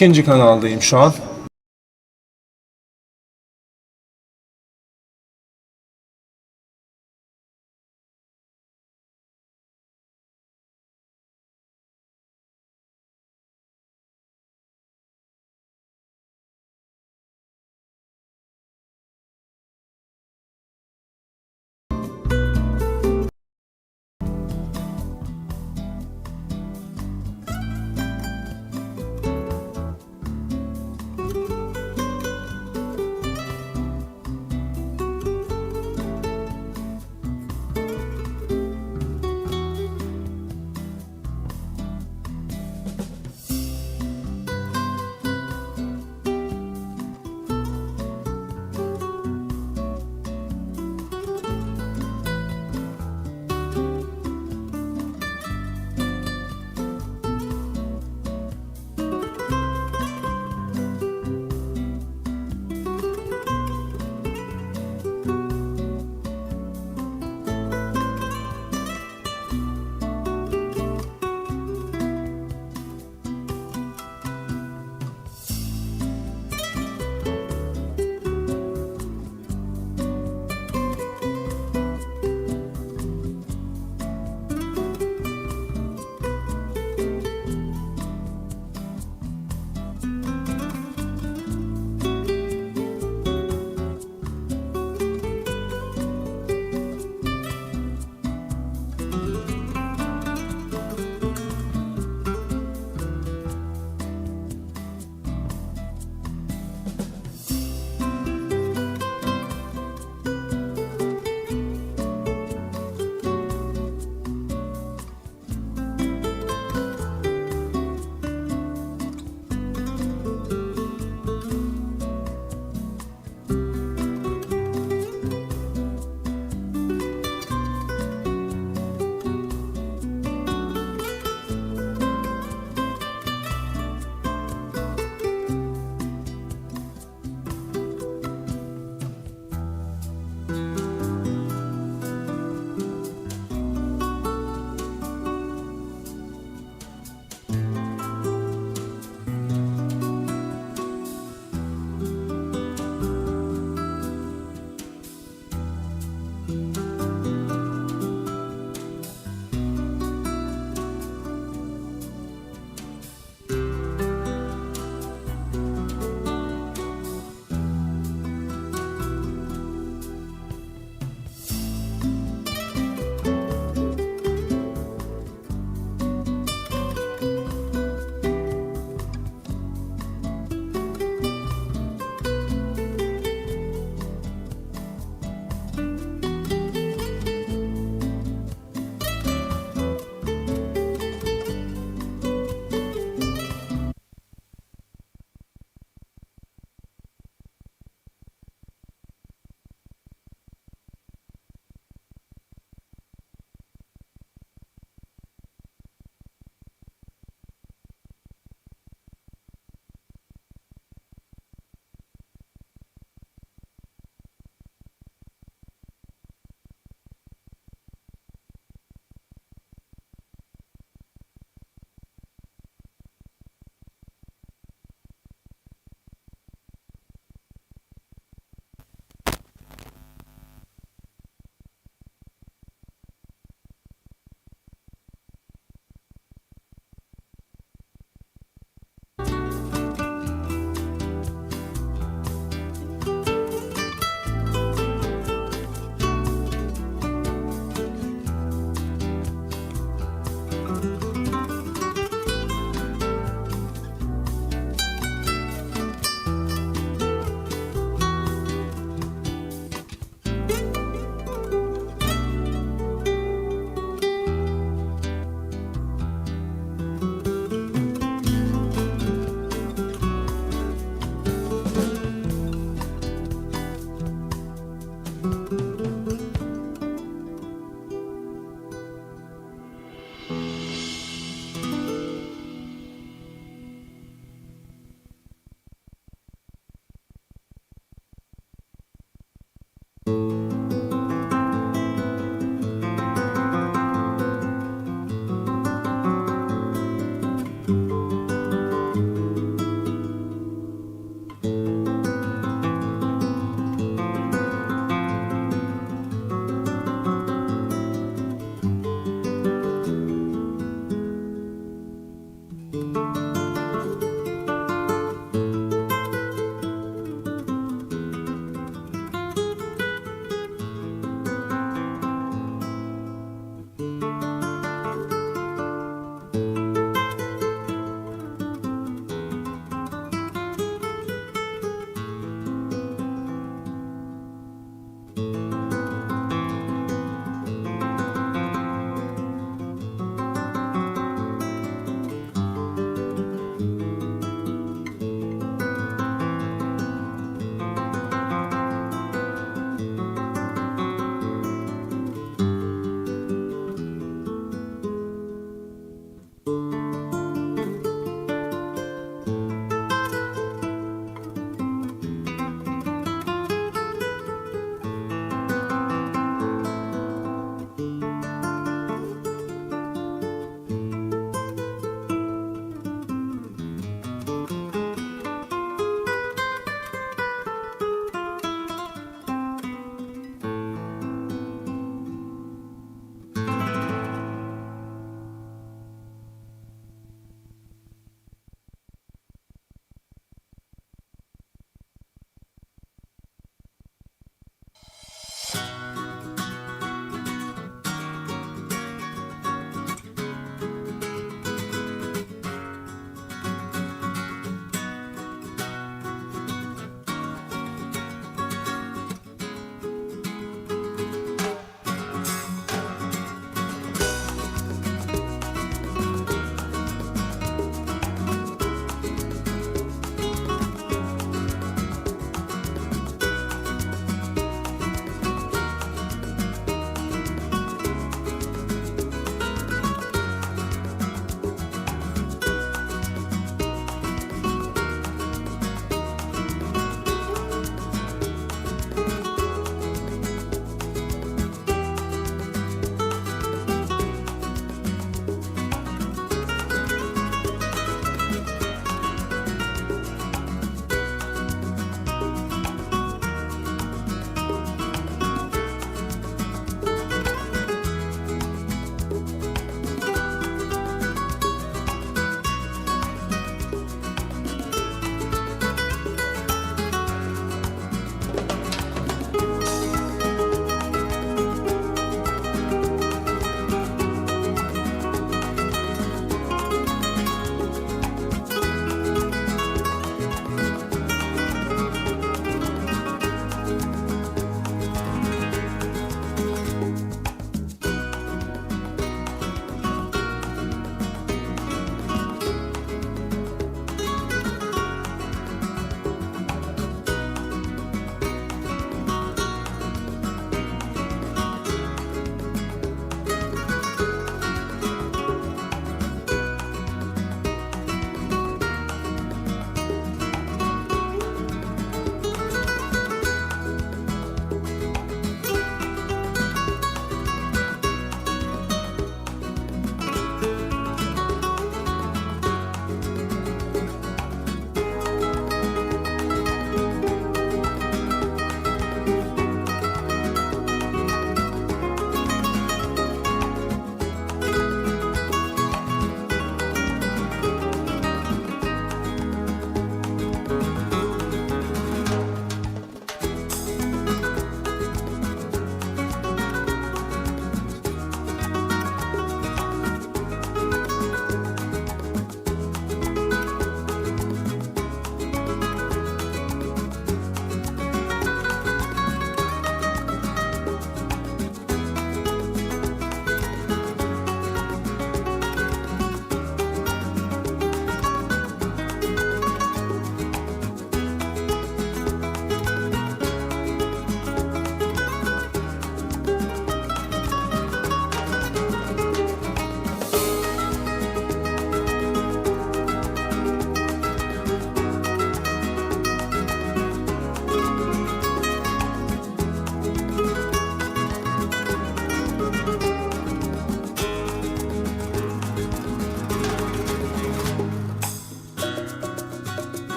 İkinci kanaldayım şu an.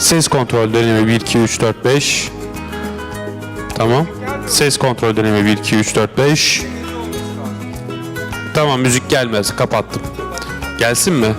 Ses kontrol deneme 1 2 3 4 5. Tamam. Ses kontrol deneme 1 2 3 4 5. Tamam, müzik gelmez. Kapattım. Gelsin mi?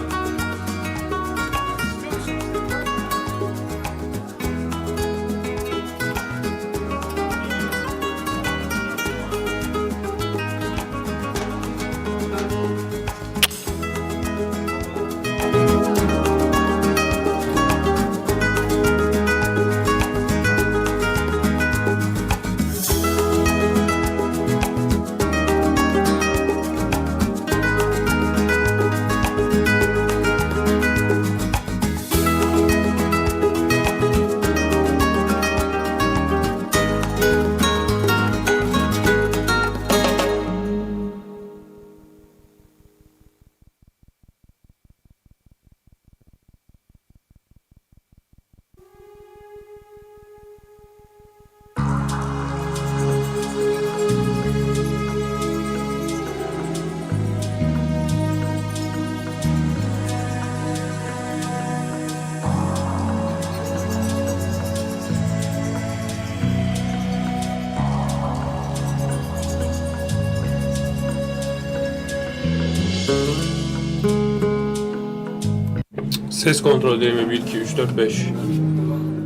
Ses kontrol deneme 1 2 3 4 5.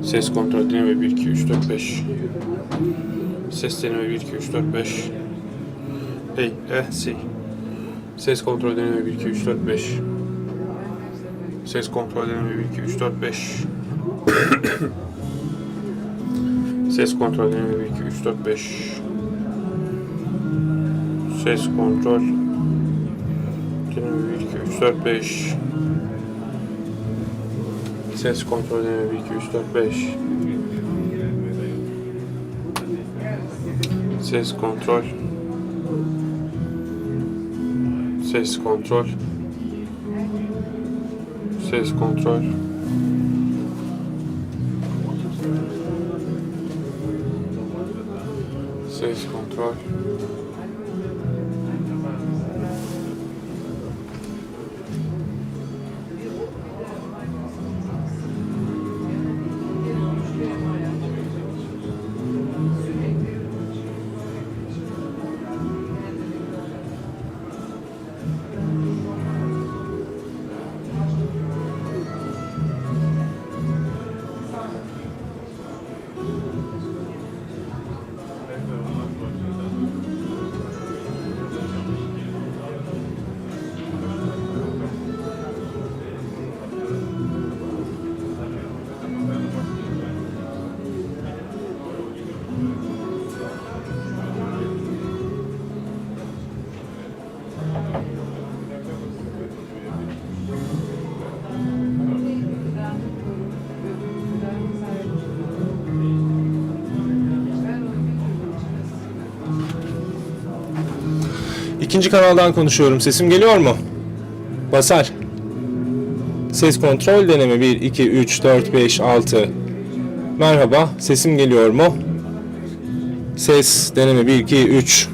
Ses kontrol deneme 1 2 3 4 5. Ses deneme 1 2 3 4 5. Hey, si. Ses kontrol deneme 1 2 3 4 5. Ses kontrol deneme 1 2 3 4 5. Ses kontrol deneme 1 2 3 4 5. Ses kontrol deneme 1 2 3 4 5. Ses kontrol deneme 1 2 3 4 5. Ses kontrol. Ses kontrol. Ses kontrol. Ses kontrol. İkinci kanaldan konuşuyorum. Sesim geliyor mu? Basar. Ses kontrol deneme 1, 2, 3, 4, 5, 6. Merhaba. Sesim geliyor mu? Ses deneme 1, 2, 3.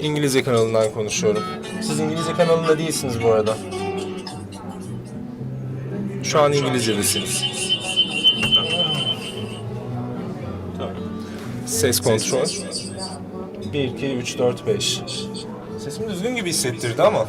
İngilizce kanalından konuşuyorum. Siz İngilizce kanalında değilsiniz bu arada. Şu an İngilizce'desiniz. Tamam. Ses kontrol. 1, 2, 3, 4, 5. Sesim düzgün gibi hissettirdi ama.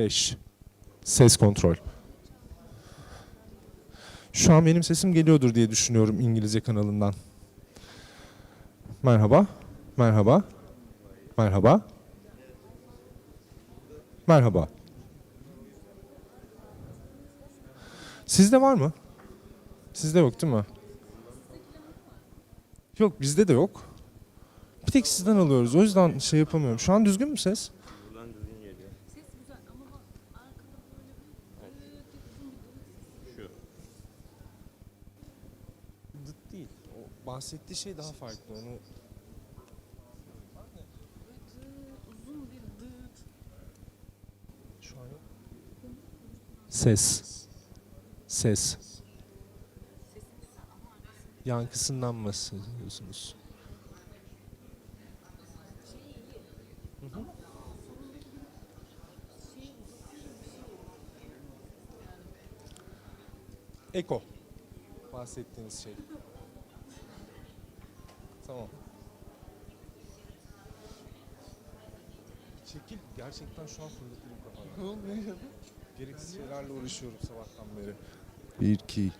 5. Ses kontrol. Şu an benim sesim geliyordur diye düşünüyorum İngilizce kanalından. Merhaba. Merhaba. Merhaba. Merhaba. Sizde var mı? Sizde yok değil mi? Yok, bizde de yok. Bir tek sizden alıyoruz. O yüzden şey yapamıyorum. Şu an düzgün mü ses? Buradan düzgün geliyor. Ses güzel ama bak arkada böyle bir Şu. Dıt değil. O bahsettiği şey daha farklı. Onu uzun bir dıt. şu an yok. Ses. Ses. Yankısından mı bahsediyorsunuz? Eko. Bahsettiğiniz şey. Tamam. Çekil. Gerçekten şu an fırlatırım kafana. Ne oldu? Gereksiz şeylerle uğraşıyorum sabahtan beri. 1, 2.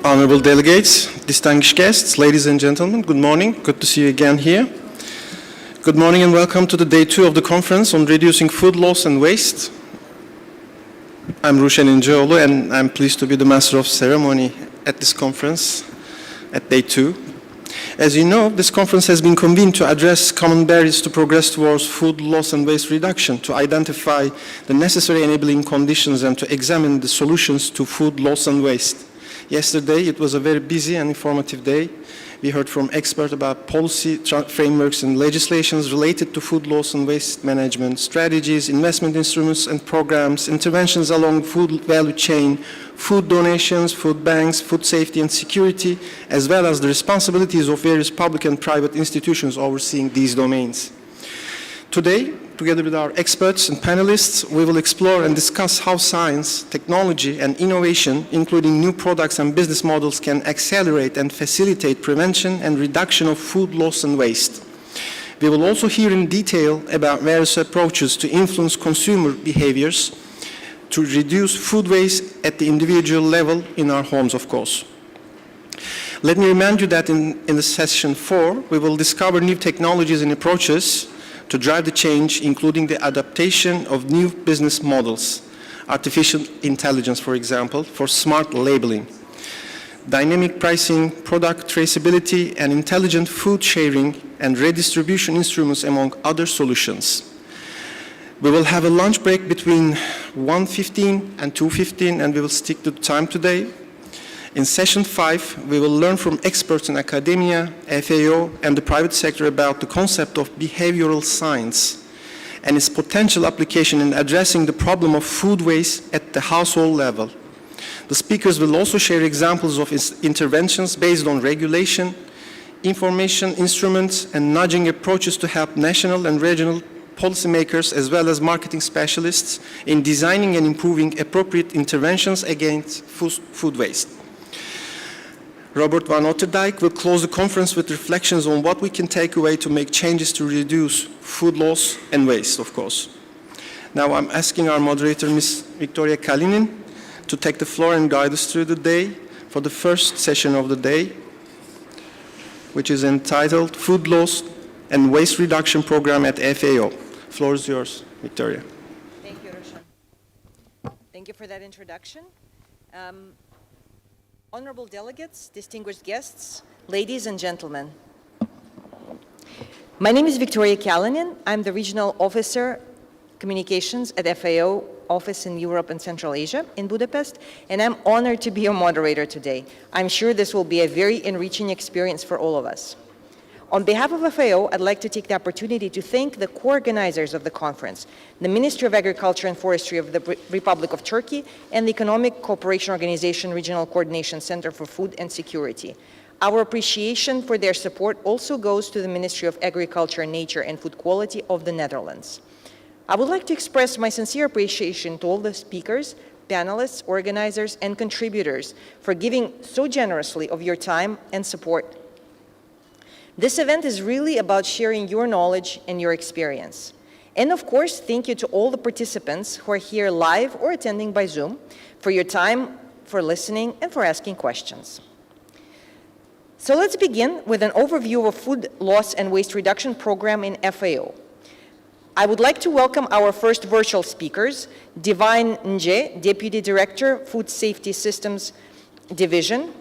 Honorable delegates, distinguished guests, ladies and gentlemen, good morning. Good to see you again here. Good morning and welcome to the day 2 of the conference on reducing food loss and waste. I'm Ruşen İnceoğlu and I'm pleased to be the master of ceremony at this conference at day 2. As you know, this conference has been convened to address common barriers to progress towards food loss and waste reduction, to identify the necessary enabling conditions and to examine the solutions to food loss and waste. Yesterday, it was a very busy and informative day. We heard from experts about policy frameworks and legislations related to food loss and waste management, strategies, investment instruments and programs, interventions along food value chain, food donations, food banks, food safety and security, as well as the responsibilities of various public and private institutions overseeing these domains. Today, together with our experts and panelists, we will explore and discuss how science, technology, and innovation, including new products and business models, can accelerate and facilitate prevention and reduction of food loss and waste. We will also hear in detail about various approaches to influence consumer behaviors to reduce food waste at the individual level in our homes, of course. Let me remind you that in the session 4, we will discover new technologies and approaches to drive the change, including the adaptation of new business models, artificial intelligence, for example, for smart labeling, dynamic pricing, product traceability, and intelligent food sharing and redistribution instruments, among other solutions. We will have a lunch break between 1:15 and 2:15, and we will stick to the time today. In session 5, we will learn from experts in academia, FAO, and the private sector about the concept of behavioral science and its potential application in addressing the problem of food waste at the household level. The speakers will also share examples of interventions based on regulation, information instruments, and nudging approaches to help national and regional policymakers as well as marketing specialists in designing and improving appropriate interventions against food waste. Robert van Otterdijk will close the conference with reflections on what we can take away to make changes to reduce food loss and waste, of course. Now I'm asking our moderator, Ms. Victoria Kalinin, to take the floor and guide us through the day for the first session of the day, which is entitled Food Loss and Waste Reduction Program at FAO. The floor is yours, Victoria. Thank you, Roshan. Thank you for that introduction. Honorable delegates, distinguished guests, ladies and gentlemen. My name is Victoria Kalinin. I'm the Regional Officer Communications at FAO Office in Europe and Central Asia in Budapest, and I'm honored to be your moderator today. I'm sure this will be a very enriching experience for all of us. On behalf of FAO, I'd like to take the opportunity to thank the co-organizers of the conference, the Ministry of Agriculture and Forestry of the Republic of Turkey, and the Economic Cooperation Organization Regional Coordination Center for Food and Security. Our appreciation for their support also goes to the Ministry of Agriculture, Nature and Food Quality of the Netherlands. I would like to express my sincere appreciation to all the speakers, panelists, organizers, and contributors for giving so generously of your time and support. This event is really about sharing your knowledge and your experience. And of course, thank you to all the participants who are here live or attending by Zoom for your time, for listening, and for asking questions. So let's begin with an overview of Food Loss and Waste Reduction Program in FAO. I would like to welcome our first virtual speakers, Divine Nje, Deputy Director, Food Safety Systems Division,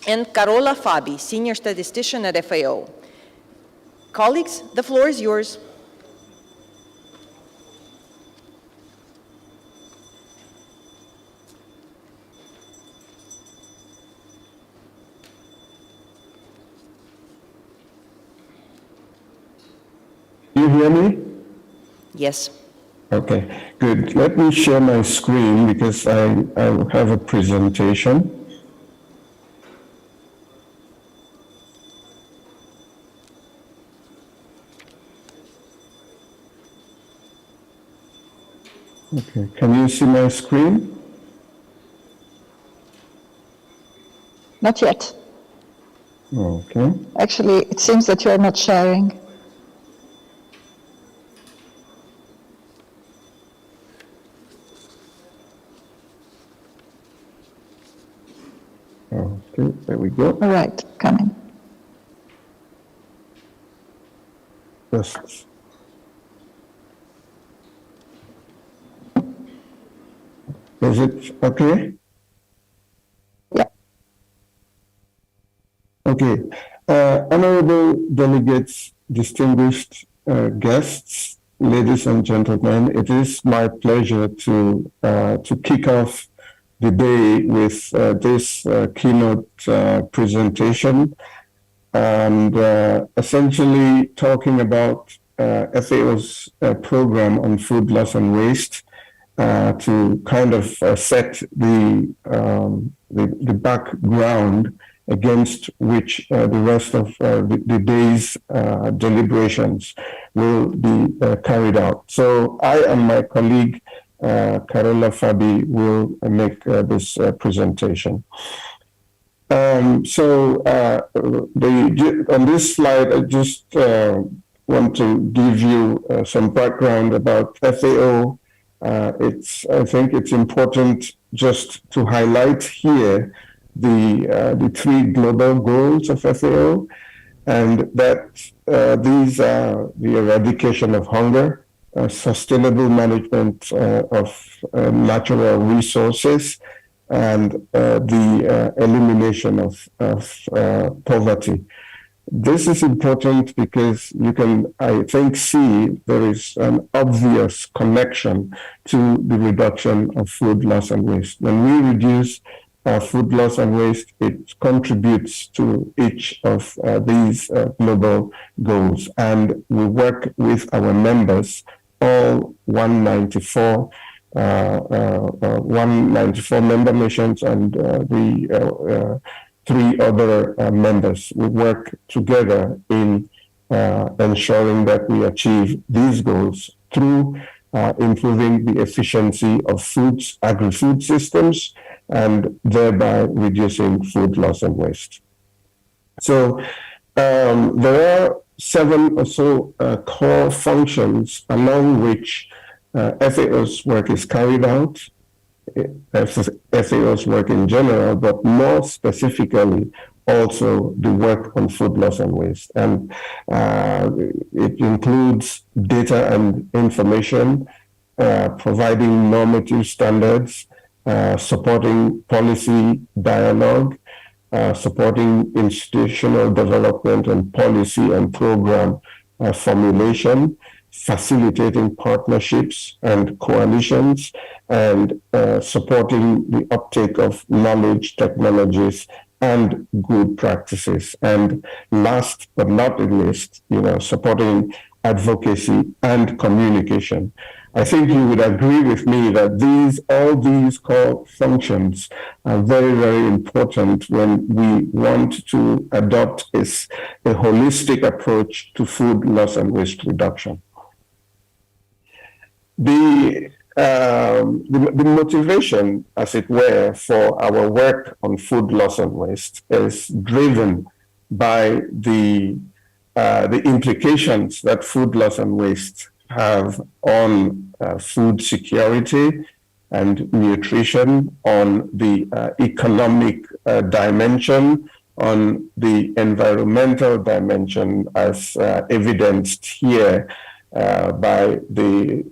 and Carola Fabi, Senior Statistician at FAO. Colleagues, the floor is yours. You hear me? Yes. Okay, good. Let me share my screen because I have a presentation. Okay, can you see my screen? Not yet. Okay. Actually, it seems that you're not sharing. Okay, there we go. All right, coming. Just is it okay? Yeah. Okay. Honorable delegates, distinguished guests, ladies and gentlemen, it is my pleasure to kick off the day with this keynote presentation, and essentially talking about FAO's program on food loss and waste, to kind of set the background against which the rest of the day's deliberations will be carried out. So I and my colleague Carola Fabi will make this presentation. On this slide, I just want to give you some background about FAO. I think it's important just to highlight here the three global goals of FAO, and that these are the eradication of hunger, sustainable management of natural resources, and the elimination of poverty. This is important because you can, I think, see there is an obvious connection to the reduction of food loss and waste. When we reduce food loss and waste, it contributes to each of these global goals. And we work with our members, all 194 member nations and the three other members. We work together in ensuring that we achieve these goals through improving the efficiency of agri-food systems, and thereby reducing food loss and waste. So there are 7 or so core functions along which FAO's work is carried out, FAO's work in general, but more specifically also the work on food loss and waste. And it includes data and information, providing normative standards, supporting policy dialogue, supporting institutional development and policy and program formulation, facilitating partnerships and coalitions, and supporting the uptake of knowledge, technologies, and good practices. And last but not least, supporting advocacy and communication. I think you would agree with me that all these core functions are very, very important when we want to adopt a holistic approach to food loss and waste reduction. The motivation, as it were, for our work on food loss and waste is driven by the implications that food loss and waste have on food security and nutrition, on the economic dimension, on the environmental dimension, as evidenced here by the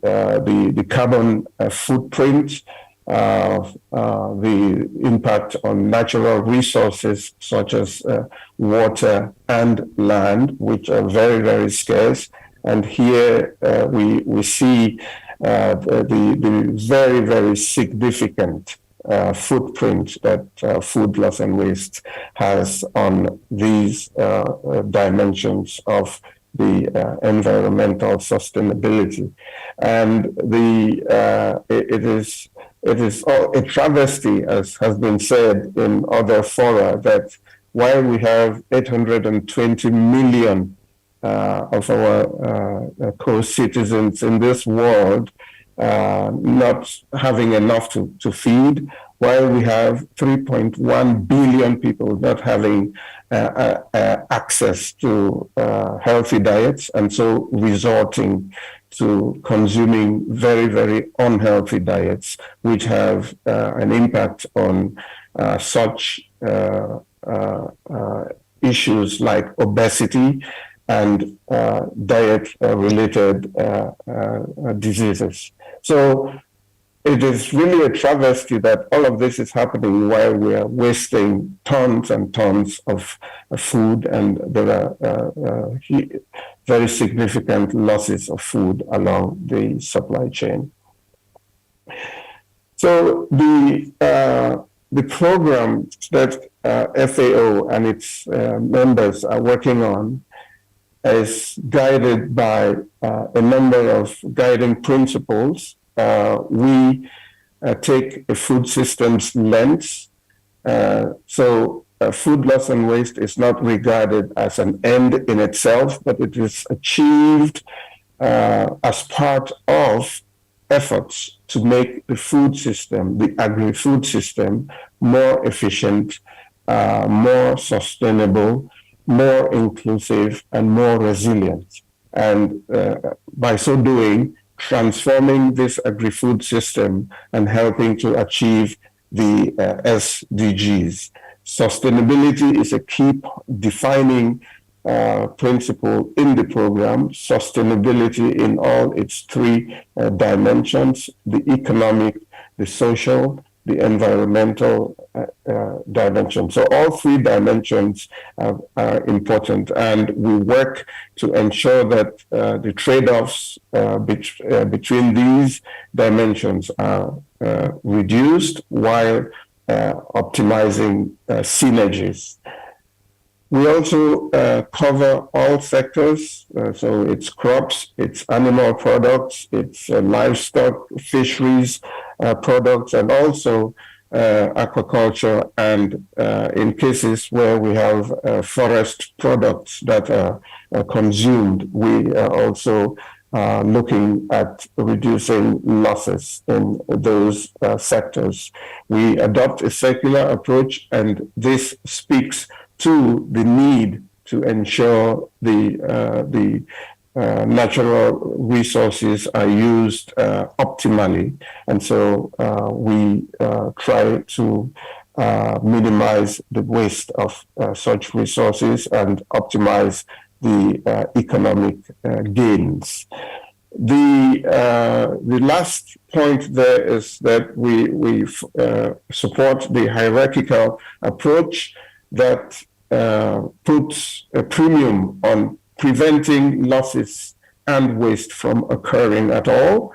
carbon footprint, the impact on natural resources such as water and land, which are very, very scarce. And here we see the very, very significant footprint that food loss and waste has on these dimensions of the environmental sustainability. And it is a travesty, as has been said in other fora, that while we have 820 million of our co-citizens in this world not having enough to feed, while we have 3.1 billion people not having access to healthy diets, and so resorting to consuming very, very unhealthy diets, which have an impact on such issues like obesity and diet-related diseases. So it is really a travesty that all of this is happening while we are wasting tons and tons of food, and there are very significant losses of food along the supply chain. So the program that FAO and its members are working on is guided by a number of guiding principles. We take a food systems lens. So food loss and waste is not regarded as an end in itself, but it is achieved as part of efforts to make the food system, the agri-food system, more efficient, more sustainable, more inclusive, and more resilient. And by so doing, transforming this agri-food system and helping to achieve the SDGs. Sustainability is a key defining principle in the program. Sustainability in all its three dimensions: the economic, the social, the environmental dimension. So all three dimensions are important, and we work to ensure that the trade-offs between these dimensions are reduced while optimizing synergies. We also cover all sectors, so it's crops, it's animal products, it's livestock, fisheries products, and also aquaculture, and in cases where we have forest products that are consumed, we are also looking at reducing losses in those sectors. We adopt a circular approach, and this speaks to the need to ensure the natural resources are used optimally. And so we try to minimize the waste of such resources and optimize the economic gains. The last point there is that we support the hierarchical approach that puts a premium on preventing losses and waste from occurring at all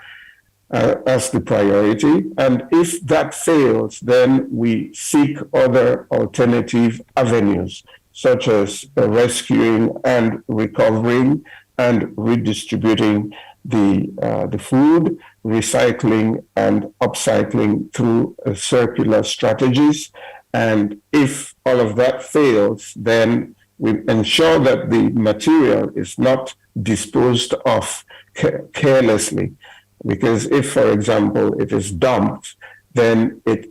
as the priority. And if that fails, then we seek other alternative avenues, such as rescuing and recovering and redistributing the food, recycling and upcycling through circular strategies. And if all of that fails, then we ensure that the material is not disposed of carelessly. Because if, for example, it is dumped, then it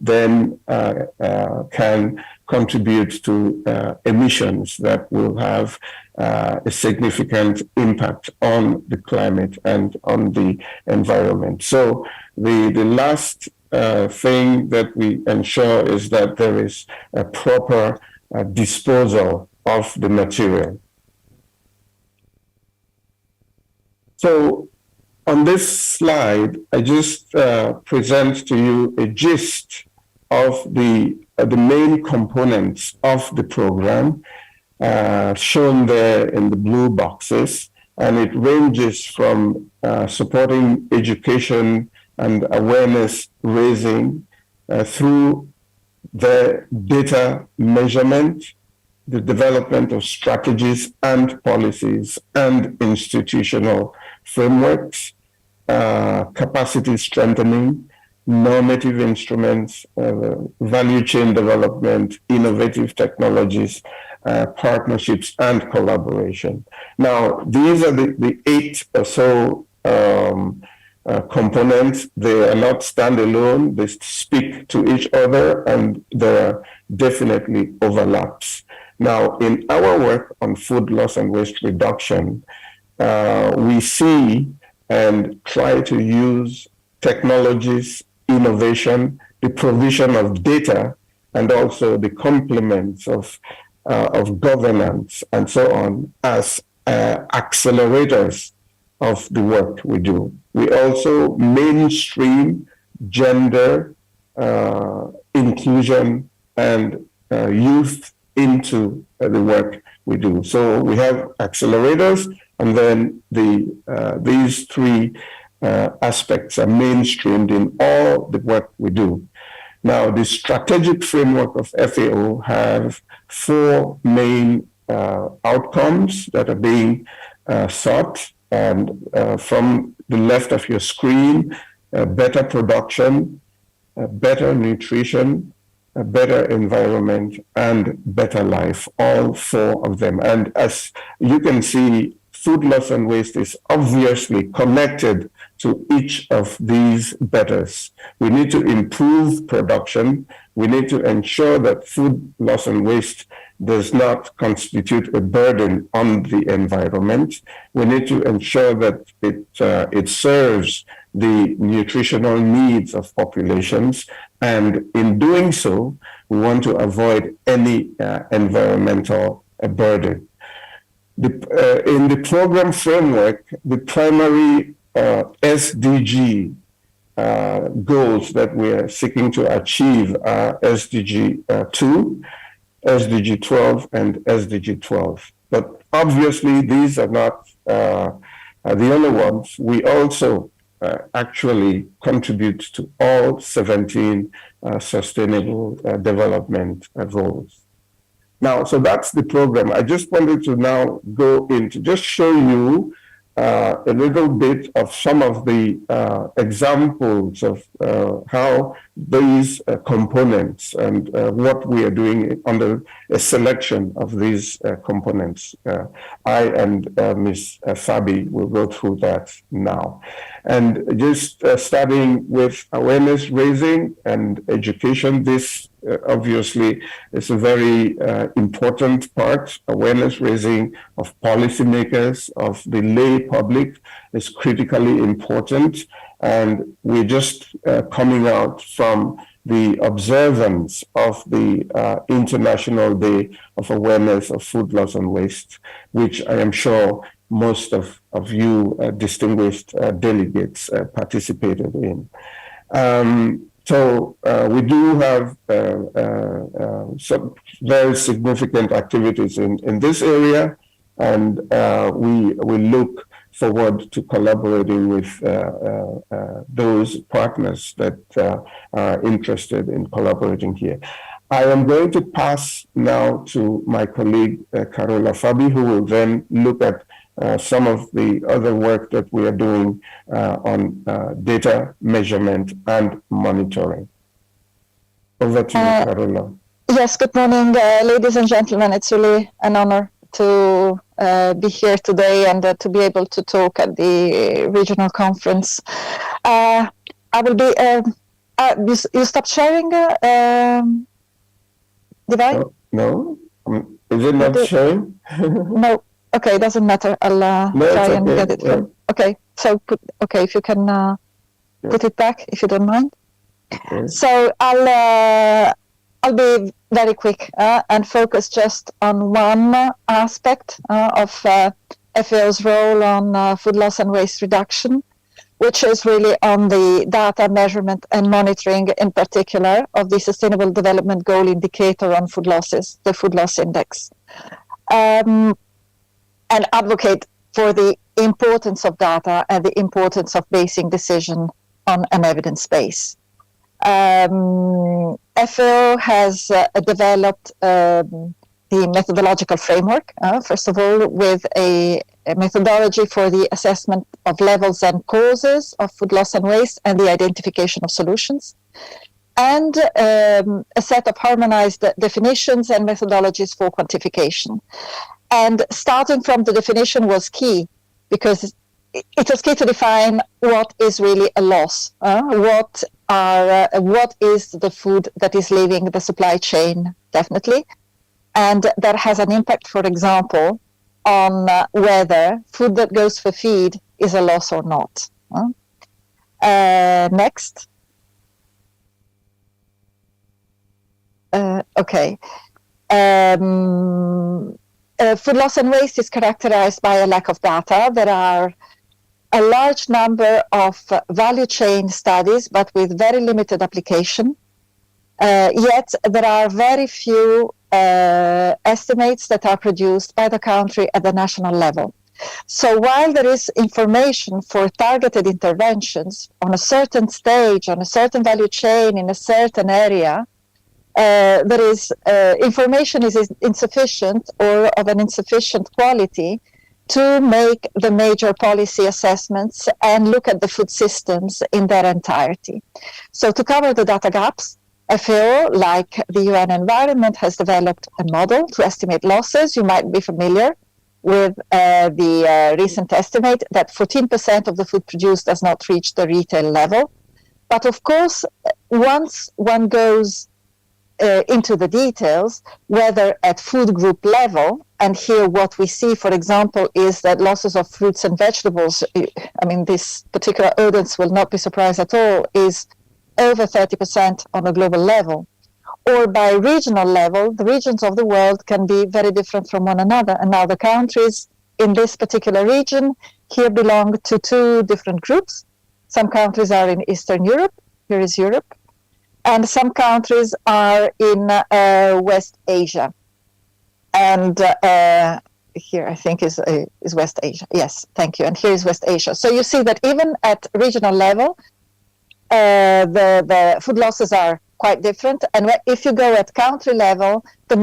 can contribute to emissions that will have a significant impact on the climate and on the environment. So the last thing that we ensure is that there is a proper disposal of the material. So on this slide, I just present to you a gist of the main components of the program, shown there in the blue boxes, and it ranges from supporting education and awareness raising through the data measurement, the development of strategies and policies and institutional frameworks, capacity strengthening, normative instruments, value chain development, innovative technologies, partnerships, and collaboration. Now, these are the 8 or so components. They are not standalone. They speak to each other, and there are definitely overlaps. Now, in our work on food loss and waste reduction, we see and try to use technologies, innovation, the provision of data and also the complements of governance and so on as accelerators of the work we do. We also mainstream gender, inclusion, and youth into the work we do. So we have accelerators, and then these three aspects are mainstreamed in all the work we do. Now, the strategic framework of FAO have four main outcomes that are being sought. And from the left of your screen, better production, better nutrition, a better environment, and better life, all four of them. And as you can see, food loss and waste is obviously connected to each of these betters. We need to improve production. We need to ensure that food loss and waste does not constitute a burden on the environment. We need to ensure that it serves the nutritional needs of populations. And in doing so, we want to avoid any environmental burden. In the program framework, the primary SDG goals that we are seeking to achieve are SDG 2, SDG 12, and SDG 12. But obviously, these are not the only ones. We also actually contribute to all 17 sustainable development goals. Now, so that's the program. I just wanted to now go into just show you a little bit of some of the examples of how these components and what we are doing under a selection of these components. I and Ms. Fabi will go through that now. And just starting with awareness raising and education, this obviously is a very important part. Awareness raising of policymakers, of the lay public is critically important. And we're just coming out from the observance of the International Day of Awareness of Food Loss and Waste, which I am sure most of you distinguished delegates participated in. So we do have some very significant activities in this area, and we look forward to collaborating with those partners that are interested in collaborating here. I am going to pass now to my colleague, Carola Fabi, who will then look at some of the other work that we are doing on data measurement and monitoring. Over to you, Carola. Yes, good morning, ladies and gentlemen. It's really an honor to be here today and to be able to talk at the regional conference. I will be, you stopped sharing, Divine? No. Is it not showing? No. Okay, doesn't matter. I'll try and get it from. Okay, so if you can put it back, if you don't mind. Okay. So I'll be very quick and focus just on one aspect of FAO's role on food loss and waste reduction, which is really on the data measurement and monitoring, in particular, of the Sustainable Development Goal indicator on food losses, the food loss index. And advocate for the importance of data and the importance of basing decision on an evidence base. FAO has developed the methodological framework, first of all, with a methodology for the assessment of levels and causes of food loss and waste and the identification of solutions, and a set of harmonized definitions and methodologies for quantification. And starting from the definition was key, because it was key to define what is really a loss, what is the food that is leaving the supply chain, definitely, and that has an impact, for example, on whether food that goes for feed is a loss or not. Next. Okay. Food loss and waste is characterized by a lack of data. There are a large number of value chain studies, but with very limited application. Yet there are very few estimates that are produced by the country at the national level. So while there is information for targeted interventions on a certain stage, on a certain value chain, in a certain area, there is information is insufficient or of an insufficient quality to make the major policy assessments and look at the food systems in their entirety. So to cover the data gaps, FAO, like the UN Environment, has developed a model to estimate losses. You might be familiar with the recent estimate that 14% of the food produced does not reach the retail level. But of course, once one goes into the details, whether at food group level, and here what we see, for example, is that losses of fruits and vegetables, I mean, this particular audience will not be surprised at all, is over 30% on a global level. Or by regional level, the regions of the world can be very different from one another. And now the countries in this particular region here belong to two different groups. Some countries are in Eastern Europe, here is Europe, and some countries are in West Asia. And here I think is West Asia. Yes, thank you. And here is West Asia. So you see that even at regional level, the food losses are quite different. And if you go at country level, the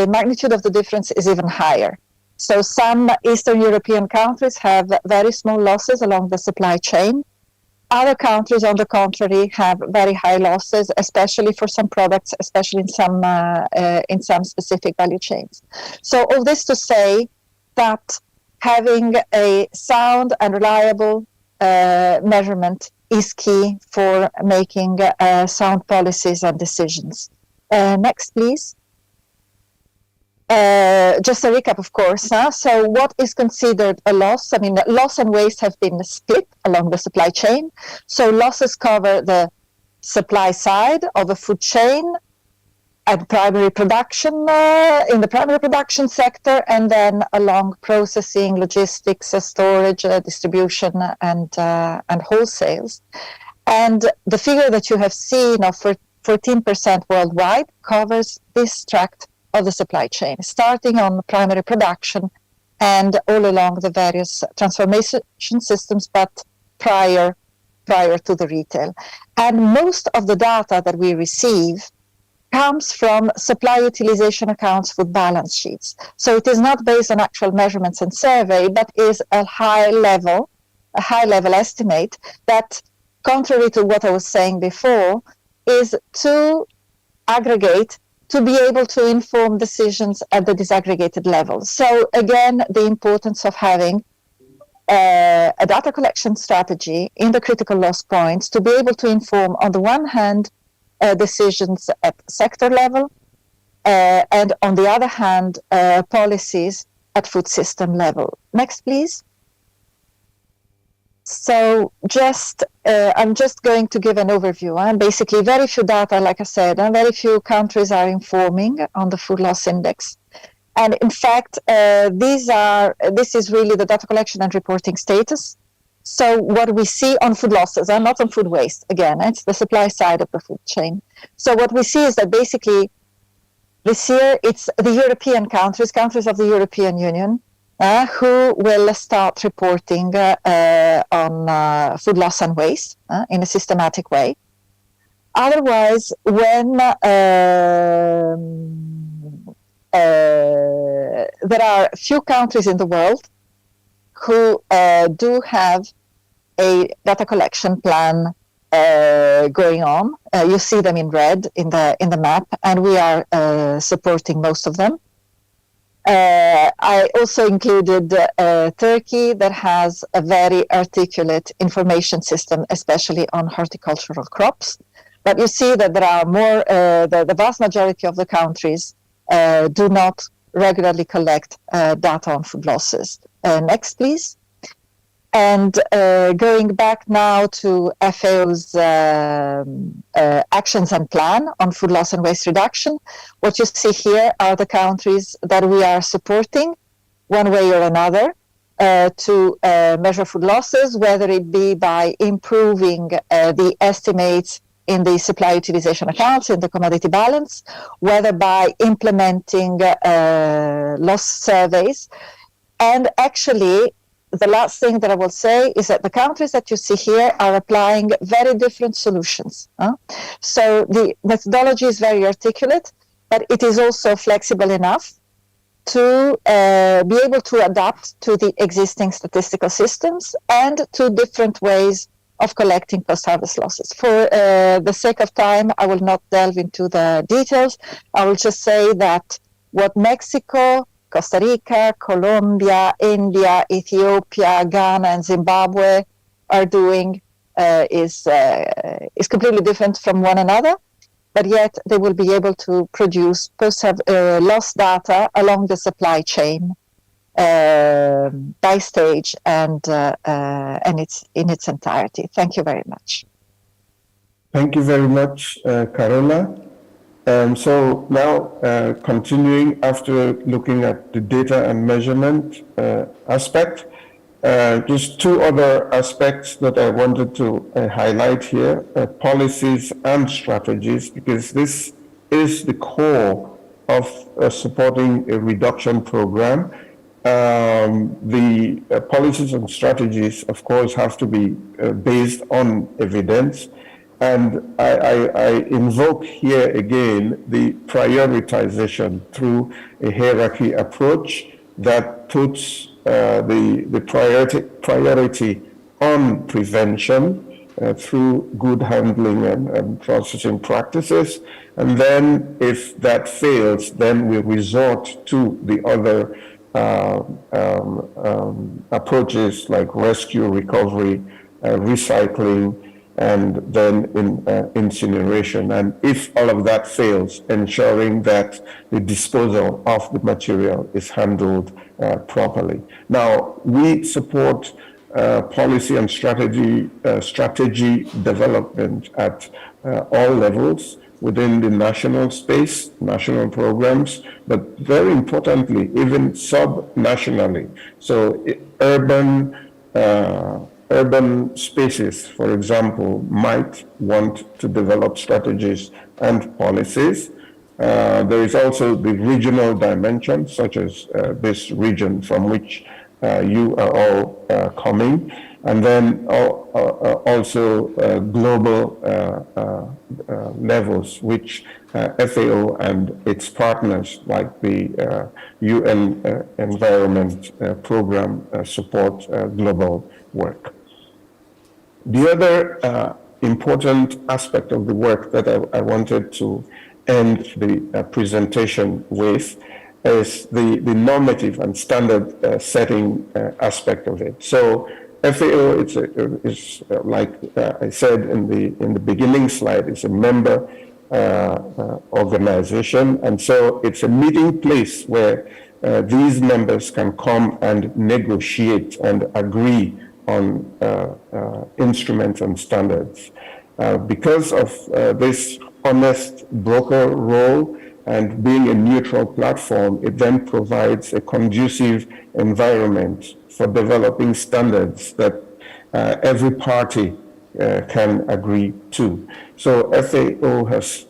magnitude of the difference is even higher. So some Eastern European countries have very small losses along the supply chain. Other countries, on the contrary, have very high losses, especially for some products, especially in some specific value chains. So all this to say that having a sound and reliable measurement is key for making sound policies and decisions. Next, please. Just a recap, of course. So what is considered a loss? I mean, loss and waste have been split along the supply chain. So losses cover the supply side of a food chain at primary production, in the primary production sector, and then along processing, logistics, storage, distribution, and wholesales. And the figure that you have seen of 14% worldwide covers this tract of the supply chain, starting on primary production and all along the various transformation systems, but prior to the retail. And most of the data that we receive comes from supply utilization accounts with balance sheets. So it is not based on actual measurements and survey, but is a high level estimate that, contrary to what I was saying before, is to aggregate to be able to inform decisions at the disaggregated level. So again, the importance of having a data collection strategy in the critical loss points to be able to inform, on the one hand, decisions at sector level, and on the other hand, policies at food system level. Next, please. So I'm just going to give an overview. And basically, very few data, like I said, and very few countries are informing on the food loss index. And in fact, this is really the data collection and reporting status. So what we see on food losses, and not on food waste, again, it's the supply side of the food chain. So what we see is that basically this year it's the European countries of the European Union, who will start reporting on food loss and waste in a systematic way. Otherwise, when there are few countries in the world who do have a data collection plan going on. You see them in red in the map, and we are supporting most of them. I also included Turkey, that has a very articulate information system, especially on horticultural crops. But you see that there are more, the vast majority of the countries do not regularly collect data on food losses. Next, please. And going back now to FAO's actions and plan on food loss and waste reduction, what you see here are the countries that we are supporting one way or another to measure food losses, whether it be by improving the estimates in the supply utilization accounts, in the commodity balance, whether by implementing loss surveys. And actually, the last thing that I will say is that the countries that you see here are applying very different solutions. So the methodology is very articulate, but it is also flexible enough to be able to adapt to the existing statistical systems and to different ways of collecting post-harvest losses. For the sake of time, I will not delve into the details. I will just say that what Mexico, Costa Rica, Colombia, India, Ethiopia, Ghana, and Zimbabwe are doing is completely different from one another, but yet they will be able to produce loss data along the supply chain by stage and it's in its entirety. Thank you very much. Thank you very much, Carola. So now, continuing after looking at the data and measurement aspect, just two other aspects that I wanted to highlight here, policies and strategies, because this is the core of supporting a reduction program. The policies and strategies, of course, have to be based on evidence. And I invoke here again the prioritization through a hierarchy approach that puts the priority on prevention through good handling and processing practices. And then if that fails, then we resort to the other approaches like rescue, recovery, recycling, and then incineration. And if all of that fails, ensuring that the disposal of the material is handled properly. Now, we support policy and strategy development at all levels within the national space, national programs, but very importantly, even sub-nationally. So urban spaces, for example, might want to develop strategies and policies. There is also the regional dimension, such as this region from which you are all coming, and then also global levels, which FAO and its partners, like the UN Environment Program, support global work. The other important aspect of the work that I wanted to end the presentation with is the normative and standard setting aspect of it. So FAO is like I said in the beginning slide, it's a member organization, and so it's a meeting place where these members can come and negotiate and agree on instruments and standards. Because of this honest broker role and being a neutral platform, it then provides a conducive environment for developing standards that every party can agree to. So FAO has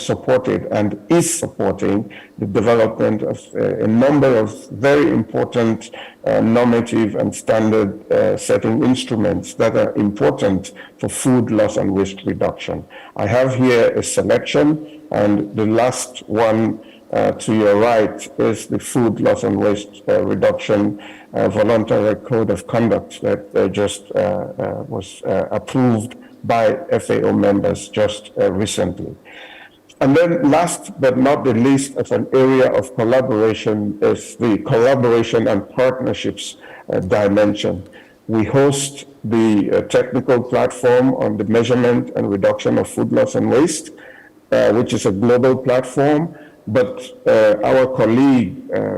supported and is supporting the development of a number of very important normative and standard setting instruments that are important for food loss and waste reduction. I have here a selection, and the last one to your right is the Food Loss and Waste Reduction Voluntary Code of Conduct that just was approved by FAO members just recently. And then last but not the least, as an area of collaboration, is the collaboration and partnerships dimension. We host the technical platform on the measurement and reduction of food loss and waste, which is a global platform. But our colleague,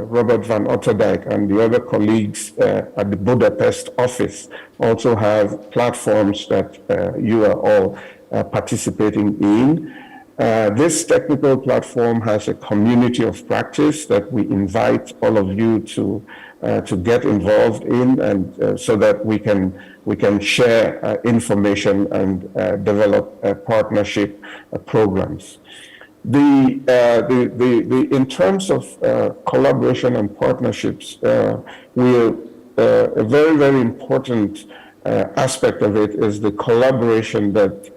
Robert van Otterdijk, and the other colleagues at the Budapest office also have platforms that you are all participating in. This technical platform has a community of practice that we invite all of you to get involved in, and so that we can share information and develop partnership programs. In terms of collaboration and partnerships, a very, very important aspect of it is the collaboration that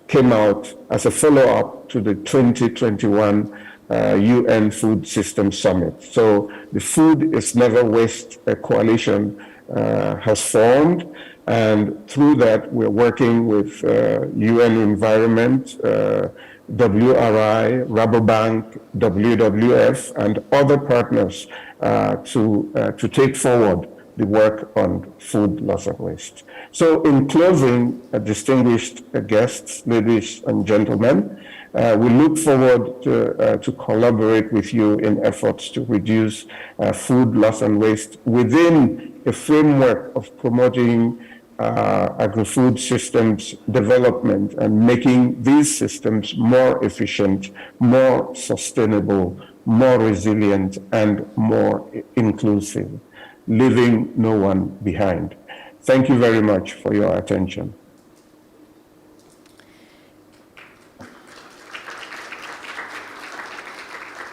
came out as a follow-up to the 2021 UN Food System Summit. So the Food is Never Waste coalition has formed, and through that we're working with UN Environment, WRI, Rabobank, WWF, and other partners to take forward the work on food loss and waste. So in closing, distinguished guests, ladies and gentlemen, we look forward to collaborate with you in efforts to reduce food loss and waste within a framework of promoting agri-food systems development and making these systems more efficient, more sustainable, more resilient, and more inclusive, leaving no one behind. Thank you very much for your attention.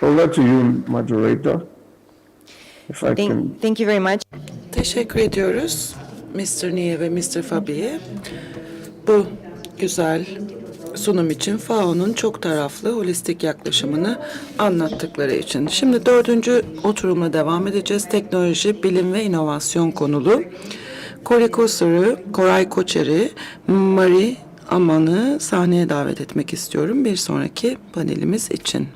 Over to you, moderator. If I can. Thank you very much. Teşekkür ediyoruz Mr. Nie ve Mr. Fabi'ye bu güzel sunum için, FAO'nun çok taraflı, holistik yaklaşımını anlattıkları için. Şimdi 4. oturumla devam edeceğiz. Teknoloji, bilim ve inovasyon konulu. Koray Koçer'i, Marie Aman'ı sahneye davet etmek istiyorum bir sonraki panelimiz için.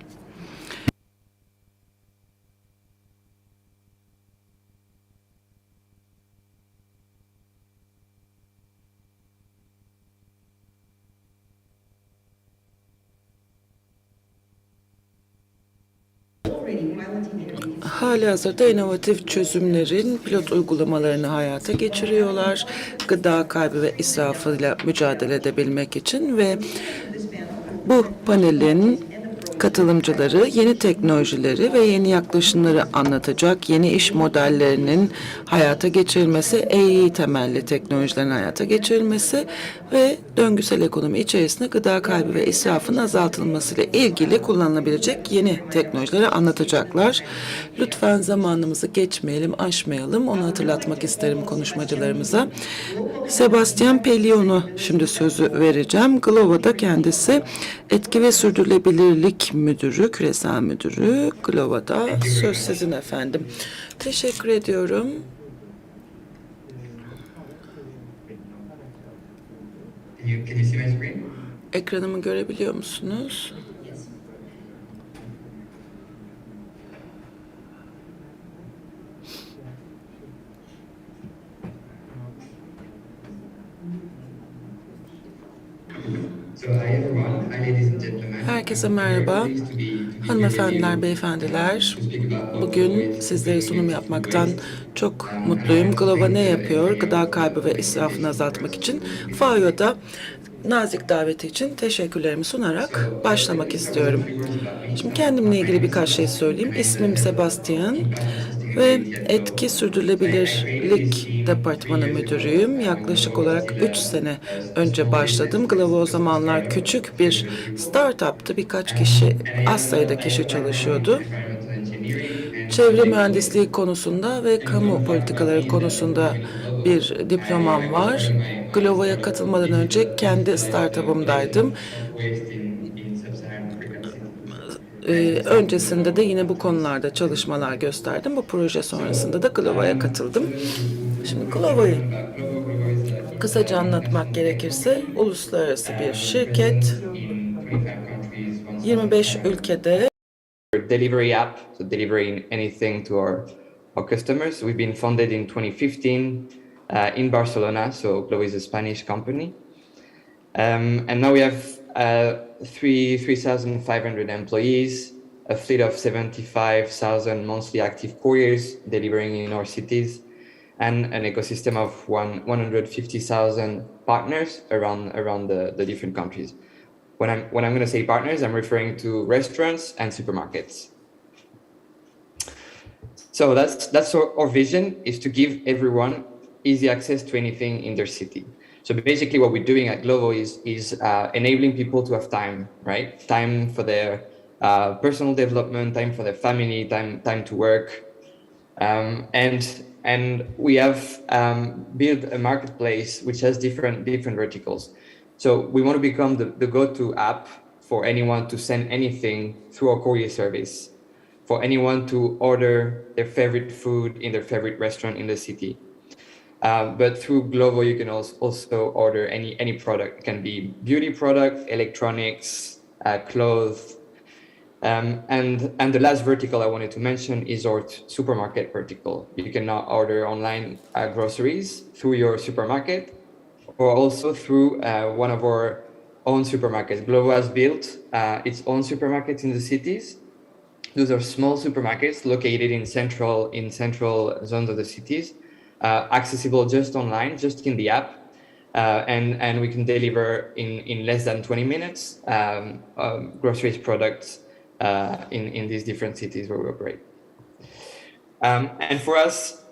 Halihazırda inovatif çözümlerin pilot uygulamalarını hayata geçiriyorlar. Gıda kaybı ve israfıyla mücadele edebilmek için ve bu panelin katılımcıları yeni teknolojileri ve yeni yaklaşımları anlatacak, yeni iş modellerinin hayata geçirilmesi, EI temelli teknolojilerin hayata geçirilmesi ve döngüsel ekonomi içerisinde gıda kaybı ve israfın azaltılmasıyla ilgili kullanılabilecek yeni teknolojileri anlatacaklar. Lütfen zamanımızı geçmeyelim, aşmayalım. Onu hatırlatmak isterim konuşmacılarımıza. Sebastian Pellion'u şimdi sözü vereceğim. Glovo'da kendisi etki ve sürdürülebilirlik müdürü, küresel müdürü. Glovo'da söz sizin efendim. Teşekkür ediyorum. Ekranımı görebiliyor musunuz? Herkese merhaba. Hanımefendiler, beyefendiler. Bugün sizlere sunum yapmaktan çok mutluyum. Glovo ne yapıyor? Gıda kaybı ve israfını azaltmak için FAO'da nazik daveti için teşekkürlerimi sunarak başlamak istiyorum. Şimdi kendimle ilgili birkaç şey söyleyeyim. İsmim Sebastian ve etki sürdürülebilirlik departmanı müdürüyüm. Yaklaşık olarak 3 sene önce başladım. Glovo o zamanlar küçük bir startup'tı. Birkaç kişi, az sayıda kişi çalışıyordu. Çevre mühendisliği konusunda ve kamu politikaları konusunda bir diplomam var. Glovo'ya katılmadan önce kendi startup'ımdaydım. Öncesinde de yine bu konularda çalışmalar gösterdim. Bu proje sonrasında da Glovo'ya katıldım. Şimdi Glovo'yu kısaca anlatmak gerekirse uluslararası bir şirket. 25 ülkede delivery app, so delivering anything to our customers. We've been founded in 2015 in Barcelona, so Glovo is a Spanish company. And now we have 3,500 employees a fleet of 75,000 monthly active couriers delivering in our cities, and an ecosystem of 150,000 partners around the different countries. When I'm going to say partners, I'm referring to restaurants and supermarkets. So that's our vision, is to give everyone easy access to anything in their city. So basically what we're doing at Glovo is enabling people to have time, right? Time for their personal development, time for their family, time to work. And we have built a marketplace which has different verticals. So we want to become the go-to app for anyone to send anything through our courier service, for anyone to order their favorite food in their favorite restaurant in the city. But through Glovo, you can also order any product. It can be beauty product, electronics, clothes. And the last vertical I wanted to mention is our supermarket vertical. You can now order online groceries through your supermarket, or also through one of our own supermarkets. Glovo has built its own supermarkets in the cities. Those are small supermarkets located in central zones of the cities, accessible just online, just in the app, and we can deliver in less than 20 minutes groceries products in these different cities where we operate. And for us,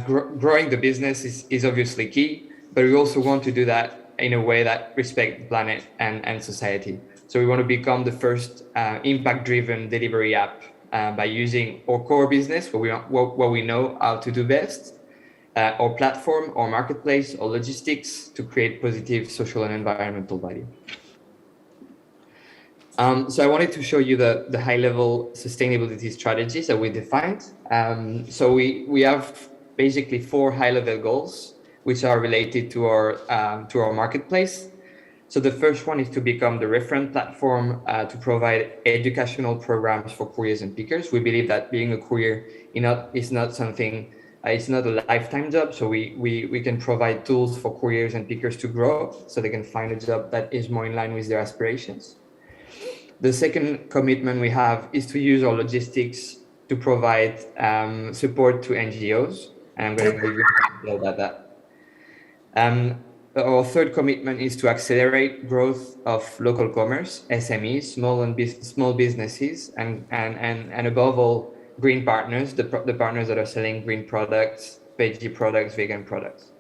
growing the business is obviously key, but we also want to do that in a way that respects the planet and society. So we want to become the first impact-driven delivery app by using our core business, what we know how to do best, our platform, our marketplace, our logistics, to create positive social and environmental value. So I wanted to show you the high-level sustainability strategies that we defined. So we have basically 4 high-level goals, which are related to our marketplace. So the first one is to become the reference platform to provide educational programs for couriers and pickers. We believe that being a courier is not something, it's not a lifetime job. So we can provide tools for couriers and pickers to grow so they can find a job that is more in line with their aspirations. The second commitment we have is to use our logistics to provide support to NGOs. And I'm going to give you a detail about that. Our third commitment is to accelerate growth of local commerce, SMEs, small businesses, and above all, green partners, the partners that are selling green products, veggie products, vegan products.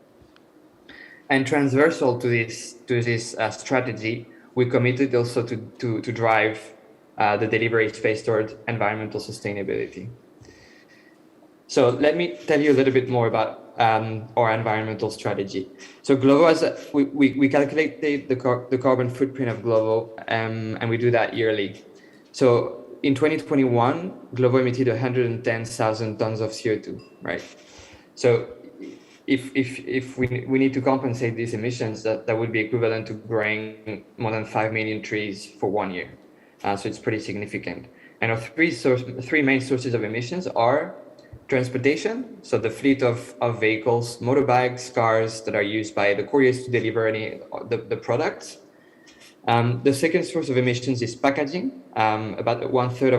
And transversal to this strategy, we committed also to drive the delivery space toward environmental sustainability. So let me tell you a little bit more about our environmental strategy. So Glovo we calculate the carbon footprint of Glovo, and we do that yearly. So in 2021, Glovo emitted 110,000 tons of CO2, right? So if we need to compensate these emissions, that would be equivalent to growing more than 5 million trees for 1 year. So it's pretty significant. And our three main sources of emissions are transportation, so the fleet of vehicles, motorbikes, cars that are used by the couriers to deliver the products. The second source of emissions is packaging. About 1/3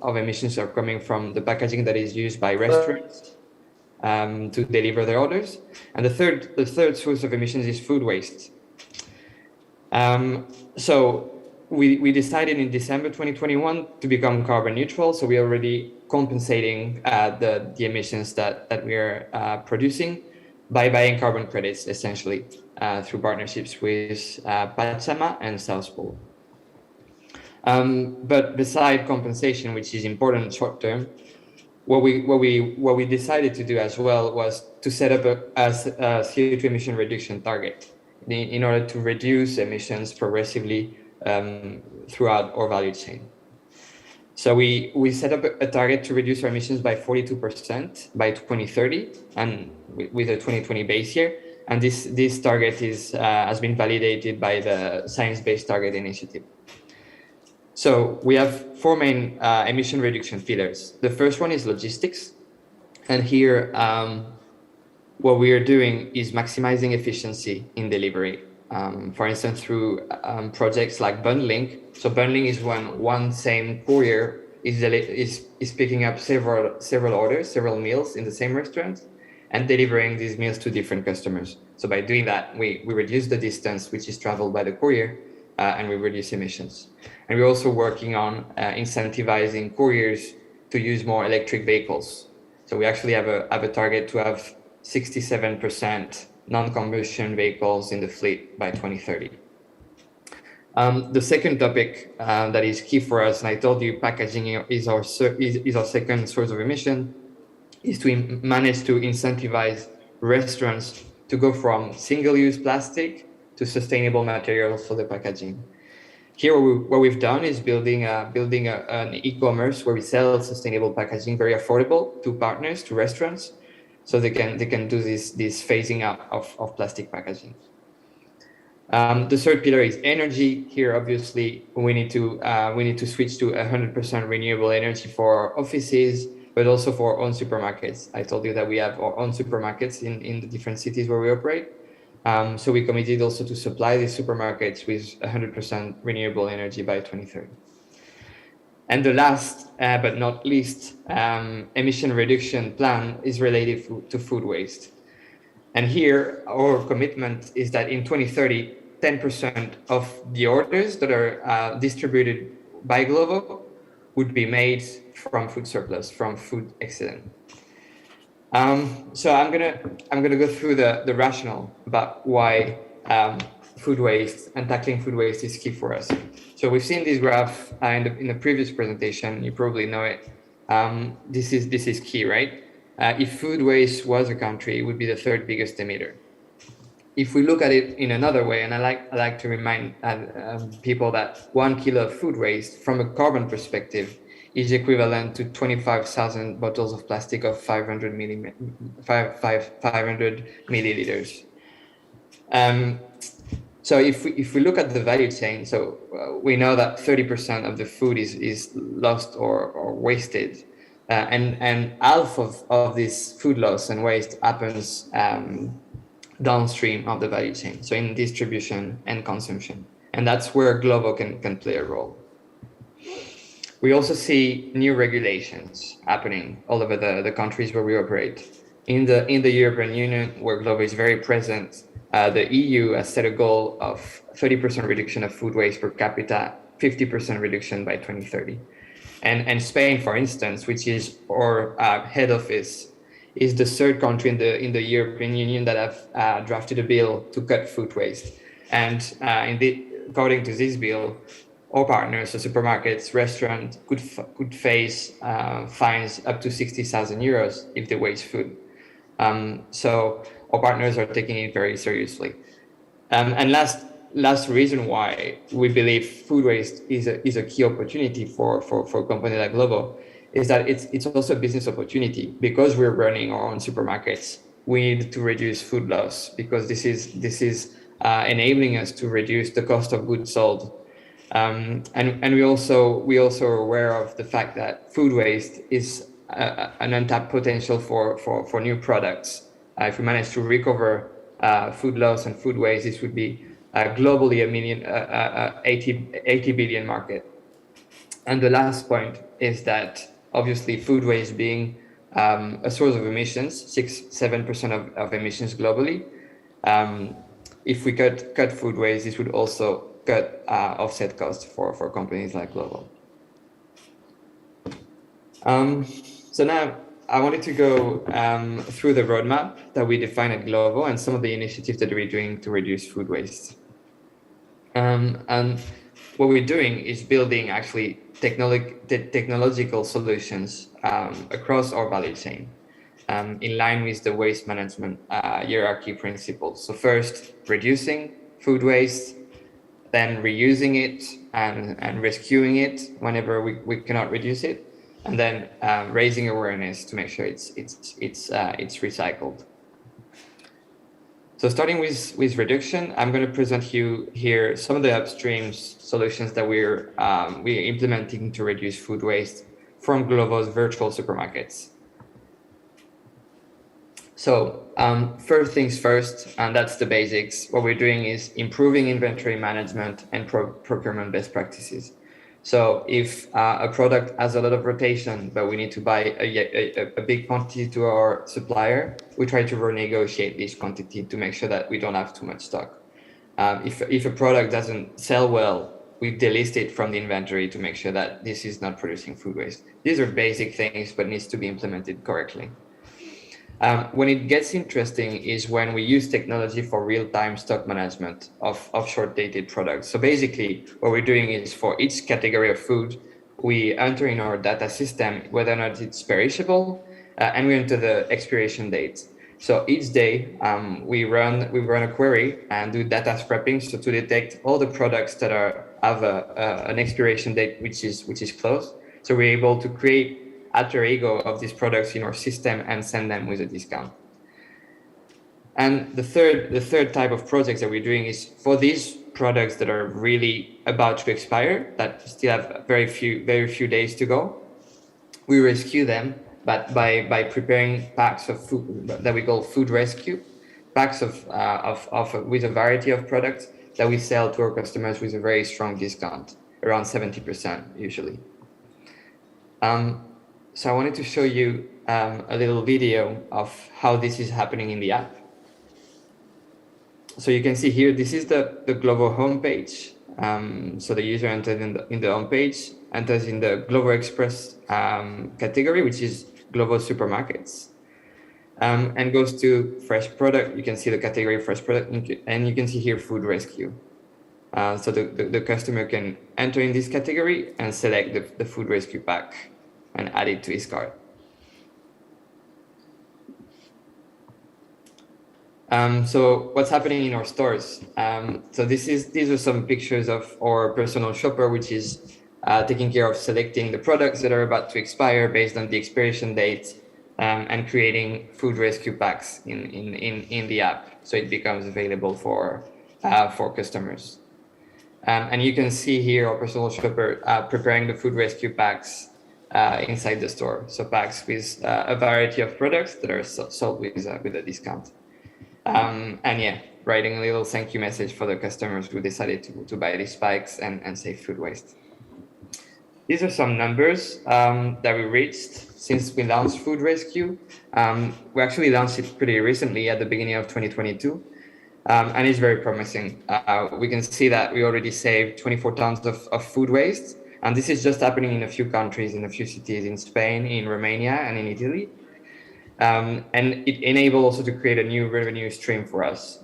of emissions are coming from the packaging that is used by restaurants to deliver their orders. And the third source of emissions is food waste. So we decided in December 2021 to become carbon neutral. So we're already compensating the emissions that we are producing by buying carbon credits, essentially, through partnerships with Pachama and South Pole. But beside compensation, which is important short term, what we decided to do as well was to set up a CO2 emission reduction target in order to reduce emissions progressively throughout our value chain. So we set up a target to reduce our emissions by 42% by 2030, and with a 2020 base year. And this target has been validated by the Science Based Target Initiative. So we have 4 main emission reduction pillars. The first one is logistics. And here, what we are doing is maximizing efficiency in delivery. For instance, through projects like bundling. So bundling is when one same courier is picking up several orders, several meals in the same restaurant, and delivering these meals to different customers. So by doing that, we reduce the distance which is traveled by the courier, and we reduce emissions. And we're also working on incentivizing couriers to use more electric vehicles. So we actually have a target to have 67% non-combustion vehicles in the fleet by 2030. The second topic that is key for us, and I told you packaging is our second source of emission, is to manage to incentivize restaurants to go from single-use plastic to sustainable materials for the packaging. Here, what we've done is building an e-commerce where we sell sustainable packaging very affordable to partners, to restaurants, so they can do this phasing out of plastic packaging. The third pillar is energy. Here, obviously, we need to switch to 100% renewable energy for our offices, but also for our own supermarkets. I told you that we have our own supermarkets in the different cities where we operate. So we committed also to supply these supermarkets with 100% renewable energy by 2030. And the last, but not least, emission reduction plan is related to food waste. And here, our commitment is that in 2030, 10% of the orders that are distributed by Glovo would be made from food surplus, from food excellent. So I'm gonna go through the rationale about why food waste and tackling food waste is key for us. So we've seen this graph in the previous presentation. You probably know it. This is key, right? If food waste was a country, it would be the third biggest emitter. If we look at it in another way, and I like to remind people that 1 kilo of food waste from a carbon perspective is equivalent to 25,000 bottles of plastic of 500 milliliters. So if we look at the value chain, so we know that 30% of the food is lost or wasted. And half of this food loss and waste happens downstream of the value chain, so in distribution and consumption. And that's where Glovo can play a role. We also see new regulations happening all over the countries where we operate. In the European Union, where Glovo is very present, the EU has set a goal of 30% reduction of food waste per capita, 50% reduction by 2030. And Spain, for instance, which is our head office, is the third country in the European Union that have drafted a bill to cut food waste. And according to this bill, our partners, so supermarkets, restaurants, could face fines up to 60,000 euros if they waste food. So our partners are taking it very seriously. And last reason why we believe food waste is a key opportunity for a company like Glovo is that it's also a business opportunity. Because we're running our own supermarkets, we need to reduce food loss, because this is enabling us to reduce the cost of goods sold. And we also are aware of the fact that food waste is an untapped potential for new products. If we manage to recover food loss and food waste, this would be globally a 80 billion market. And the last point is that obviously food waste being a source of emissions, 6-7% of emissions globally. If we cut food waste, this would also cut offset costs for companies like Glovo. So now I wanted to go through the roadmap that we define at Glovo and some of the initiatives that we're doing to reduce food waste. And what we're doing is building actually technological solutions across our value chain, in line with the waste management hierarchy principles. So first, reducing food waste, then reusing it and rescuing it whenever we cannot reduce it, and then raising awareness to make sure it's recycled. So starting with reduction, I'm going to present you here some of the upstream solutions that we're implementing to reduce food waste from Glovo's virtual supermarkets. So first things first, and that's the basics. What we're doing is improving inventory management and procurement best practices. So if a product has a lot of rotation, but we need to buy a big quantity to our supplier, we try to renegotiate this quantity to make sure that we don't have too much stock. If a product doesn't sell well, we delist it from the inventory to make sure that this is not producing food waste. These are basic things, but needs to be implemented correctly. When it gets interesting is when we use technology for real-time stock management of short-dated products. So basically, what we're doing is for each category of food, we enter in our data system whether or not it's perishable, and we enter the expiration date. So each day, we run a query and do data scraping, so to detect all the products that have an expiration date which is close. So we're able to create alter ego of these products in our system and send them with a discount. And the third type of projects that we're doing is for these products that are really about to expire, that still have very few days to go, we rescue them, but by preparing packs of food that we call food rescue, packs of with a variety of products that we sell to our customers with a very strong discount, around 70% usually. So I wanted to show you a little video of how this is happening in the app. So you can see here, this is the Glovo homepage. So the user enters in the homepage, enters in the Glovo Express category, which is Glovo supermarkets, and goes to fresh product. You can see the category fresh product, and you can see here food rescue. So the customer can enter in this category and select the food rescue pack and add it to his cart. So what's happening in our stores? So these are some pictures of our personal shopper, which is taking care of selecting the products that are about to expire based on the expiration date, and creating food rescue packs in the app, so it becomes available for customers. And you can see here our personal shopper preparing the food rescue packs inside the store. So packs with a variety of products that are sold with a discount. And yeah, writing a little thank you message for the customers who decided to buy these packs and save food waste. These are some numbers that we reached since we launched Food Rescue. We actually launched it pretty recently at the beginning of 2022. And it's very promising. We can see that we already saved 24 tons of food waste. And this is just happening in a few countries, in a few cities, in Spain, in Romania, and in Italy. And it enabled also to create a new revenue stream for us.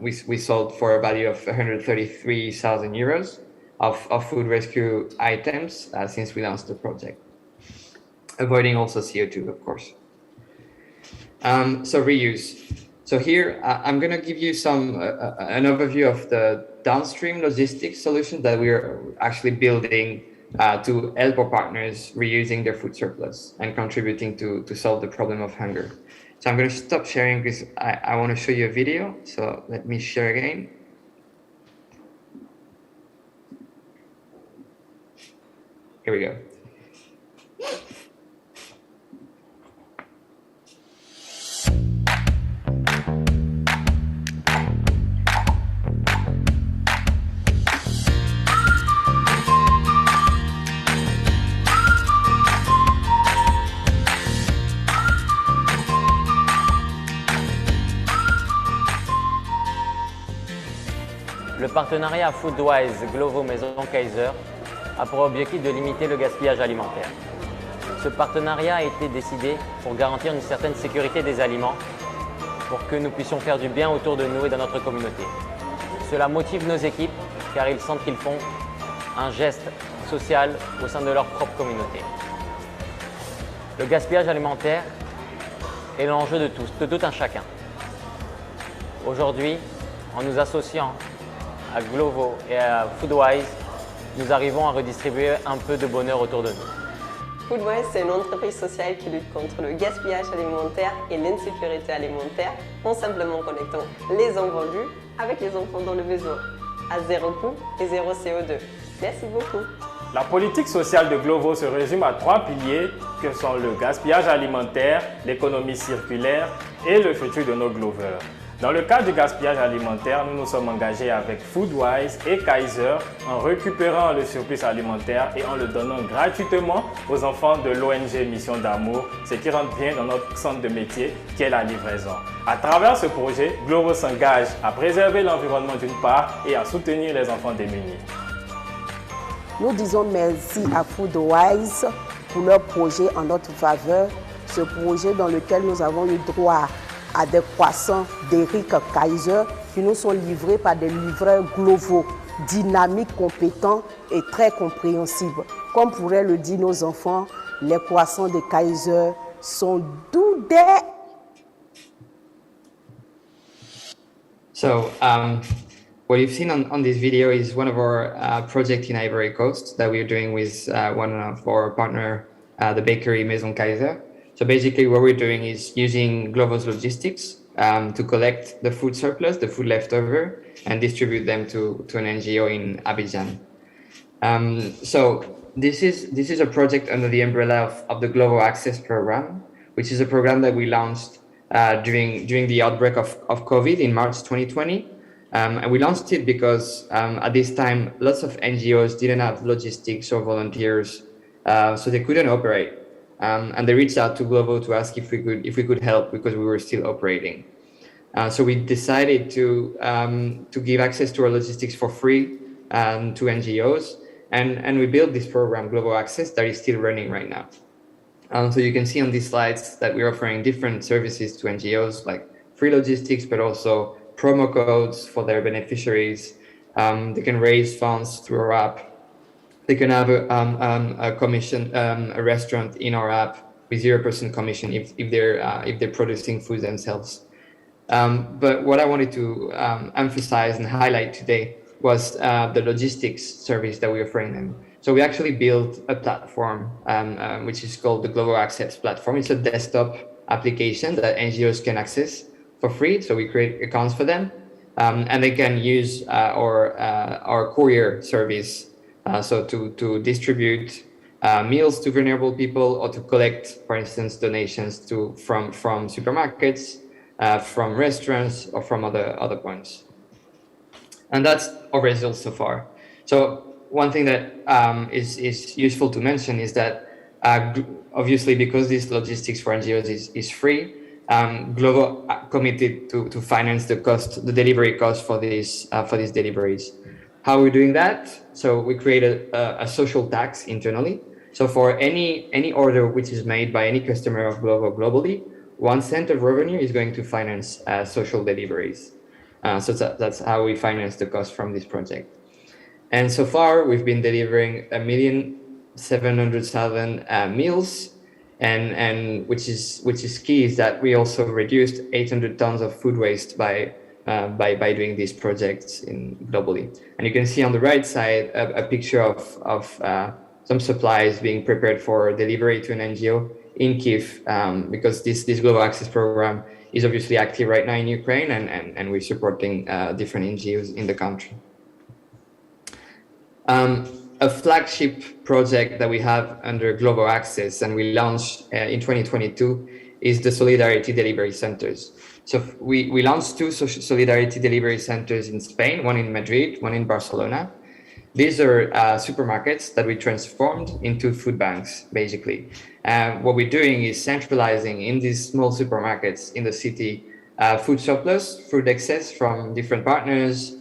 We sold for a value of 133,000 euros of food rescue items since we launched the project, avoiding also CO2, of course. So reuse. So here, I'm going to give you an overview of the downstream logistics solution that we're actually building to help our partners reusing their food surplus and contributing to solve the problem of hunger. So I'm going to stop sharing because I want to show you a video. So let me share again. Here we go. Le partenariat Foodwise Glovo Maison Kaiser a pour objectif de limiter le gaspillage alimentaire. Ce partenariat a été décidé pour garantir une certaine sécurité des aliments, pour que nous puissions faire du bien autour de nous et dans notre communauté. Cela motive nos équipes car ils sentent qu'ils font un geste social au sein de leur propre communauté. Le gaspillage alimentaire est l'enjeu de tous, de tout un chacun. Aujourd'hui, en nous associant à Glovo et à Foodwise, nous arrivons à redistribuer un peu de bonheur autour de nous. Foodwise, c'est une entreprise sociale qui lutte contre le gaspillage alimentaire et l'insécurité alimentaire en simplement connectant les invendus avec les enfants dans le besoin, à zéro coût et zéro CO2. Merci beaucoup. La politique sociale de Glovo se résume à 3 piliers que sont le gaspillage alimentaire, l'économie circulaire et le futur de nos Glovers. Dans le cas du gaspillage alimentaire, nous nous sommes engagés avec Foodwise et Kaiser en récupérant le surplus alimentaire et en le donnant gratuitement aux enfants de l'ONG Mission d'Amour, ce qui rentre bien dans notre centre de métier qui est la livraison. À travers ce projet, Glovo s'engage à préserver l'environnement d'une part et à soutenir les enfants démunis. Nous disons merci à Foodwise pour leur projet en notre faveur, ce projet dans lequel nous avons eu droit à des croissants d'Eric Kaiser qui nous sont livrés par des livreurs Glovo, dynamiques, compétents et très compréhensibles. Comme pourraient le dire nos enfants, les croissants de Kaiser sont doux des... So, what you've seen on this video is one of our projects in Ivory Coast that we're doing with one of our partner, the bakery Maison Kaiser. So basically what we're doing is using Glovo's logistics to collect the food surplus, the food leftover, and distribute them to an NGO in Abidjan. So this is a project under the umbrella of the Glovo Access Program, which is a program that we launched during the outbreak of COVID in March 2020. And we launched it because at this time, lots of NGOs didn't have logistics or volunteers, so they couldn't operate. And they reached out to Glovo to ask if we could help because we were still operating. So we decided to give access to our logistics for free to NGOs, and we built this program, Glovo Access, that is still running right now. So you can see on these slides that we're offering different services to NGOs like free logistics, but also promo codes for their beneficiaries. They can raise funds through our app. They can have a commission, a restaurant in our app with 0% commission if they're producing food themselves. But what I wanted to emphasize and highlight today was the logistics service that we're offering them. So we actually built a platform which is called the Glovo Access Platform. It's a desktop application that NGOs can access for free. So we create accounts for them, and they can use our courier service. So to distribute meals to vulnerable people or to collect, for instance, donations from supermarkets, from restaurants, or from other points. And that's our results so far. So one thing that is useful to mention is that obviously because this logistics for NGOs is free, Glovo committed to finance the delivery cost for these deliveries. How are we doing that? So we created a social tax internally. So for any order which is made by any customer of Glovo globally, 1 cent of revenue is going to finance social deliveries. So that's how we finance the cost from this project. And so far, we've been delivering 1,700,000 meals, and which is key is that we also reduced 800 tons of food waste by doing these projects globally. And you can see on the right side a picture of some supplies being prepared for delivery to an NGO in Kyiv, because this Glovo Access Program is obviously active right now in Ukraine, and we're supporting different NGOs in the country. A flagship project that we have under Glovo Access and we launched in 2022 is the Solidarity Delivery Centers. So we launched 2 Solidarity Delivery Centers in Spain, one in Madrid, one in Barcelona. These are supermarkets that we transformed into food banks, basically. What we're doing is centralizing in these small supermarkets in the city food surplus, food excess from different partners,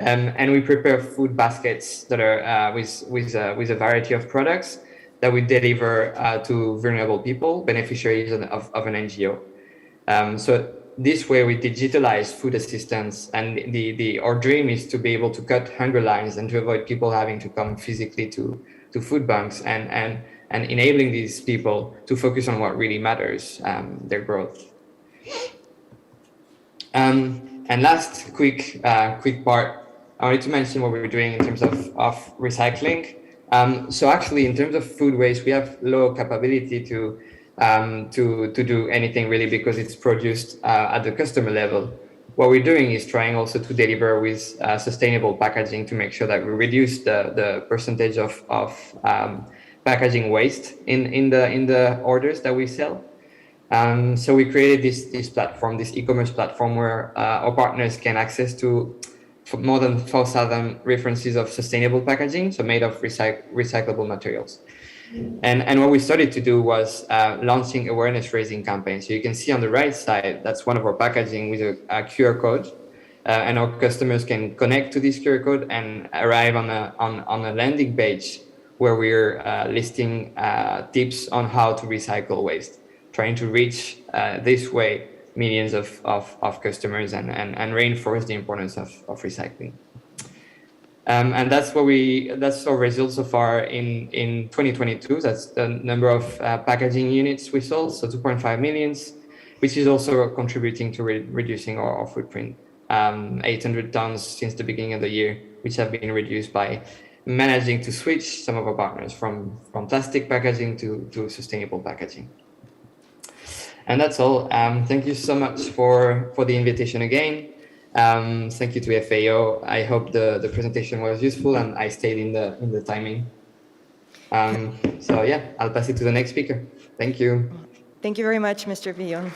and we prepare food baskets that are with a variety of products that we deliver to vulnerable people, beneficiaries of an NGO. So this way we digitalize food assistance, and our dream is to be able to cut hunger lines and to avoid people having to come physically to food banks, and enabling these people to focus on what really matters, their growth. And last quick part, I wanted to mention what we're doing in terms of recycling. So actually, in terms of food waste, we have low capability to do anything really because it's produced at the customer level. What we're doing is trying also to deliver with sustainable packaging to make sure that we reduce the percentage of packaging waste in the orders that we sell. So we created this platform, this e-commerce platform, where our partners can access to more than 4,000 references of sustainable packaging, so made of recyclable materials. And what we started to do was launching awareness raising campaigns. So you can see on the right side, that's one of our packaging with a QR code. And our customers can connect to this QR code and arrive on a landing page where we're listing tips on how to recycle waste, trying to reach this way millions of customers and reinforce the importance of recycling. And that's our results so far in 2022. That's the number of packaging units we sold, so 2.5 million, which is also contributing to reducing our footprint. 800 tons since the beginning of the year, which have been reduced by managing to switch some of our partners from plastic packaging to sustainable packaging. And that's all. Thank you so much for the invitation again. Thank you to FAO. I hope the presentation was useful and I stayed in the timing. So yeah, I'll pass it to the next speaker. Thank you. Thank you very much, Mr. Villon.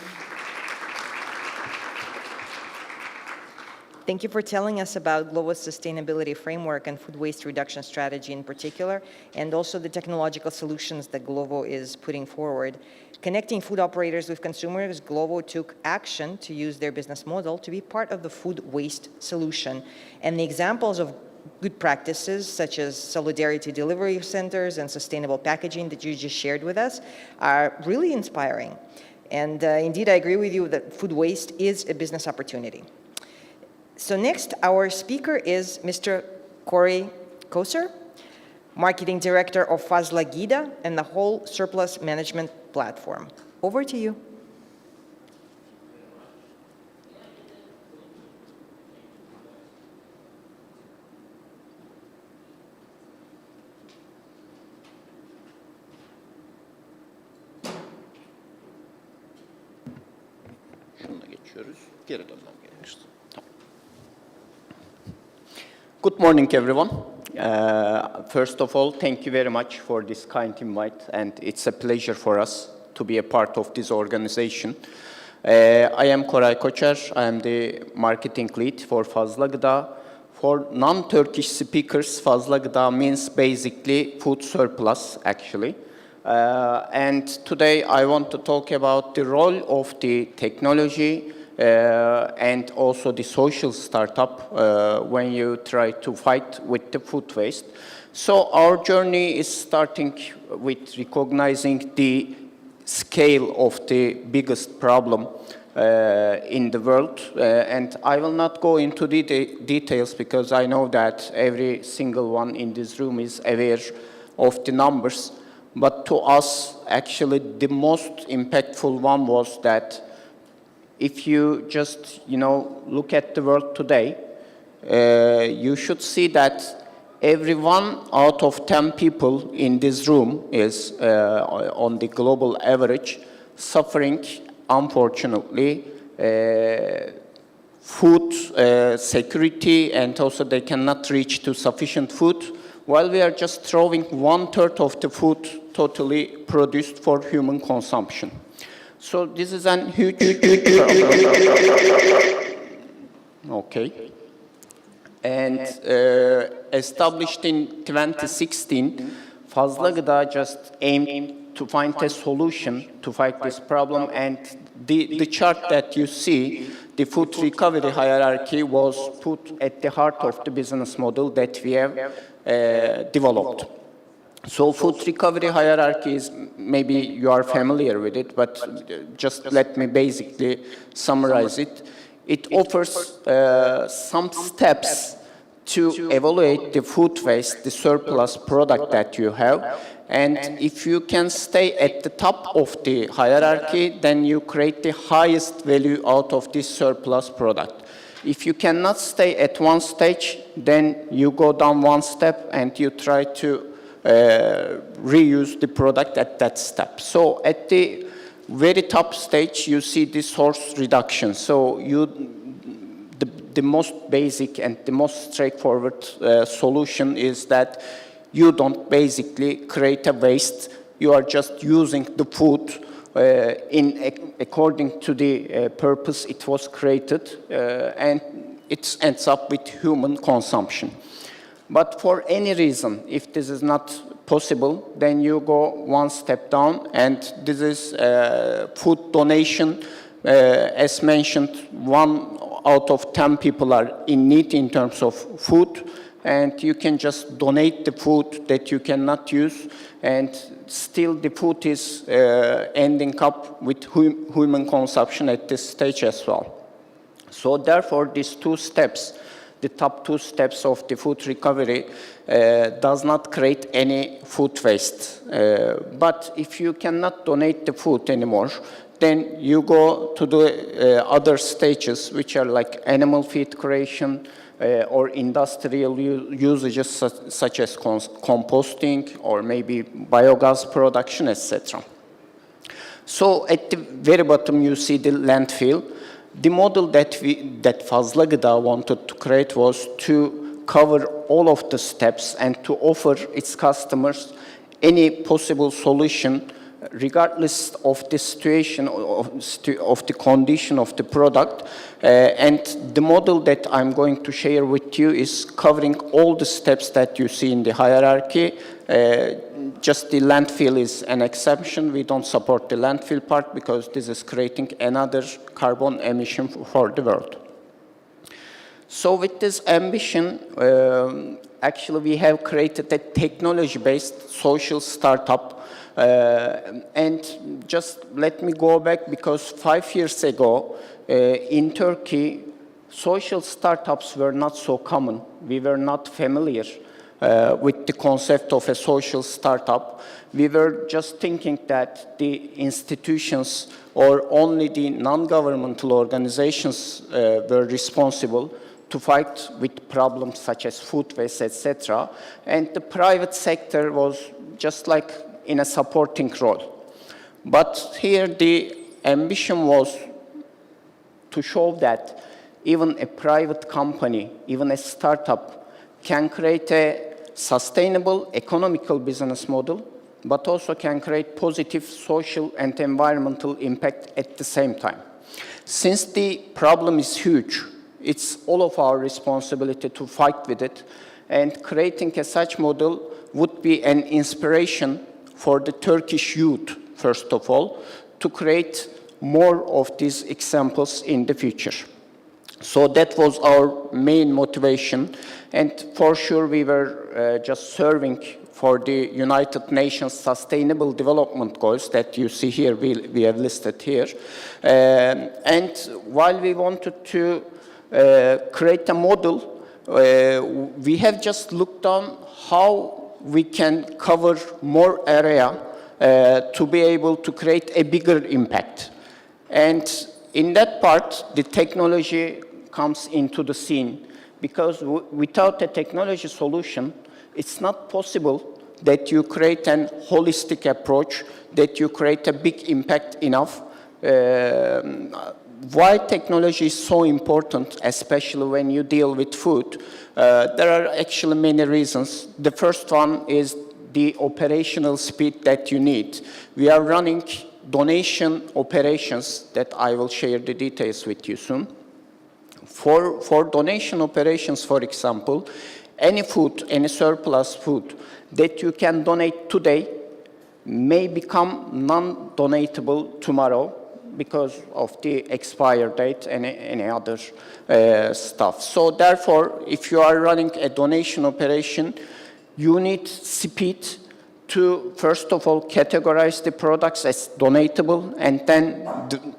Thank you for telling us about Glovo's sustainability framework and food waste reduction strategy in particular, and also the technological solutions that Glovo is putting forward. Connecting food operators with consumers, Glovo took action to use their business model to be part of the food waste solution. And the examples of good practices, such as solidarity delivery centers and sustainable packaging that you just shared with us, are really inspiring. And indeed, I agree with you that food waste is a business opportunity. So next, our speaker is Mr. Corey Koser, Marketing Director of Fazla Gida and the WholeSurplus Management Platform. Over to you. Şununla geçiyoruz. Geri dönmem gerekirse. Good morning, everyone. First of all, thank you very much for this kind invite, and it's a pleasure for us to be a part of this organization. I am Koray Koçer. I am the marketing lead for Fazla Gıda. For non-Turkish speakers, Fazla Gıda means basically food surplus, actually. And today I want to talk about the role of the technology and also the social startup when you try to fight with the food waste. So our journey is starting with recognizing the scale of the biggest problem in the world. And I will not go into the details because I know that every single one in this room is aware of the numbers. But to us, actually, the most impactful one was that if you just, look at the world today, you should see that every 1 out of 10 people in this room is, on the global average, suffering, unfortunately, food security, and also they cannot reach to sufficient food, while we are just throwing 1/3 of the food totally produced for human consumption. So this is a huge okay. And established in 2016, Fazla Gıda just aimed to find a solution to fight this problem. And the chart that you see, the food recovery hierarchy, was put at the heart of the business model that we have developed. So food recovery hierarchy is, maybe you are familiar with it, but just let me basically summarize it. It offers some steps to evaluate the food waste, the surplus product that you have. And if you can stay at the top of the hierarchy, then you create the highest value out of this surplus product. If you cannot stay at one stage, then you go down one step and you try to reuse the product at that step. So at the very top stage, you see the source reduction. So the most basic and the most straightforward solution is that you don't basically create a waste. You are just using the food according to the purpose it was created, and it ends up with human consumption. But for any reason, if this is not possible, then you go one step down, and this is food donation. As mentioned, 1 out of 10 people are in need in terms of food, and you can just donate the food that you cannot use, and still the food is ending up with human consumption at this stage as well. So therefore, these 2 steps, the top 2 steps of the food recovery, does not create any food waste. But if you cannot donate the food anymore, then you go to the other stages, which are like animal feed creation or industrial usages such as composting or maybe biogas production, etc. So at the very bottom, you see the landfill. The model that Fazla Gıda wanted to create was to cover all of the steps and to offer its customers any possible solution regardless of the situation, of the condition of the product. And the model that I'm going to share with you is covering all the steps that you see in the hierarchy. Just the landfill is an exception. We don't support the landfill part because this is creating another carbon emission for the world. So with this ambition, actually we have created a technology-based social startup. And just let me go back, because 5 years ago in Turkey, social startups were not so common. We were not familiar with the concept of a social startup. We were just thinking that the institutions or only the non-governmental organizations were responsible to fight with problems such as food waste, etc. And the private sector was just like in a supporting role. But here the ambition was to show that even a private company, even a startup, can create a sustainable, economical business model, but also can create positive social and environmental impact at the same time. Since the problem is huge, it's all of our responsibility to fight with it, and creating a such model would be an inspiration for the Turkish youth, first of all, to create more of these examples in the future. So that was our main motivation, and for sure we were just serving for the United Nations Sustainable Development Goals that you see here, we have listed here. And while we wanted to create a model, we have just looked on how we can cover more area to be able to create a bigger impact. And in that part, the technology comes into the scene, because without a technology solution, it's not possible that you create an holistic approach, that you create a big impact enough. Why technology is so important, especially when you deal with food? There are actually many reasons. The first one is the operational speed that you need. We are running donation operations that I will share the details with you soon. For donation operations, for example, any food, any surplus food that you can donate today may become non-donatable tomorrow because of the expire date and any other stuff. So therefore, if you are running a donation operation, you need speed to, first of all, categorize the products as donatable, and then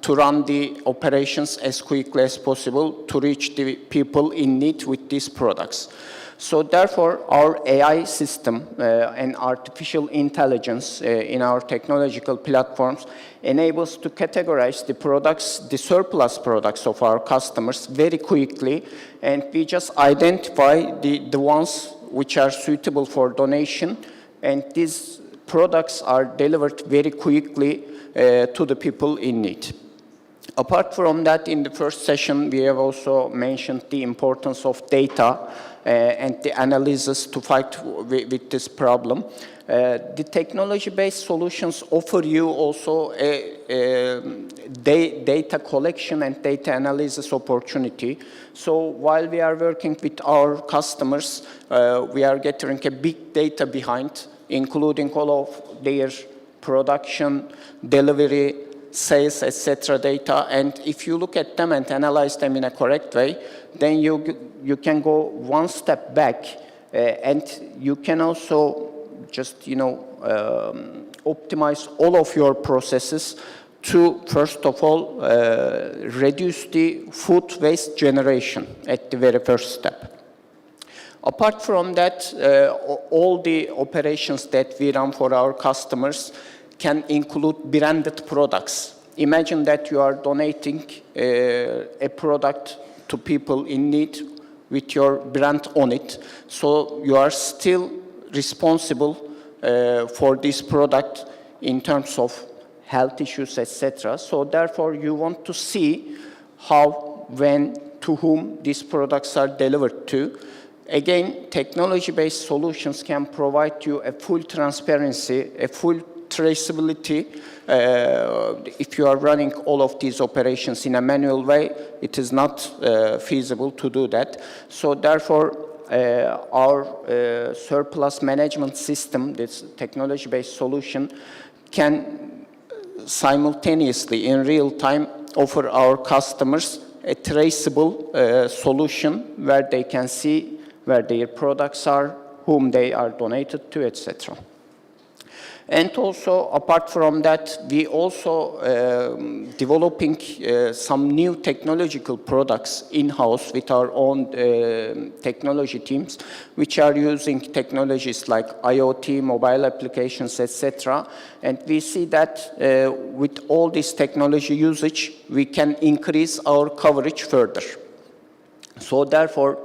to run the operations as quickly as possible to reach the people in need with these products. So therefore, our AI system and artificial intelligence in our technological platforms enables to categorize the products, the surplus products of our customers very quickly, and we just identify the ones which are suitable for donation, and these products are delivered very quickly to the people in need. Apart from that, in the first session, we have also mentioned the importance of data and the analysis to fight with this problem. The technology-based solutions offer you also a data collection and data analysis opportunity. So while we are working with our customers, we are gathering a big data behind, including all of their production, delivery, sales, etc. data. And if you look at them and analyze them in a correct way, then you can go one step back, and you can also just, optimize all of your processes to, first of all, reduce the food waste generation at the very first step. Apart from that, all the operations that we run for our customers can include branded products. Imagine that you are donating a product to people in need with your brand on it. So you are still responsible for this product in terms of health issues, etc. So therefore, you want to see how, when, to whom these products are delivered to. Again, technology-based solutions can provide you a full transparency, a full traceability. If you are running all of these operations in a manual way, it is not feasible to do that. So therefore, our surplus management system, this technology-based solution, can simultaneously, in real time, offer our customers a traceable solution where they can see where their products are, whom they are donated to, etc. And also, apart from that, we also developing some new technological products in-house with our own technology teams, which are using technologies like IoT, mobile applications, etc. And we see that with all this technology usage, we can increase our coverage further. So therefore,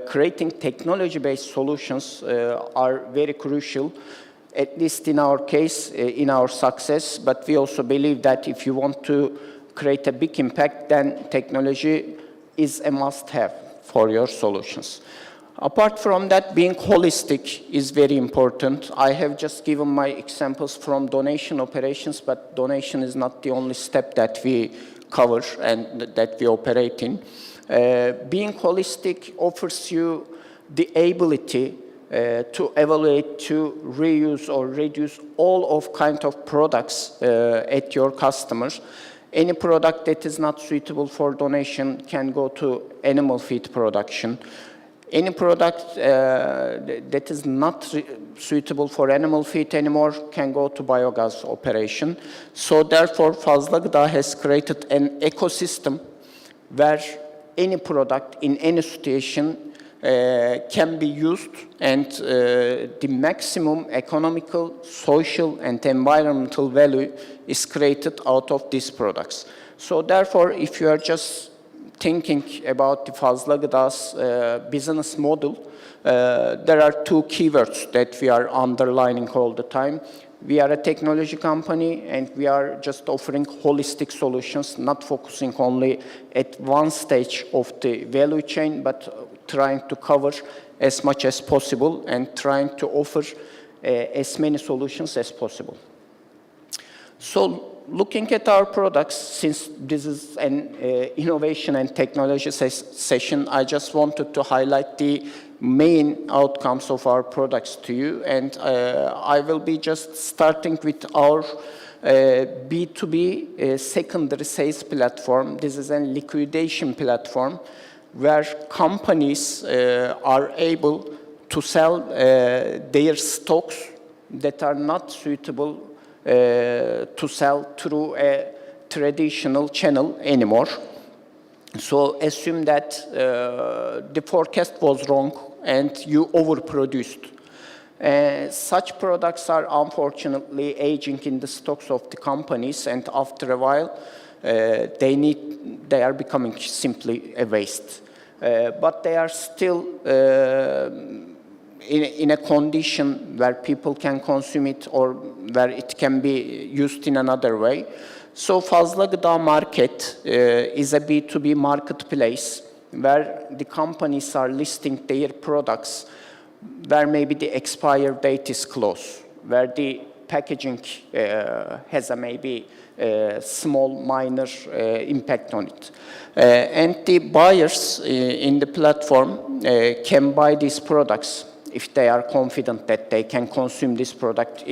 creating technology-based solutions are very crucial, at least in our case, in our success, but we also believe that if you want to create a big impact, then technology is a must-have for your solutions. Apart from that, being holistic is very important. I have just given my examples from donation operations, but donation is not the only step that we cover and that we operate in. Being holistic offers you the ability to evaluate, to reuse or reduce all of kind of products at your customers. Any product that is not suitable for donation can go to animal feed production. Any product that is not suitable for animal feed anymore can go to biogas operation. So therefore, Fazla Gıda has created an ecosystem where any product in any situation can be used, and the maximum economical, social, and environmental value is created out of these products. So therefore, if you are just thinking about the Fazla Gıda's business model, there are two keywords that we are underlining all the time. We are a technology company, and we are just offering holistic solutions, not focusing only at one stage of the value chain, but trying to cover as much as possible and trying to offer as many solutions as possible. So looking at our products, since this is an innovation and technology session, I just wanted to highlight the main outcomes of our products to you, and I will be just starting with our B2B secondary sales platform. This is a liquidation platform where companies are able to sell their stocks that are not suitable to sell through a traditional channel anymore. So assume that the forecast was wrong and you overproduced. Such products are unfortunately aging in the stocks of the companies, and after a while they are becoming simply a waste. But they are still in a condition where people can consume it or where it can be used in another way. So Fazla Gıda Market is a B2B marketplace where the companies are listing their products where maybe the expire date is close, where the packaging has a maybe small minor impact on it. And the buyers in the platform can buy these products if they are confident that they can consume this product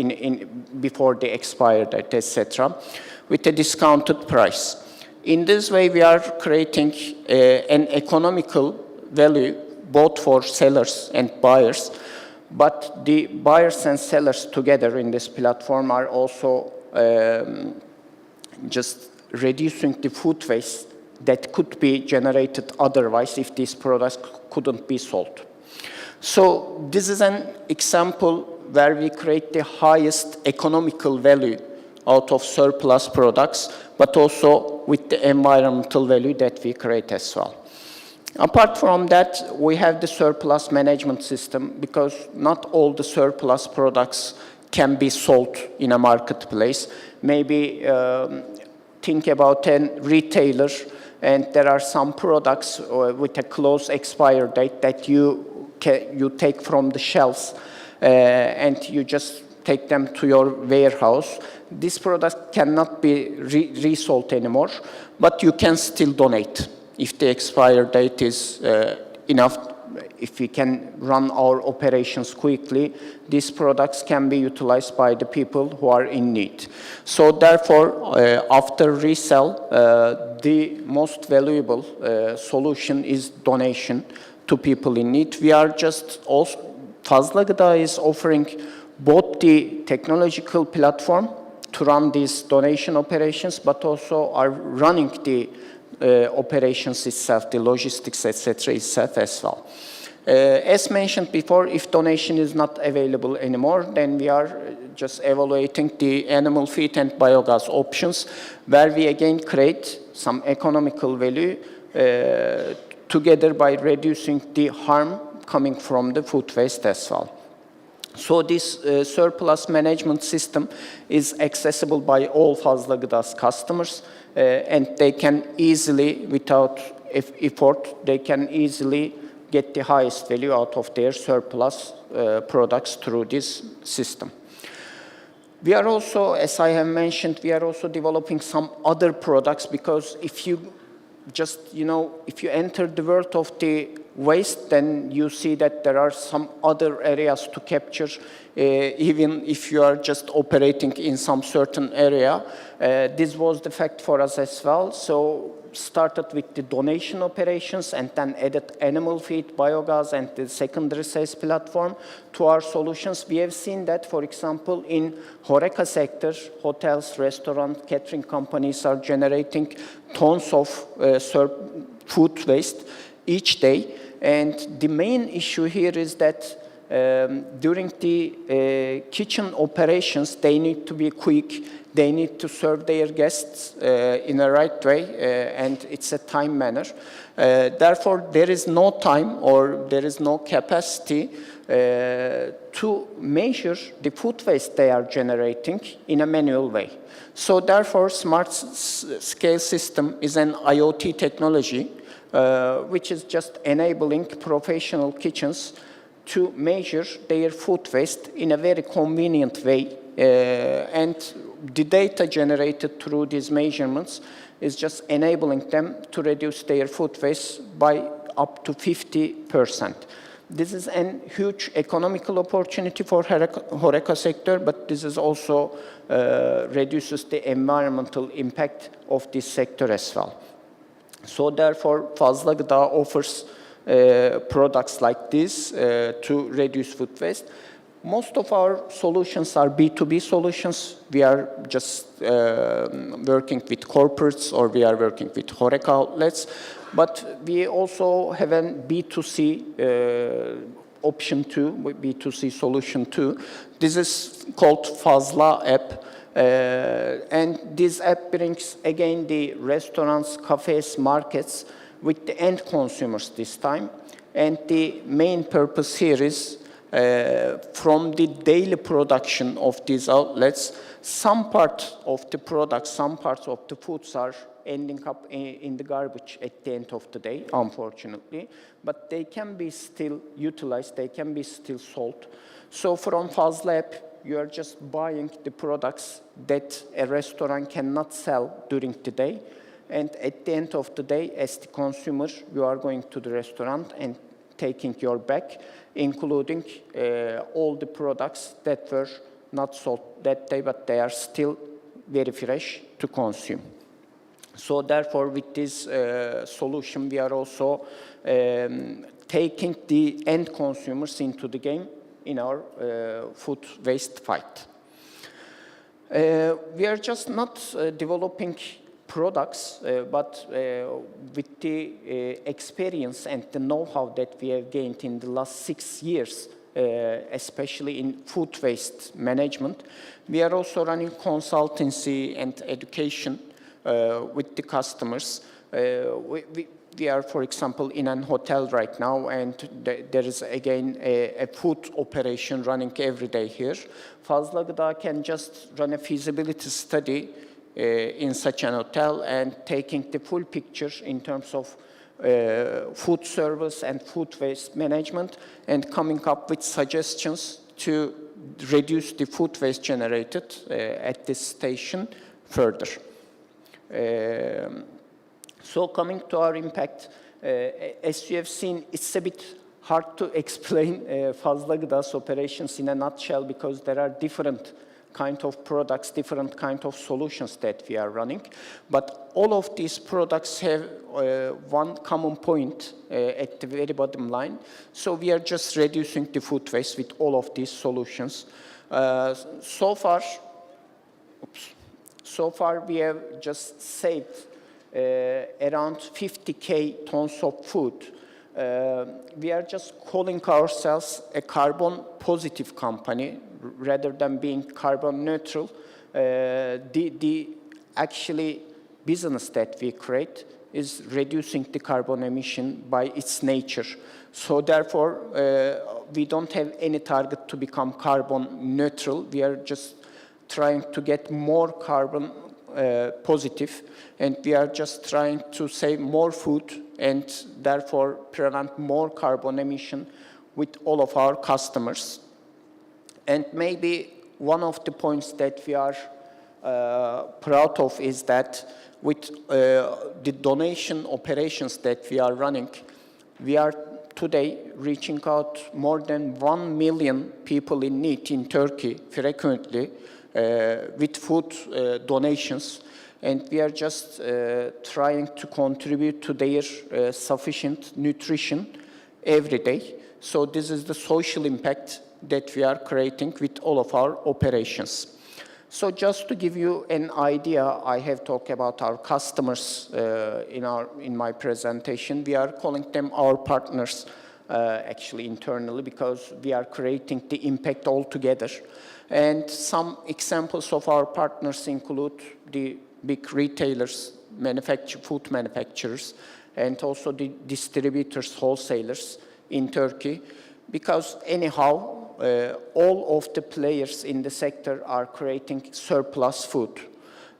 before the expire date, etc., with a discounted price. In this way, we are creating an economical value both for sellers and buyers, but the buyers and sellers together in this platform are also just reducing the food waste that could be generated otherwise if these products couldn't be sold. So this is an example where we create the highest economical value out of surplus products, but also with the environmental value that we create as well. Apart from that, we have the surplus management system, because not all the surplus products can be sold in a marketplace. Maybe think about a retailer, and there are some products with a close expire date that you take from the shelves and you just take them to your warehouse. This product cannot be resold anymore, but you can still donate if the expire date is enough. If we can run our operations quickly, these products can be utilized by the people who are in need. So therefore, after resell, the most valuable solution is donation to people in need. We are just also, Fazla Gıda is offering both the technological platform to run these donation operations, but also are running the operations itself, the logistics, etc. itself as well. As mentioned before, if donation is not available anymore, then we are just evaluating the animal feed and biogas options, where we again create some economical value together by reducing the harm coming from the food waste as well. So this surplus management system is accessible by all Fazla Gıda's customers, and they can easily, without effort, they can easily get the highest value out of their surplus products through this system. We are also, as I have mentioned, we are also developing some other products, because if you just, if you enter the world of the waste, then you see that there are some other areas to capture, even if you are just operating in some certain area. This was the fact for us as well. So started with the donation operations and then added animal feed, biogas, and the secondary sales platform to our solutions. We have seen that, for example, in HoReCa sector, hotels, restaurants, catering companies are generating tons of food waste each day. And the main issue here is that during the kitchen operations, they need to be quick. They need to serve their guests in a right way, and it's a time manner. Therefore, there is no time or there is no capacity to measure the food waste they are generating in a manual way. So therefore, Smart Scale System is an IoT technology which is just enabling professional kitchens to measure their food waste in a very convenient way. And the data generated through these measurements is just enabling them to reduce their food waste by up to 50%. This is a huge economical opportunity for HoReCa sector, but this is also reduces the environmental impact of this sector as well. So therefore, Fazla Gıda offers products like this to reduce food waste. Most of our solutions are B2B solutions. We are just working with corporates, or we are working with HoReCa outlets. But we also have a B2C option too, B2C solution too. This is called Fazla app. And this app brings, again, the restaurants, cafes, markets with the end consumers this time. And the main purpose here is from the daily production of these outlets, some part of the products, some parts of the foods are ending up in the garbage at the end of the day, unfortunately. But they can be still utilized, they can be still sold. So from FazLab, you are just buying the products that a restaurant cannot sell during the day. And at the end of the day, as the consumer, you are going to the restaurant and taking your bag, including all the products that were not sold that day, but they are still very fresh to consume. So therefore, with this solution, we are also taking the end consumers into the game in our food waste fight. We are just not developing products, but with the experience and the know-how that we have gained in the last 6 years, especially in food waste management, we are also running consultancy and education with the customers. We are, for example, in an hotel right now, and there is again a food operation running every day here. Fazla Gıda can just run a feasibility study in such an hotel and taking the full picture in terms of food service and food waste management and coming up with suggestions to reduce the food waste generated at this station further. So coming to our impact, as you have seen, it's a bit hard to explain Fazla Gıda's operations in a nutshell because there are different kind of products, different kind of solutions that we are running. But all of these products have one common point at the very bottom line. So we are just reducing the food waste with all of these solutions. So far, we have just saved around 50,000 tons of food. We are just calling ourselves a carbon positive company rather than being carbon neutral. The actually business that we create is reducing the carbon emission by its nature. So therefore, we don't have any target to become carbon neutral. We are just trying to get more carbon positive, and we are just trying to save more food and therefore prevent more carbon emission with all of our customers. And maybe one of the points that we are proud of is that with the donation operations that we are running, we are today reaching out more than 1 million people in need in Turkey frequently with food donations, and we are just trying to contribute to their sufficient nutrition every day. So this is the social impact that we are creating with all of our operations. So just to give you an idea, I have talked about our customers in my presentation. We are calling them our partners actually internally because we are creating the impact all together. And some examples of our partners include the big retailers, food manufacturers, and also the distributors, wholesalers in Turkey, because anyhow, all of the players in the sector are creating surplus food.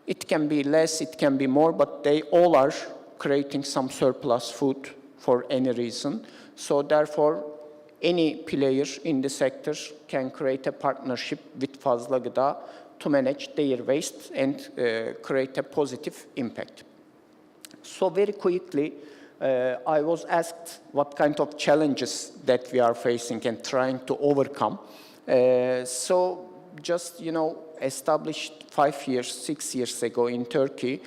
It can be less, it can be more, but they all are creating some surplus food for any reason. So therefore, any player in the sector can create a partnership with Fazla Gıda to manage their waste and create a positive impact. So very quickly, I was asked what kind of challenges that we are facing and trying to overcome. So just, established 5 years, 6 years ago in Turkey,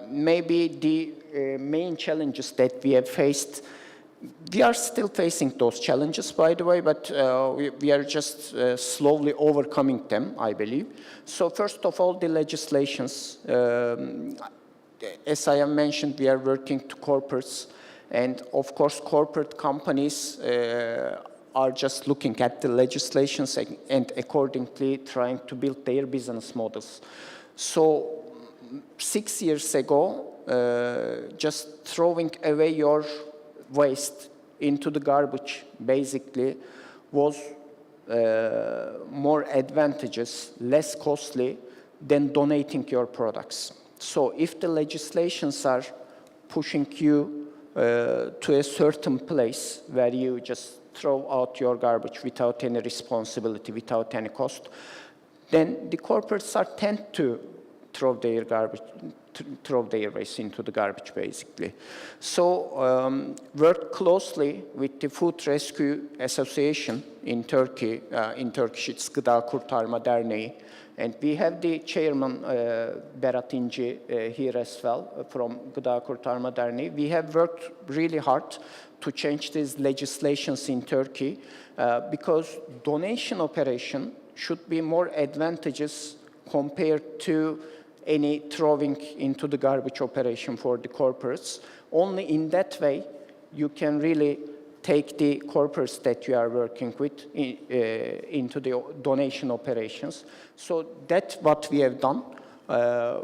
maybe the main challenges that we have faced, we are still facing those challenges, by the way, but we are just slowly overcoming them, I believe. So first of all, the legislations. As I have mentioned, we are working to corporates, and of course, corporate companies are just looking at the legislations and accordingly trying to build their business models. So 6 years ago, just throwing away your waste into the garbage basically was more advantageous, less costly than donating your products. So if the legislations are pushing you to a certain place where you just throw out your garbage without any responsibility, without any cost, then the corporates are tend to throw their garbage, throw their waste into the garbage, basically. So work closely with the Food Rescue Association in Turkey. In Turkish, it's Gıda Kurtarma Derneği. And we have the chairman, Berat İnci, here as well from Gıda Kurtarma Derneği. We have worked really hard to change these legislations in Turkey because donation operation should be more advantageous compared to any throwing into the garbage operation for the corporates. Only in that way you can really take the corporates that you are working with into the donation operations. So that's what we have done.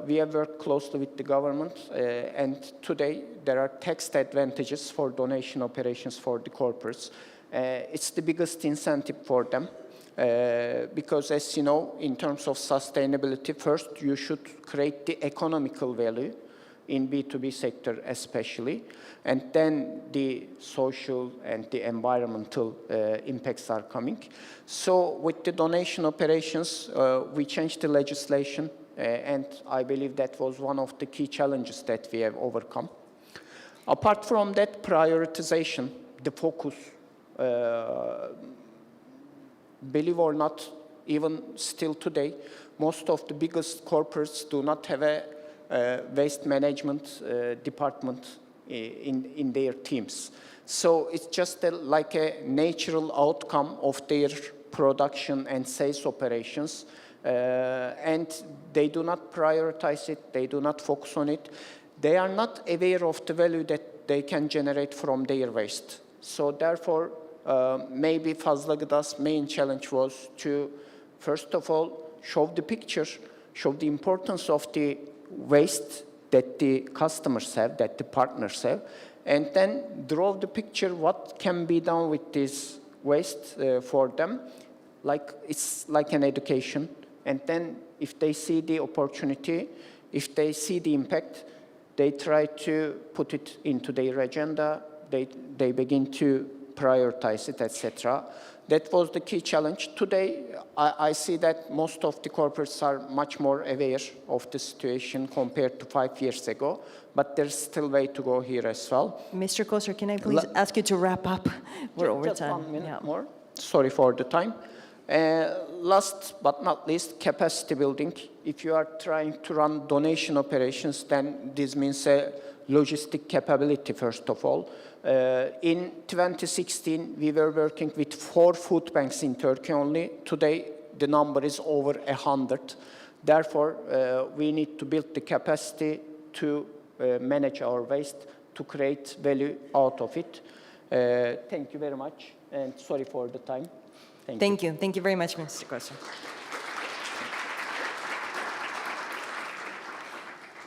We have worked closely with the government, and today there are tax advantages for donation operations for the corporates. It's the biggest incentive for them. Because as you know, in terms of sustainability, first you should create the economical value in B2B sector especially, and then the social and the environmental impacts are coming. So with the donation operations, we changed the legislation, and I believe that was one of the key challenges that we have overcome. Apart from that, prioritization, the focus, believe or not, even still today, most of the biggest corporates do not have a waste management department in their teams. So it's just like a natural outcome of their production and sales operations. And they do not prioritize it, they do not focus on it. They are not aware of the value that they can generate from their waste. So therefore, maybe Fazla Gıda's main challenge was to, first of all, show the picture, show the importance of the waste that the customers have, that the partners have, and then draw the picture what can be done with this waste for them. Like it's like an education. And then if they see the opportunity, if they see the impact, they try to put it into their agenda, they begin to prioritize it, etc. That was the key challenge. Today, I see that most of the corporates are much more aware of the situation compared to 5 years ago, but there's still way to go here as well. Mr. Koser, can I please ask you to wrap up? We're over just time. 1 minute more. Sorry for the time. Last but not least, capacity building. If you are trying to run donation operations, then this means a logistic capability, first of all. In 2016, we were working with 4 food banks in Turkey only. Today, the number is over 100. Therefore, we need to build the capacity to manage our waste, to create value out of it. Thank you very much, and sorry for the time. Thank you. Thank you very much, Mr. Koser.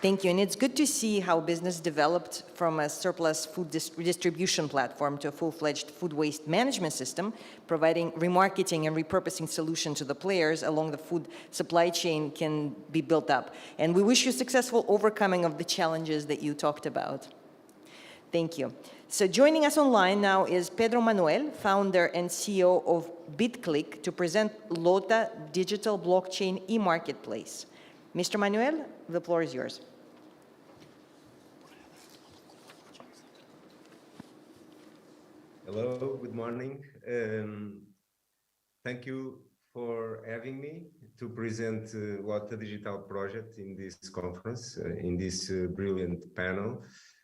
Thank you. And it's good to see how business developed from a surplus food distribution platform to a full-fledged food waste management system, providing remarketing and repurposing solutions to the players along the food supply chain can be built up. And we wish you successful overcoming of the challenges that you talked about. Thank you. So joining us online now is Pedro Manuel, founder and CEO of BitClick, to present Lota Digital Blockchain e-marketplace. Mr. Manuel, the floor is yours. Hello, good morning. Thank you for having me to present Lota Digital project in this conference, in this brilliant panel.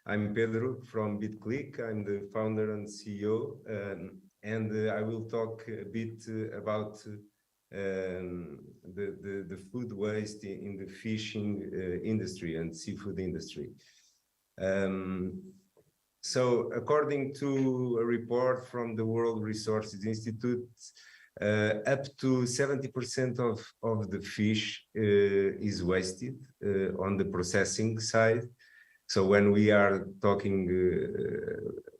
I'm Pedro from BitClick. I'm the founder and CEO, and I will talk a bit about the food waste in the fishing industry and seafood industry. So according to a report from the World Resources Institute, up to 70% of the fish is wasted on the processing side. So when we are talking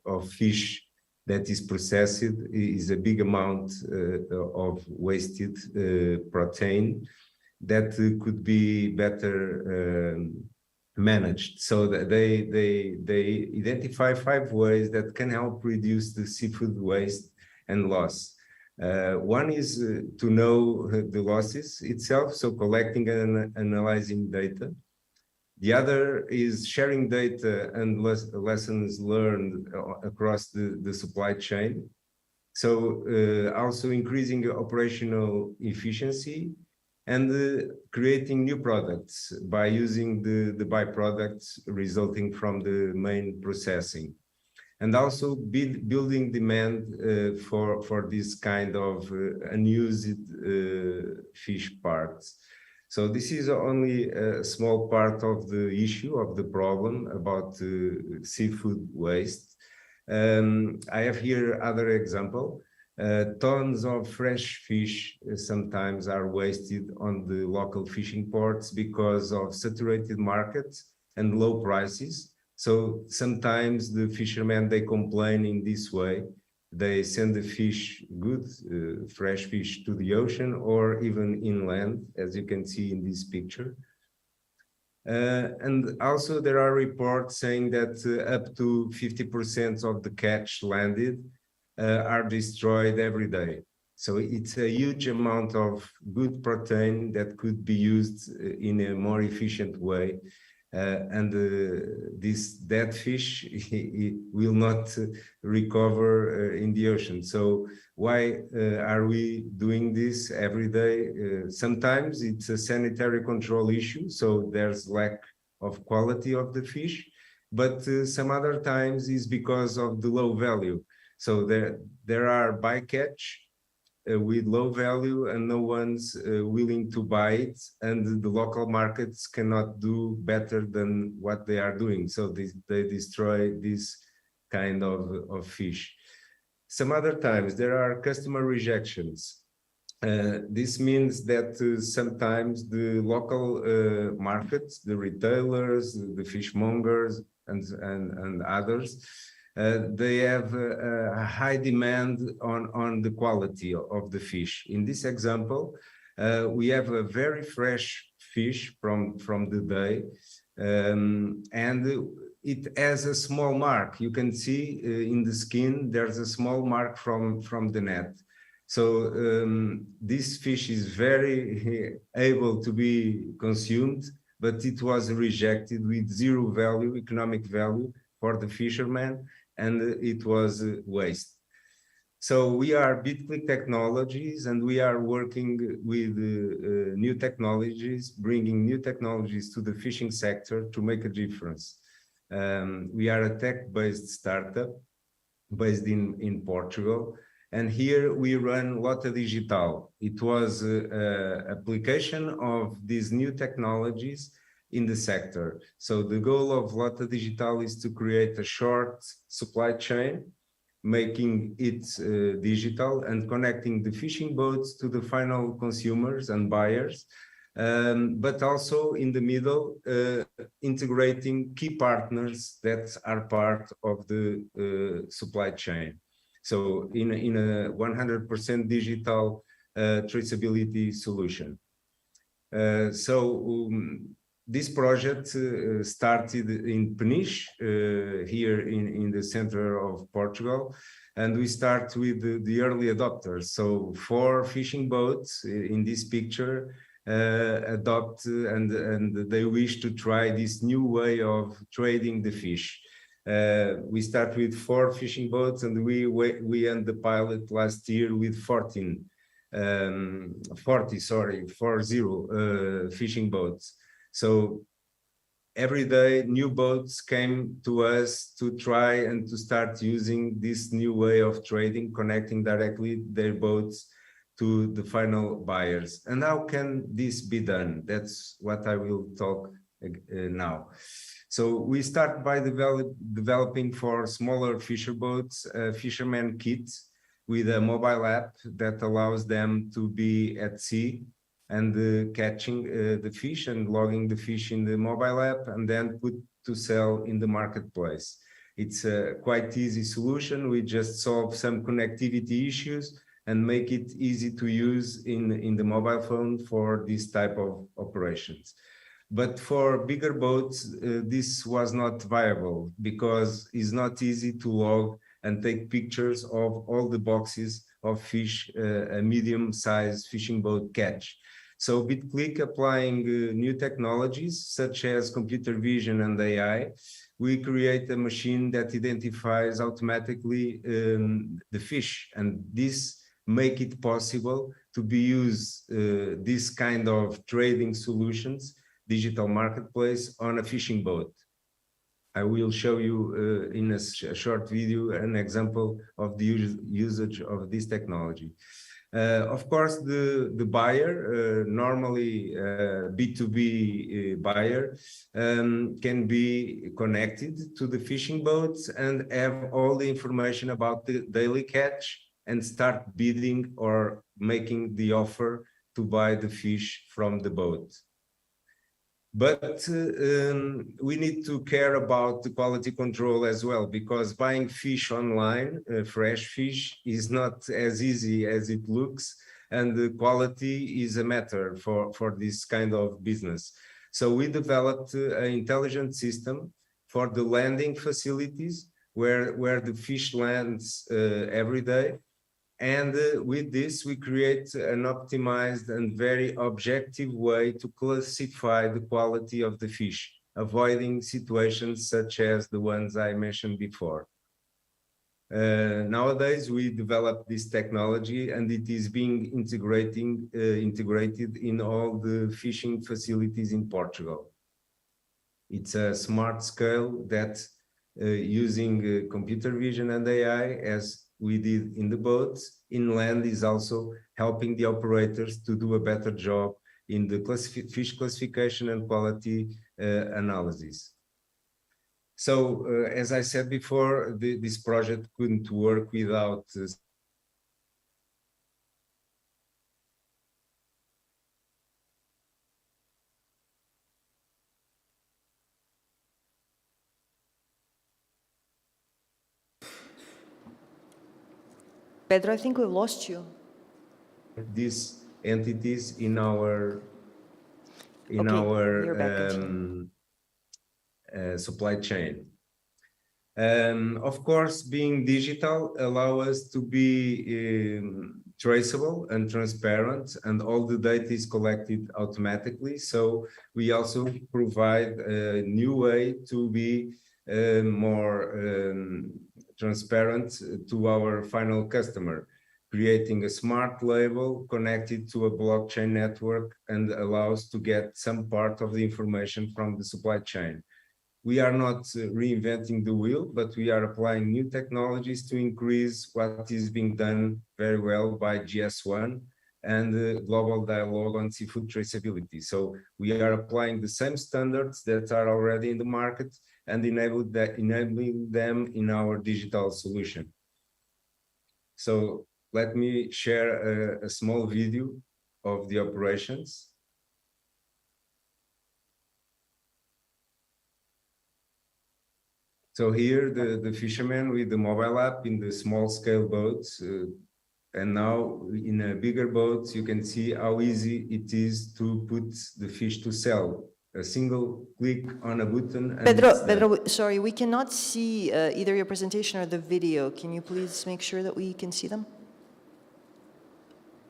of fish that is processed, is a big amount of wasted protein that could be better managed. So that they identify 5 ways that can help reduce the seafood waste and loss. One is to know the losses itself, so collecting and analyzing data. The other is sharing data and lessons learned across the supply chain. So also increasing operational efficiency and creating new products by using the byproducts resulting from the main processing. And also building demand for this kind of unused fish parts. So this is only a small part of the issue, of the problem about seafood waste. I have here other example. Tons of fresh fish sometimes are wasted on the local fishing ports because of saturated markets and low prices. So sometimes the fishermen, they complain in this way. They send the fish, good fresh fish, to the ocean or even inland, as you can see in this picture. And also there are reports saying that up to 50% of the catch landed are destroyed every day. So it's a huge amount of good protein that could be used in a more efficient way. This dead fish will not recover in the ocean. So why are we doing this every day? Sometimes it's a sanitary control issue, so there's lack of quality of the fish, but some other times is because of the low value. So there are bycatch with low value and no one's willing to buy it, and the local markets cannot do better than what they are doing. So they destroy this kind of fish. Some other times there are customer rejections. This means that sometimes the local markets, the retailers, the fishmongers and others, they have a high demand on the quality of the fish. In this example, we have a very fresh fish from the day, and it has a small mark. You can see in the skin, there's a small mark from the net. So this fish is very able to be consumed, but it was rejected with zero value, economic value for the fisherman, and it was waste. So we are BitClick Technologies, and we are working with new technologies, bringing new technologies to the fishing sector to make a difference. We are a tech-based startup based in Portugal, and here we run Lota Digital. It was an application of these new technologies in the sector. So the goal of Lota Digital is to create a short supply chain, making it digital and connecting the fishing boats to the final consumers and buyers, but also in the middle, integrating key partners that are part of the supply chain. So in a 100% digital traceability solution. This project started in Peniche, here in the center of Portugal, and we start with the early adopters. So 4 fishing boats in this picture adopt and they wish to try this new way of trading the fish. We start with 4 fishing boats, and we end the pilot last year with 40 fishing boats. So every day new boats came to us to try and to start using this new way of trading, connecting directly their boats to the final buyers. And how can this be done? That's what I will talk now. So we start by developing for smaller fisher boats a fisherman kit with a mobile app that allows them to be at sea and catching the fish and logging the fish in the mobile app and then put to sell in the marketplace. It's a quite easy solution. We just solve some connectivity issues and make it easy to use in the mobile phone for this type of operations. But for bigger boats, this was not viable because it's not easy to log and take pictures of all the boxes of fish a medium-sized fishing boat catch. So BitClick, applying new technologies such as computer vision and AI, we create a machine that identifies automatically the fish, and this make it possible to be used this kind of trading solutions, digital marketplace, on a fishing boat. I will show you in a short video an example of the usage of this technology. Of course, the buyer, normally B2B buyer, can be connected to the fishing boats and have all the information about the daily catch and start bidding or making the offer to buy the fish from the boat. But we need to care about the quality control as well, because buying fish online, fresh fish, is not as easy as it looks, and the quality is a matter for this kind of business. So we developed an intelligent system for the landing facilities where the fish lands every day. And with this, we create an optimized and very objective way to classify the quality of the fish, avoiding situations such as the ones I mentioned before. Nowadays, we developed this technology and it is being integrated in all the fishing facilities in Portugal. It's a smart scale that using computer vision and AI, as we did in the boats, inland is also helping the operators to do a better job in the fish classification and quality analysis. So, as I said before, this project couldn't work without Pedro, I think we've lost you. these entities in our supply chain. Of course, being digital allows us to be traceable and transparent, and all the data is collected automatically. So we also provide a new way to be more transparent to our final customer, creating a smart label connected to a blockchain network and allows to get some part of the information from the supply chain. We are not reinventing the wheel, but we are applying new technologies to increase what is being done very well by GS1 and the global dialogue on seafood traceability. So we are applying the same standards that are already in the market and enabling them in our digital solution. So let me share a small video of the operations. So here the fishermen with the mobile app in the small scale boats, and now in a bigger boat, you can see how easy it is to put the fish to sell. A single click on a button. And Pedro, sorry, we cannot see either your presentation or the video. Can you please make sure that we can see them?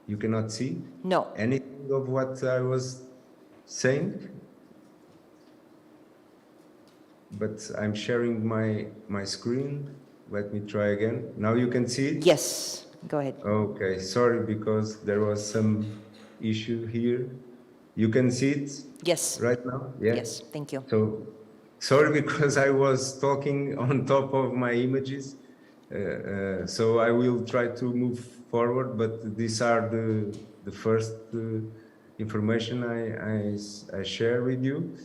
You cannot see? No. Anything of what I was saying? But I'm sharing my screen. Let me try again. Now you can see it? Yes, go ahead. Okay, sorry, because there was some issue here. You can see it? Yes. Right now? Yeah? Yes, thank you. So, sorry, because I was talking on top of my images. So I will try to move forward, but these are the first information I share with you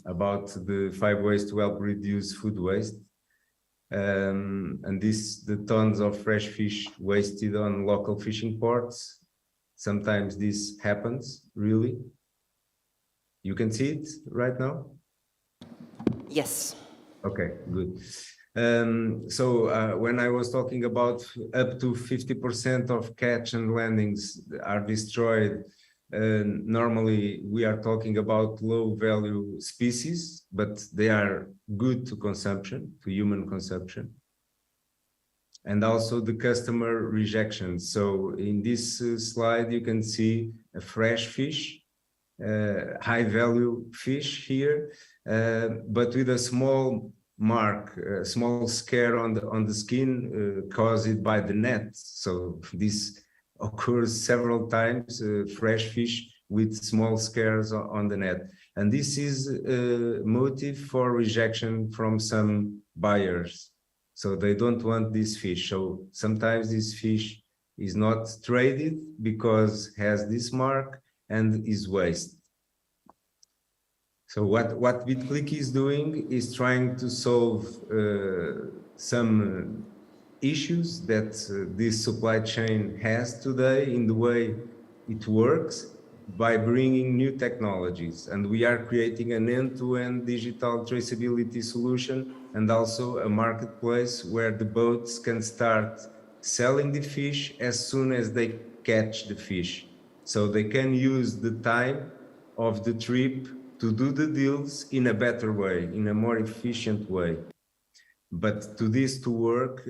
about the 5 ways to help reduce food waste. And the tons of fresh fish wasted on local fishing ports. Sometimes this happens, really. You can see it right now? Yes. Okay, good. So when I was talking about up to 50% of catch and landings are destroyed Normally, we are talking about low-value species, but they are good to consumption, to human consumption. And also the customer rejection. So in this slide, you can see a fresh fish, high-value fish here, but with a small mark, a small scare on the skin caused by the net. So this occurs several times, fresh fish with small scares on the net. And this is a motive for rejection from some buyers. So they don't want this fish. So sometimes this fish is not traded because has this mark and is waste. So what VitClick is doing is trying to solve some issues that this supply chain has today in the way it works by bringing new technologies. And we are creating an end-to-end digital traceability solution and also a marketplace where the boats can start selling the fish as soon as they catch the fish. So they can use the time of the trip to do the deals in a better way, in a more efficient way. But to this to work,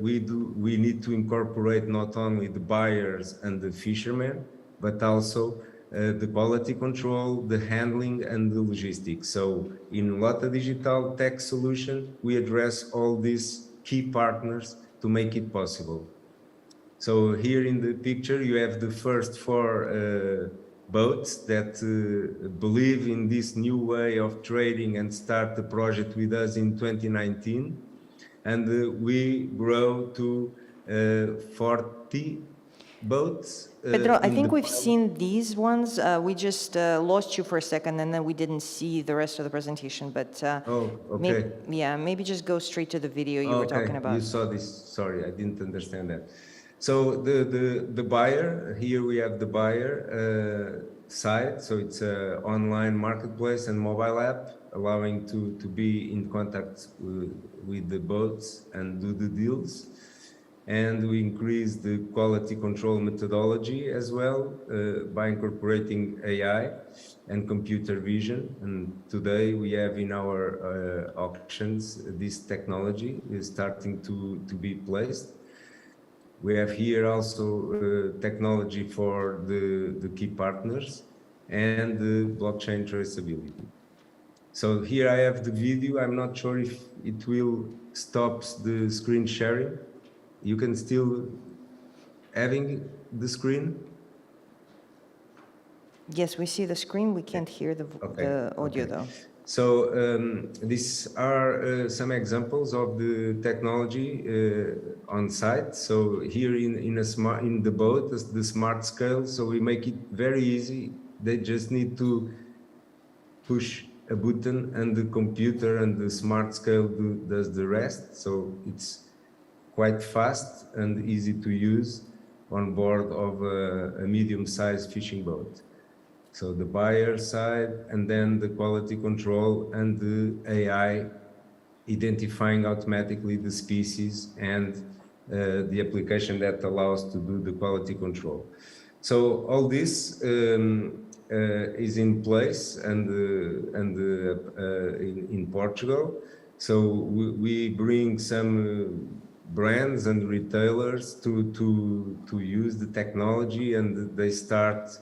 we need to incorporate not only the buyers and the fishermen, but also the quality control, the handling, and the logistics. So in Lota Digital Tech Solution, we address all these key partners to make it possible. So here in the picture, you have the first 4 boats that believe in this new way of trading and start the project with us in 2019. And we grow to 40 boats. Pedro, I think we've seen these ones. We just lost you for a second and then we didn't see the rest of the presentation. But oh, okay. Maybe just go straight to the video you were talking about. You saw this. Sorry, I didn't understand that. So the buyer, here we have the buyer side. So it's an online marketplace and mobile app allowing to be in contact with the boats and do the deals. And we increase the quality control methodology as well by incorporating AI and computer vision. And today we have in our auctions, this technology is starting to be placed. We have here also technology for the key partners and the blockchain traceability. So here I have the video. I'm not sure if it will stop the screen sharing. You can still having the screen? Yes, we see the screen. We can't hear the audio though. So these are some examples of the technology on site. So here in the boat, the smart scale. So we make it very easy. They just need to push a button, and the computer and the smart scale does the rest. So it's quite fast and easy to use on board of a medium-sized fishing boat. So the buyer side, and then the quality control and the AI identifying automatically the species and the application that allows to do the quality control. So all this is in place and in Portugal. So we bring some brands and retailers to use the technology, and they start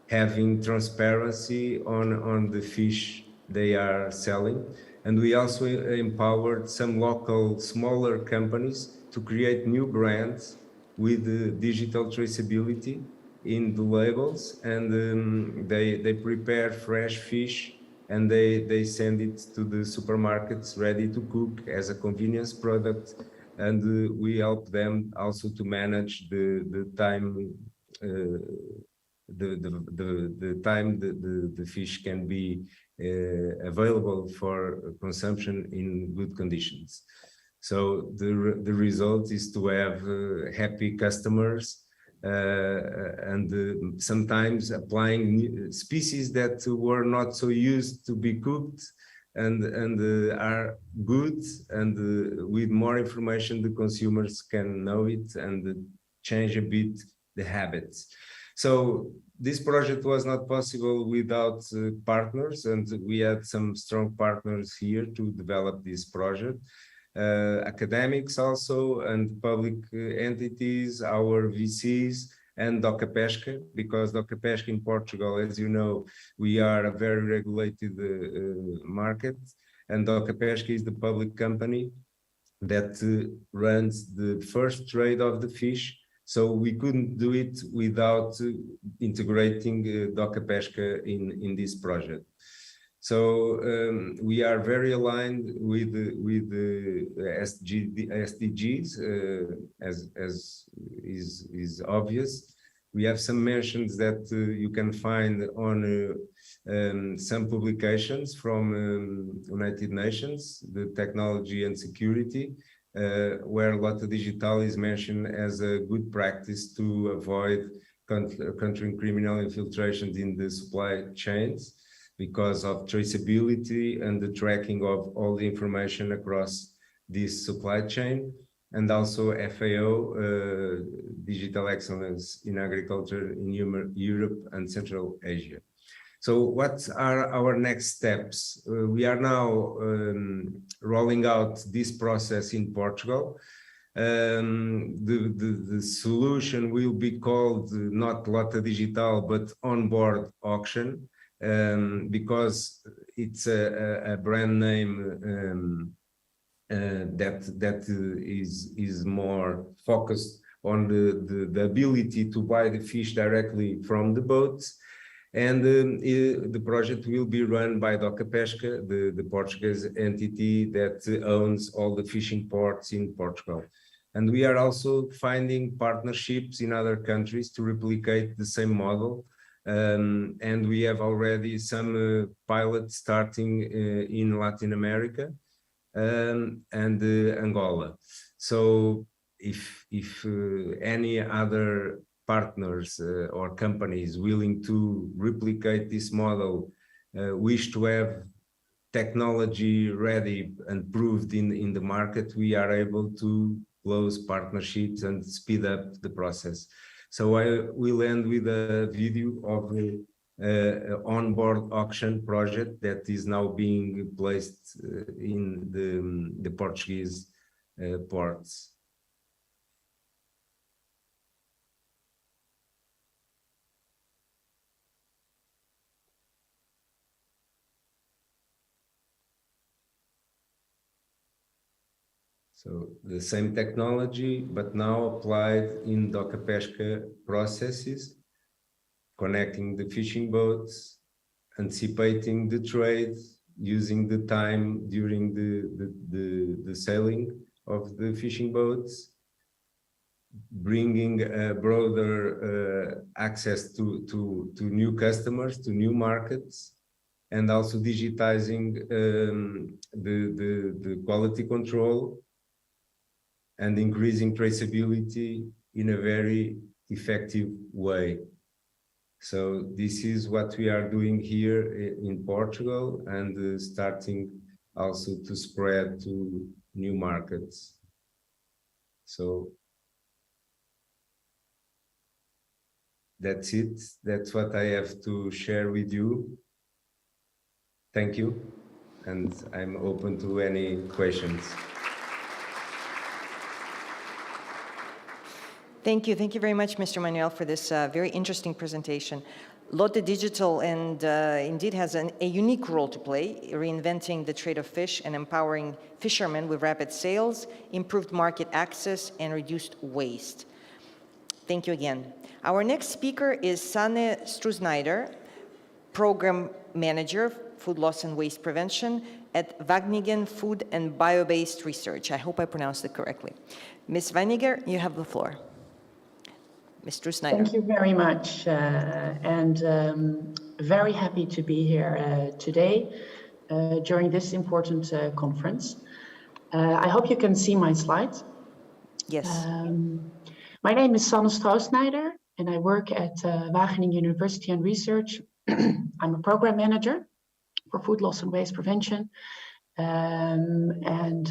having transparency on the fish they are selling. And we also empowered some local smaller companies to create new brands with the digital traceability in the labels, and they prepare fresh fish and they send it to the supermarkets ready to cook as a convenience product. And we help them also to manage the time the time the fish can be available for consumption in good conditions. So the result is to have happy customers and sometimes applying new species that were not so used to be cooked and are good, and with more information the consumers can know it and change a bit the habits. So this project was not possible without partners, and we had some strong partners here to develop this project. Academics also, and public entities, our VCs, and Copa-Cogeca, because Copa-Cogeca in Portugal, as you know, we are a very regulated market, and Copa-Cogeca is the public company that runs the first trade of the fish. So we couldn't do it without integrating Copa-Cogeca in this project. So we are very aligned with the SDGs, as is obvious. We have some mentions that you can find on some publications from United Nations, the technology and security, where Lota Digital is mentioned as a good practice to avoid countering criminal infiltrations in the supply chains, because of traceability and the tracking of all the information across this supply chain, and also FAO, Digital Excellence in Agriculture in Europe and Central Asia. So what are our next steps? We are now rolling out this process in Portugal. The solution will be called not Lota Digital, but onboard auction, because it's a brand name that is more focused on the ability to buy the fish directly from the boats. And the project will be run by Copa-Cogeca, the Portuguese entity that owns all the fishing ports in Portugal. And we are also finding partnerships in other countries to replicate the same model. And we have already some pilots starting in Latin America and Angola. So if any other partners or companies willing to replicate this model wish to have technology ready and proved in the market, we are able to close partnerships and speed up the process. So I will end with a video of the onboard auction project that is now being placed in the Portuguese ports. So the same technology, but now applied in Copa-Cogeca processes, connecting the fishing boats, anticipating the trade, using the time during the sailing of the fishing boats, bringing a broader access to new customers, to new markets, and also digitizing the quality control and increasing traceability in a very effective way. So this is what we are doing here in Portugal, and starting also to spread to new markets. So that's it. That's what I have to share with you. Thank you, and I'm open to any questions. Thank you very much, Mr. Manuel, for this very interesting presentation. Lota Digital indeed has a unique role to play, reinventing the trade of fish and empowering fishermen with rapid sales, improved market access, and reduced waste. Thank you again. Our next speaker is Sanne Struzneider, Program Manager, Food Loss and Waste Prevention at Wageningen Food and Bio-Based Research. I hope I pronounced it correctly. Ms. Weiniger, you have the floor. Mr. Snyder. Thank you very much, and very happy to be here today during this important conference. I hope you can see my slides. Yes. My name is Sanne Struzneider, and I work at Wageningen University and Research. I'm a program manager for food loss and waste prevention, and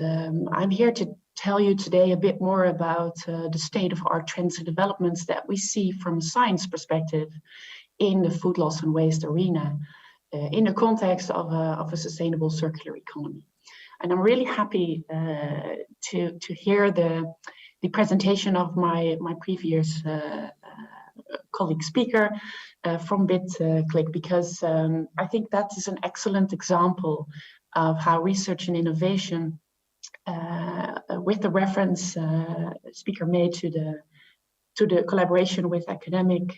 I'm here tell you today a bit more about the state of our trends and developments that we see from a science perspective in the food loss and waste arena in the context of a sustainable circular economy. And I'm really happy to hear the presentation of my previous colleague speaker from BitClick, because I think that is an excellent example of how research and innovation, with the reference speaker made to the collaboration with academic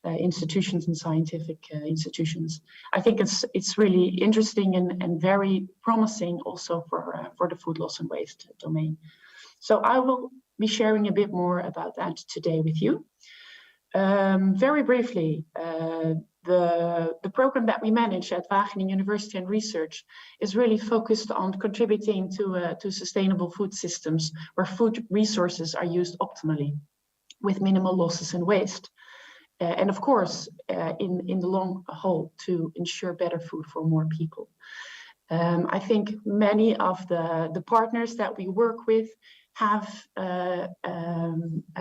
institutions and scientific institutions. I think it's really interesting and very promising also for the food loss and waste domain. So I will be sharing a bit more about that today with you. Very briefly, the program that we manage at Wageningen University and Research is really focused on contributing to sustainable food systems where food resources are used optimally with minimal losses and waste. And of course, in the long haul, to ensure better food for more people. I think many of the partners that we work with have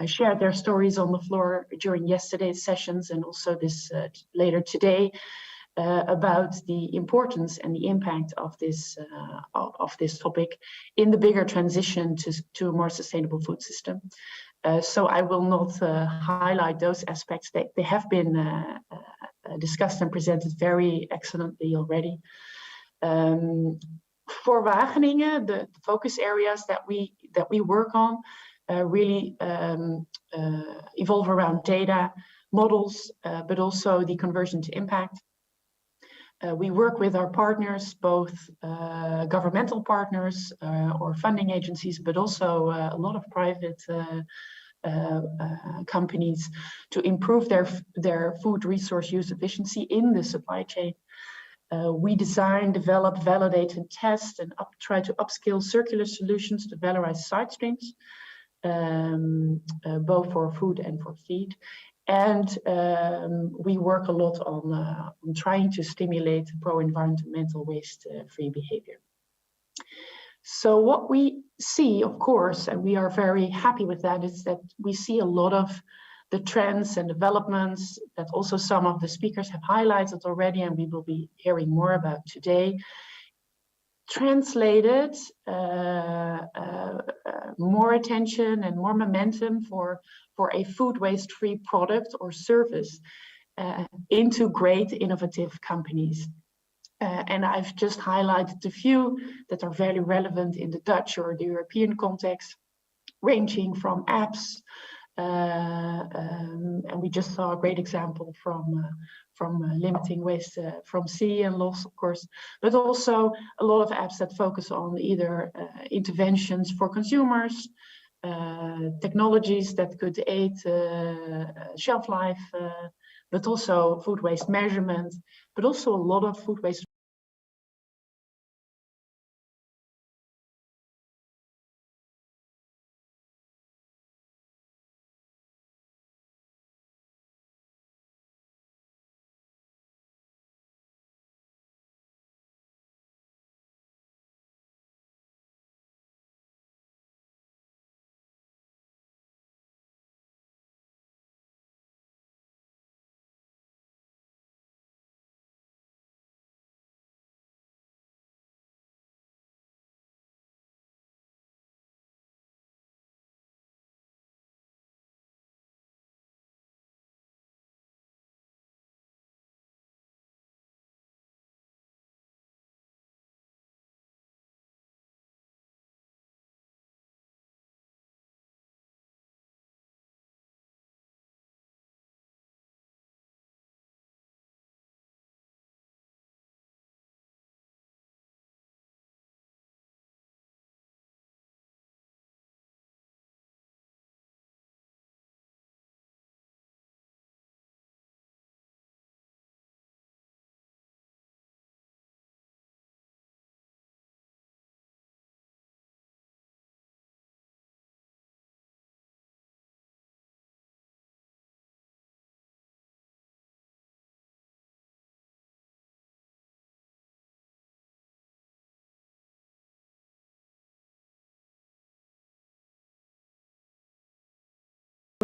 shared their stories on the floor during yesterday's sessions and also this later today about the importance and the impact of this topic in the bigger transition to a more sustainable food system. So I will not highlight those aspects. They have been discussed and presented very excellently already. For Wageningen, the focus areas that we work on really evolve around data, models, but also the conversion to impact. We work with our partners, both governmental partners or funding agencies, but also a lot of private companies to improve their food resource use efficiency in the supply chain. We design, develop, validate, and test, and try to upskill circular solutions to valorize side streams, both for food and for feed. And we work a lot on trying to stimulate pro-environmental waste-free behavior. So what we see, of course, and we are very happy with that, is that we see a lot of the trends and developments that also some of the speakers have highlighted already, and we will be hearing more about today, translated more attention and more momentum for a food waste-free product or service into great innovative companies. And I've just highlighted a few that are very relevant in the Dutch or the European context, ranging from apps, and we just saw a great example from limiting waste from sea and loss, of course, but also a lot of apps that focus on either interventions for consumers, technologies that could aid shelf life, but also food waste measurement, but also a lot of food waste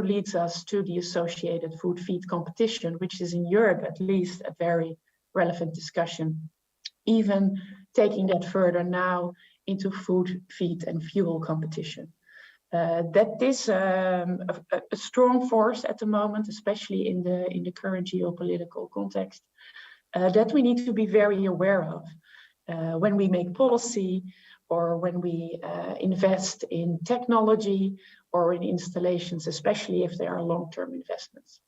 leads us to the associated food feed competition, which is in Europe at least a very relevant discussion, even taking that further now into food, feed and fuel competition. That is a strong force at the moment, especially in the current geopolitical context, that we need to be very aware of when we make policy or when we invest in technology or in installations, especially if they are long-term investments.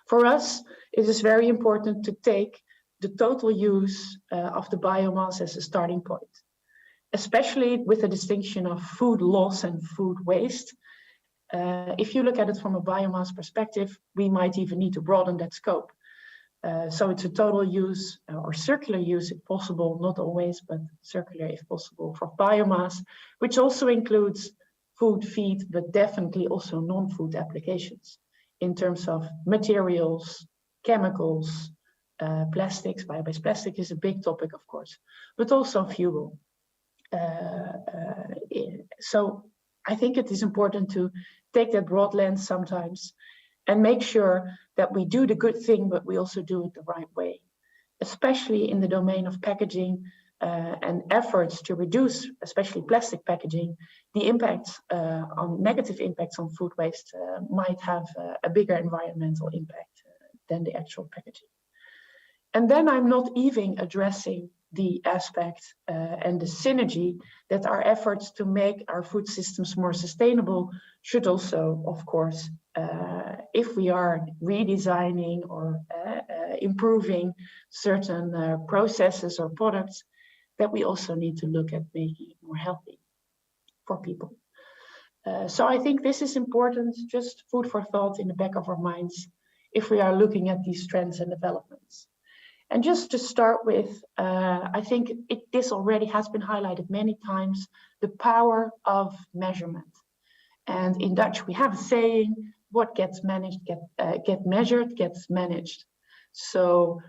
For us, it is very important to take the total use of the biomass as a starting point, especially with the distinction of food loss and food waste. If you look at it from a biomass perspective, we might even need to broaden that scope. So it's a total use or circular use if possible, not always, but circular if possible for biomass, which also includes food, feed, but definitely also non-food applications in terms of materials, chemicals, plastics. Bio-based plastic is a big topic, of course, but also fuel. So I think it is important to take that broad lens sometimes and make sure that we do the good thing, but we also do it the right way, especially in the domain of packaging and efforts to reduce, especially plastic packaging. The impacts on negative impacts on food waste might have a bigger environmental impact than the actual packaging. And then I'm not even addressing the aspect and the synergy that our efforts to make our food systems more sustainable should also, of course, if we are redesigning or improving certain processes or products, that we also need to look at making it more healthy for people. So I think this is important, just food for thought in the back of our minds, if we are looking at these trends and developments. And just to start with, I think this already has been highlighted many times, the power of measurement. And in Dutch, we have a saying, what gets managed, get measured, gets managed. So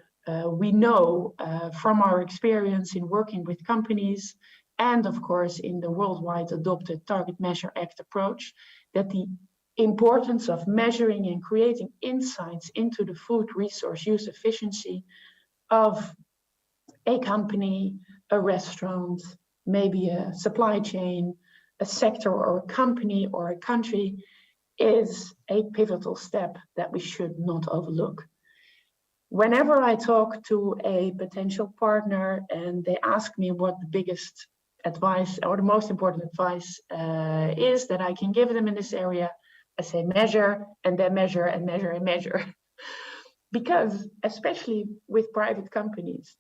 we know from our experience in working with companies and of course in the worldwide adopted Target Measure Act approach, that the importance of measuring and creating insights into the food resource use efficiency of a company, a restaurant, maybe a supply chain, a sector or a company or a country is a pivotal step that we should not overlook. Whenever I talk to a potential partner and they ask me what the biggest advice or the most important advice is that I can give them in this area, I say measure and then measure and measure and measure. Because especially with private companies,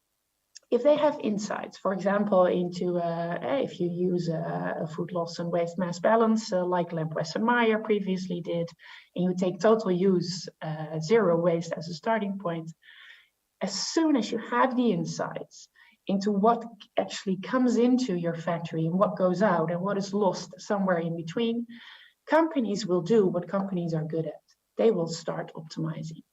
if they have insights, for example, into if you use a food loss and waste mass balance, like Lamb Weston-Meijer previously did, and you take total use zero waste as a starting point, as soon as you have the insights into what actually comes into your factory and what goes out and what is lost somewhere in between, companies will do what companies are good at. They will start optimizing.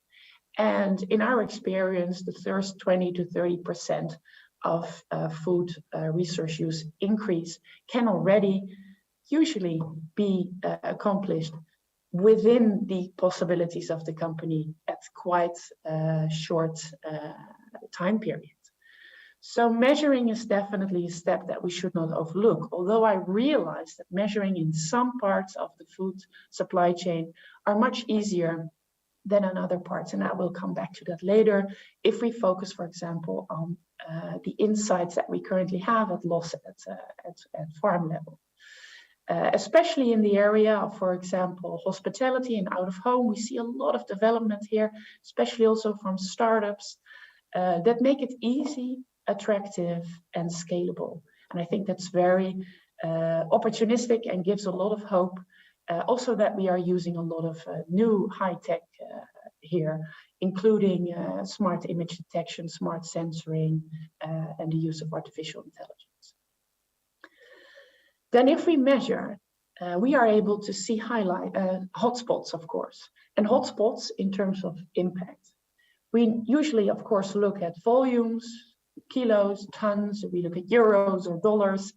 And in our experience, the first 20 to 30% of food resource use increase can already usually be accomplished within the possibilities of the company at quite a short time period. So measuring is definitely a step that we should not overlook, although I realize that measuring in some parts of the food supply chain are much easier than in other parts, and I will come back to that later if we focus, for example, on the insights that we currently have at loss at farm level. Especially in the area of, for example, hospitality and out of home, we see a lot of development here, especially also from startups that make it easy, attractive, and scalable. And I think that's very opportunistic and gives a lot of hope. Also that we are using a lot of new high-tech here, including smart image detection, smart sensoring, and the use of artificial intelligence. Then if we measure, we are able to see hotspots, of course, and hotspots in terms of impact. We usually, of course, look at volumes, kilos, tons, we look at euros or dollars,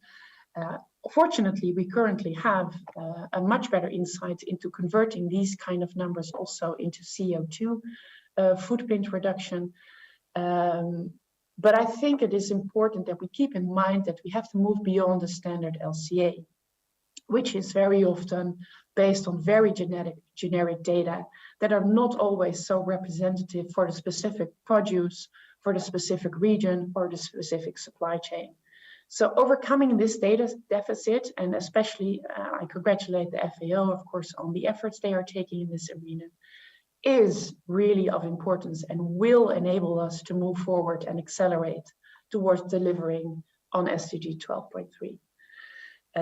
Fortunately, we currently have a much better insight into converting these kind of numbers also into CO2 footprint reduction. But I think it is important that we keep in mind that we have to move beyond the standard LCA, which is very often based on very generic data that are not always so representative for the specific produce, for the specific region, or the specific supply chain. So overcoming this data deficit, and especially I congratulate the FAO, of course, on the efforts they are taking in this arena, is really of importance and will enable us to move forward and accelerate towards delivering on SDG 12.3.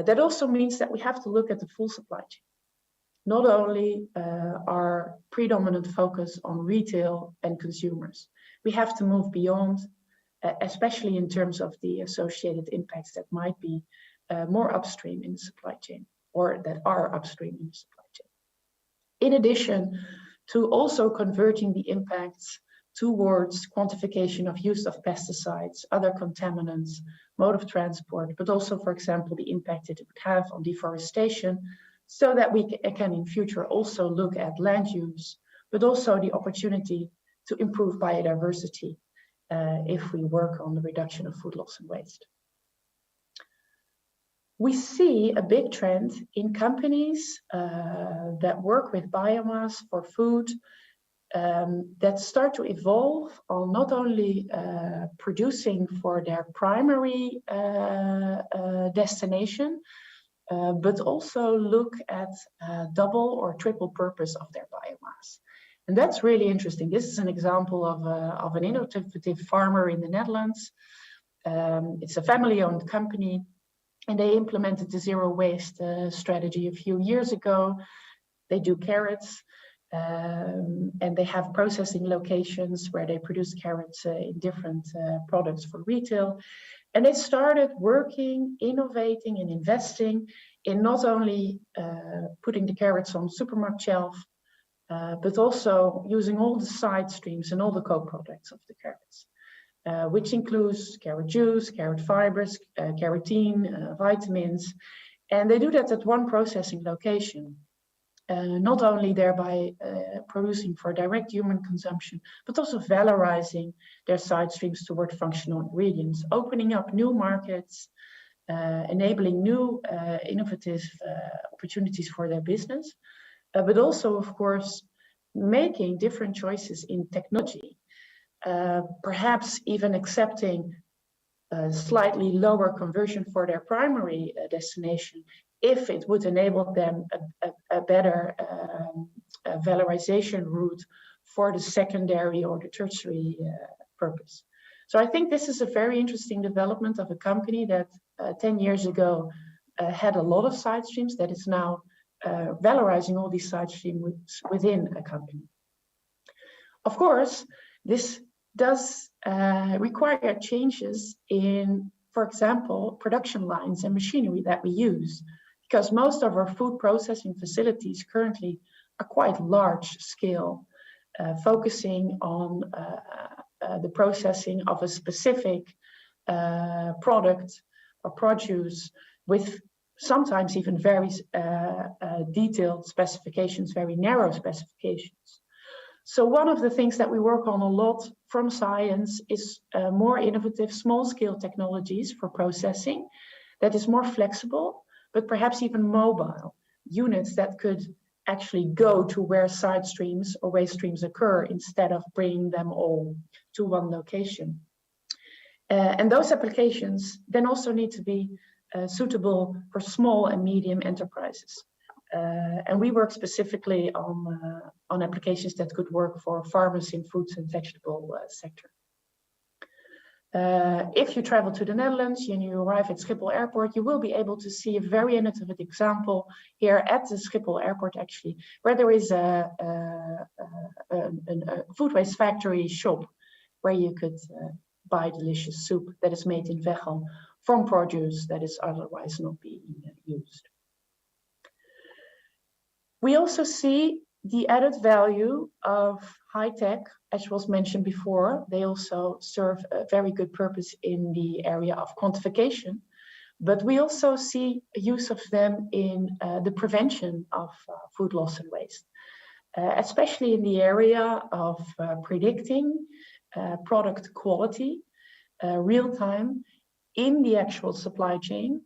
That also means that we have to look at the full supply chain. Not only our predominant focus on retail and consumers. We have to move beyond, especially in terms of the associated impacts that might be more upstream in the supply chain, or that are upstream in the supply chain. In addition to also converting the impacts towards quantification of use of pesticides, other contaminants, mode of transport, but also, for example, the impact it would have on deforestation, so that we can in future also look at land use, but also the opportunity to improve biodiversity if we work on the reduction of food loss and waste. We see a big trend in companies that work with biomass for food that start to evolve on not only producing for their primary destination, but also look at double or triple purpose of their biomass. And that's really interesting. This is an example of an innovative farmer in the Netherlands. It's a family-owned company, and they implemented the zero waste strategy a few years ago. They do carrots, and they have processing locations where they produce carrots in different products for retail. And they started working, innovating, and investing in not only putting the carrots on supermarket shelf, but also using all the side streams and all the co-products of the carrots, which includes carrot juice, carrot fibers, carotene, vitamins. And they do that at one processing location, not only thereby producing for direct human consumption, but also valorizing their side streams toward functional ingredients, opening up new markets, enabling new innovative opportunities for their business, but also, of course, making different choices in technology, perhaps even accepting a slightly lower conversion for their primary destination if it would enable them a better valorization route for the secondary or the tertiary purpose. So I think this is a very interesting development of a company that 10 years ago had a lot of side streams that is now valorizing all these side streams within a company. Of course, this does require changes in, for example, production lines and machinery that we use, because most of our food processing facilities currently are quite large scale, focusing on the processing of a specific product or produce with sometimes even very detailed specifications, very narrow specifications. So one of the things that we work on a lot from science is more innovative small-scale technologies for processing that is more flexible, but perhaps even mobile units that could actually go to where side streams or waste streams occur instead of bringing them all to one location. And those applications then also need to be suitable for small and medium enterprises. And we work specifically on applications that could work for farmers in fruits and vegetable sector. If you travel to the Netherlands and you arrive at Schiphol Airport, you will be able to see a very innovative example here at the Schiphol Airport, actually, where there is a food waste factory shop where you could buy delicious soup that is made in Veghel from produce that is otherwise not being used. We also see the added value of high tech, as was mentioned before. They also serve a very good purpose in the area of quantification, But we also see use of them in the prevention of food loss and waste, especially in the area of predicting product quality real time in the actual supply chain,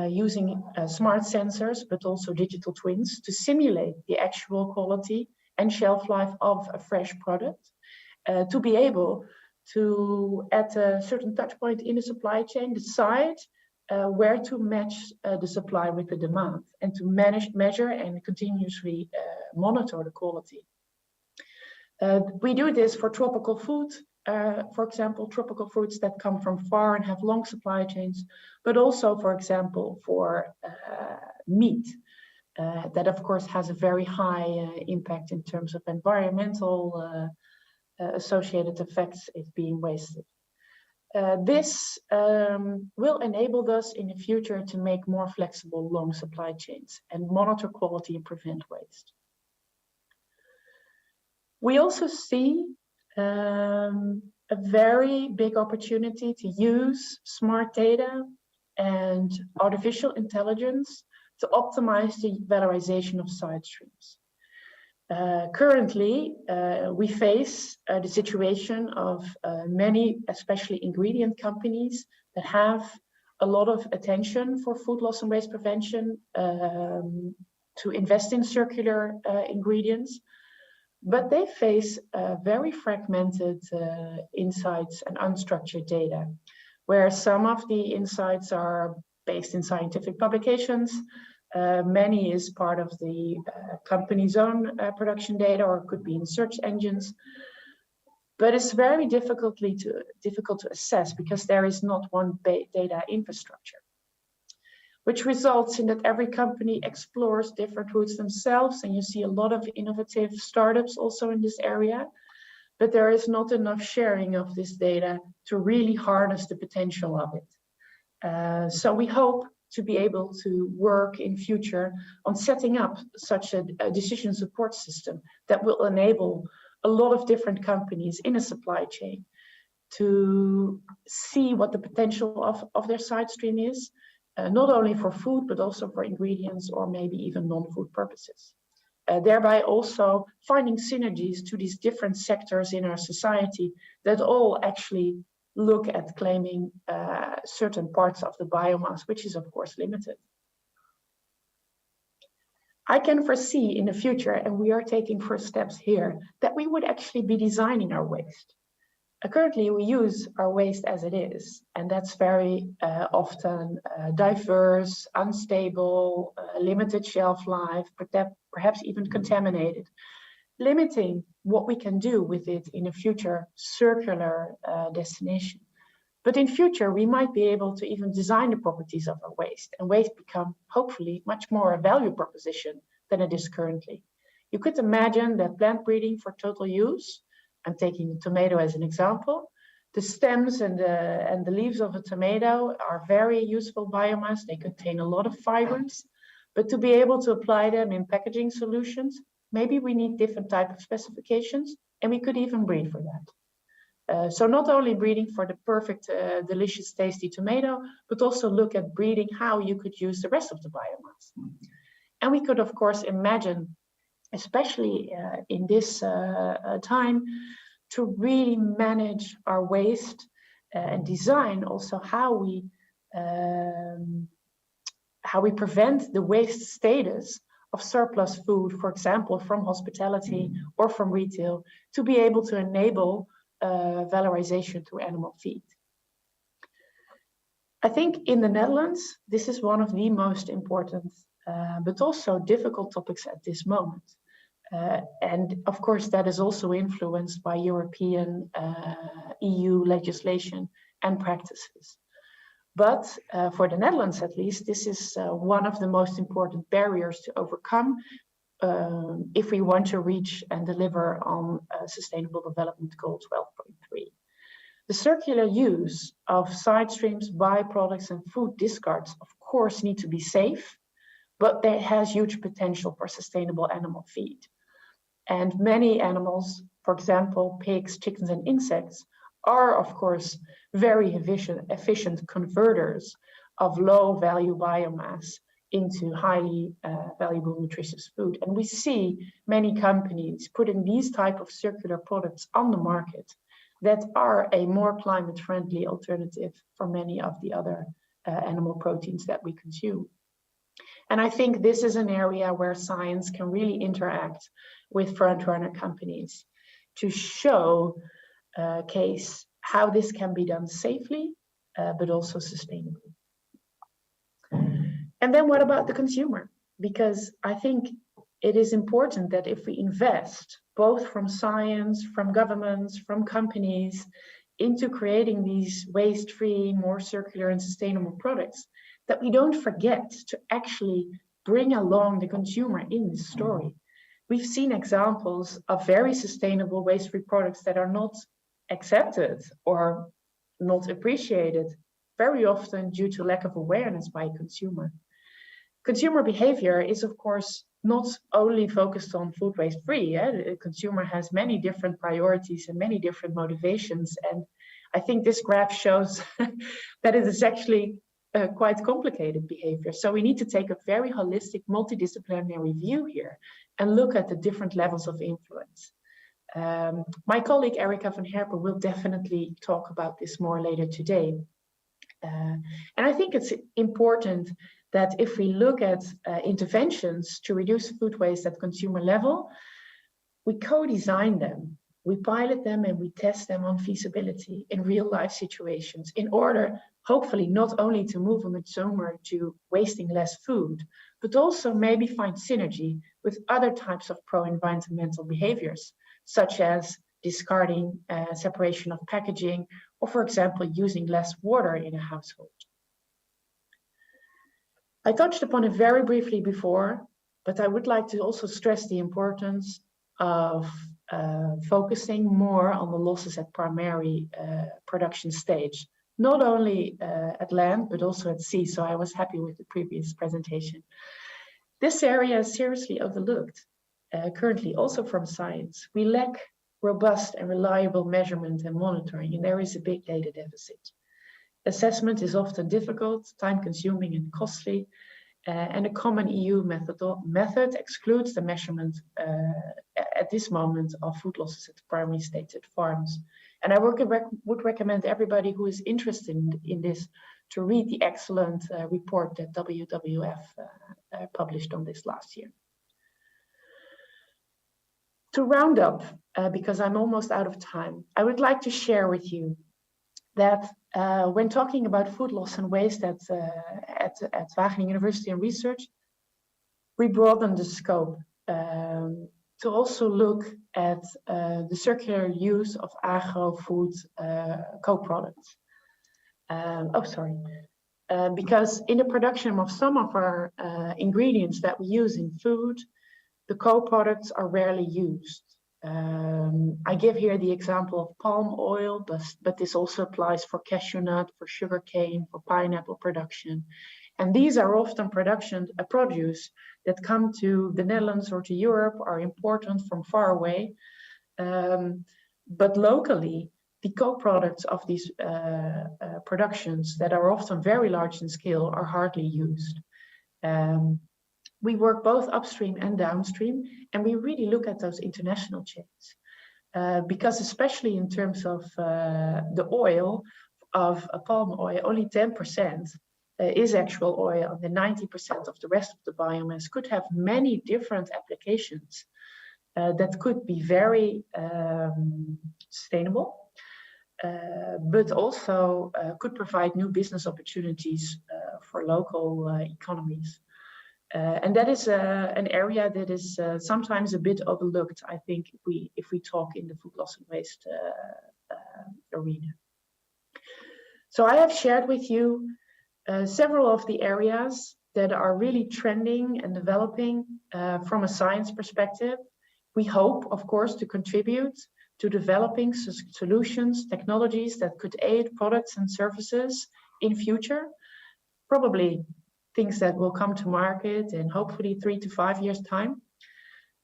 using smart sensors, but also digital twins to simulate the actual quality and shelf life of a fresh product, to be able to, at a certain touch point in the supply chain, decide where to match the supply with the demand, and to measure and continuously monitor the quality. We do this for tropical food, for example, tropical fruits that come from far and have long supply chains, but also, for example, for meat, that of course has a very high impact in terms of environmental associated effects if being wasted. This will enable us in the future to make more flexible long supply chains and monitor quality and prevent waste. We also see a very big opportunity to use smart data and artificial intelligence to optimize the valorization of side streams. Currently, we face the situation of many, especially ingredient companies, that have a lot of attention for food loss and waste prevention, to invest in circular ingredients, but they face very fragmented insights and unstructured data, where some of the insights are based in scientific publications, many is part of the company's own production data, or could be in search engines. But it's very difficult to assess because there is not one data infrastructure, which results in that every company explores different routes themselves, and you see a lot of innovative startups also in this area, but there is not enough sharing of this data to really harness the potential of it. So we hope to be able to work in future on setting up such a decision support system that will enable a lot of different companies in a supply chain to see what the potential of their side stream is, not only for food, but also for ingredients or maybe even non-food purposes. Thereby also finding synergies to these different sectors in our society that all actually look at claiming certain parts of the biomass, which is of course limited. I can foresee in the future, and we are taking first steps here, that we would actually be designing our waste. Currently we use our waste as it is, and that's very often diverse, unstable, limited shelf life, perhaps even contaminated, limiting what we can do with it in a future circular destination. But in future, we might be able to even design the properties of our waste, and waste become, hopefully, much more a value proposition than it is currently. You could imagine that plant breeding for total use, I'm taking a tomato as an example, the stems and the leaves of a tomato are very useful biomass. They contain a lot of fibers, but to be able to apply them in packaging solutions, maybe we need different type of specifications, and we could even breed for that. So not only breeding for the perfect, delicious, tasty tomato, but also look at breeding how you could use the rest of the biomass. And we could, of course, imagine, especially in this time, to really manage our waste and design also how we prevent the waste status of surplus food, for example, from hospitality or from retail, to be able to enable valorization through animal feed. I think in the Netherlands, this is one of the most important, but also difficult topics at this moment. And of course, that is also influenced by European EU legislation and practices. But for the Netherlands, at least, this is one of the most important barriers to overcome if we want to reach and deliver on Sustainable Development Goal 12.3. The circular use of side streams, byproducts, and food discards, of course, need to be safe, but that has huge potential for sustainable animal feed. And many animals, for example, pigs, chickens, and insects, are, of course, very efficient converters of low value biomass into highly valuable nutritious food. And we see many companies putting these type of circular products on the market that are a more climate friendly alternative for many of the other animal proteins that we consume. And I think this is an area where science can really interact with front-runner companies to show case how this can be done safely, but also sustainably. And then what about the consumer? Because I think it is important that if we invest, both from science, from governments, from companies, into creating these waste-free, more circular and sustainable products, that we don't forget to actually bring along the consumer in this story. We've seen examples of very sustainable waste-free products that are not accepted or not appreciated, very often due to lack of awareness by a consumer. Consumer behavior is, of course, not only focused on food waste free. The consumer has many different priorities and many different motivations. And I think this graph shows that it is actually quite complicated behavior. So we need to take a very holistic, multidisciplinary view here and look at the different levels of influence. My colleague Erica van Herpen will definitely talk about this more later today. And I think it's important that if we look at interventions to reduce food waste at consumer level, we co-design them, we pilot them, and we test them on feasibility in real life situations in order, hopefully, not only to move a consumer to wasting less food, but also maybe find synergy with other types of pro-environmental behaviors, such as discarding, separation of packaging, or for example, using less water in a household. I touched upon it very briefly before, but I would like to also stress the importance of focusing more on the losses at primary production stage, not only at land, but also at sea. So I was happy with the previous presentation. This area is seriously overlooked currently, also from science. We lack robust and reliable measurement and monitoring, and there is a big data deficit. Assessment is often difficult, time-consuming and costly, and a common EU method excludes the measurement at this moment of food losses at primary stage at farms. And I would recommend everybody who is interested in this to read the excellent report that WWF published on this last year. To round up, because I'm almost out of time, I would like to share with you that when talking about food loss and waste at Wageningen University and Research, we broaden the scope to also look at the circular use of agro-food co-products. Because in the production of some of our ingredients that we use in food, the co-products are rarely used. I give here the example of palm oil, but this also applies for cashew nut, for sugarcane, for pineapple production. And these are often produce that come to the Netherlands or to Europe, are important from far away. But locally, the co-products of these productions that are often very large in scale are hardly used. We work both upstream and downstream, and we really look at those international chains. Because especially in terms of the oil of palm oil, only 10% is actual oil, and the 90% of the rest of the biomass could have many different applications that could be very sustainable, but also could provide new business opportunities for local economies. And that is an area that is sometimes a bit overlooked, I think, if we talk in the food loss and waste arena. So I have shared with you several of the areas that are really trending and developing from a science perspective. We hope, of course, to contribute to developing solutions, technologies that could aid products and services in future, probably things that will come to market in hopefully 3 to 5 years' time.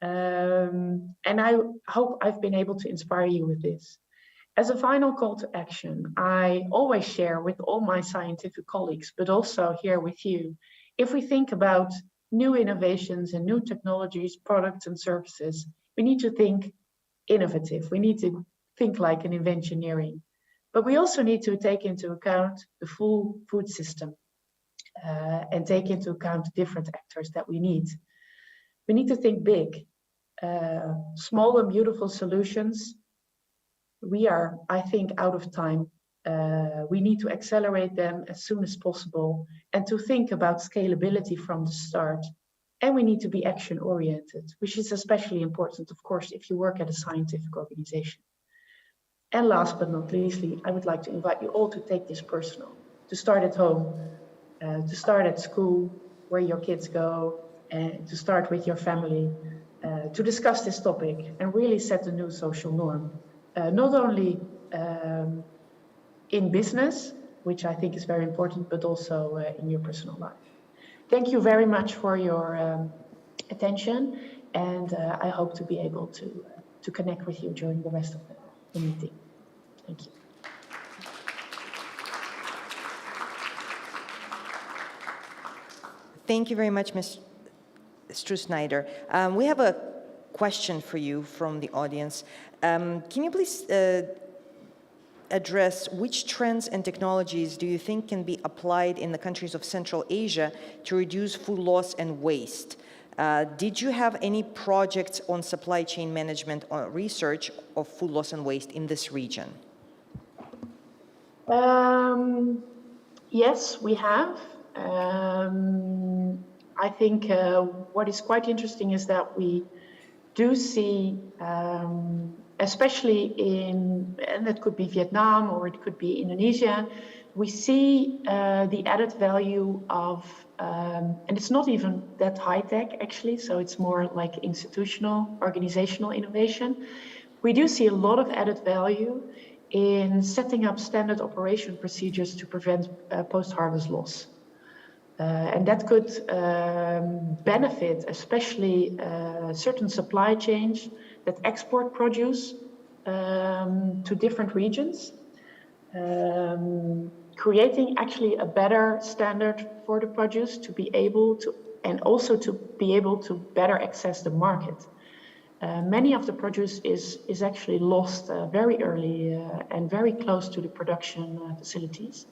And I hope I've been able to inspire you with this. As a final call to action, I always share with all my scientific colleagues, but also here with you, if we think about new innovations and new technologies, products and services, we need to think innovative. We need to think like an inventioneering. But we also need to take into account the full food system and take into account the different actors that we need. We need to think big. Small and beautiful solutions. We are, I think, out of time. We need to accelerate them as soon as possible and to think about scalability from the start. And we need to be action-oriented, which is especially important, of course, if you work at a scientific organization. And last but not leastly, I would like to invite you all to take this personal, to start at home, to start at school, where your kids go, and to start with your family, to discuss this topic and really set a new social norm. Not only in business, which I think is very important, but also in your personal life. Thank you very much for your attention, and I hope to be able to connect with you during the rest of the meeting. Thank you. Thank you very much, Ms. Strussnyder. We have a question for you from the audience. Can you please address which trends and technologies do you think can be applied in the countries of Central Asia to reduce food loss and waste? Did you have any projects on supply chain management or research of food loss and waste in this region? Yes, we have. I think what is quite interesting is that we do see, especially in, and that could be Vietnam or it could be Indonesia, we see the added value of, and it's not even that high tech actually, so it's more like institutional, organizational innovation. We do see a lot of added value in setting up standard operation procedures to prevent post-harvest loss. And that could benefit especially certain supply chains that export produce to different regions, creating actually a better standard for the produce to be able to, and also to be able to better access the market. Many of the produce is actually lost very early and very close to the production facilities.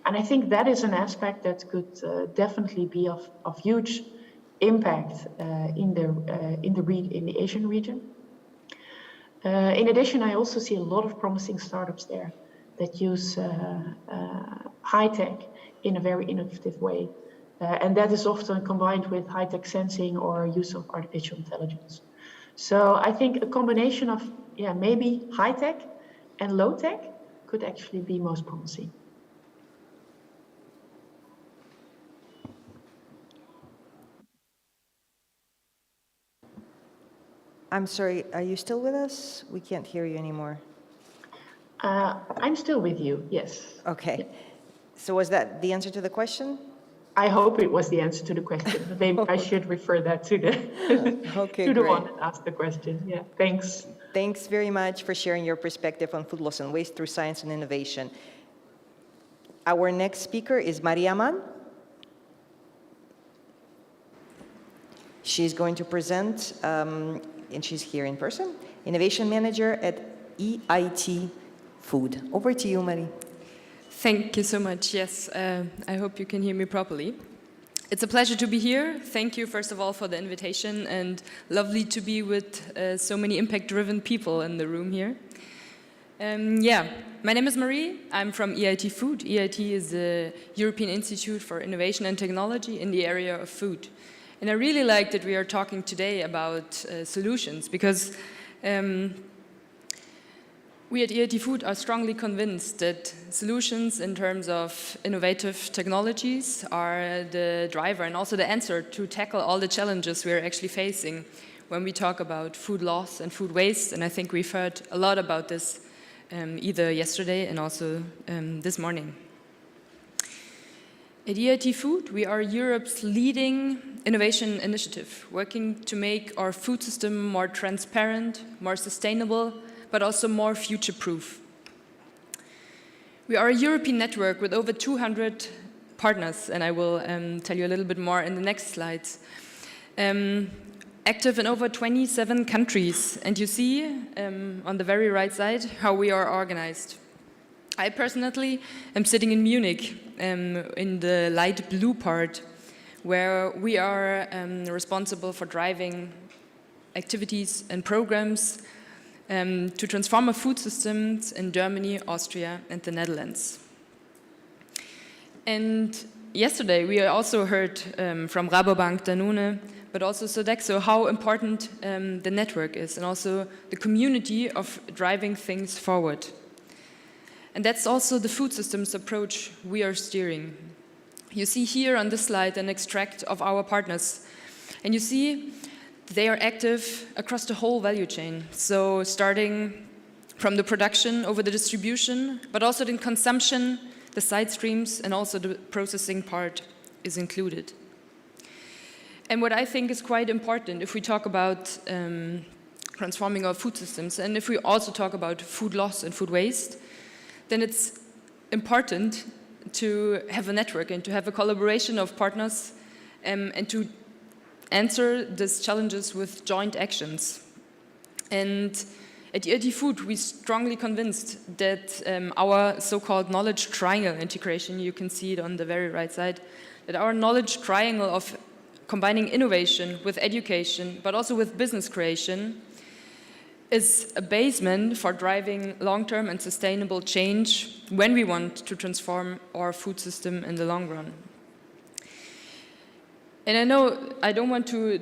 And I think that is an aspect that could definitely be of huge impact in the Asian region. In addition, I also see a lot of promising startups there that use high tech in a very innovative way. And that is often combined with high tech sensing or use of artificial intelligence. So I think a combination of, maybe high tech and low tech could actually be most promising. I'm sorry, are you still with us? We can't hear you anymore. I'm still with you, yes. Okay. Yeah. So was that the answer to the question? I hope it was the answer to the question. Maybe I should refer that to the, okay, to the great. one that asked the question. Yeah, thanks. Thanks very much for sharing your perspective on food loss and waste through science and innovation. Our next speaker is Mariaman. She's going to present, and she's here in person, Innovation Manager at EIT Food. Over to you, Marie. Thank you so much. Yes, I hope you can hear me properly. It's a pleasure to be here. Thank you, first of all, for the invitation, and lovely to be with so many impact-driven people in the room here. My name is Marie. I'm from EIT Food. EIT is the European Institute for Innovation and Technology in the area of food. And I really like that we are talking today about solutions, because we at EIT Food are strongly convinced that solutions in terms of innovative technologies are the driver and also the answer to tackle all the challenges we're actually facing when we talk about food loss and food waste. And I think we've heard a lot about this either yesterday and also this morning. At EIT Food, we are Europe's leading innovation initiative, working to make our food system more transparent, more sustainable, but also more future-proof. We are a European network with over 200 partners, and I will tell you a little bit more in the next slides. Active in over 27 countries, and you see on the very right side how we are organized. I personally am sitting in Munich in the light blue part, where we are responsible for driving activities and programs to transform our food systems in Germany, Austria, and the Netherlands. And yesterday we also heard from Rabobank, Danone, but also Sodexo, how important the network is, and also the community of driving things forward. And that's also the food systems approach we are steering. You see here on this slide an extract of our partners, and you see they are active across the whole value chain. So starting from the production over the distribution, but also the consumption, the side streams, and also the processing part is included. And what I think is quite important if we talk about transforming our food systems, and if we also talk about food loss and food waste, then it's important to have a network and to have a collaboration of partners and to answer these challenges with joint actions. And at ERT Food, we're strongly convinced that our so-called knowledge triangle integration, you can see it on the very right side, that our knowledge triangle of combining innovation with education, but also with business creation, is a basement for driving long-term and sustainable change when we want to transform our food system in the long run. And I know I don't want to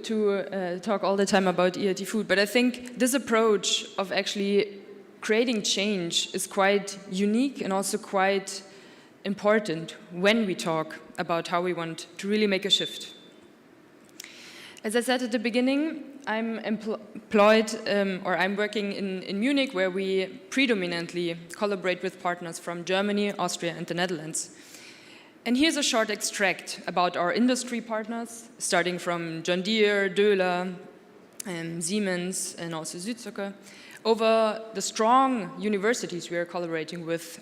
talk all the time about ERT Food, but I think this approach of actually creating change is quite unique and also quite important when we talk about how we want to really make a shift. As I said at the beginning, I'm employed, or I'm working in Munich, where we predominantly collaborate with partners from Germany, Austria, and the Netherlands. And here's a short extract about our industry partners, starting from John Deere, Döhler, Siemens, and also Südzucker, over the strong universities we are collaborating with,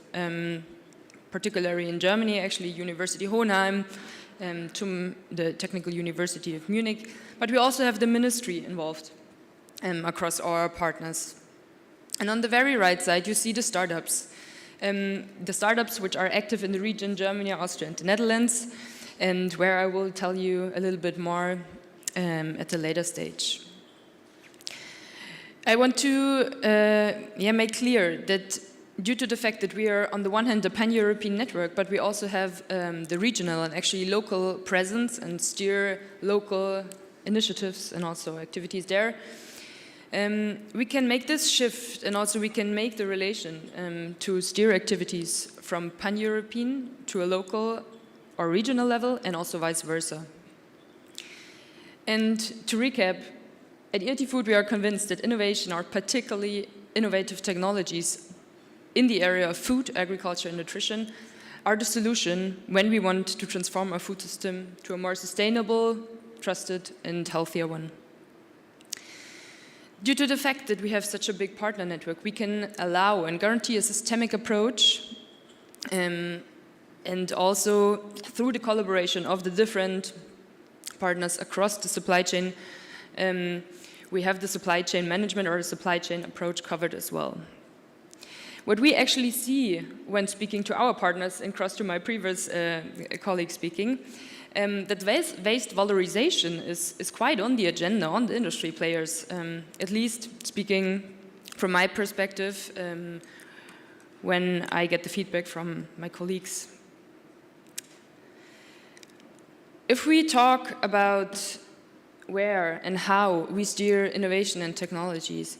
particularly in Germany, actually University Hohenheim, to the Technical University of Munich, but we also have the ministry involved across our partners. And on the very right side, you see the startups which are active in the region Germany, Austria, and the Netherlands, and where I will tell you a little bit more at a later stage. I want to make clear that due to the fact that we are, on the one hand, a pan-European network, but we also have the regional and actually local presence and steer local initiatives and also activities there, we can make this shift, and also we can make the relation to steer activities from pan-European to a local or regional level, and also vice versa. And to recap, at ERT Food we are convinced that innovation, or particularly innovative technologies in the area of food, agriculture, and nutrition, are the solution when we want to transform our food system to a more sustainable, trusted, and healthier one. Due to the fact that we have such a big partner network, we can allow and guarantee a systemic approach, and also through the collaboration of the different partners across the supply chain, we have the supply chain management or the supply chain approach covered as well. What we actually see when speaking to our partners, and cross to my previous colleague speaking, that waste valorization is quite on the agenda, on the industry players, at least speaking from my perspective when I get the feedback from my colleagues. If we talk about where and how we steer innovation and technologies,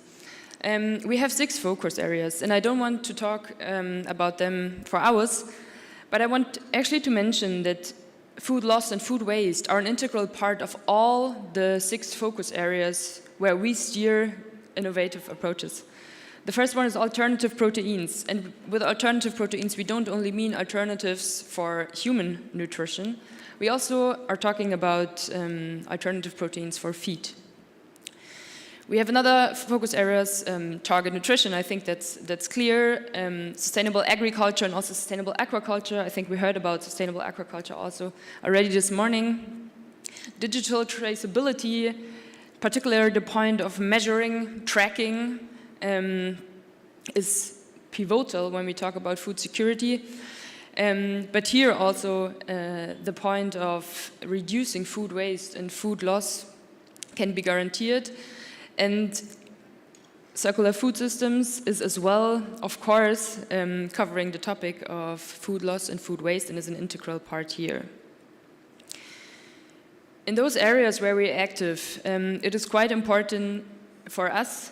we have 6 focus areas, and I don't want to talk about them for hours, but I want actually to mention that food loss and food waste are an integral part of all the 6 focus areas where we steer innovative approaches. The first one is alternative proteins, and with alternative proteins we don't only mean alternatives for human nutrition, we also are talking about alternative proteins for feed. We have another focus areas, target nutrition. I think that's clear. Sustainable agriculture and also sustainable aquaculture. I think we heard about sustainable aquaculture also already this morning. Digital traceability, particularly the point of measuring, tracking, is pivotal when we talk about food security. But here also the point of reducing food waste and food loss can be guaranteed. And circular food systems is as well, of course, covering the topic of food loss and food waste and is an integral part here. In those areas where we're active, it is quite important for us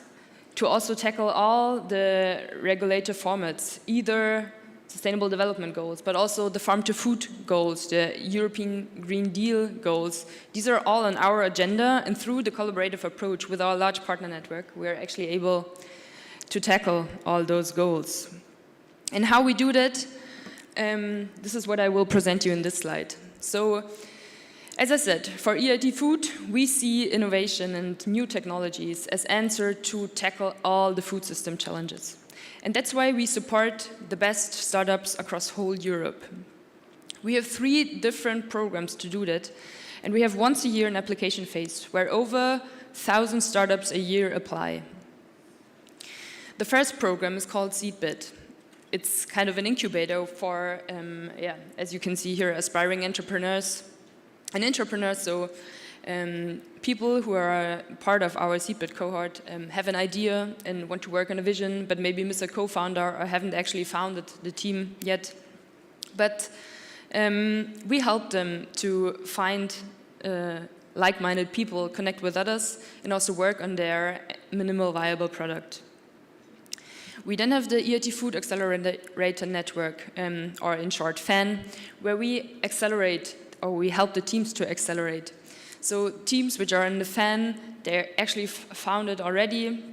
to also tackle all the regulator formats, either Sustainable Development Goals, but also the Farm to Food goals, the European Green Deal goals. These are all on our agenda, and through the collaborative approach with our large partner network, we are actually able to tackle all those goals. And how we do that, this is what I will present you in this slide. So, as I said, for EIT Food, we see innovation and new technologies as answer to tackle all the food system challenges. And that's why we support the best startups across whole Europe. We have 3 different programs to do that, and we have once a year an application phase where over 1,000 startups a year apply. The first program is called Seedbit. It's kind of an incubator for, as you can see here, aspiring entrepreneurs. An entrepreneur, so people who are part of our Seedbit cohort have an idea and want to work on a vision, but maybe miss a co-founder or haven't actually founded the team yet. But we help them to find like-minded people, connect with others, and also work on their minimal viable product. We then have the EIT Food Accelerator Network, or in short, FAN, where we accelerate, or we help the teams to accelerate. So teams which are in the FAN, they're actually founded already,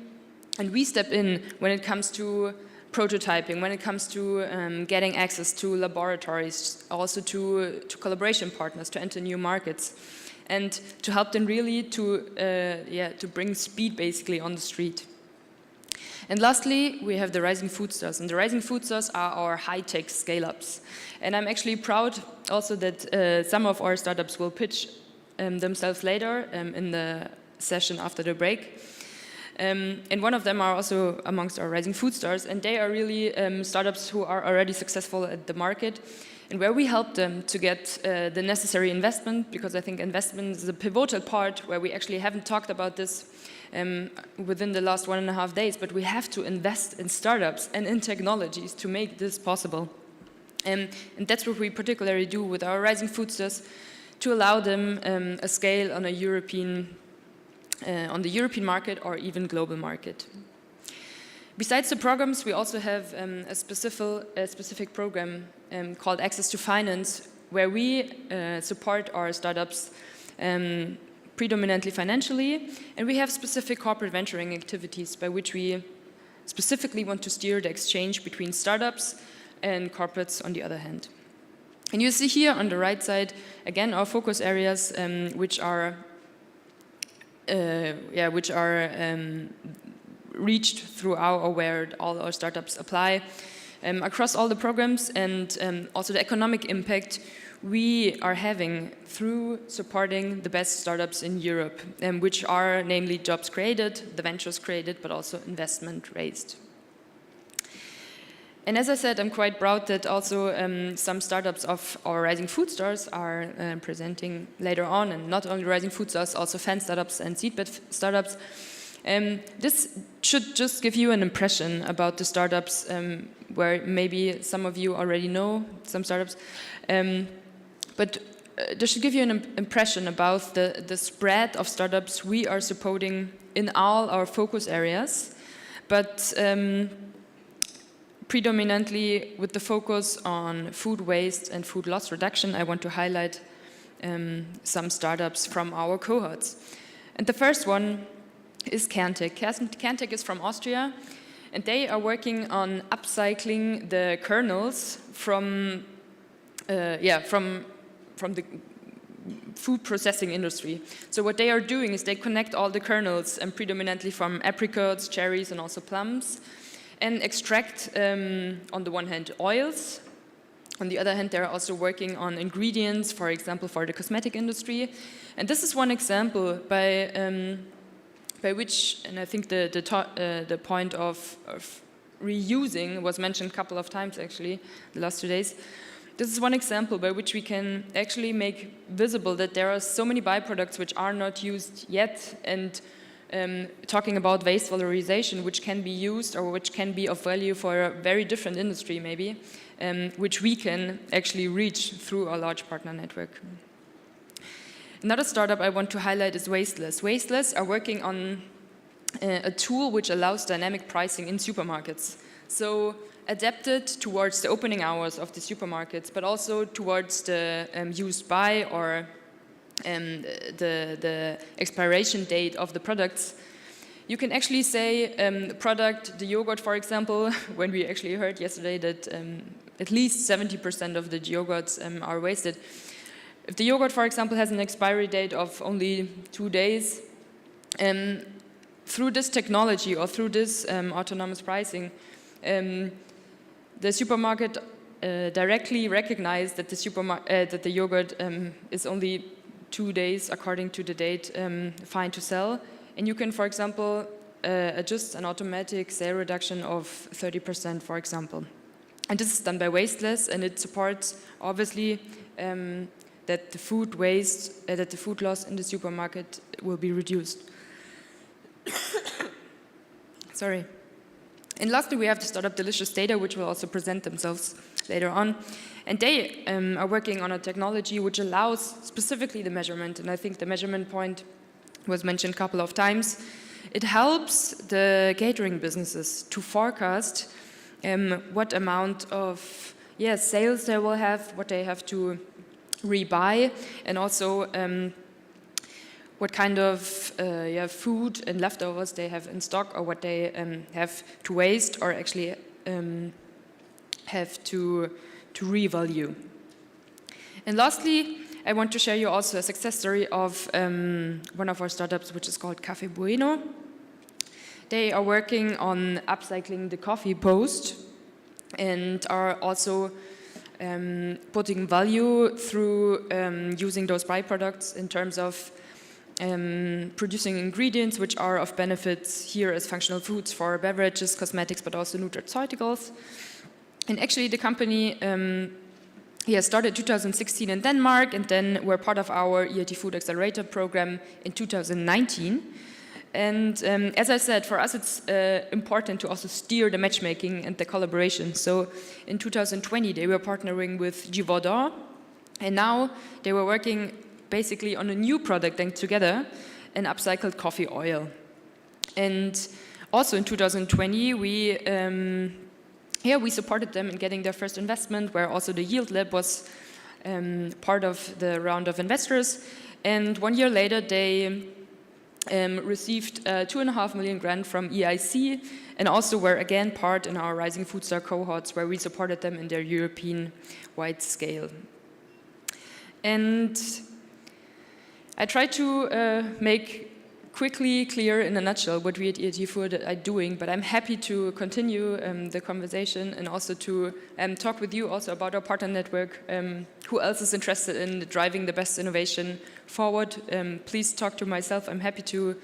and we step in when it comes to prototyping, when it comes to getting access to laboratories, also to collaboration partners to enter new markets, and to help them really to bring speed basically on the street. And lastly, we have the Rising Food Stars, and the Rising Food Stars are our high-tech scale-ups. And I'm actually proud also that some of our startups will pitch themselves later in the session after the break. And one of them are also amongst our Rising Food Stars, and they are really startups who are already successful at the market, and where we help them to get the necessary investment, because I think investment is a pivotal part where we actually haven't talked about this within the last 1.5 days, but we have to invest in startups and in technologies to make this possible. And that's what we particularly do with our Rising Food Stars, to allow them a scale on a on the European market or even global market. Besides the programs, we also have a specific program called Access to Finance, where we support our startups predominantly financially, and we have specific corporate venturing activities by which we specifically want to steer the exchange between startups and corporates on the other hand. And you see here on the right side, again, our focus areas, which are reached through where all our startups apply across all the programs, and also the economic impact we are having through supporting the best startups in Europe, which are namely jobs created, the ventures created, but also investment raised. And as I said, I'm quite proud that also some startups of our Rising Food Stars are presenting later on, and not only Rising Food Stars, also fan startups and Seedbit startups. This should just give you an impression about the startups, where maybe some of you already know some startups. But this should give you an impression about the spread of startups we are supporting in all our focus areas, but predominantly with the focus on food waste and food loss reduction. I want to highlight some startups from our cohorts. And the first one is Kerntec. Kerntec is from Austria, and they are working on upcycling the kernels from the food processing industry. So what they are doing is they connect all the kernels, predominantly from apricots, cherries, and also plums, and extract, on the one hand, oils. On the other hand, they're also working on ingredients, for example, for the cosmetic industry. And this is one example by which, and I think the point of reusing was mentioned a couple of times actually the last 2 days. This is one example by which we can actually make visible that there are so many byproducts which are not used yet, and talking about waste valorization, which can be used or which can be of value for a very different industry maybe, which we can actually reach through our large partner network. Another startup I want to highlight is Wasteless. Wasteless are working on a tool which allows dynamic pricing in supermarkets. So adapted towards the opening hours of the supermarkets, but also towards the used by or the expiration date of the products. You can actually say the product, the yogurt, for example, when we actually heard yesterday that at least 70% of the yogurts are wasted. If the yogurt, for example, has an expiry date of only 2 days, through this technology or through this autonomous pricing, the supermarket directly recognized that the yogurt is only 2 days according to the date fine to sell, and you can, for example, adjust an automatic sale reduction of 30%, for example. And this is done by Wasteless, and it supports obviously that the food waste, that the food loss in the supermarket will be reduced. Sorry. And lastly, we have the startup Delicious Data, which will also present themselves later on. And they are working on a technology which allows specifically the measurement, and I think the measurement point was mentioned a couple of times. It helps the catering businesses to forecast what amount of sales they will have, what they have to rebuy, and also what kind of food and leftovers they have in stock, or what they have to waste, or actually have to revalue. And lastly, I want to share you also a success story of one of our startups, which is called Café Bueno. They are working on upcycling the coffee post and are also putting value through using those byproducts in terms of producing ingredients which are of benefits here as functional foods for beverages, cosmetics, but also nutraceuticals. And actually the company started 2016 in Denmark, and then were part of our EIT Food Accelerator program in 2019. And as I said, for us it's important to also steer the matchmaking and the collaboration. So in 2020 they were partnering with Givaudan, and now they were working basically on a new product then together, an upcycled coffee oil. And also in 2020 we supported them in getting their first investment, where also the Yield Lab was part of the round of investors. And 1 year later they received a 2.5 million grant from EIC, and also were again part in our Rising Food Star cohorts, where we supported them in their European-wide scale. And I try to make quickly clear in a nutshell what we at EIT Food are doing, but I'm happy to continue the conversation and also to talk with you also about our partner network. Who else is interested in driving the best innovation forward? Please talk to myself. I'm happy to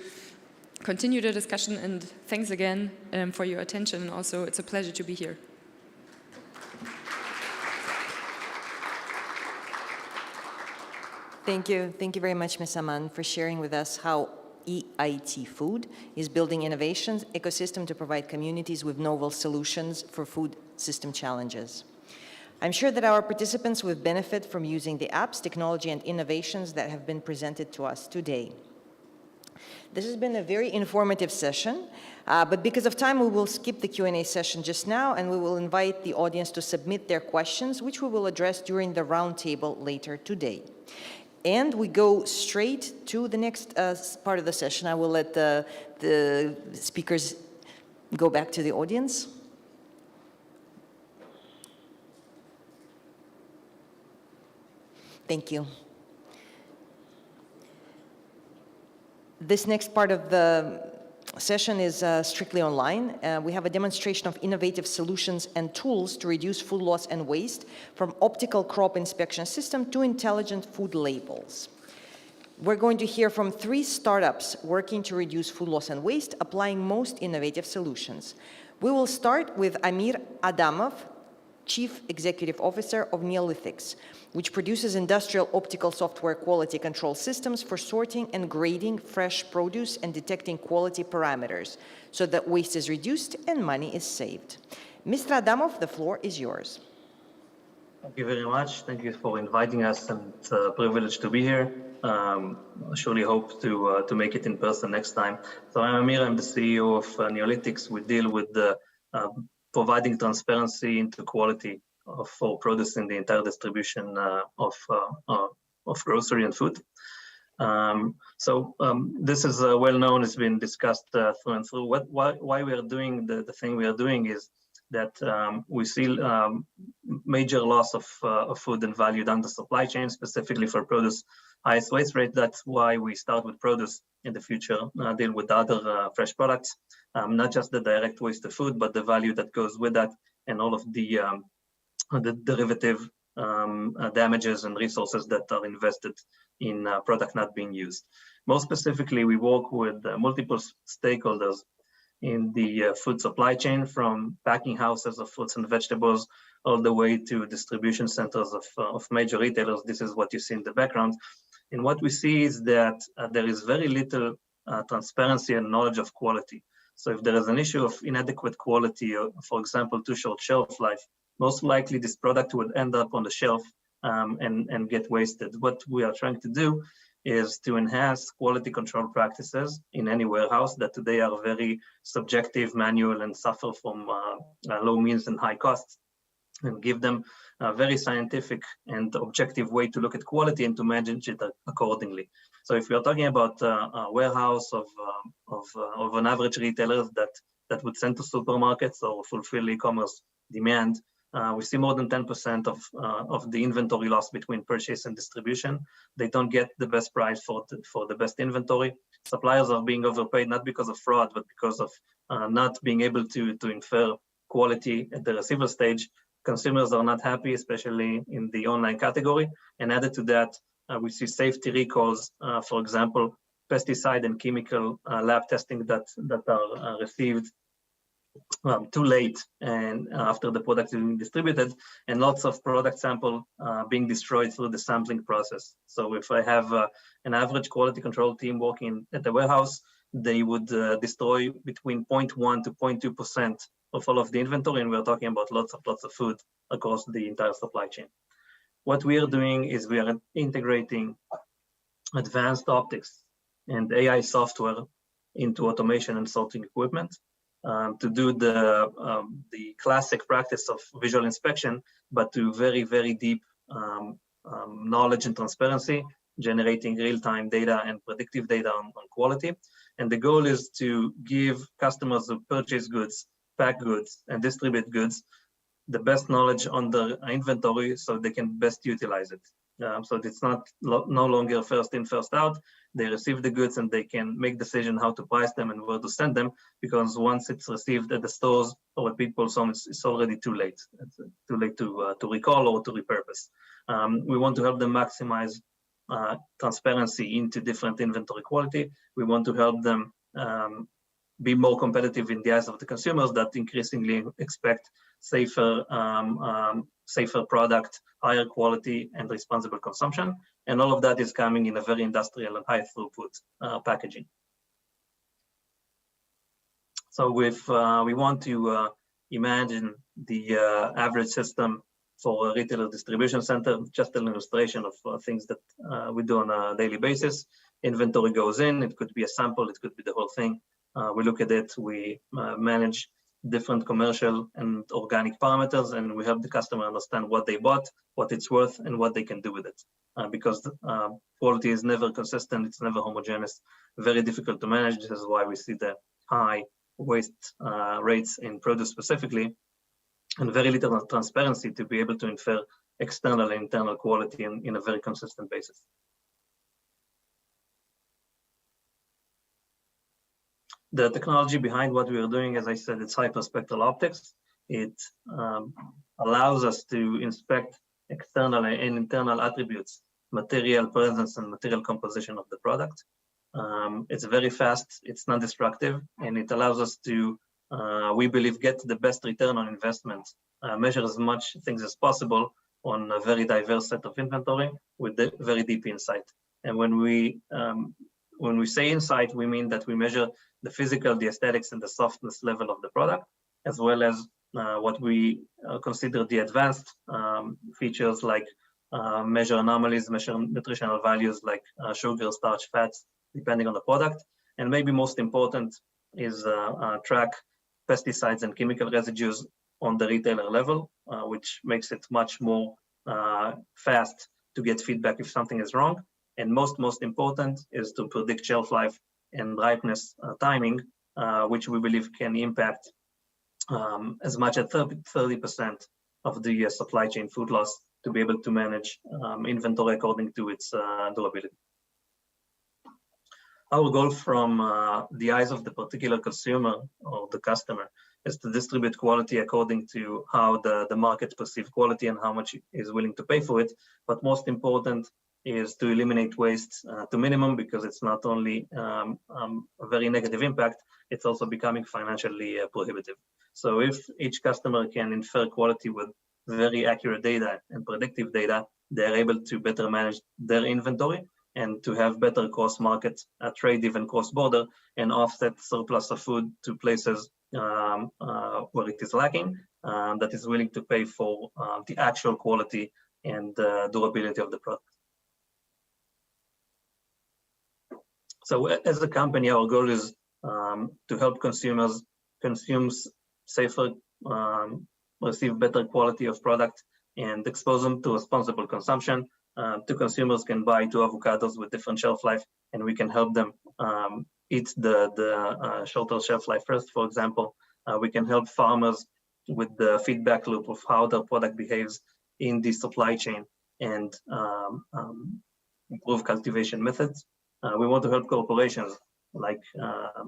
continue the discussion, and thanks again for your attention, and also it's a pleasure to be here. Thank you. Thank you very much, Ms. Aman, for sharing with us how EIT Food is building innovations ecosystem to provide communities with novel solutions for food system challenges. I'm sure that our participants will benefit from using the apps, technology, and innovations that have been presented to us today. This has been a very informative session, but because of time, we will skip the Q&A session just now, and we will invite the audience to submit their questions, which we will address during the roundtable later today. And we go straight to the next part of the session. I will let the speakers go back to the audience. Thank you. This next part of the session is strictly online. We have a demonstration of innovative solutions and tools to reduce food loss and waste, from optical crop inspection system to intelligent food labels. We're going to hear from 3 startups working to reduce food loss and waste, applying most innovative solutions. We will start with Amir Adamov, Chief Executive Officer of Neolithics, which produces industrial optical software quality control systems for sorting and grading fresh produce and detecting quality parameters, so that waste is reduced and money is saved. Mr. Adamov, the floor is yours. Thank you very much. Thank you for inviting us, and it's a privilege to be here. I surely hope to make it in person next time. So I'm Amir, I'm the CEO of Neolithics. We deal with providing transparency into quality for produce in the entire distribution of grocery and food. This is well known, it's been discussed through and through. Why we are doing the thing we are doing is that we see major loss of food and value down the supply chain, specifically for produce, highest waste rate. That's why we start with produce. In the future, deal with other fresh products, not just the direct waste of food, but the value that goes with that, and all of the derivative damages and resources that are invested in product not being used. More specifically, we work with multiple stakeholders in the food supply chain, from packing houses of fruits and vegetables all the way to distribution centers of major retailers. This is what you see in the background. And what we see is that there is very little transparency and knowledge of quality. So if there is an issue of inadequate quality, or, for example, too short shelf life, most likely this product would end up on the shelf and get wasted. What we are trying to do is to enhance quality control practices in any warehouse that today are very subjective, manual, and suffer from low means and high costs, and give them a very scientific and objective way to look at quality and to manage it accordingly. So if we are talking about a warehouse of an average retailer that would send to supermarkets or fulfill e-commerce demand, we see more than 10% of the inventory loss between purchase and distribution. They don't get the best price for the best inventory. Suppliers are being overpaid, not because of fraud, but because of not being able to infer quality at the receiver stage. Consumers are not happy, especially in the online category. And added to that, we see safety recalls, for example, pesticide and chemical lab testing that are received too late and after the product is being distributed, and lots of product sample being destroyed through the sampling process. So if I have an average quality control team working at the warehouse, they would destroy between 0.1 to 0.2% of all of the inventory, and we're talking about lots of food across the entire supply chain. What we are doing is we are integrating advanced optics and AI software into automation and sorting equipment to do the classic practice of visual inspection, but to very, very deep knowledge and transparency, generating real-time data and predictive data on quality. And the goal is to give customers who purchase goods, pack goods, and distribute goods the best knowledge on the inventory so they can best utilize it. So it's no longer first in, first out. They receive the goods and they can make decision how to price them and where to send them, because once it's received at the stores or at people's homes, it's already too late. It's too late to recall or to repurpose. We want to help them maximize transparency into different inventory quality. We want to help them be more competitive in the eyes of the consumers that increasingly expect safer product, higher quality, and responsible consumption. And all of that is coming in a very industrial and high throughput packaging. So we want to imagine the average system for a retailer distribution center, just an illustration of things that we do on a daily basis. Inventory goes in, it could be a sample, it could be the whole thing. We look at it, we manage different commercial and organic parameters, and we help the customer understand what they bought, what it's worth, and what they can do with it. Because quality is never consistent, it's never homogeneous, very difficult to manage. This is why we see the high waste rates in produce specifically, and very little transparency to be able to infer external and internal quality in a very consistent basis. The technology behind what we are doing, as I said, it's hyperspectral optics. It allows us to inspect external and internal attributes, material presence and material composition of the product. It's very fast, it's non-destructive, and it allows us to, we believe, get the best return on investment, measure as much things as possible on a very diverse set of inventory with very deep insight. And when we say insight, we mean that we measure the physical, the aesthetics, and the softness level of the product, as well as what we consider the advanced features like measure anomalies, measure nutritional values like sugar, starch, fats, depending on the product. And maybe most important is track pesticides and chemical residues on the retailer level, which makes it much more fast to get feedback if something is wrong. And most important is to predict shelf life and ripeness timing, which we believe can impact as much as 30% of the supply chain food loss to be able to manage inventory according to its durability. Our goal from the eyes of the particular consumer or the customer is to distribute quality according to how the market perceives quality and how much is willing to pay for it. But most important is to eliminate waste to minimum, because it's not only a very negative impact, it's also becoming financially prohibitive. So if each customer can infer quality with very accurate data and predictive data, they're able to better manage their inventory and to have better cross-market trade, even cross-border, and offset surplus of food to places where it is lacking, that is willing to pay for the actual quality and durability of the product. So as a company, our goal is to help consumers consume safer, receive better quality of product, and expose them to responsible consumption. Two consumers can buy 2 avocados with different shelf life, and we can help them eat the shorter shelf life first, for example. We can help farmers with the feedback loop of how their product behaves in the supply chain and improve cultivation methods. We want to help corporations like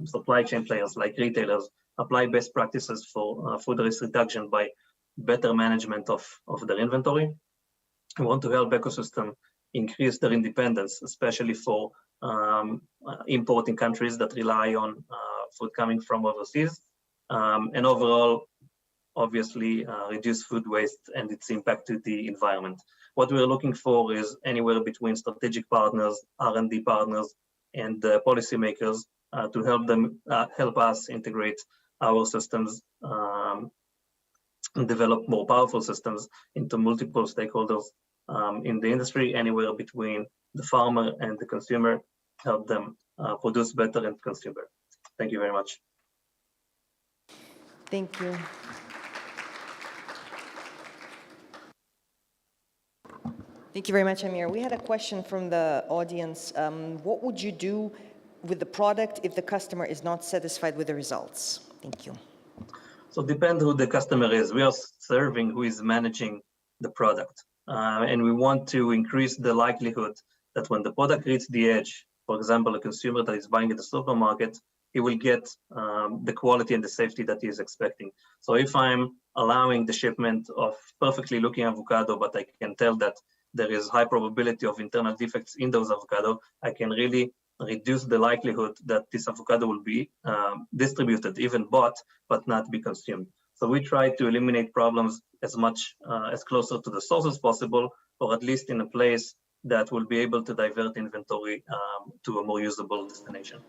supply chain players, like retailers, apply best practices for food waste reduction by better management of their inventory. We want to help ecosystem increase their independence, especially for importing countries that rely on food coming from overseas. And overall, obviously, reduce food waste and its impact to the environment. What we're looking for is anywhere between strategic partners, R&D partners, and policymakers to help them help us integrate our systems and develop more powerful systems into multiple stakeholders in the industry, anywhere between the farmer and the consumer, help them produce better and consume better. Thank you very much. Thank you. Thank you very much, Amir. We had a question from the audience. What would you do with the product if the customer is not satisfied with the results? Thank you. So depends who the customer is. We are serving who is managing the product. And we want to increase the likelihood that when the product reaches the edge, for example, a consumer that is buying at the supermarket, he will get the quality and the safety that he is expecting. So if I'm allowing the shipment of perfectly looking avocado, but I can tell that there is high probability of internal defects in those avocado, I can really reduce the likelihood that this avocado will be distributed, even bought, but not be consumed. So we try to eliminate problems as much as closer to the source as possible, or at least in a place that will be able to divert inventory to a more usable destination.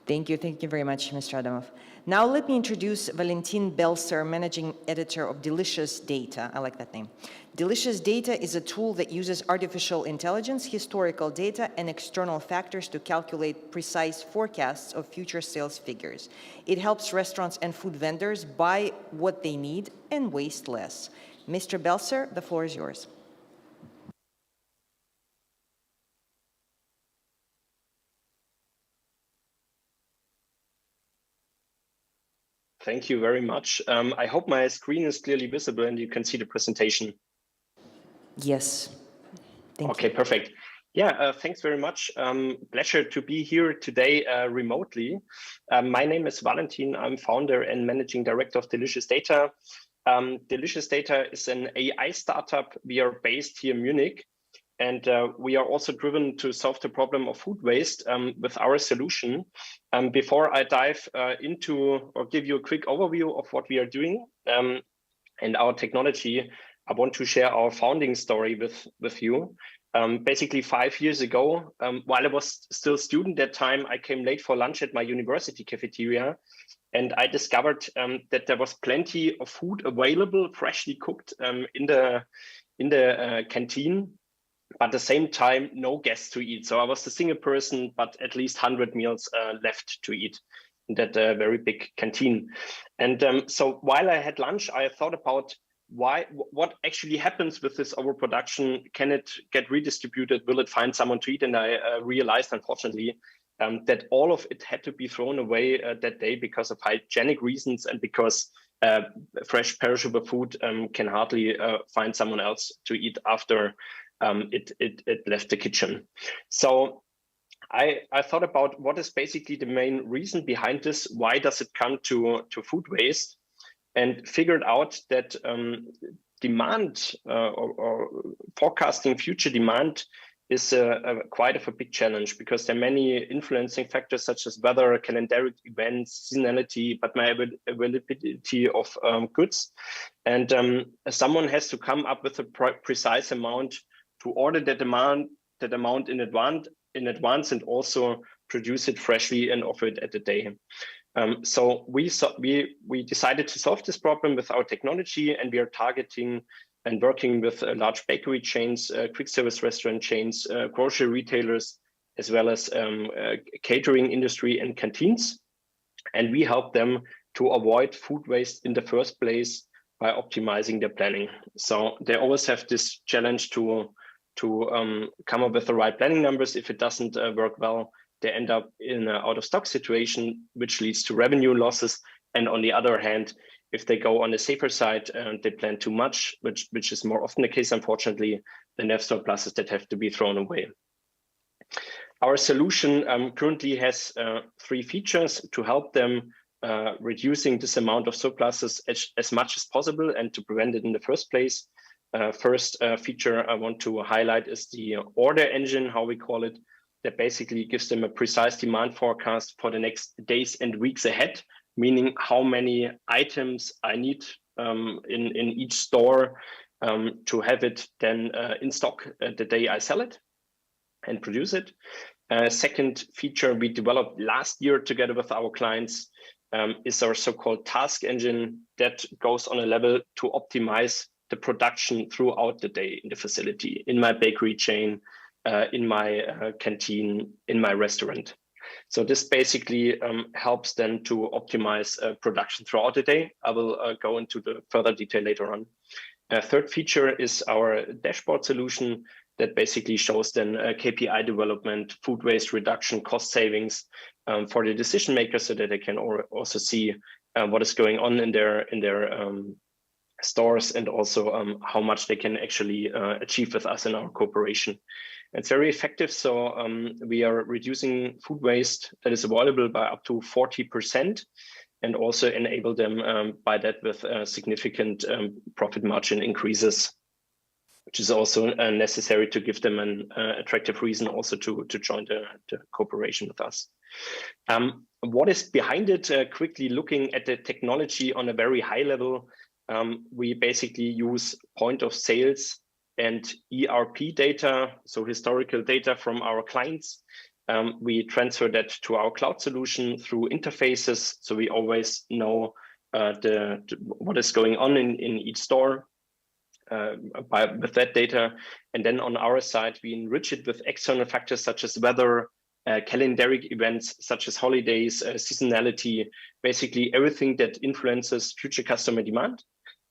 Thank you very much, Mr. Adamov. Now let me introduce Valentin Belser, Managing Editor of Delicious Data. I like that name. Delicious Data is a tool that uses artificial intelligence, historical data, and external factors to calculate precise forecasts of future sales figures. It helps restaurants and food vendors buy what they need and waste less. Mr. Belser, the floor is yours. Thank you very much. I hope my screen is clearly visible and you can see the presentation. Yes. Okay, perfect. Thanks very much. Pleasure to be here today remotely. My name is Valentin. I'm founder and managing director of Delicious Data. Delicious Data is an AI startup. We are based here in Munich, and we are also driven to solve the problem of food waste with our solution. Before I dive into or give you a quick overview of what we are doing and our technology, I want to share our founding story with you. Basically 5 years ago, while I was still a student that time, I came late for lunch at my university cafeteria, and I discovered that there was plenty of food available, freshly cooked in the canteen, but at the same time, no guests to eat. So I was a single person, but at least 100 meals left to eat in that very big canteen. And so while I had lunch, I thought about what actually happens with this overproduction. Can it get redistributed? Will it find someone to eat? And I realized, unfortunately, that all of it had to be thrown away that day because of hygienic reasons and because fresh perishable food can hardly find someone else to eat after it left the kitchen. So I thought about what is basically the main reason behind this. Why does it come to food waste? And figured out that demand or forecasting future demand is quite of a big challenge, because there are many influencing factors such as weather, calendaric events, seasonality, but my availability of goods. And someone has to come up with a precise amount to order that amount in advance and also produce it freshly and offer it at the day. So we decided to solve this problem with our technology, and we are targeting and working with large bakery chains, quick service restaurant chains, grocery retailers, as well as catering industry and canteens. And we help them to avoid food waste in the first place by optimizing their planning. So they always have this challenge to come up with the right planning numbers. If it doesn't work well, they end up in an out of stock situation, which leads to revenue losses. And on the other hand, if they go on the safer side and they plan too much, which is more often the case, unfortunately, then they have surpluses that have to be thrown away. Our solution currently has 3 features to help them reducing this amount of surpluses as much as possible and to prevent it in the first place. First feature I want to highlight is the order engine, how we call it, that basically gives them a precise demand forecast for the next days and weeks ahead, meaning how many items I need in each store to have it then in stock the day I sell it and produce it. Second feature we developed last year together with our clients is our so-called task engine that goes on a level to optimize the production throughout the day in the facility, in my bakery chain, in my canteen, in my restaurant. So this basically helps them to optimize production throughout the day. I will go into the further detail later on. Third feature is our dashboard solution that basically shows then KPI development, food waste reduction, cost savings for the decision makers, so that they can also see what is going on in their stores, and also how much they can actually achieve with us in our cooperation. It's very effective. So we are reducing food waste that is avoidable by up to 40%, and also enable them by that with significant profit margin increases, which is also necessary to give them an attractive reason also to join the cooperation with us. What is behind it? Quickly looking at the technology on a very high level, we basically use point of sales and ERP data, so historical data from our clients. We transfer that to our cloud solution through interfaces, so we always know what is going on in each store with that data. And then on our side, we enrich it with external factors such as weather, calendaric events such as holidays, seasonality, basically everything that influences future customer demand.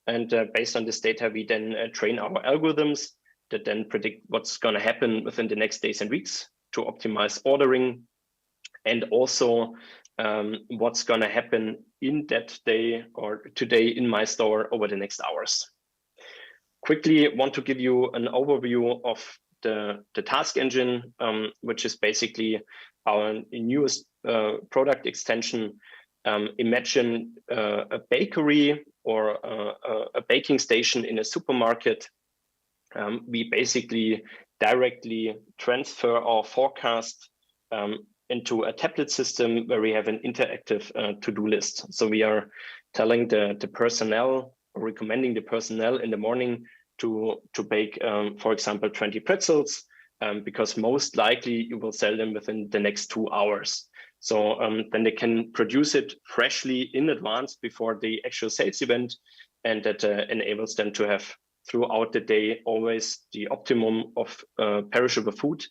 And based on this data, we then train our algorithms that then predict what's going to happen within the next days and weeks to optimize ordering, and also what's going to happen in that day or today in my store over the next hours. Quickly want to give you an overview of the task engine, which is basically our newest product extension. Imagine a bakery or a baking station in a supermarket. We basically directly transfer our forecast into a tablet system where we have an interactive to-do list. So we are telling the personnel, or recommending the personnel in the morning to bake, for example, 20 pretzels, because most likely you will sell them within the next 2 hours. So then they can produce it freshly in advance before the actual sales event, and that enables them to have throughout the day always the optimum of perishable food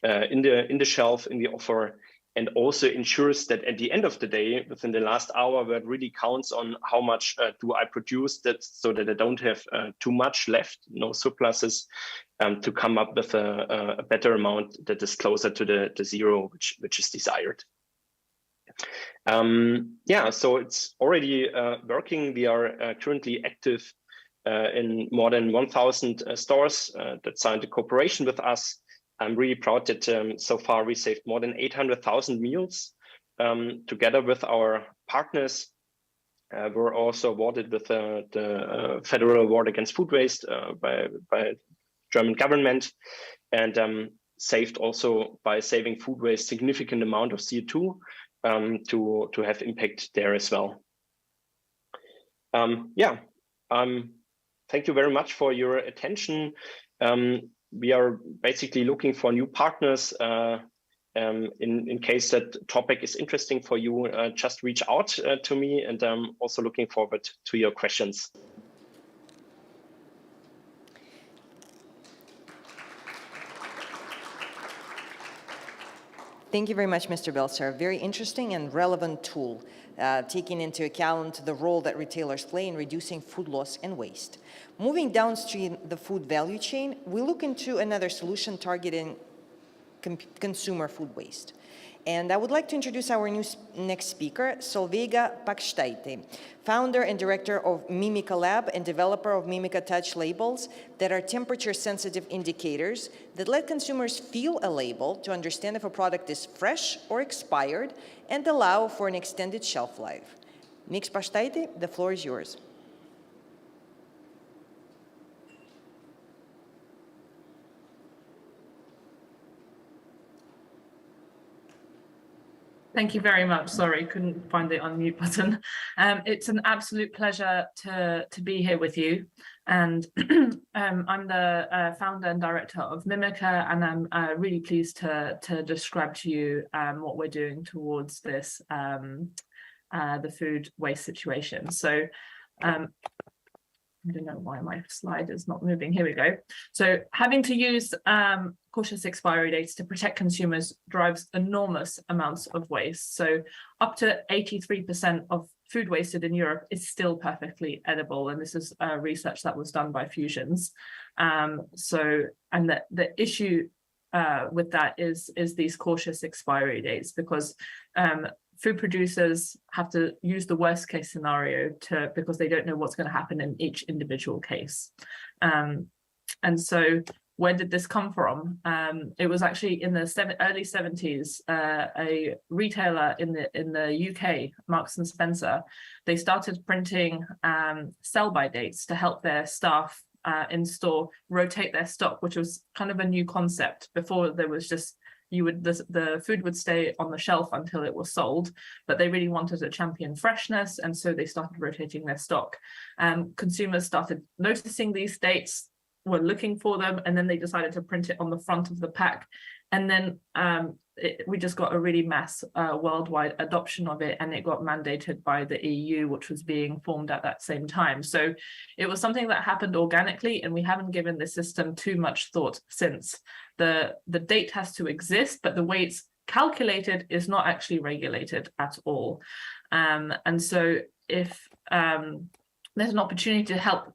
in the shelf, in the offer, and also ensures that at the end of the day, within the last hour, where it really counts on how much do I produce, that so that I don't have too much left, no surpluses, to come up with a better amount that is closer to the zero, which is desired. Yeah, so it's already working. We are currently active in more than 1,000 stores that signed a cooperation with us. I'm really proud that so far we saved more than 800,000 meals together with our partners. We're also awarded with the Federal Award Against Food Waste by German government, and saved also by saving food waste significant amount of CO2 to have impact there as well. Yeah, thank you very much for your attention. We are basically looking for new partners. In case that topic is interesting for you, just reach out to me, and I'm also looking forward to your questions. Thank you very much, Mr. Belzer. Very interesting and relevant tool, taking into account the role that retailers play in reducing food loss and waste. Moving downstream the food value chain, we look into another solution targeting consumer food waste. And I would like to introduce our next speaker, Solveiga Pakštaitė, founder and director of Mimica Lab and developer of Mimica Touch labels that are temperature-sensitive indicators that let consumers feel a label to understand if a product is fresh or expired and allow for an extended shelf life. Ms. Pakštaitė, the floor is yours. Thank you very much. Sorry, couldn't find the unmute button. It's an absolute pleasure to be here with you. And I'm the founder and director of Mimica, and I'm really pleased to describe to you what we're doing towards this, the food waste situation. So I don't know why my slide is not moving. Here we go. So having to use cautious expiry dates to protect consumers drives enormous amounts of waste. So up to 83% of food wasted in Europe is still perfectly edible. And this is research that was done by Fusions. And the issue with that is these cautious expiry dates, because food producers have to use the worst case scenario because they don't know what's going to happen in each individual case. And so where did this come from? It was actually in the early 70s, a retailer in the UK, Marks and Spencer, they started printing sell-by dates to help their staff in store rotate their stock, which was kind of a new concept. Before, there was just the food would stay on the shelf until it was sold, but they really wanted to champion freshness, and so they started rotating their stock. Consumers started noticing these dates, were looking for them, and then they decided to print it on the front of the pack. And then we just got a really mass worldwide adoption of it, and it got mandated by the EU, which was being formed at that same time. So it was something that happened organically, and we haven't given the system too much thought since. The date has to exist, but the way it's calculated is not actually regulated at all. And so if there's an opportunity to help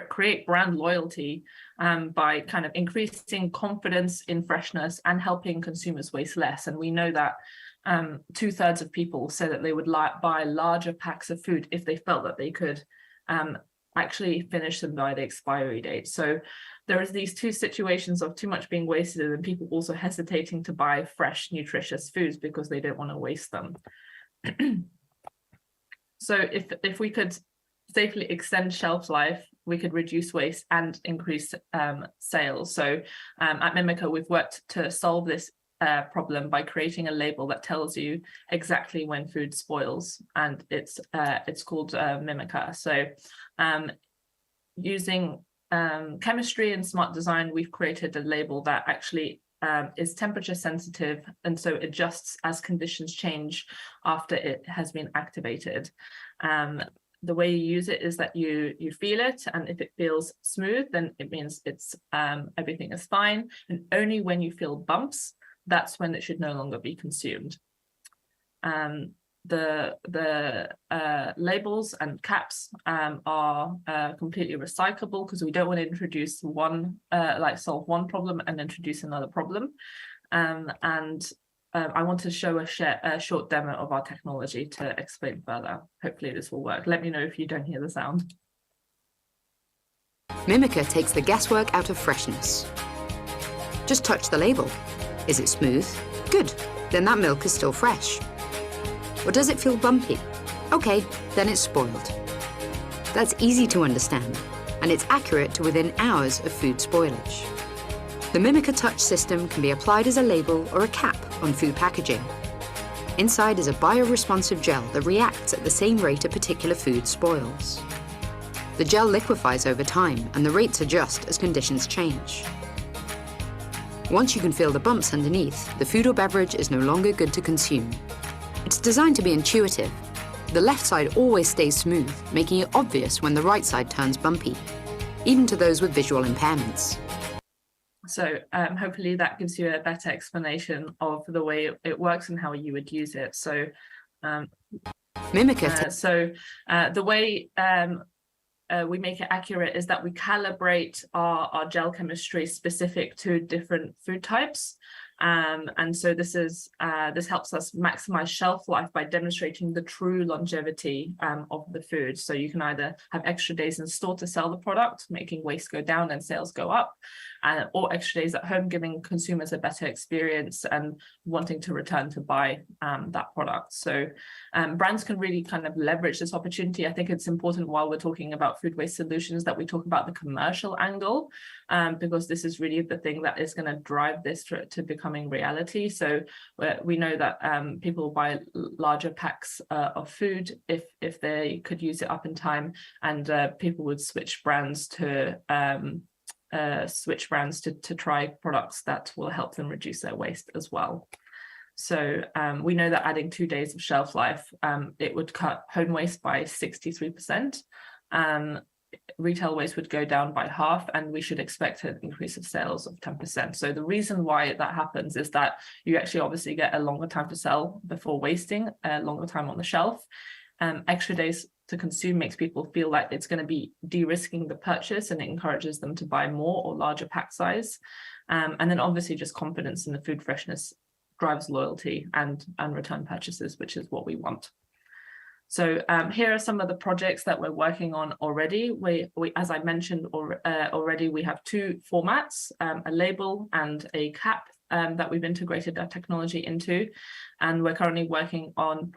create brand loyalty by kind of increasing confidence in freshness and helping consumers waste less. And we know that 2/3 of people say that they would buy larger packs of food if they felt that they could actually finish them by the expiry date. So there is these two situations of too much being wasted and people also hesitating to buy fresh, nutritious foods because they don't want to waste them. So if we could safely extend shelf life, we could reduce waste and increase sales. So at Mimica, we've worked to solve this problem by creating a label that tells you exactly when food spoils, and it's called Mimica. So using chemistry and smart design, we've created a label that actually is temperature sensitive, and so adjusts as conditions change after it has been activated. The way you use it is that you feel it, and if it feels smooth, then it means it's everything is fine. And only when you feel bumps, that's when it should no longer be consumed. The labels and caps are completely recyclable because we don't want to introduce solve one problem and introduce another problem. I want to show a short demo of our technology to explain further. Hopefully this will work. Let me know if you don't hear the sound. Mimica takes the guesswork out of freshness. Just touch the label. Is it smooth? Good, then that milk is still fresh. Or does it feel bumpy? Okay, then it's spoiled. That's easy to understand, and it's accurate to within hours of food spoilage. The Mimica Touch system can be applied as a label or a cap on food packaging. Inside is a bioresponsive gel that reacts at the same rate a particular food spoils. The gel liquefies over time, and the rates adjust as conditions change. Once you can feel the bumps underneath, the food or beverage is no longer good to consume. It's designed to be intuitive. The left side always stays smooth, making it obvious when the right side turns bumpy, even to those with visual impairments. So hopefully that gives you a better explanation of the way it works and how you would use it. So Mimica. The way we make it accurate is that we calibrate our gel chemistry specific to different food types. And so this helps us maximize shelf life by demonstrating the true longevity of the food. So you can either have extra days in store to sell the product, making waste go down and sales go up, or extra days at home, giving consumers a better experience and wanting to return to buy that product. So brands can really kind of leverage this opportunity. I think it's important while we're talking about food waste solutions that we talk about the commercial angle, because this is really the thing that is going to drive this to becoming reality. So we know that people buy larger packs of food if they could use it up in time, and people would switch brands to try products that will help them reduce their waste as well. So we know that adding 2 days of shelf life, it would cut home waste by 63%. Retail waste would go down by half, and we should expect an increase of sales of 10%. So the reason why that happens is that you actually obviously get a longer time to sell before wasting, a longer time on the shelf. Extra days to consume makes people feel like it's going to be de-risking the purchase, and it encourages them to buy more or larger pack size. And then obviously just confidence in the food freshness drives loyalty and return purchases, which is what we want. So here are some of the projects that we're working on already. We as I mentioned already, we have two formats, a label and a cap that we've integrated our technology into. And we're currently working on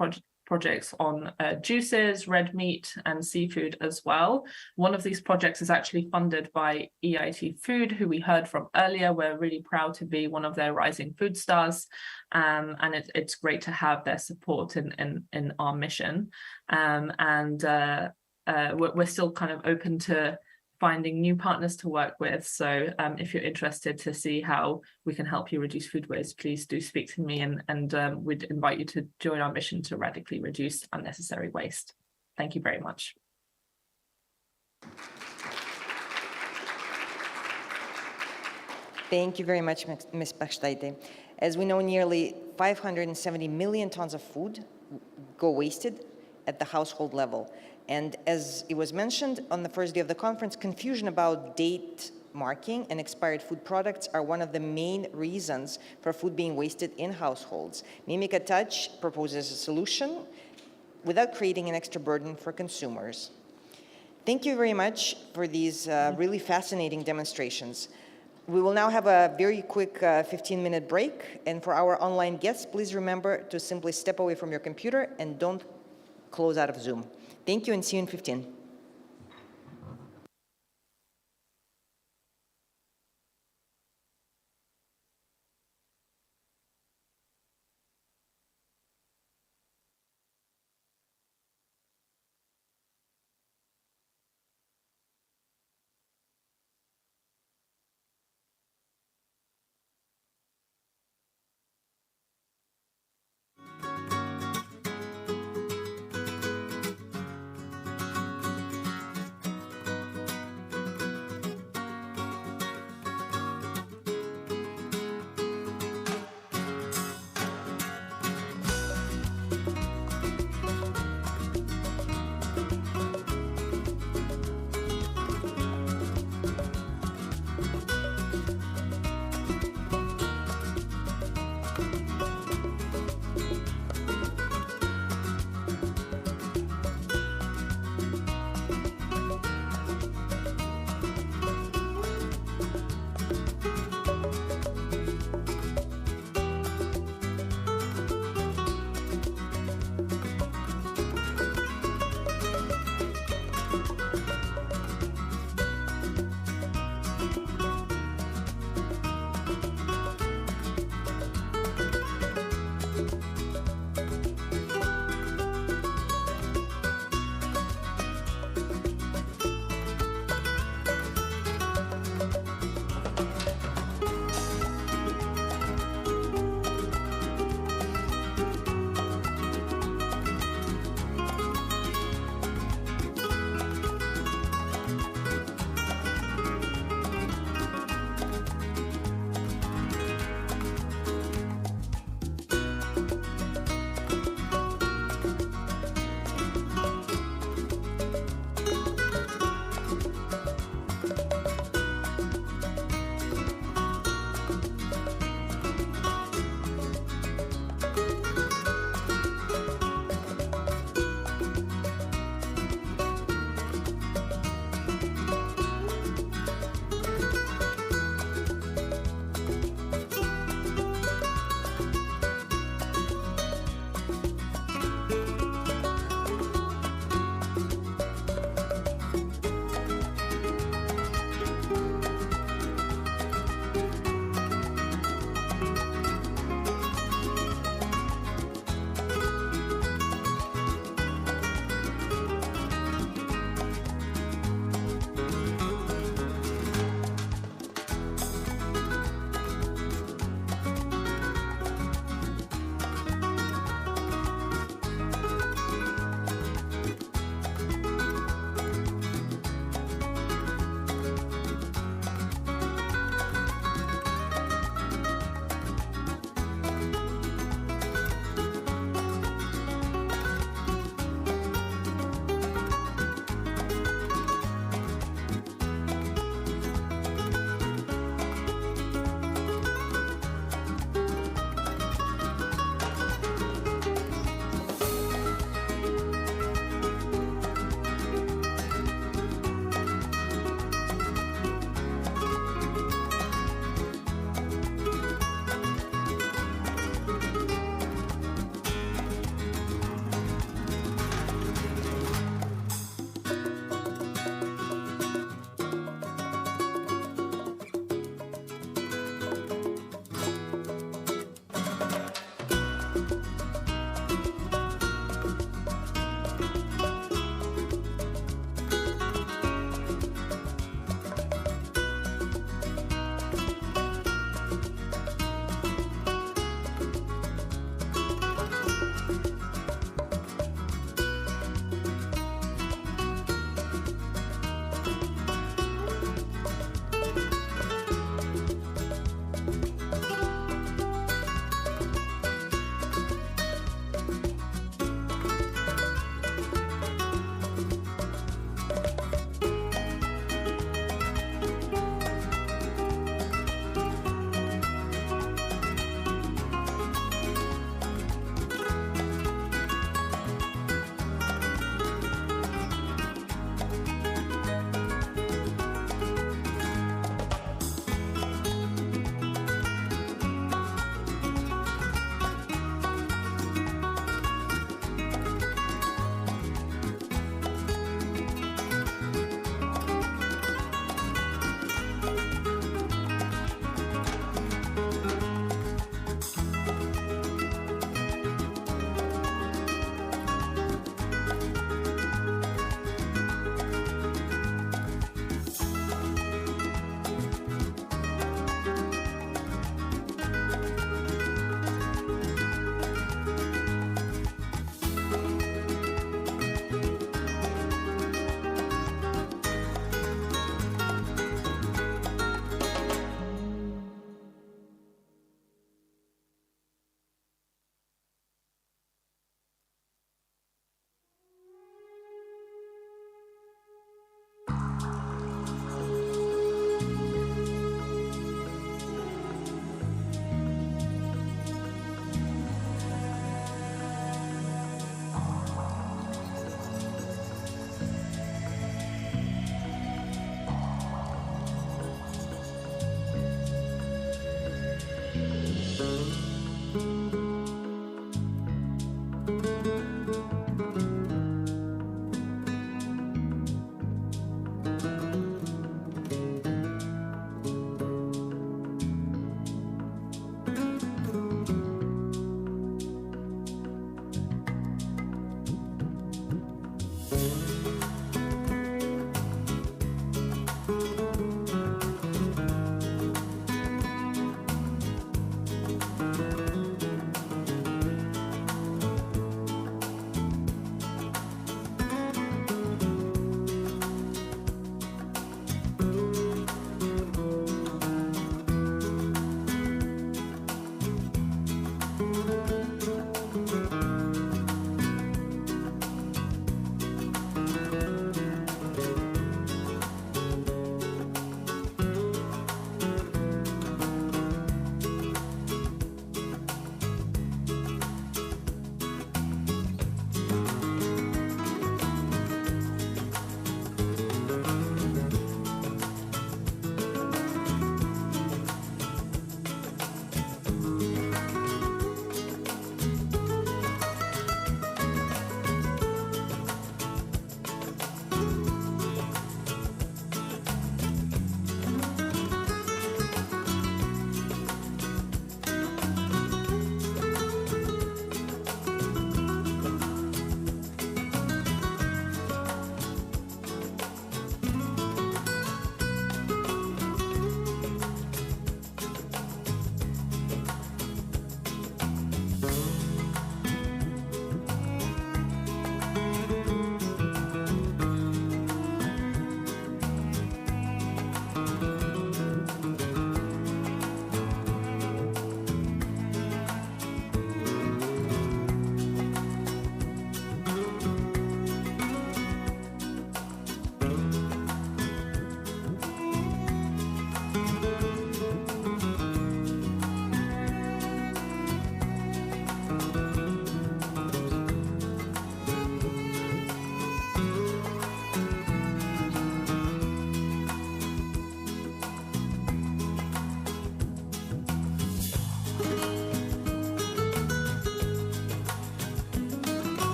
projects on juices, red meat, and seafood as well. One of these projects is actually funded by EIT Food, who we heard from earlier. We're really proud to be one of their rising food stars, and it's great to have their support in our mission. We're still kind of open to finding new partners to work with. So if you're interested to see how we can help you reduce food waste, please do speak to me, and we'd invite you to join our mission to radically reduce unnecessary waste. Thank you very much. Thank you very much, Ms. Bachsteide. As we know, nearly 570 million tons of food go wasted at the household level. And as it was mentioned on the first day of the conference, confusion about date marking and expired food products are one of the main reasons for food being wasted in households. Mimica Touch proposes a solution without creating an extra burden for consumers. Thank you very much for these really fascinating demonstrations. We will now have a very quick 15-minute break. And for our online guests, please remember to simply step away from your computer and don't close out of Zoom. Thank you and see you in 15.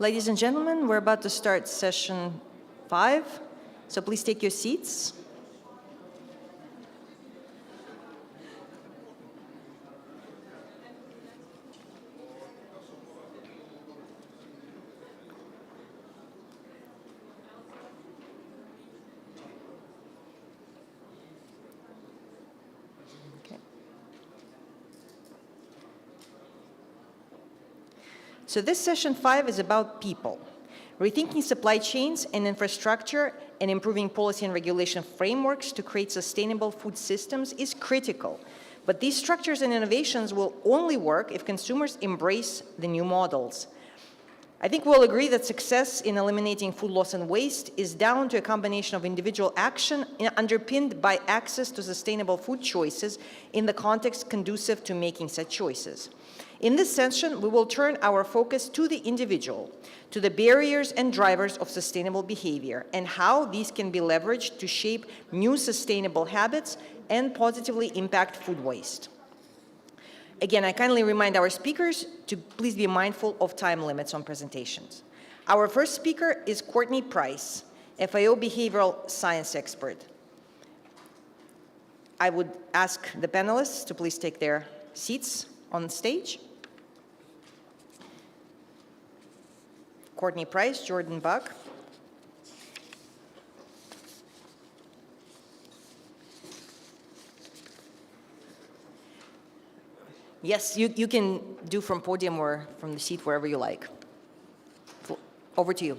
Ladies and gentlemen, we're about to start session 5, so please take your seats. So this session 5 is about people. Rethinking supply chains and infrastructure and improving policy and regulation frameworks to create sustainable food systems is critical. But these structures and innovations will only work if consumers embrace the new models. I think we'll agree that success in eliminating food loss and waste is down to a combination of individual action underpinned by access to sustainable food choices in the context conducive to making such choices. In this session, we will turn our focus to the individual, to the barriers and drivers of sustainable behavior, and how these can be leveraged to shape new sustainable habits and positively impact food waste. Again, I kindly remind our speakers to please be mindful of time limits on presentations. Our first speaker is Courtney Price, FAO behavioral science expert. I would ask the panelists to please take their seats on stage. Courtney Price, Jordan Buck. Yes, you can do from podium or from the seat, wherever you like. Over to you.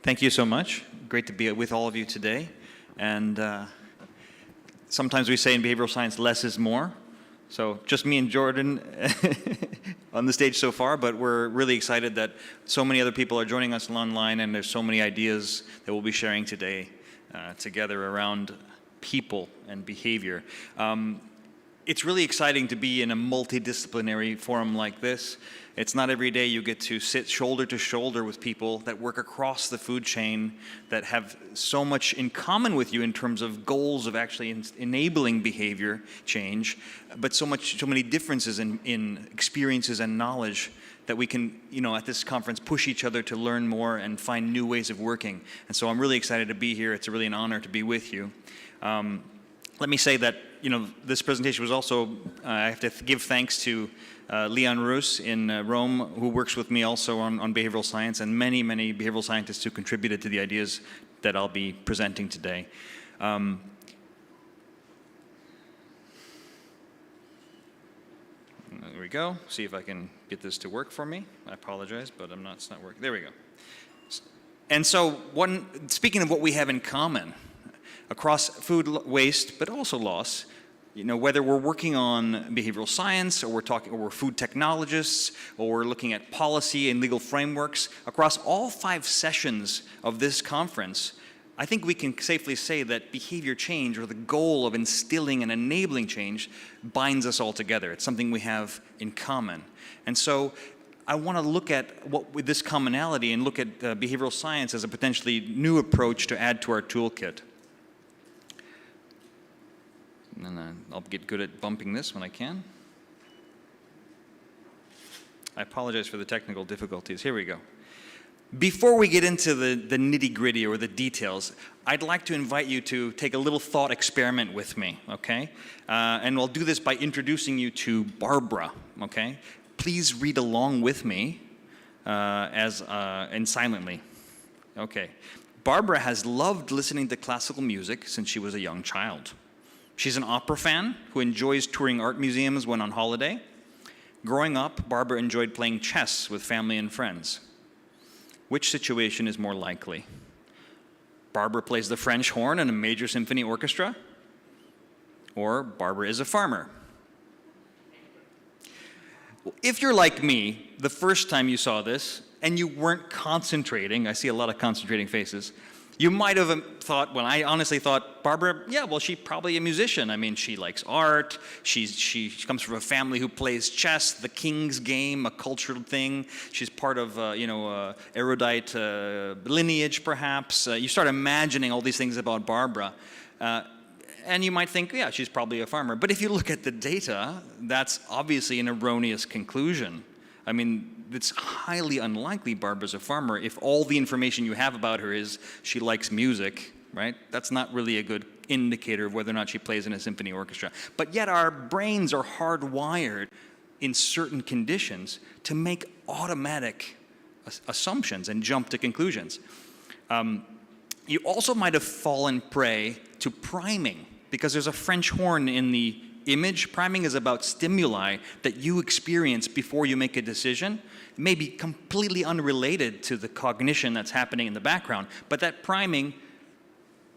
Thank you so much. Great to be with all of you today. And sometimes we say in behavioral science, less is more. So just me and Jordan on the stage so far, but we're really excited that so many other people are joining us online, and there's so many ideas that we'll be sharing today together around people and behavior. It's really exciting to be in a multidisciplinary forum like this. It's not every day you get to sit shoulder to shoulder with people that work across the food chain, that have so much in common with you in terms of goals of actually enabling behavior change, but so many differences in experiences and knowledge that we can, at this conference, push each other to learn more and find new ways of working. And so I'm really excited to be here. It's really an honor to be with you. Let me say that, this presentation was also, I have to give thanks to Leon Roos in Rome, who works with me also on behavioral science, and many, many behavioral scientists who contributed to the ideas that I'll be presenting today. There we go. See if I can get this to work for me. I apologize, but it's not working. There we go. And so, speaking of what we have in common across food waste, but also loss, whether we're working on behavioral science, or we're food technologists, or we're looking at policy and legal frameworks, across all 5 sessions of this conference, I think we can safely say that behavior change, or the goal of instilling and enabling change, binds us all together. It's something we have in common. And so I want to look at with this commonality and look at behavioral science as a potentially new approach to add to our toolkit. And I'll get good at bumping this when I can. I apologize for the technical difficulties. Here we go. Before we get into the nitty-gritty or the details, I'd like to invite you to take a little thought experiment with me, okay? And we'll do this by introducing you to Barbara, okay? Please read along with me and silently. Okay. Barbara has loved listening to classical music since she was a young child. She's an opera fan who enjoys touring art museums when on holiday. Growing up, Barbara enjoyed playing chess with family and friends. Which situation is more likely? Barbara plays the French horn in a major symphony orchestra? Or Barbara is a farmer? Well, if you're like me, the first time you saw this, and you weren't concentrating, I see a lot of concentrating faces, You might have thought, well, I honestly thought, Barbara, yeah, well, she's probably a musician. I mean, she likes art. She comes from a family who plays chess, the King's Game, a cultural thing. She's part of, erudite lineage, perhaps. You start imagining all these things about Barbara. And you might think, yeah, she's probably a farmer. But if you look at the data, that's obviously an erroneous conclusion. I mean, it's highly unlikely Barbara's a farmer if all the information you have about her is she likes music, right? That's not really a good indicator of whether or not she plays in a symphony orchestra. But yet our brains are hardwired in certain conditions to make automatic assumptions and jump to conclusions. You also might have fallen prey to priming, because there's a French horn in the image. Priming is about stimuli that you experience before you make a decision. It may be completely unrelated to the cognition that's happening in the background, but that priming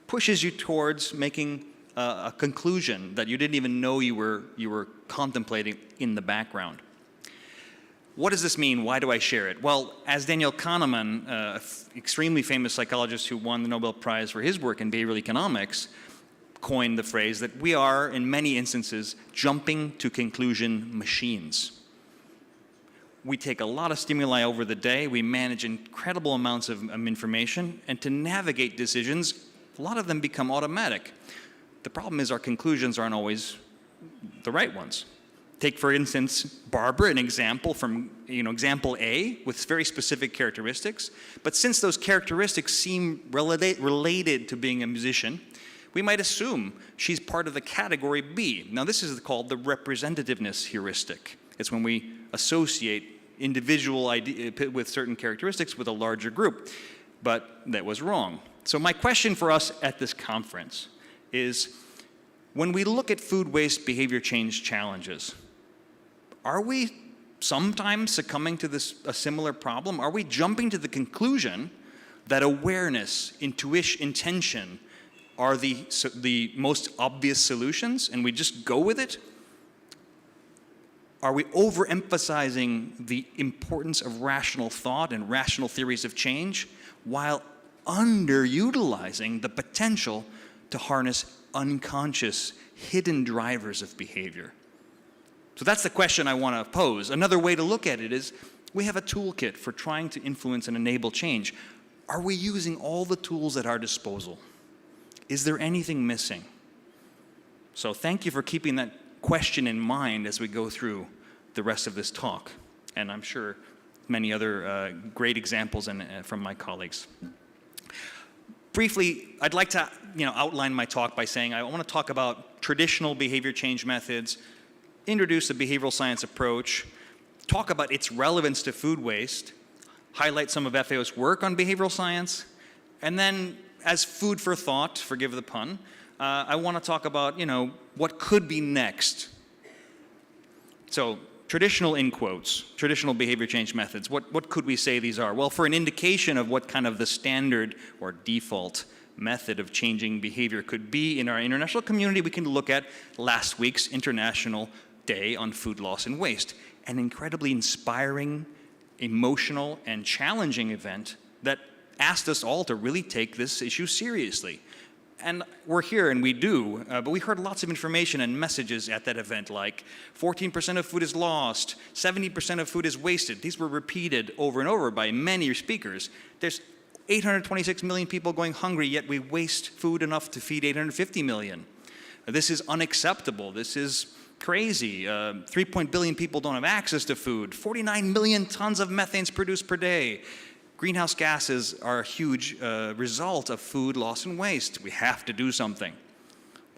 pushes you towards making a conclusion that you didn't even know you were contemplating in the background. What does this mean? Why do I share it? Well, as Daniel Kahneman, an extremely famous psychologist who won the Nobel Prize for his work in behavioral economics, coined the phrase that we are, in many instances, jumping to conclusion machines. We take a lot of stimuli over the day, we manage incredible amounts of information, and to navigate decisions, a lot of them become automatic. The problem is our conclusions aren't always the right ones. Take, for instance, Barbara, an example from, example A, with very specific characteristics, but since those characteristics seem related to being a musician, we might assume she's part of the category B. Now, this is called the representativeness heuristic. It's when we associate individual with certain characteristics with a larger group. But that was wrong. So my question for us at this conference is, when we look at food waste behavior change challenges, are we sometimes succumbing to a similar problem? Are we jumping to the conclusion that awareness, intuition, intention, are the most obvious solutions, and we just go with it? Are we overemphasizing the importance of rational thought and rational theories of change while underutilizing the potential to harness unconscious, hidden drivers of behavior? So that's the question I want to pose. Another way to look at it is, we have a toolkit for trying to influence and enable change. Are we using all the tools at our disposal? Is there anything missing? So thank you for keeping that question in mind as we go through the rest of this talk. And I'm sure many other great examples from my colleagues. Briefly, I'd like to outline my talk by saying I want to talk about traditional behavior change methods, introduce a behavioral science approach, talk about its relevance to food waste, highlight some of FAO's work on behavioral science, and then as food for thought, forgive the pun, I want to talk about, what could be next. So, traditional, in quotes, traditional behavior change methods, what could we say these are? Well, for an indication of what kind of the standard or default method of changing behavior could be in our international community, we can look at last week's International Day on Food Loss and Waste, an incredibly inspiring, emotional, and challenging event that asked us all to really take this issue seriously. And we're here, and we do, but we heard lots of information and messages at that event, like 14% of food is lost, 70% of food is wasted. These were repeated over and over by many speakers. There's 826 million people going hungry, yet we waste food enough to feed 850 million. This is unacceptable. This is crazy. 3 billion people don't have access to food. 49 million tons of methane produced per day. Greenhouse gases are a huge result of food loss and waste. We have to do something.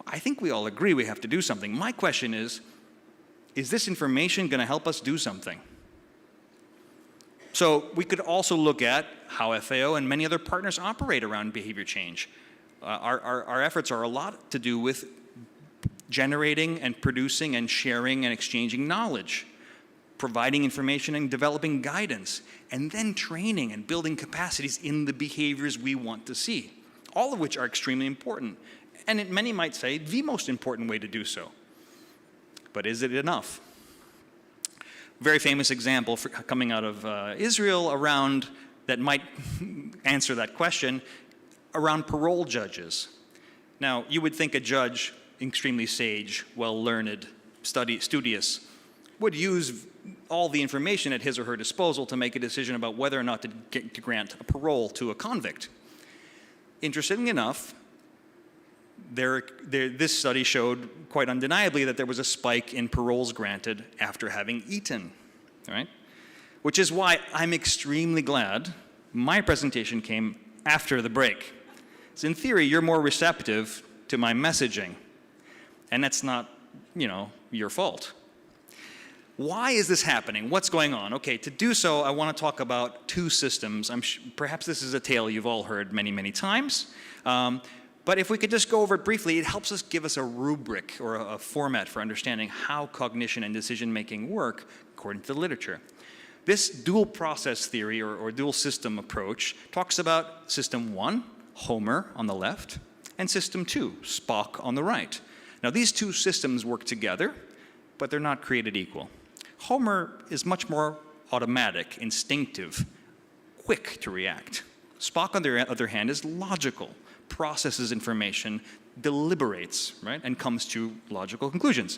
I think we all agree we have to do something. My question is this information going to help us do something? So we could also look at how FAO and many other partners operate around behavior change. Our efforts are a lot to do with generating and producing and sharing and exchanging knowledge, providing information and developing guidance, and then training and building capacities in the behaviors we want to see, all of which are extremely important. And many might say the most important way to do so. But is it enough? Very famous example coming out of Israel around that might answer that question. around parole judges. Now, you would think a judge, extremely sage, well-learned, studious, would use all the information at his or her disposal to make a decision about whether or not to grant a parole to a convict. Interestingly enough, this study showed quite undeniably that there was a spike in paroles granted after having eaten, right? Which is why I'm extremely glad my presentation came after the break. So in theory, you're more receptive to my messaging, and that's not, your fault. Why is this happening? What's going on? Okay, to do so, I want to talk about two systems. Perhaps this is a tale you've all heard many, many times. But if we could just go over it briefly, it helps us give us a rubric or a format for understanding how cognition and decision-making work according to the literature. This dual process theory or dual system approach talks about system 1, Homer on the left, and system 2, Spock on the right. Now these two systems work together, but they're not created equal. Homer is much more automatic, instinctive, quick to react. Spock, on the other hand, is logical, processes information, deliberates, right, and comes to logical conclusions.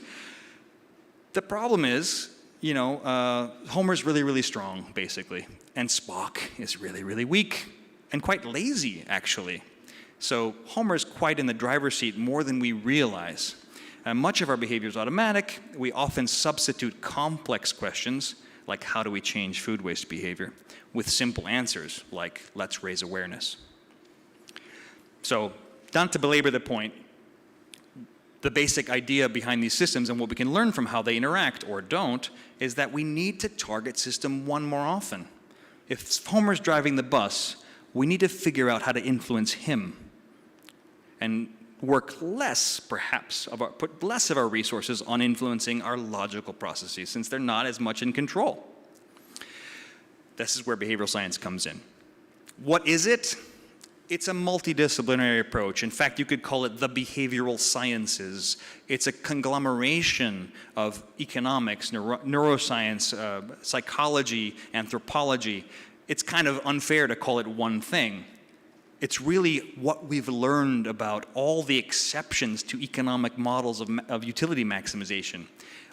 The problem is, Homer's really, really strong, basically, and Spock is really, really weak and quite lazy, actually. So Homer's quite in the driver's seat more than we realize. Much of our behavior is automatic. We often substitute complex questions, like how do we change food waste behavior, with simple answers, like let's raise awareness. So, not to belabor the point, the basic idea behind these systems and what we can learn from how they interact or don't is that we need to target system 1 more often. If Homer's driving the bus, we need to figure out how to influence him and work less, perhaps, put less of our resources on influencing our logical processes since they're not as much in control. This is where behavioral science comes in. What is it? It's a multidisciplinary approach. In fact, you could call it the behavioral sciences. It's a conglomeration of economics, neuroscience, psychology, anthropology. It's kind of unfair to call it one thing. It's really what we've learned about all the exceptions to economic models of utility maximization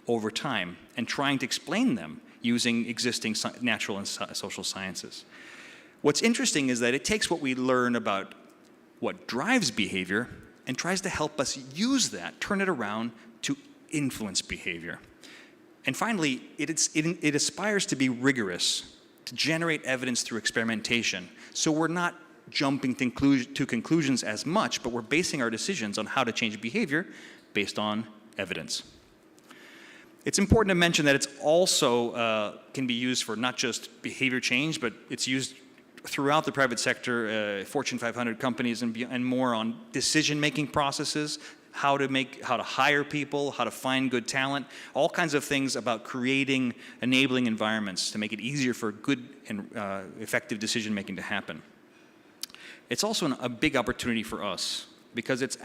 over time and trying to explain them using existing natural and social sciences. What's interesting is that it takes what we learn about what drives behavior and tries to help us use that, turn it around to influence behavior. And finally, it aspires to be rigorous, to generate evidence through experimentation. So we're not jumping to conclusions as much, but we're basing our decisions on how to change behavior based on evidence. It's important to mention that it's also can be used for not just behavior change, but it's used throughout the private sector, Fortune 500 companies and more on decision-making processes, how to hire people, how to find good talent, all kinds of things about creating enabling environments to make it easier for good and effective decision-making to happen. It's also a big opportunity for us because it's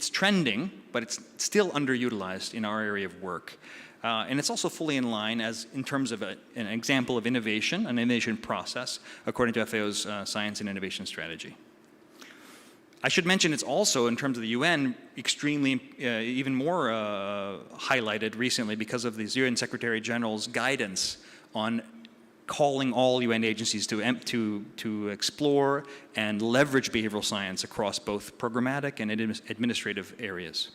trending, but it's still underutilized in our area of work. And it's also fully in line in terms of an example of innovation, an innovation process, according to FAO's Science and Innovation Strategy. I should mention it's also, in terms of the UN, extremely, even more highlighted recently because of the UN Secretary General's guidance on calling all UN agencies to explore and leverage behavioral science across both programmatic and administrative areas.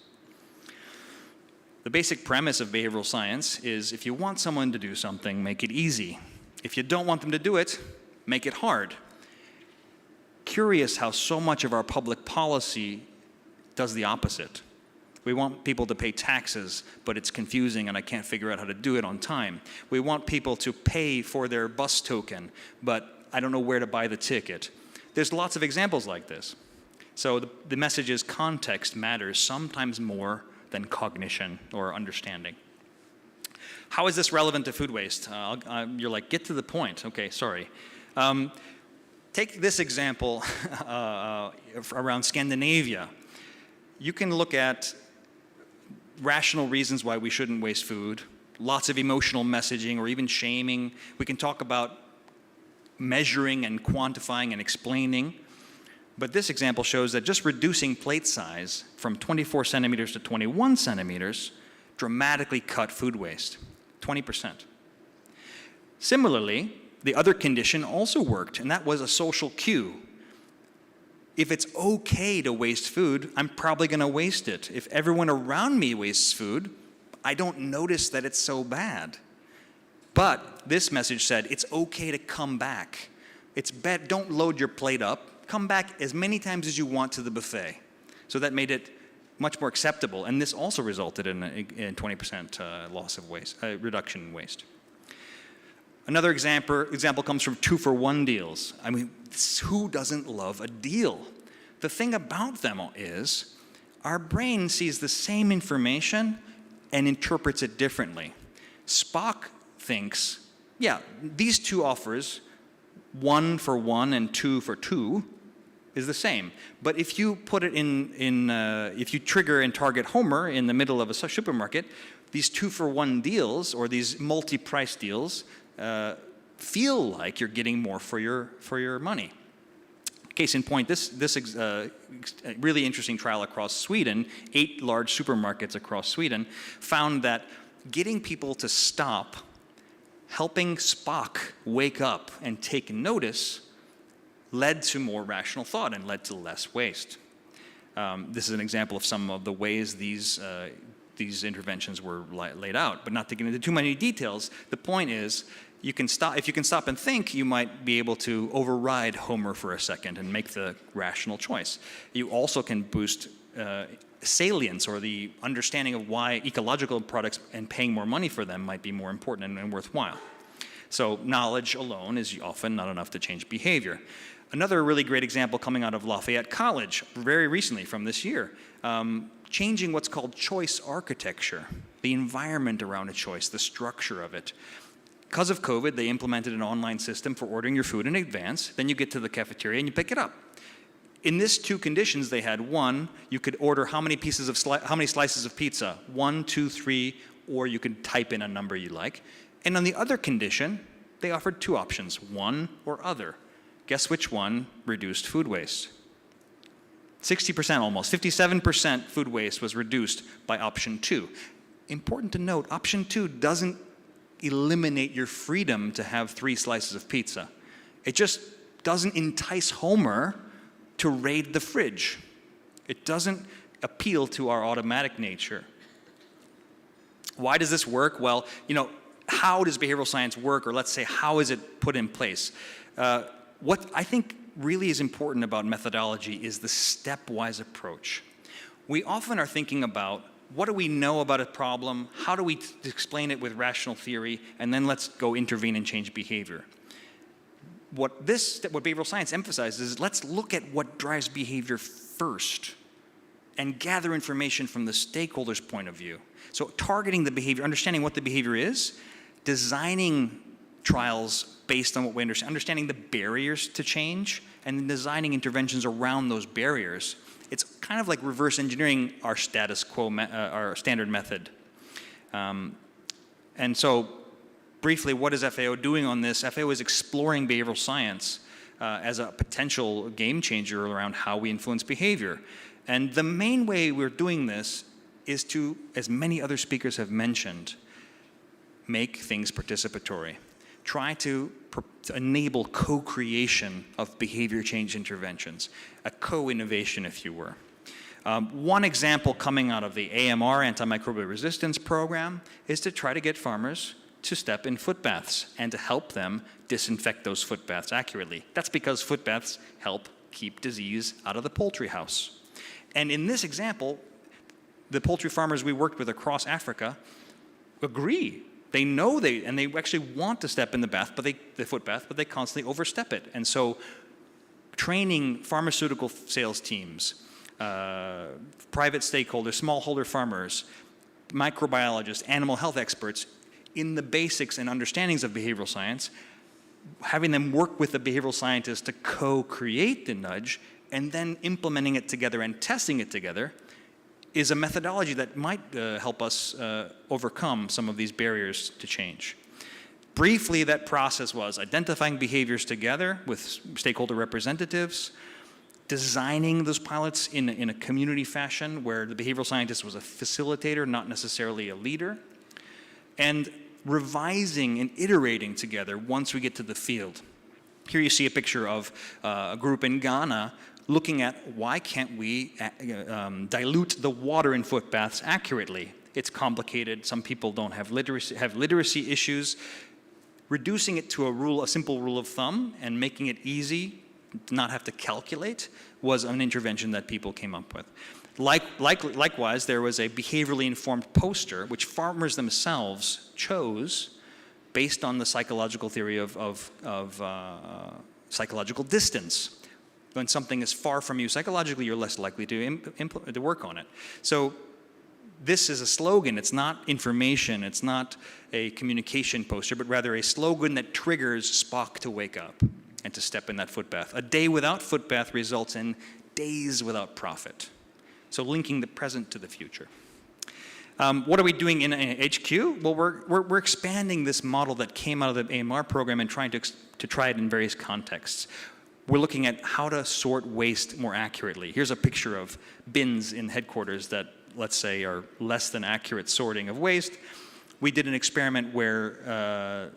The basic premise of behavioral science is if you want someone to do something, make it easy. If you don't want them to do it, make it hard. Curious how so much of our public policy does the opposite. We want people to pay taxes, but it's confusing and I can't figure out how to do it on time. We want people to pay for their bus token, but I don't know where to buy the ticket. There's lots of examples like this. So the message is context matters sometimes more than cognition or understanding. How is this relevant to food waste? You're like, get to the point. Okay, sorry. Take this example around Scandinavia. You can look at rational reasons why we shouldn't waste food, lots of emotional messaging or even shaming. We can talk about measuring and quantifying and explaining. But this example shows that just reducing plate size from 24 centimeters to 21 centimeters dramatically cut food waste, 20%. Similarly, the other condition also worked, and that was a social cue. If it's okay to waste food, I'm probably going to waste it. If everyone around me wastes food, I don't notice that it's so bad. But this message said, it's okay to come back. It's bad, don't load your plate up. Come back as many times as you want to the buffet. So that made it much more acceptable. And this also resulted in a 20% loss of waste, reduction in waste. Another example comes from 2-for-1 deals. I mean, who doesn't love a deal? The thing about them is our brain sees the same information and interprets it differently. Spock thinks, yeah, these two offers, 1 for 1 and 2 for 2, is the same. But if you put it if you trigger and target Homer in the middle of a supermarket, these 2-for-1 deals or these multi-price deals feel like you're getting more for your money. Case in point, this really interesting trial across Sweden, 8 large supermarkets across Sweden, found that getting people to stop, helping Spock wake up and take notice, led to more rational thought and led to less waste. This is an example of some of the ways these interventions were laid out, but not to get into too many details. The point is, if you can stop and think, you might be able to override Homer for a second and make the rational choice. You also can boost salience, or the understanding of why ecological products and paying more money for them might be more important and worthwhile. So knowledge alone is often not enough to change behavior. Another really great example coming out of Lafayette College very recently from this year, changing what's called choice architecture, the environment around a choice, the structure of it. Because of COVID, they implemented an online system for ordering your food in advance. Then you get to the cafeteria and you pick it up. In this 2 conditions, they had: 1, you could order how many slices of pizza, 1, 2, 3, or you could type in a number you like. And on the other condition, they offered 2 options, 1 or other. Guess which one reduced food waste? 60% almost, 57% food waste was reduced by option 2. Important to note, option 2 doesn't eliminate your freedom to have 3 slices of pizza. It just doesn't entice Homer to raid the fridge. It doesn't appeal to our automatic nature. Why does this work? Well, how does behavioral science work, or let's say, how is it put in place? What I think really is important about methodology is the stepwise approach. We often are thinking about, what do we know about a problem? How do we explain it with rational theory? And then let's go intervene and change behavior. What behavioral science emphasizes is, let's look at what drives behavior first and gather information from the stakeholders' point of view. So targeting the behavior, understanding what the behavior is, designing trials based on what we understand, understanding the barriers to change, and then designing interventions around those barriers. It's kind of like reverse engineering our status quo, our standard method. And so, briefly, what is FAO doing on this? FAO is exploring behavioral science as a potential game changer around how we influence behavior. And the main way we're doing this is to, as many other speakers have mentioned, make things participatory. Try to enable co-creation of behavior change interventions, a co-innovation, if you were. One example coming out of the AMR, Antimicrobial Resistance Program, is to try to get farmers to step in footbaths and to help them disinfect those footbaths accurately. That's because footbaths help keep disease out of the poultry house. And in this example, the poultry farmers we worked with across Africa agree. They know and they actually want to step in the foot bath, but they constantly overstep it. And so training pharmaceutical sales teams, private stakeholders, smallholder farmers, microbiologists, animal health experts in the basics and understandings of behavioral science, having them work with the behavioral scientists to co-create the nudge, and then implementing it together and testing it together, is a methodology that might help us overcome some of these barriers to change. Briefly, that process was identifying behaviors together with stakeholder representatives, designing those pilots in a community fashion where the behavioral scientist was a facilitator, not necessarily a leader, and revising and iterating together once we get to the field. Here you see a picture of a group in Ghana looking at why can't we dilute the water in footbaths accurately. It's complicated. Some people don't have literacy issues. Reducing it to a simple rule of thumb and making it easy to not have to calculate was an intervention that people came up with. Likewise, there was a behaviorally informed poster which farmers themselves chose based on the psychological theory of psychological distance. When something is far from you psychologically, you're less likely to work on it. So this is a slogan. It's not information. It's not a communication poster, but rather a slogan that triggers Spock to wake up and to step in that footbath. A day without footbath results in days without profit. So linking the present to the future. What are we doing in HQ? Well, we're expanding this model that came out of the AMR program and trying to try it in various contexts. We're looking at how to sort waste more accurately. Here's a picture of bins in headquarters that, let's say, are less than accurate sorting of waste. We did an experiment where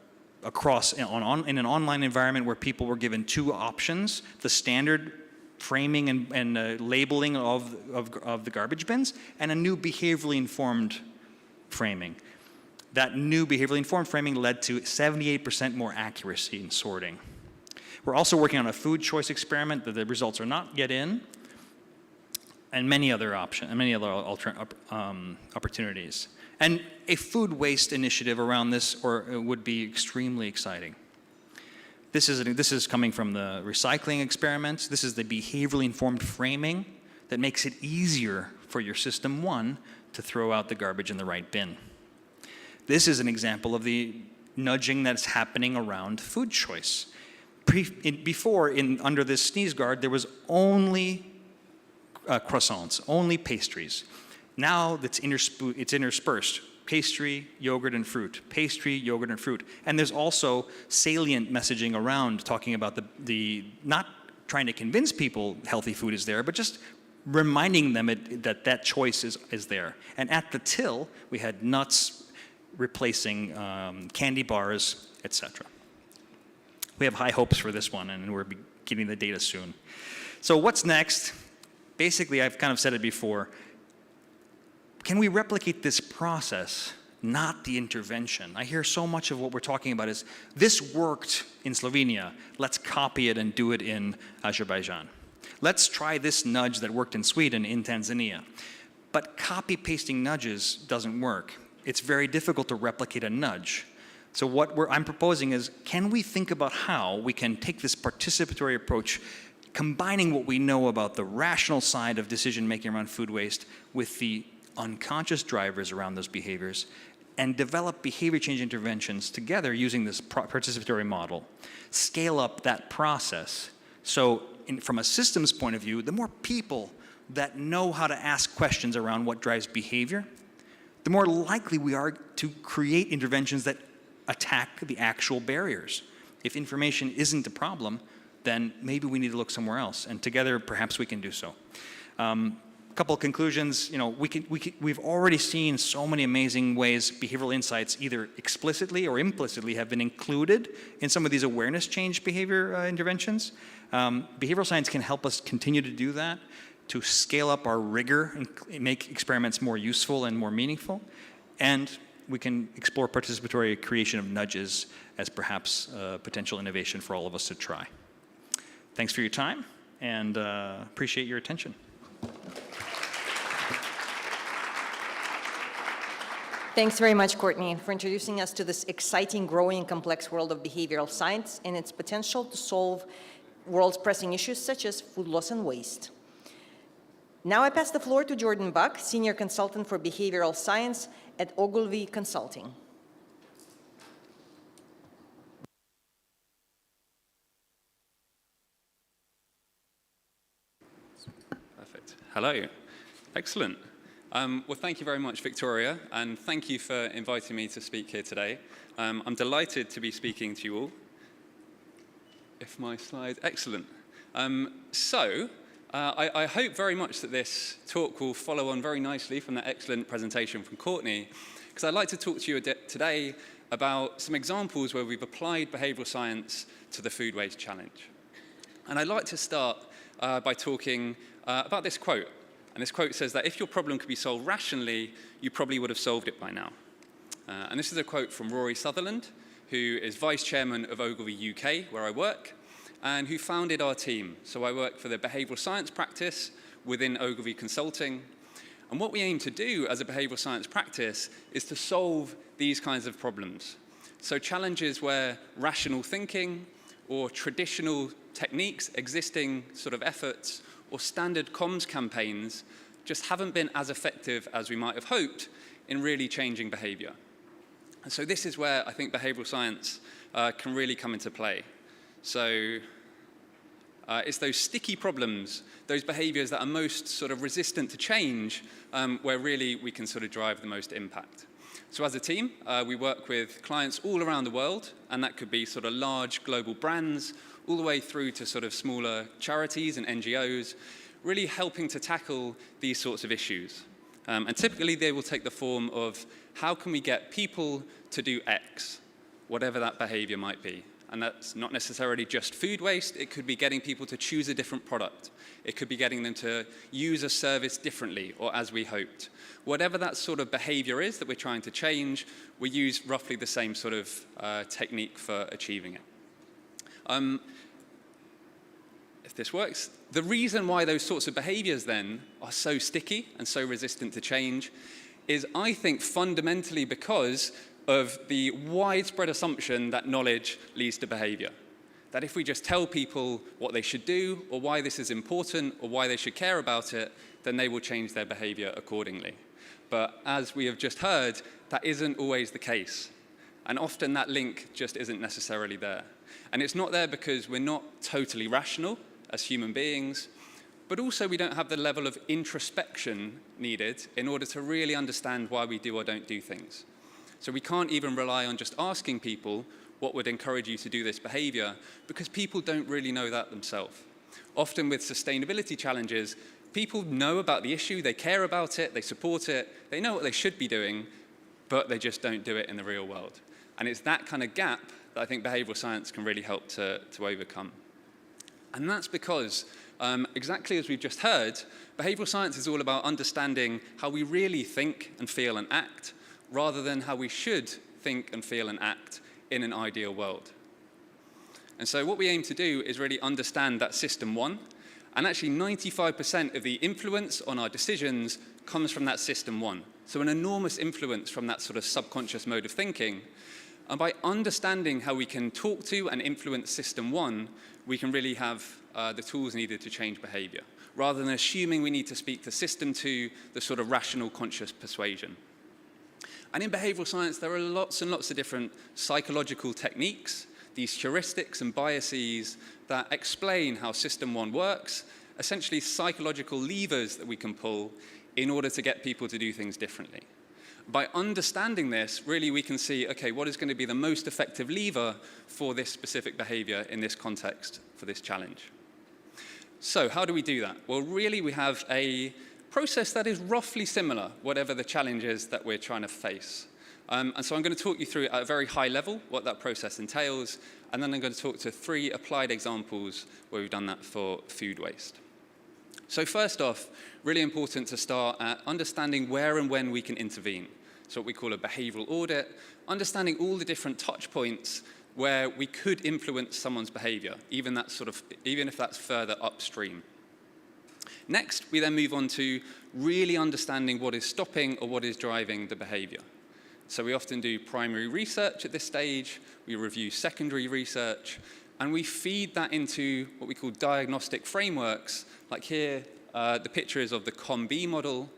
in an online environment where people were given two options, the standard framing and labeling of the garbage bins, and a new behaviorally informed framing. That new behaviorally informed framing led to 78% more accuracy in sorting. We're also working on a food choice experiment that the results are not yet in, and many other opportunities. And a food waste initiative around this would be extremely exciting. This is coming from the recycling experiments. This is the behaviorally informed framing that makes it easier for your system one to throw out the garbage in the right bin. This is an example of the nudging that's happening around food choice. Before, under this sneeze guard, there was only croissants, only pastries. Now it's interspersed. Pastry, yogurt, and fruit. Pastry, yogurt, and fruit. And there's also salient messaging around talking about the not trying to convince people healthy food is there, but just reminding them that choice is there. And at the till, we had nuts replacing candy bars, etc. We have high hopes for this one, and we're getting the data soon. So what's next? Basically, I've kind of said it before. Can we replicate this process, not the intervention? I hear so much of what we're talking about is, this worked in Slovenia, let's copy it and do it in Azerbaijan. Let's try this nudge that worked in Sweden in Tanzania. But copy-pasting nudges doesn't work. It's very difficult to replicate a nudge. So what I'm proposing is, can we think about how we can take this participatory approach, combining what we know about the rational side of decision-making around food waste with the unconscious drivers around those behaviors, and develop behavior change interventions together using this participatory model. Scale up that process. So from a systems point of view, the more people that know how to ask questions around what drives behavior, the more likely we are to create interventions that attack the actual barriers. If information isn't a problem, then maybe we need to look somewhere else, and together perhaps we can do so. A couple of conclusions. We've already seen so many amazing ways behavioral insights either explicitly or implicitly have been included in some of these awareness change behavior interventions. Behavioral science can help us continue to do that, to scale up our rigor and make experiments more useful and more meaningful. And we can explore participatory creation of nudges as perhaps potential innovation for all of us to try. Thanks for your time, and appreciate your attention. Thanks very much, Courtney, for introducing us to this exciting, growing, and complex world of behavioral science and its potential to solve world's pressing issues such as food loss and waste. Now I pass the floor to Jordan Buck, Senior Consultant for Behavioral Science at Ogilvy Consulting. Perfect. Hello. Excellent. Well, thank you very much, Victoria, and thank you for inviting me to speak here today. I'm delighted to be speaking to you all. If my slide, excellent. I hope very much that this talk will follow on very nicely from that excellent presentation from Courtney, because I'd like to talk to you today about some examples where we've applied behavioral science to the food waste challenge. And I'd like to start by talking about this quote. And this quote says that if your problem could be solved rationally, you probably would have solved it by now. And this is a quote from Rory Sutherland, who is Vice Chairman of Ogilvy UK, where I work, and who founded our team. So I work for the behavioral science practice within Ogilvy Consulting. And what we aim to do as a behavioral science practice is to solve these kinds of problems. So challenges where rational thinking or traditional techniques, existing sort of efforts, or standard comms campaigns just haven't been as effective as we might have hoped in really changing behavior. And so this is where I think behavioral science can really come into play. So it's those sticky problems, those behaviors that are most sort of resistant to change, where really we can sort of drive the most impact. So as a team, we work with clients all around the world, and that could be sort of large global brands, all the way through to sort of smaller charities and NGOs, really helping to tackle these sorts of issues. And typically they will take the form of how can we get people to do X, whatever that behavior might be. And that's not necessarily just food waste. It could be getting people to choose a different product. It could be getting them to use a service differently or as we hoped. Whatever that sort of behavior is that we're trying to change, we use roughly the same sort of technique for achieving it. If this works, the reason why those sorts of behaviors then are so sticky and so resistant to change is, I think, fundamentally because of the widespread assumption that knowledge leads to behavior. That if we just tell people what they should do or why this is important or why they should care about it, then they will change their behavior accordingly. But as we have just heard, that isn't always the case. And often that link just isn't necessarily there. And it's not there because we're not totally rational as human beings, but also we don't have the level of introspection needed in order to really understand why we do or don't do things. So we can't even rely on just asking people what would encourage you to do this behavior, because people don't really know that themselves. Often with sustainability challenges, people know about the issue, they care about it, they support it, they know what they should be doing, but they just don't do it in the real world. And it's that kind of gap that I think behavioral science can really help to overcome. And that's because, exactly as we've just heard, behavioral science is all about understanding how we really think and feel and act, rather than how we should think and feel and act in an ideal world. And so what we aim to do is really understand that system one, and actually 95% of the influence on our decisions comes from that system one. So an enormous influence from that sort of subconscious mode of thinking. And by understanding how we can talk to and influence system one, we can really have the tools needed to change behavior, rather than assuming we need to speak to system two, the sort of rational conscious persuasion. And in behavioral science, there are lots and lots of different psychological techniques, these heuristics and biases that explain how system one works, essentially psychological levers that we can pull in order to get people to do things differently. By understanding this, really we can see, okay, what is going to be the most effective lever for this specific behavior in this context for this challenge? So how do we do that? Well, really we have a process that is roughly similar, whatever the challenge is that we're trying to face. And so I'm going to talk you through at a very high level what that process entails, and then I'm going to talk to 3 applied examples where we've done that for food waste. So first off, really important to start at understanding where and when we can intervene. So what we call a behavioral audit, understanding all the different touch points where we could influence someone's behavior, even if that's further upstream. Next, we then move on to really understanding what is stopping or what is driving the behavior. So we often do primary research at this stage, we review secondary research, and we feed that into what we call diagnostic frameworks. Like here, the picture is of the COM-B model.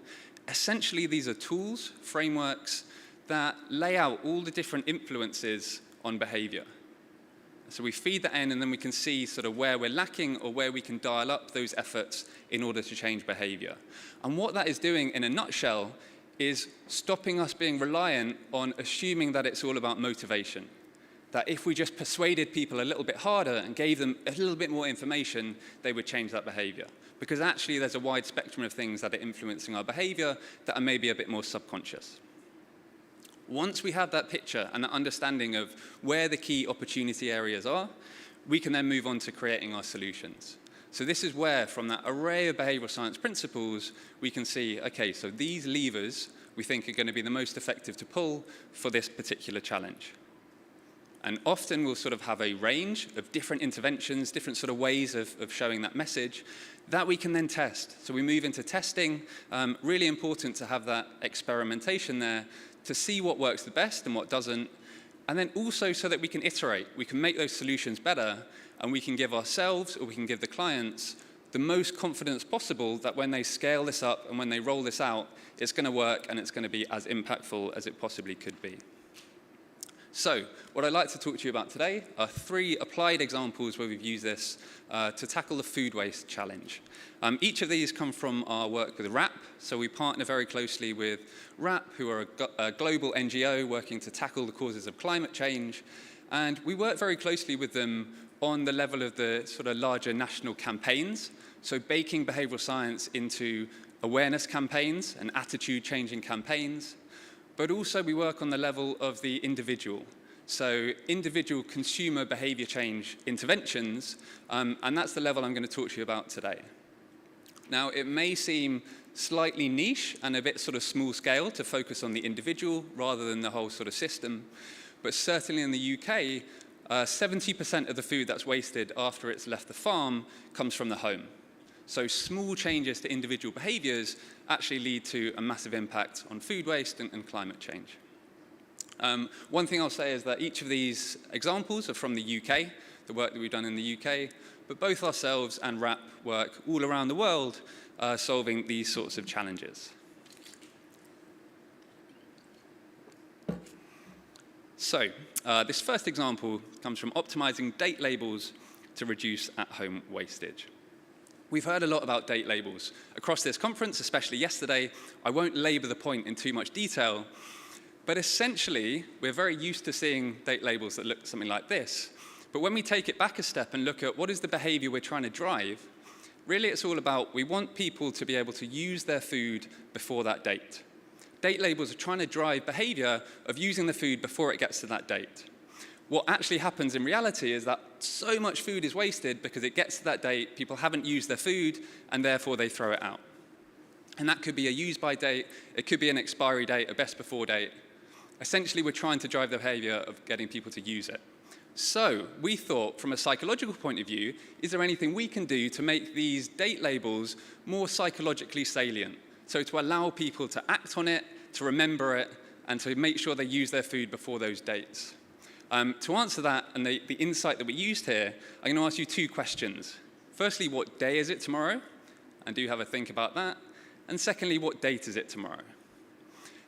Essentially, these are tools, frameworks, that lay out all the different influences on behavior. So we feed that in, and then we can see sort of where we're lacking or where we can dial up those efforts in order to change behavior. And what that is doing, in a nutshell, is stopping us being reliant on assuming that it's all about motivation. that if we just persuaded people a little bit harder and gave them a little bit more information, they would change that behavior. Because actually there's a wide spectrum of things that are influencing our behavior that are maybe a bit more subconscious. Once we have that picture and that understanding of where the key opportunity areas are, we can then move on to creating our solutions. So this is where, from that array of behavioral science principles, we can see, okay, so these levers we think are going to be the most effective to pull for this particular challenge. And often we'll sort of have a range of different interventions, different sort of ways of showing that message that we can then test. So we move into testing. Really important to have that experimentation there to see what works the best and what doesn't. And then also so that we can iterate. We can make those solutions better, and we can give ourselves or we can give the clients the most confidence possible that when they scale this up and when they roll this out, it's going to work and it's going to be as impactful as it possibly could be. So what I'd like to talk to you about today are 3 applied examples where we've used this to tackle the food waste challenge. Each of these come from our work with RAP. So we partner very closely with RAP, who are a global NGO working to tackle the causes of climate change. And we work very closely with them on the level of the sort of larger national campaigns. So baking behavioral science into awareness campaigns and attitude changing campaigns. But also we work on the level of the individual. So individual consumer behavior change interventions, and that's the level I'm going to talk to you about today. Now, it may seem slightly niche and a bit sort of small scale to focus on the individual rather than the whole sort of system, but certainly in the UK, 70% of the food that's wasted after it's left the farm comes from the home. So small changes to individual behaviors actually lead to a massive impact on food waste and climate change. One thing I'll say is that each of these examples are from the UK, the work that we've done in the UK, but both ourselves and RAP work all around the world solving these sorts of challenges. So this first example comes from optimizing date labels to reduce at-home wastage. We've heard a lot about date labels across this conference, especially yesterday. I won't labor the point in too much detail, but essentially, we're very used to seeing date labels that look something like this. But when we take it back a step and look at what is the behavior we're trying to drive, really it's all about we want people to be able to use their food before that date. Date labels are trying to drive behavior of using the food before it gets to that date. What actually happens in reality is that so much food is wasted because it gets to that date, people haven't used their food, and therefore they throw it out. And that could be a use-by date, it could be an expiry date, a best-before date. Essentially, we're trying to drive the behavior of getting people to use it. So we thought, from a psychological point of view, is there anything we can do to make these date labels more psychologically salient? So to allow people to act on it, to remember it, and to make sure they use their food before those dates. To answer that, and the insight that we used here, I'm going to ask you 2 questions. Firstly, what day is it tomorrow? And do have a think about that. And secondly, what date is it tomorrow?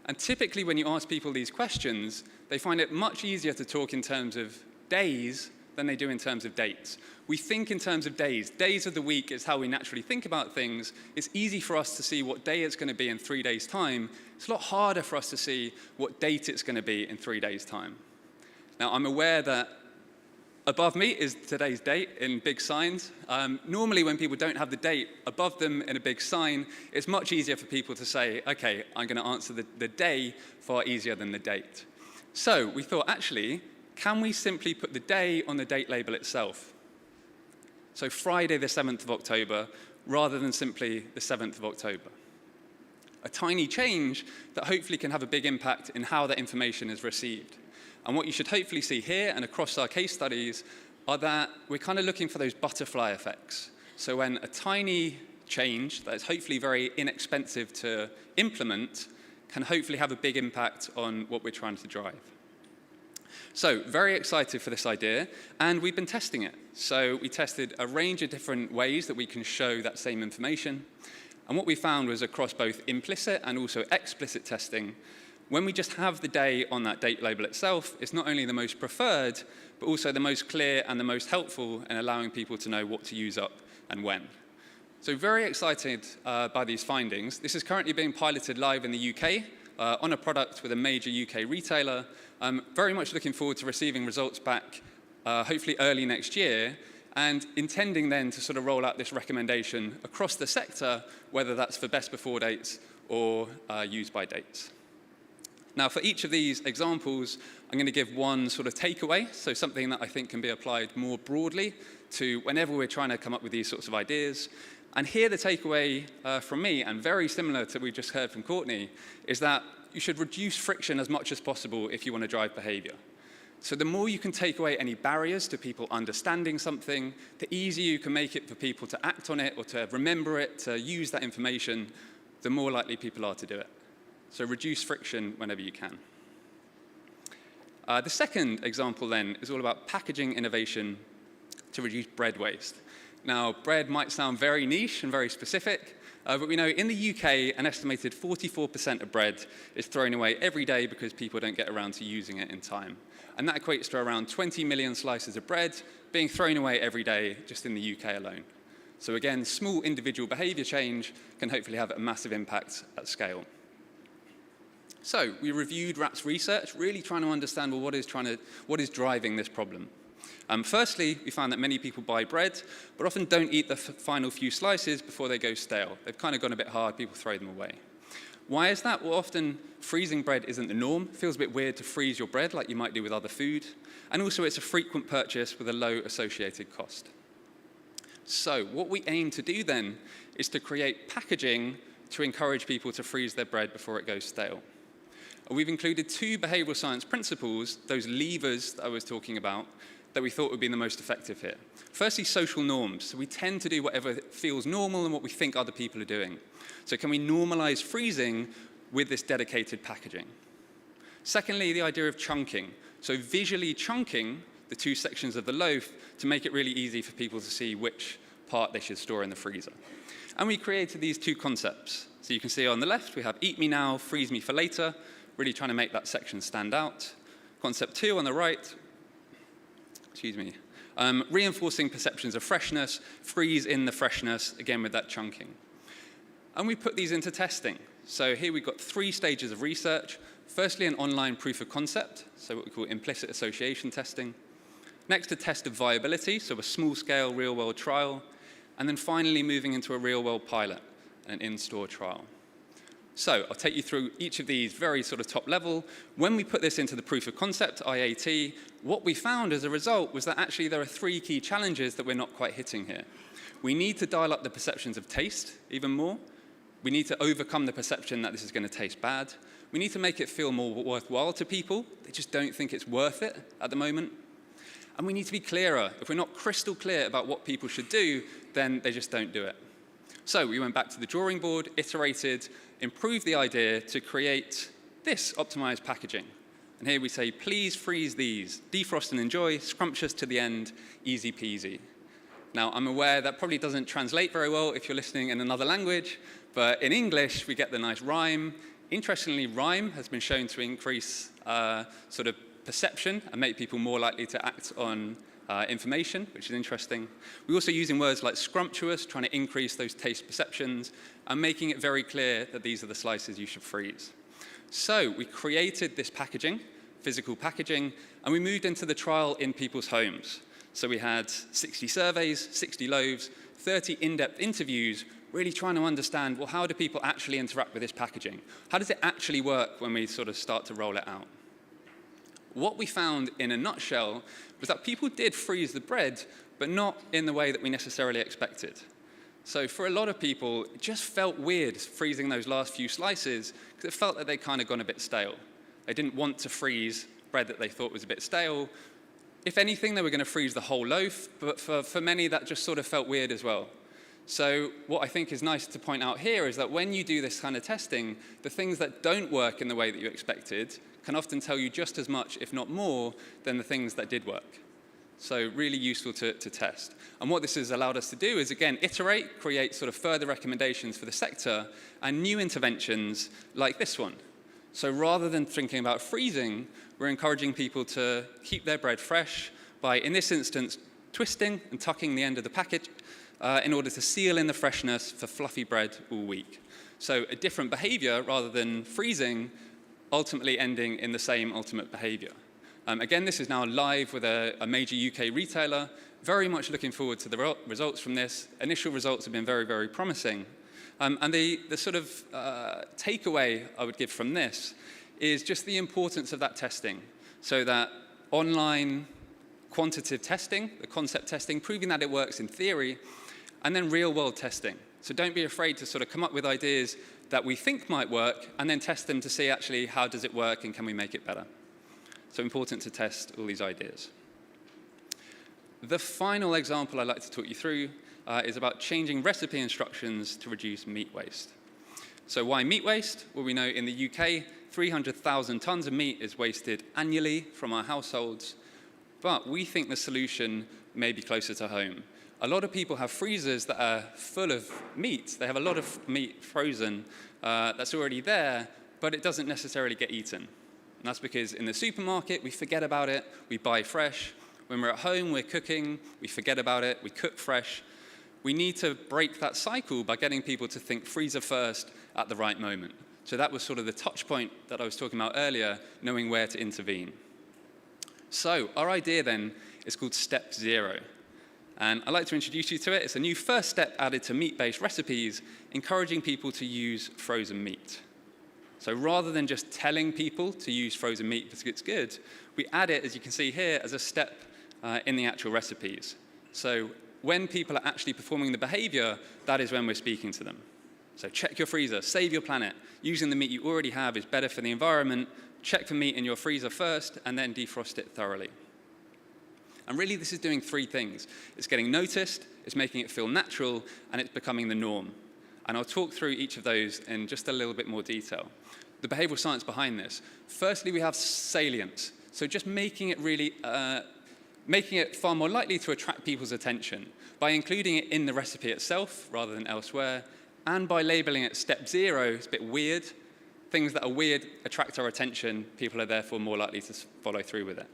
And typically, when you ask people these questions, they find it much easier to talk in terms of days than they do in terms of dates. We think in terms of days. Days of the week is how we naturally think about things. It's easy for us to see what day it's going to be in 3 days' time. It's a lot harder for us to see what date it's going to be in 3 days' time. Now, I'm aware that above me is today's date in big signs. Normally, when people don't have the date above them in a big sign, it's much easier for people to say, okay, I'm going to answer the day far easier than the date. So we thought, actually, can we simply put the day on the date label itself? So Friday, the 7th of October, rather than simply the 7th of October. A tiny change that hopefully can have a big impact in how that information is received. And what you should hopefully see here and across our case studies are that we're kind of looking for those butterfly effects. So when a tiny change that is hopefully very inexpensive to implement can hopefully have a big impact on what we're trying to drive. So very excited for this idea, and we've been testing it. So we tested a range of different ways that we can show that same information. And what we found was across both implicit and also explicit testing, when we just have the day on that date label itself, it's not only the most preferred, but also the most clear and the most helpful in allowing people to know what to use up and when. So very excited by these findings. This is currently being piloted live in the UK. on a product with a major UK retailer. I'm very much looking forward to receiving results back hopefully early next year, and intending then to sort of roll out this recommendation across the sector, whether that's for best before dates or use by dates. Now, for each of these examples, I'm going to give one sort of takeaway, so something that I think can be applied more broadly to whenever we're trying to come up with these sorts of ideas. And here the takeaway from me, and very similar to what we just heard from Courtney, is that you should reduce friction as much as possible if you want to drive behavior. So the more you can take away any barriers to people understanding something, the easier you can make it for people to act on it or to remember it, to use that information, the more likely people are to do it. So reduce friction whenever you can. The second example then is all about packaging innovation to reduce bread waste. Now, bread might sound very niche and very specific, but we know in the UK, an estimated 44% of bread is thrown away every day because people don't get around to using it in time. And that equates to around 20 million slices of bread being thrown away every day just in the UK alone. So again, small individual behavior change can hopefully have a massive impact at scale. So we reviewed RAP's research, really trying to understand, well, what is driving this problem? Firstly, we found that many people buy bread, but often don't eat the final few slices before they go stale. They've kind of gone a bit hard, people throw them away. Why is that? Well, often freezing bread isn't the norm. It feels a bit weird to freeze your bread like you might do with other food. And also it's a frequent purchase with a low associated cost. So what we aim to do then is to create packaging to encourage people to freeze their bread before it goes stale. We've included two behavioral science principles, those levers that I was talking about, that we thought would be the most effective here. Firstly, social norms. So we tend to do whatever feels normal and what we think other people are doing. So can we normalize freezing with this dedicated packaging? Secondly, the idea of chunking. So visually chunking the two sections of the loaf to make it really easy for people to see which part they should store in the freezer. And we created these two concepts. So you can see on the left, we have eat me now, freeze me for later, really trying to make that section stand out. Concept 2 on the right, reinforcing perceptions of freshness, freeze in the freshness, again with that chunking. And we put these into testing. So here we've got 3 stages of research. Firstly, an online proof of concept, so what we call implicit association testing. Next, a test of viability, so a small-scale real-world trial. And then finally, moving into a real-world pilot, an in-store trial. So I'll take you through each of these very sort of top level. When we put this into the proof of concept, IAT, what we found as a result was that actually there are 3 key challenges that we're not quite hitting here. We need to dial up the perceptions of taste even more. We need to overcome the perception that this is going to taste bad. We need to make it feel more worthwhile to people. They just don't think it's worth it at the moment. And we need to be clearer. If we're not crystal clear about what people should do, then they just don't do it. So we went back to the drawing board, iterated, improved the idea to create this optimized packaging. And here we say, please freeze these, defrost and enjoy, scrumptious to the end, easy peasy. Now, I'm aware that probably doesn't translate very well if you're listening in another language, but in English, we get the nice rhyme. Interestingly, rhyme has been shown to increase sort of perception and make people more likely to act on information, which is interesting. We're also using words like scrumptious, trying to increase those taste perceptions, and making it very clear that these are the slices you should freeze. So we created this packaging, physical packaging, and we moved into the trial in people's homes. So we had 60 surveys, 60 loaves, 30 in-depth interviews, really trying to understand, well, how do people actually interact with this packaging? How does it actually work when we sort of start to roll it out? What we found in a nutshell was that people did freeze the bread, but not in the way that we necessarily expected. So for a lot of people, it just felt weird freezing those last few slices because it felt that they'd kind of gone a bit stale. They didn't want to freeze bread that they thought was a bit stale. If anything, they were going to freeze the whole loaf, but for many, that just sort of felt weird as well. So what I think is nice to point out here is that when you do this kind of testing, the things that don't work in the way that you expected can often tell you just as much, if not more, than the things that did work. So really useful to test. And what this has allowed us to do is, again, iterate, create sort of further recommendations for the sector, and new interventions like this one. So rather than thinking about freezing, we're encouraging people to keep their bread fresh by, in this instance, twisting and tucking the end of the packet in order to seal in the freshness for fluffy bread all week. So a different behavior rather than freezing, ultimately ending in the same ultimate behavior. Again, this is now live with a major UK retailer. Very much looking forward to the results from this. Initial results have been very, very promising. And the sort of takeaway I would give from this is just the importance of that testing. So that online quantitative testing, the concept testing, proving that it works in theory, and then real-world testing. So don't be afraid to sort of come up with ideas that we think might work and then test them to see actually how does it work and can we make it better. So important to test all these ideas. The final example I'd like to talk you through is about changing recipe instructions to reduce meat waste. So why meat waste? Well, we know in the UK, 300,000 tons of meat is wasted annually from our households, but we think the solution may be closer to home. A lot of people have freezers that are full of meat. They have a lot of meat frozen that's already there, but it doesn't necessarily get eaten. And that's because in the supermarket, we forget about it, we buy fresh. When we're at home, we're cooking, we forget about it, we cook fresh. We need to break that cycle by getting people to think freezer first at the right moment. So that was sort of the touch point that I was talking about earlier, knowing where to intervene. So our idea then is called Step Zero. And I'd like to introduce you to it. It's a new first step added to meat-based recipes, encouraging people to use frozen meat. So rather than just telling people to use frozen meat because it's good, we add it, as you can see here, as a step in the actual recipes. So when people are actually performing the behavior, that is when we're speaking to them. So check your freezer, save your planet. Using the meat you already have is better for the environment. Check for meat in your freezer first, and then defrost it thoroughly. And really, this is doing three things. It's getting noticed, it's making it feel natural, and it's becoming the norm. And I'll talk through each of those in just a little bit more detail. The behavioral science behind this. Firstly, we have salience. So just making it really, making it far more likely to attract people's attention by including it in the recipe itself rather than elsewhere, and by labeling it Step Zero. It's a bit weird. Things that are weird attract our attention. People are therefore more likely to follow through with it.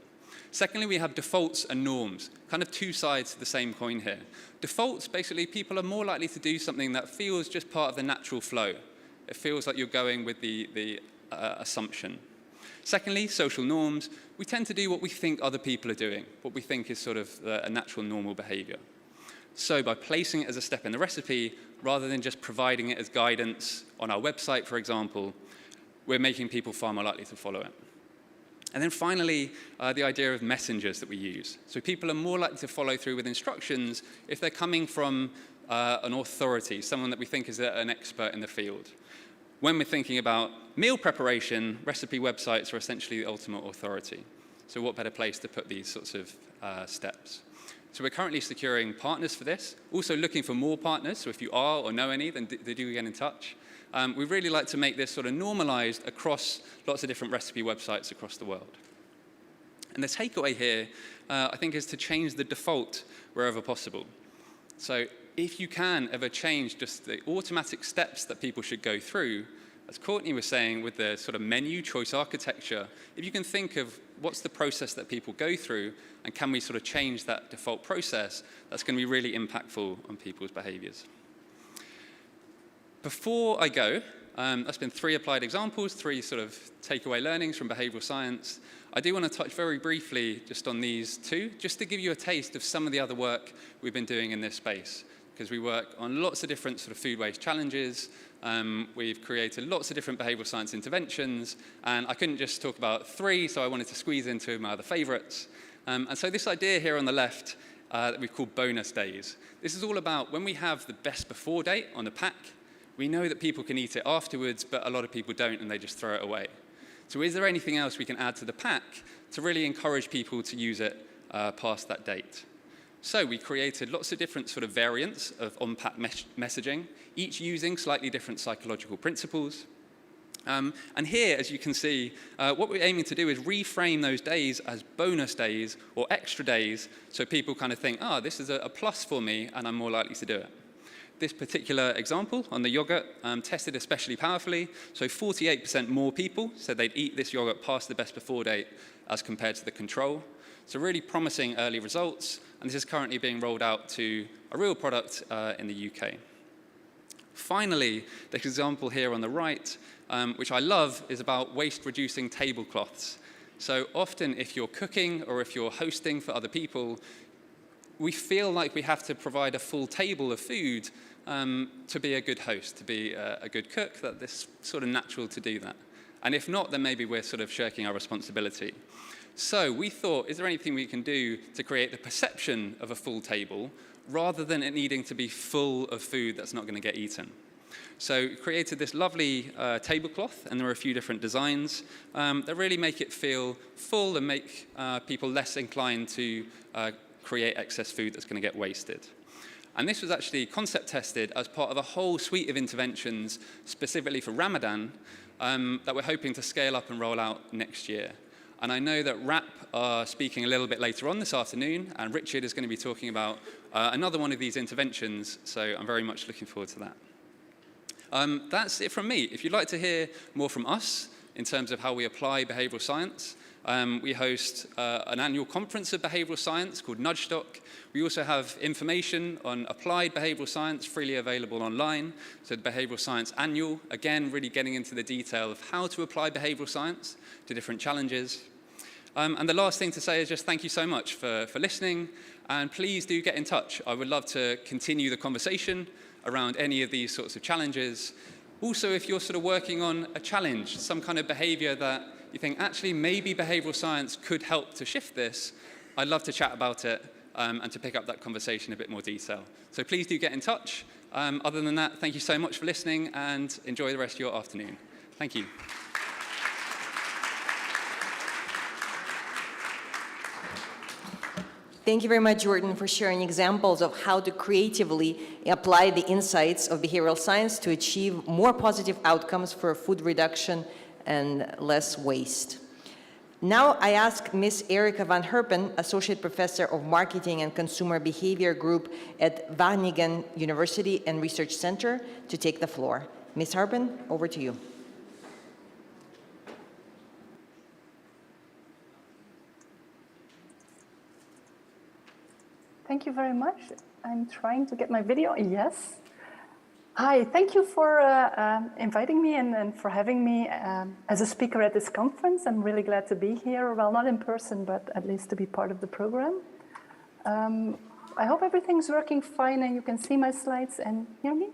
Secondly, we have defaults and norms, kind of two sides to the same coin here. Defaults, basically, people are more likely to do something that feels just part of the natural flow. It feels like you're going with the assumption. Secondly, social norms. We tend to do what we think other people are doing, what we think is sort of a natural, normal behavior. So by placing it as a step in the recipe, rather than just providing it as guidance on our website, for example, we're making people far more likely to follow it. And then finally, the idea of messengers that we use. So people are more likely to follow through with instructions if they're coming from an authority, someone that we think is an expert in the field. When we're thinking about meal preparation, recipe websites are essentially the ultimate authority. So what better place to put these sorts of steps? So we're currently securing partners for this, also looking for more partners. So if you are or know any, then do get in touch. We'd really like to make this sort of normalized across lots of different recipe websites across the world. And the takeaway here, I think, is to change the default wherever possible. So if you can ever change just the automatic steps that people should go through, as Courtney was saying with the sort of menu choice architecture, if you can think of what's the process that people go through and can we sort of change that default process, that's going to be really impactful on people's behaviors. Before I go, that's been 3 applied examples, 3 sort of takeaway learnings from behavioral science. I do want to touch very briefly just on these 2, just to give you a taste of some of the other work we've been doing in this space, because we work on lots of different sort of food waste challenges. We've created lots of different behavioral science interventions, and I couldn't just talk about 3, so I wanted to squeeze in 2 of my other favorites. And so this idea here on the left that we've called bonus days. This is all about when we have the best before date on the pack, we know that people can eat it afterwards, but a lot of people don't, and they just throw it away. So is there anything else we can add to the pack to really encourage people to use it past that date? So we created lots of different sort of variants of on-pack messaging, each using slightly different psychological principles. And here, as you can see, what we're aiming to do is reframe those days as bonus days or extra days, so people kind of think, oh, this is a plus for me, and I'm more likely to do it. This particular example on the yogurt tested especially powerfully. So 48% more people said they'd eat this yogurt past the best before date as compared to the control. So really promising early results, and this is currently being rolled out to a real product in the UK. Finally, the example here on the right, which I love, is about waste-reducing tablecloths. So often if you're cooking or if you're hosting for other people, we feel like we have to provide a full table of food to be a good host, to be a good cook, that it's sort of natural to do that. And if not, then maybe we're sort of shirking our responsibility. So we thought, is there anything we can do to create the perception of a full table rather than it needing to be full of food that's not going to get eaten? So created this lovely tablecloth, and there are a few different designs that really make it feel full and make people less inclined to create excess food that's going to get wasted. And this was actually concept tested as part of a whole suite of interventions specifically for Ramadan that we're hoping to scale up and roll out next year. And I know that RAP are speaking a little bit later on this afternoon, and Richard is going to be talking about another one of these interventions, so I'm very much looking forward to that. That's it from me. If you'd like to hear more from us in terms of how we apply behavioral science, we host an annual conference of behavioral science called Nudgestock. We also have information on applied behavioral science freely available online. So the Behavioral Science Annual, again, really getting into the detail of how to apply behavioral science to different challenges. And the last thing to say is just thank you so much for listening, and please do get in touch. I would love to continue the conversation around any of these sorts of challenges. Also, if you're sort of working on a challenge, some kind of behavior that you think actually maybe behavioral science could help to shift this, I'd love to chat about it and to pick up that conversation in a bit more detail. So please do get in touch. Other than that, thank you so much for listening and enjoy the rest of your afternoon. Thank you. Thank you very much, Jordan, for sharing examples of how to creatively apply the insights of behavioral science to achieve more positive outcomes for food reduction and less waste. Now I ask Ms. Erika van Herpen, Associate Professor of Marketing and Consumer Behavior Group at Wageningen University and Research Center, to take the floor. Ms. Herpen, over to you. Thank you very much. I'm trying to get my video. Yes. Hi, thank you for inviting me and for having me as a speaker at this conference. I'm really glad to be here. Well, not in person, but at least to be part of the program. I hope everything's working fine and you can see my slides and hear me.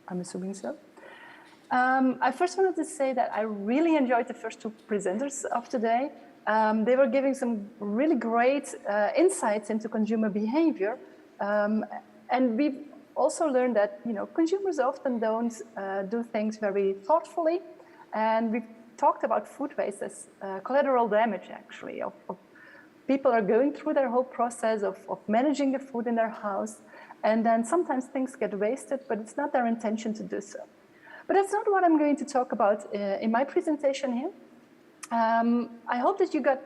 I'm assuming so. I first wanted to say that I really enjoyed the first two presenters of today. They were giving some really great insights into consumer behavior. And we've also learned that, consumers often don't do things very thoughtfully. And we've talked about food waste as collateral damage, actually, of people are going through their whole process of managing the food in their house. And then sometimes things get wasted, but it's not their intention to do so. But that's not what I'm going to talk about in my presentation here. I hope that you got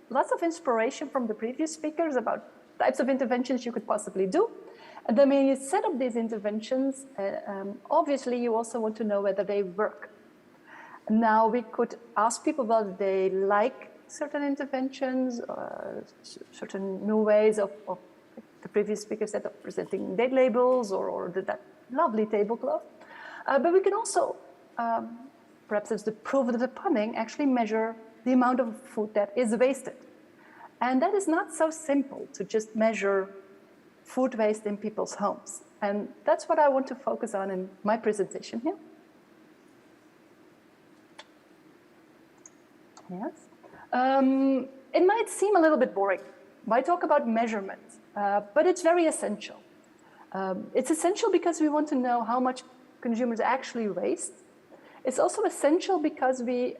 lots of inspiration from the previous speakers about types of interventions you could possibly do. And then when you set up these interventions, obviously you also want to know whether they work. Now we could ask people whether they like certain interventions, certain new ways of the previous speaker said of presenting date labels or that lovely tablecloth. But we can also, perhaps as the proof of the pudding, actually measure the amount of food that is wasted. And that is not so simple to just measure food waste in people's homes. And that's what I want to focus on in my presentation here. Yes. It might seem a little bit boring. Why talk about measurement? But it's very essential. It's essential because we want to know how much consumers actually waste. It's also essential because we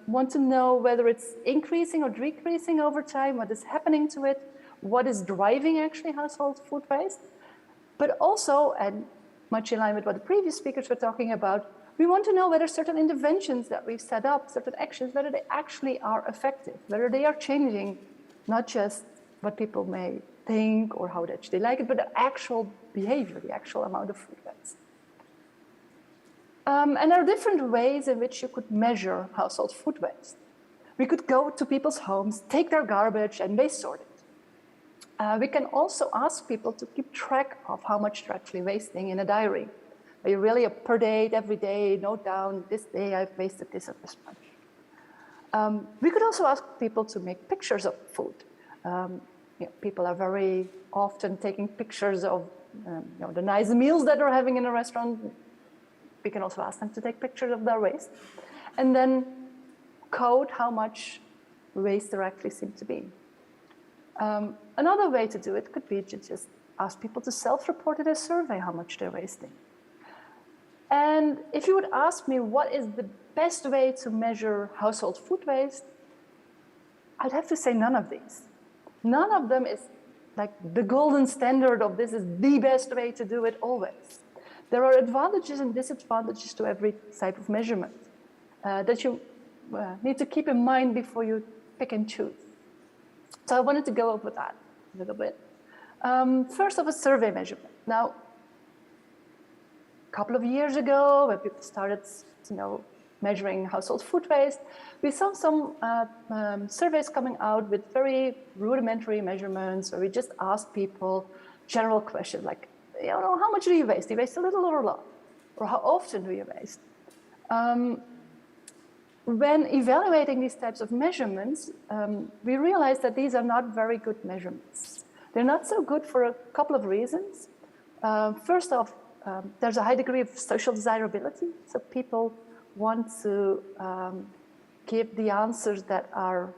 want to know whether it's increasing or decreasing over time, what is happening to it, what is driving actually household food waste. But also, and much in line with what the previous speakers were talking about, we want to know whether certain interventions that we've set up, certain actions, whether they actually are effective, whether they are changing not just what people may think or how they like it, but the actual behavior, the actual amount of food waste. And there are different ways in which you could measure household food waste. We could go to people's homes, take their garbage, and waste sort it. We can also ask people to keep track of how much they're actually wasting in a diary. You really per day, every day, note down, this day I've wasted this or this much. We could also ask people to make pictures of food. People are very often taking pictures of the nice meals that they're having in a restaurant. We can also ask them to take pictures of their waste and then code how much waste there actually seems to be. Another way to do it could be to just ask people to self-report in a survey how much they're wasting. And if you would ask me what is the best way to measure household food waste, I'd have to say none of these. None of them is like the golden standard of this is the best way to do it always. There are advantages and disadvantages to every type of measurement that you need to keep in mind before you pick and choose. So I wanted to go over that a little bit. First of a survey measurement. Now, a couple of years ago, when people started, measuring household food waste, we saw some surveys coming out with very rudimentary measurements where we just asked people general questions like, how much do you waste? Do you waste a little or a lot? Or how often do you waste? When evaluating these types of measurements, we realized that these are not very good measurements. They're not so good for a couple of reasons. First off, there's a high degree of social desirability. So people want to give the answers that are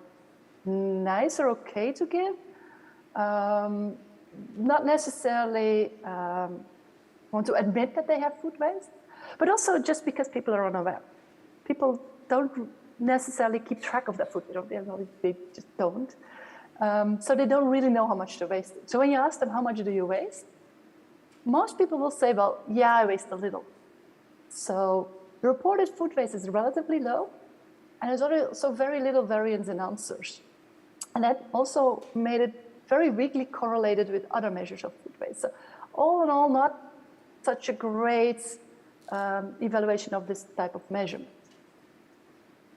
nice or okay to give. Not necessarily want to admit that they have food waste, but also just because people are unaware. People don't necessarily keep track of their food. They just don't. So they don't really know how much they're wasting. So when you ask them, how much do you waste? Most people will say, well, yeah, I waste a little. So the reported food waste is relatively low, and there's also very little variance in answers. And that also made it very weakly correlated with other measures of food waste. So all in all, not such a great evaluation of this type of measurement.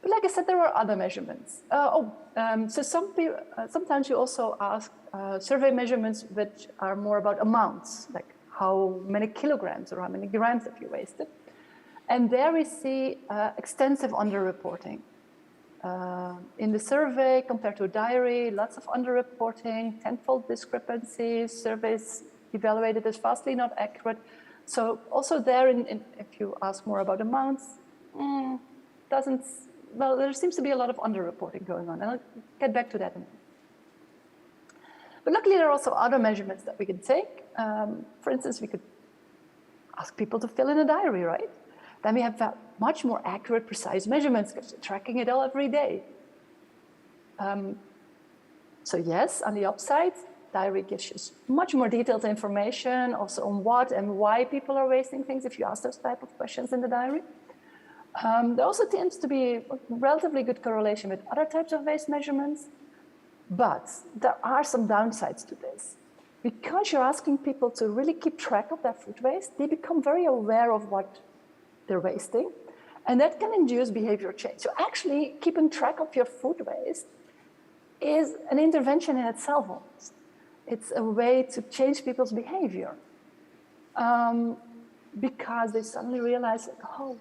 But like I said, there are other measurements. So sometimes you also ask survey measurements which are more about amounts, like how many kilograms or how many grams have you wasted. And there we see extensive underreporting. In the survey, compared to a diary, lots of underreporting, tenfold discrepancies, surveys evaluated as vastly not accurate. So also there, if you ask more about amounts, there seems to be a lot of underreporting going on. And I'll get back to that in a minute. But luckily, there are also other measurements that we can take. For instance, we could ask people to fill in a diary, right? Then we have much more accurate, precise measurements because you're tracking it all every day. So yes, on the upside, diary gives you much more detailed information also on what and why people are wasting things if you ask those type of questions in the diary. There also tends to be a relatively good correlation with other types of waste measurements, but there are some downsides to this. Because you're asking people to really keep track of their food waste, they become very aware of what they're wasting, and that can induce behavior change. So actually, keeping track of your food waste is an intervention in itself almost. It's a way to change people's behavior because they suddenly realize, like, oh,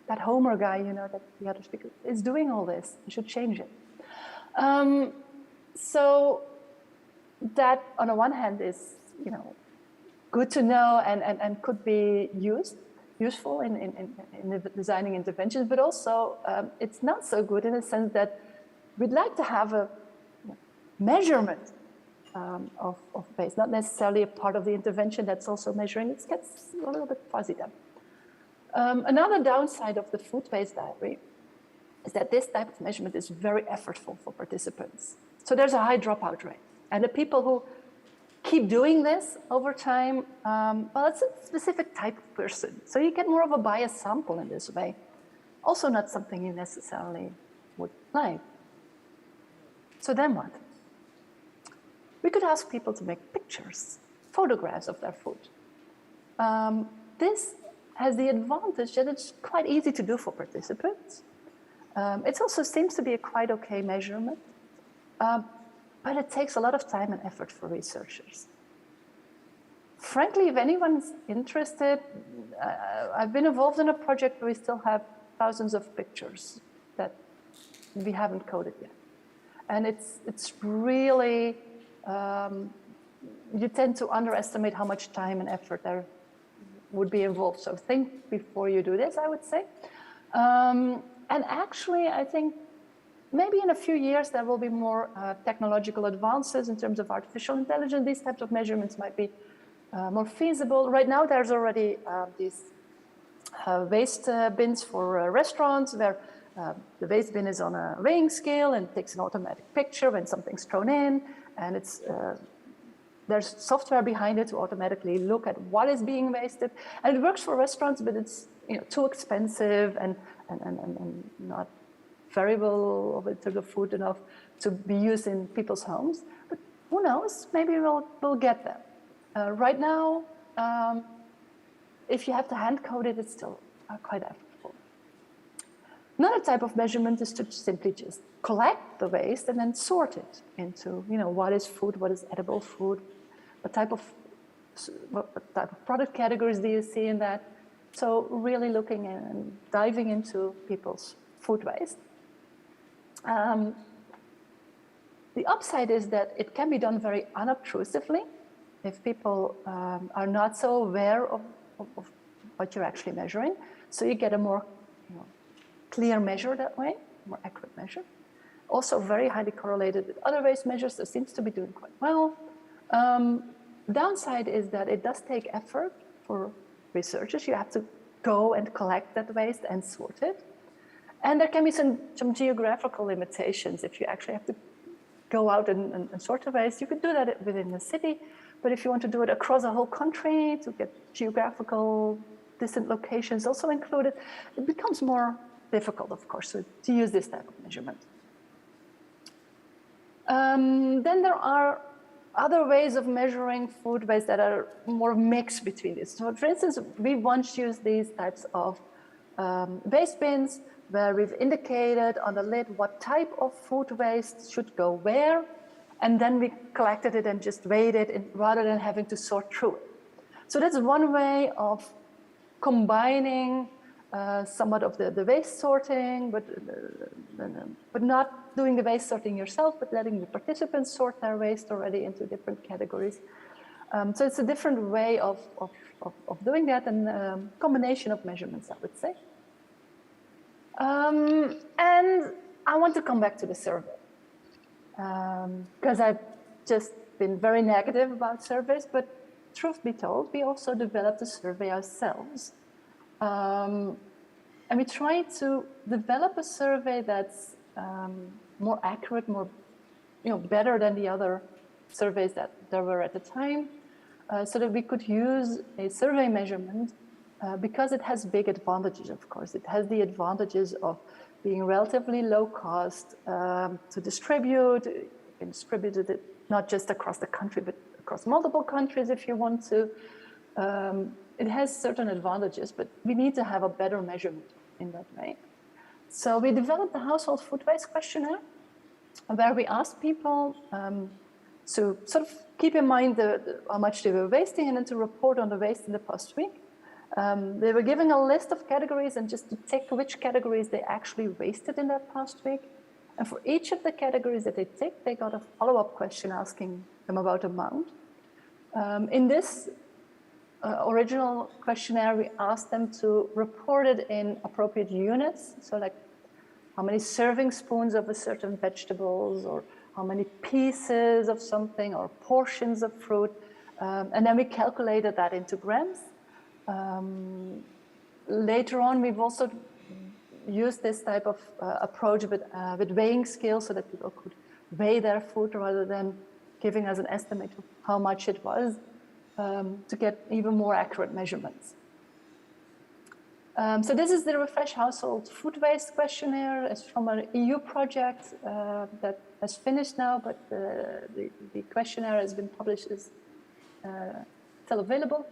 that Homer guy, that the other speaker is doing all this. You should change it. So that, on the one hand, is good to know and could be useful in designing interventions, but also it's not so good in the sense that we'd like to have a measurement of waste, not necessarily a part of the intervention that's also measuring. It gets a little bit fuzzy then. Another downside of the food waste diary is that this type of measurement is very effortful for participants. So there's a high dropout rate. And the people who keep doing this over time, well, it's a specific type of person. So you get more of a biased sample in this way. Also not something you necessarily would like. So then what? We could ask people to make pictures, photographs of their food. This has the advantage that it's quite easy to do for participants. It also seems to be a quite okay measurement, but it takes a lot of time and effort for researchers. Frankly, if anyone's interested, I've been involved in a project where we still have thousands of pictures that we haven't coded yet. And it's really, you tend to underestimate how much time and effort there would be involved. So think before you do this, I would say. And actually, I think maybe in a few years, there will be more technological advances in terms of artificial intelligence. These types of measurements might be more feasible. Right now, there's already these waste bins for restaurants where the waste bin is on a weighing scale and takes an automatic picture when something's thrown in. And it's there's software behind it to automatically look at what is being wasted. And it works for restaurants, but it's too expensive and not variable in terms of food enough to be used in people's homes. But who knows? Maybe we'll get there. Right now, if you have to hand code it, it's still quite effortful. Another type of measurement is to simply just collect the waste and then sort it into, what is food, what is edible food, what type of product categories do you see in that? So really looking and diving into people's food waste. The upside is that it can be done very unobtrusively if people are not so aware of what you're actually measuring. So you get a more clear measure that way, more accurate measure. Also very highly correlated with other waste measures, so it seems to be doing quite well. Downside is that it does take effort for researchers. You have to go and collect that waste and sort it. And there can be some geographical limitations. If you actually have to go out and sort the waste, you could do that within the city. But if you want to do it across a whole country to get geographical distant locations also included, it becomes more difficult, of course, to use this type of measurement. Then there are other ways of measuring food waste that are more mixed between these. So for instance, we once used these types of waste bins where we've indicated on the lid what type of food waste should go where, and then we collected it and just weighed it rather than having to sort through it. So that's one way of combining somewhat of the waste sorting, but not doing the waste sorting yourself, but letting the participants sort their waste already into different categories. So it's a different way of doing that, and a combination of measurements, I would say. And I want to come back to the survey, because I've just been very negative about surveys, but truth be told, we also developed a survey ourselves. And we tried to develop a survey that's more accurate, more, better than the other surveys that there were at the time, so that we could use a survey measurement because it has big advantages, of course. It has the advantages of being relatively low cost to distribute. You can distribute it not just across the country, but across multiple countries if you want to. It has certain advantages, but we need to have a better measurement in that way. So we developed the household food waste questionnaire, where we asked people to sort of keep in mind how much they were wasting and then to report on the waste in the past week. They were given a list of categories and just to tick which categories they actually wasted in that past week. And for each of the categories that they ticked, they got a follow-up question asking them about amount. In this original questionnaire, we asked them to report it in appropriate units. So like how many serving spoons of a certain vegetables, or how many pieces of something, or portions of fruit. And then we calculated that into grams. Later on, we've also used this type of approach with weighing scales so that people could weigh their food rather than giving us an estimate of how much it was, to get even more accurate measurements. So this is the Refresh Household Food Waste Questionnaire. It's from an EU project that has finished now, but the questionnaire has been published, is still available.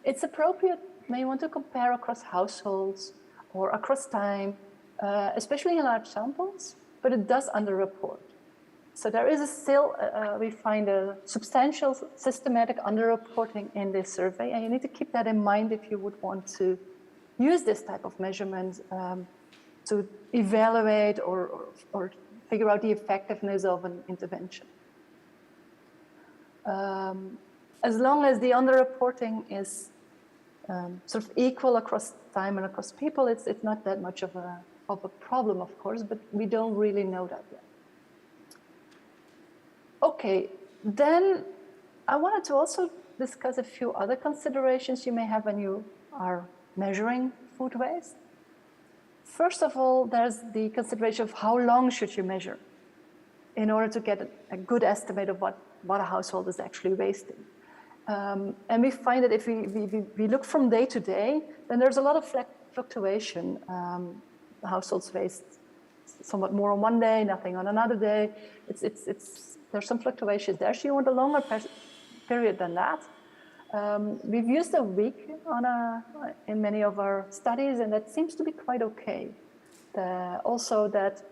It's appropriate when you want to compare across households or across time especially in large samples, but it does underreport. So there is still, we find a substantial systematic underreporting in this survey, and you need to keep that in mind if you would want to use this type of measurement to evaluate or figure out the effectiveness of an intervention. As long as the underreporting is sort of equal across time and across people, it's not that much of a problem, of course, but we don't really know that yet. Okay, then I wanted to also discuss a few other considerations you may have when you are measuring food waste. First of all, there's the consideration of how long should you measure in order to get a good estimate of what a household is actually wasting. And we find that if we look from day to day, then there's a lot of fluctuation. The households waste somewhat more on one day, nothing on another day. There's some fluctuations there, so you want a longer period than that. We've used a week in many of our studies, and that seems to be quite okay. Also that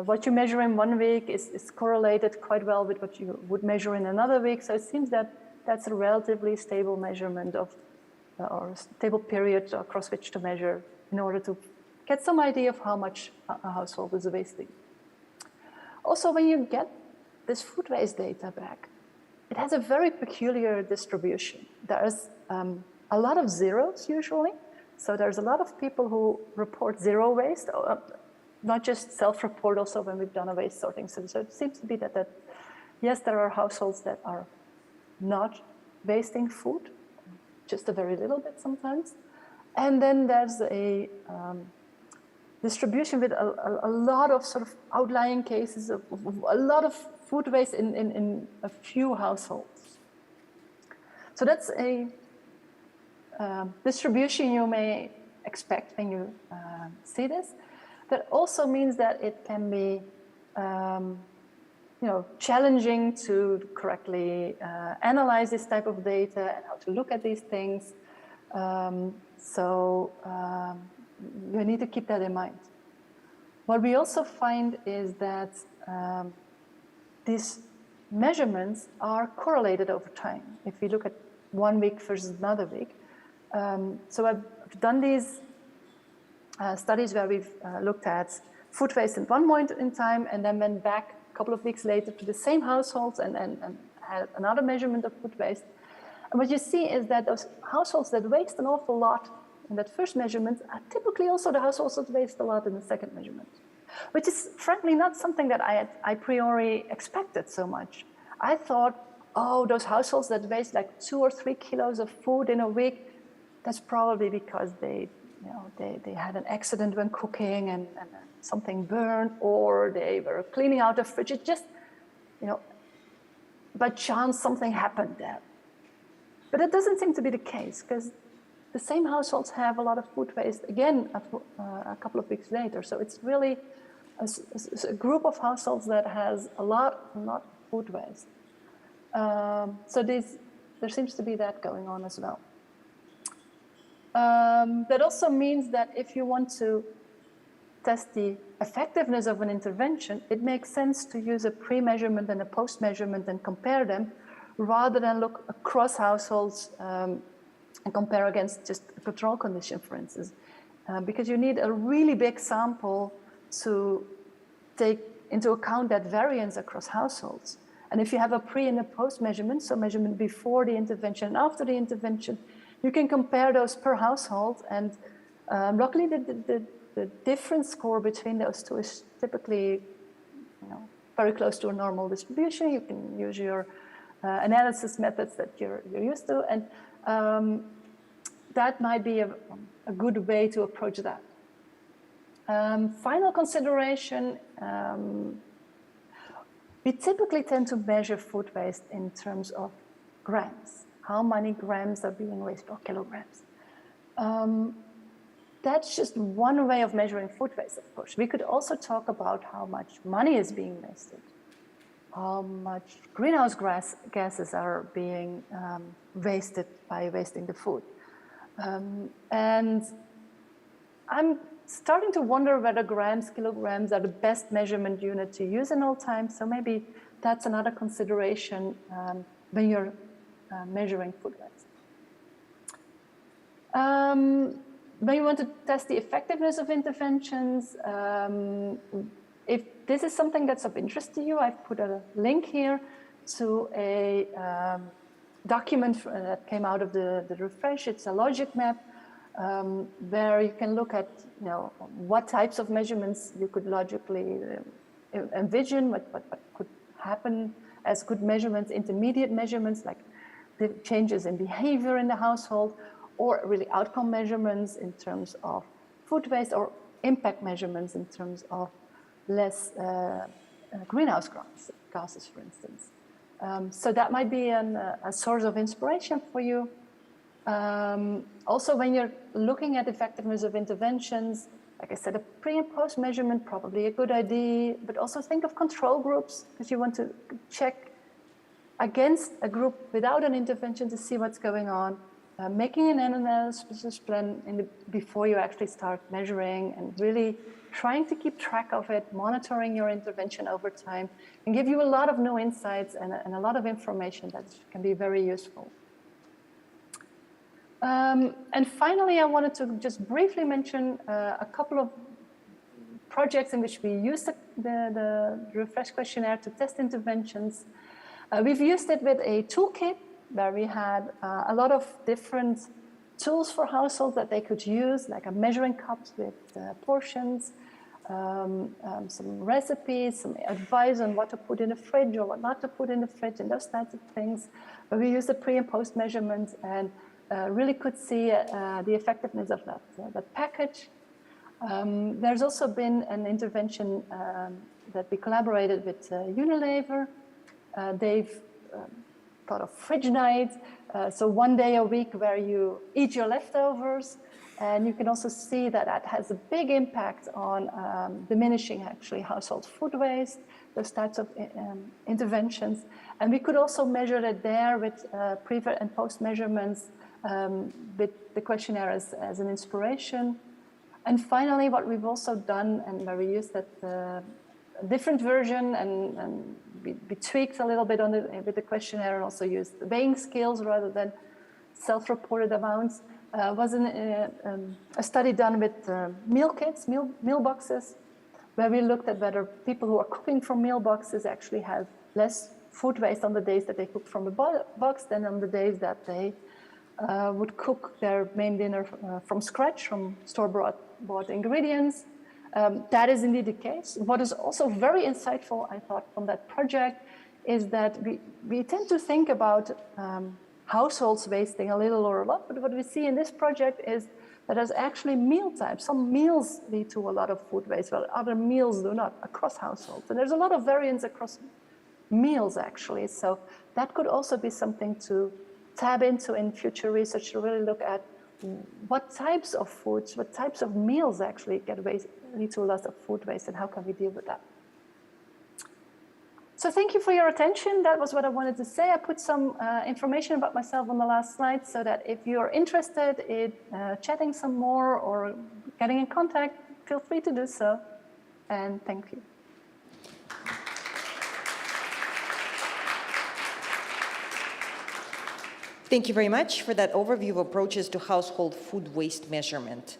what you measure in 1 week is correlated quite well with what you would measure in another week, so it seems that that's a relatively stable measurement of, or a stable period across which to measure in order to get some idea of how much a household is wasting. Also, when you get this food waste data back, it has a very peculiar distribution. There's a lot of zeros usually. So there's a lot of people who report zero waste, not just self-report, also when we've done a waste sorting. So it seems to be that yes, there are households that are not wasting food, just a very little bit sometimes. And then there's a distribution with a lot of sort of outlying cases of a lot of food waste in a few households. So that's a distribution you may expect when you see this. That also means that it can be challenging to correctly analyze this type of data and how to look at these things. So you need to keep that in mind. What we also find is that these measurements are correlated over time. If we look at 1 week versus another week. So I've done these studies where we've looked at food waste at one point in time and then went back a couple of weeks later to the same households and had another measurement of food waste. And what you see is that those households that waste an awful lot in that first measurement are typically also the households that waste a lot in the second measurement, which is frankly not something that I had a priori expected so much. I thought, oh, those households that waste like 2 or 3 kilos of food in a week, that's probably because they had an accident when cooking and something burned, or they were cleaning out the fridge. It just, by chance something happened there. But it doesn't seem to be the case, because the same households have a lot of food waste again a couple of weeks later. So it's really a group of households that has a lot of food waste. So there seems to be that going on as well. That also means that if you want to test the effectiveness of an intervention, it makes sense to use a pre-measurement and a post-measurement and compare them, rather than look across households and compare against just a control condition, for instance. Because you need a really big sample to take into account that variance across households. And if you have a pre and a post measurement, so measurement before the intervention and after the intervention, you can compare those per household. And luckily, the difference score between those two is typically very close to a normal distribution. You can use your analysis methods that you're used to. And that might be a good way to approach that. Final consideration, we typically tend to measure food waste in terms of grams. How many grams are being wasted, or kilograms? That's just one way of measuring food waste, of course. We could also talk about how much money is being wasted, how much greenhouse gases are being wasted by wasting the food. And I'm starting to wonder whether grams, kilograms are the best measurement unit to use in all times. So maybe that's another consideration when you're measuring food waste. When you want to test the effectiveness of interventions, if this is something that's of interest to you, I've put a link here to a document that came out of the refresh. It's a logic map where you can look at what types of measurements you could logically envision, what could happen as good measurements, intermediate measurements like the changes in behavior in the household, or really outcome measurements in terms of food waste, or impact measurements in terms of less greenhouse gases, for instance. So that might be a source of inspiration for you. Also, when you're looking at effectiveness of interventions, like I said, a pre and post measurement, probably a good idea, but also think of control groups, because you want to check against a group without an intervention to see what's going on. Making an analysis plan before you actually start measuring, and really trying to keep track of it, monitoring your intervention over time, and give you a lot of new insights and a lot of information that can be very useful. And finally, I wanted to just briefly mention a couple of projects in which we used the refresh questionnaire to test interventions. We've used it with a toolkit where we had a lot of different tools for households that they could use, like a measuring cups with portions, some recipes, some advice on what to put in the fridge or what not to put in the fridge, and those types of things. But we used the pre and post measurements and really could see the effectiveness of that package. There's also been an intervention that we collaborated with Unilever. They've thought of fridge night, so one day a week where you eat your leftovers, and you can also see that that has a big impact on diminishing actually household food waste, those types of interventions. And we could also measure it there with pre and post measurements with the questionnaire as an inspiration. And finally, what we've also done, and where we used that different version, and we tweaked a little bit on with the questionnaire, and also used weighing scales rather than self-reported amounts, was a study done with meal kits, meal boxes, where we looked at whether people who are cooking from meal boxes actually have less food waste on the days that they cook from a box than on the days that they would cook their main dinner from scratch, from store-bought ingredients. That is indeed the case. What is also very insightful, I thought, from that project is that we tend to think about households wasting a little or a lot, but what we see in this project is that there's actually meal types. Some meals lead to a lot of food waste, while other meals do not, across households. And there's a lot of variance across meals, actually. So that could also be something to tab into in future research, to really look at what types of foods, what types of meals actually lead to a lot of food waste, and how can we deal with that? So thank you for your attention. That was what I wanted to say. I put some information about myself on the last slide, so that if you're interested in chatting some more or getting in contact, feel free to do so. And thank you. Thank you very much for that overview of approaches to household food waste measurement.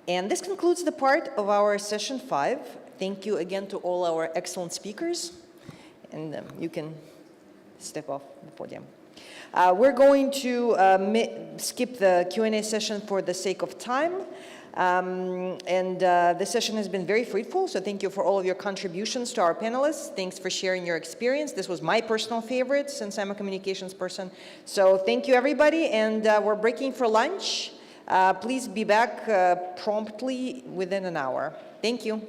And this concludes the part of our session 5. Thank you again to all our excellent speakers. And you can step off the podium. We're going to skip the Q&A session for the sake of time. The session has been very fruitful, so thank you for all of your contributions to our panelists. Thanks for sharing your experience. This was my personal favorite, since I'm a communications person. So thank you, everybody, and we're breaking for lunch. Please be back promptly within an hour. Thank you.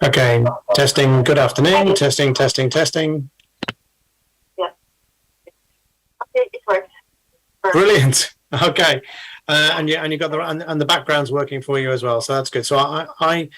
Okay, testing, good afternoon, testing, testing, testing. Yeah. Okay, it works. Brilliant. Okay. And you got the background's working for you as well, so that's good. So I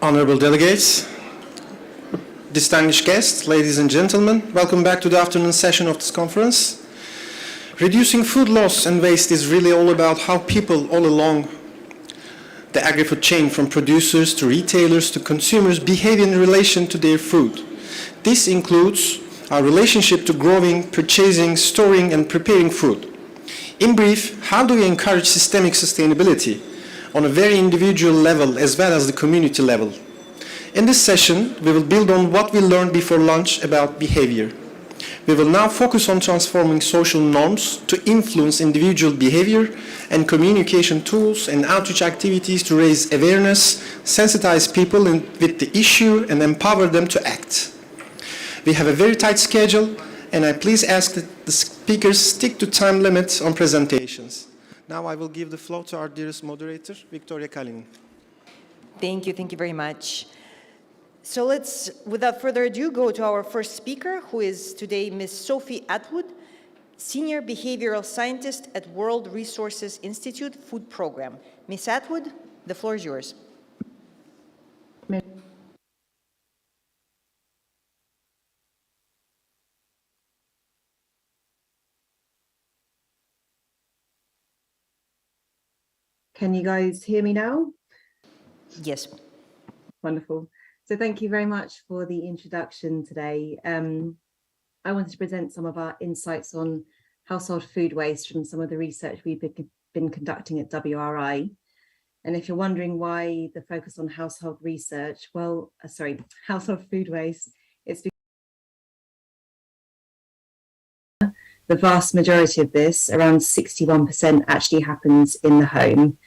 Honorable delegates, distinguished guests, ladies and gentlemen, welcome back to the afternoon session of this conference. Reducing food loss and waste is really all about how people all along the agri-food chain, from producers to retailers to consumers, behave in relation to their food. This includes our relationship to growing, purchasing, storing, and preparing food. In brief, how do we encourage systemic sustainability on a very individual level as well as the community level? In this session, we will build on what we learned before lunch about behavior. We will now focus on transforming social norms to influence individual behavior and communication tools and outreach activities to raise awareness, sensitize people with the issue, and empower them to act. We have a very tight schedule, and I please ask that the speakers stick to time limits on presentations. Now I will give the floor to our dearest moderator, Victoria Kalinin. Thank you very much. So let's, without further ado, go to our first speaker, who is today Ms. Sophie Atwood, Senior Behavioral Scientist at World Resources Institute Food Program. Ms. Atwood, the floor is yours. Can you guys hear me now? Yes. Wonderful. So thank you very much for the introduction today. I wanted to present some of our insights on household food waste from some of the research we've been conducting at WRI. And if you're wondering why the focus on household research, household food waste, it's because the vast majority of this, around 61%, actually happens in the home.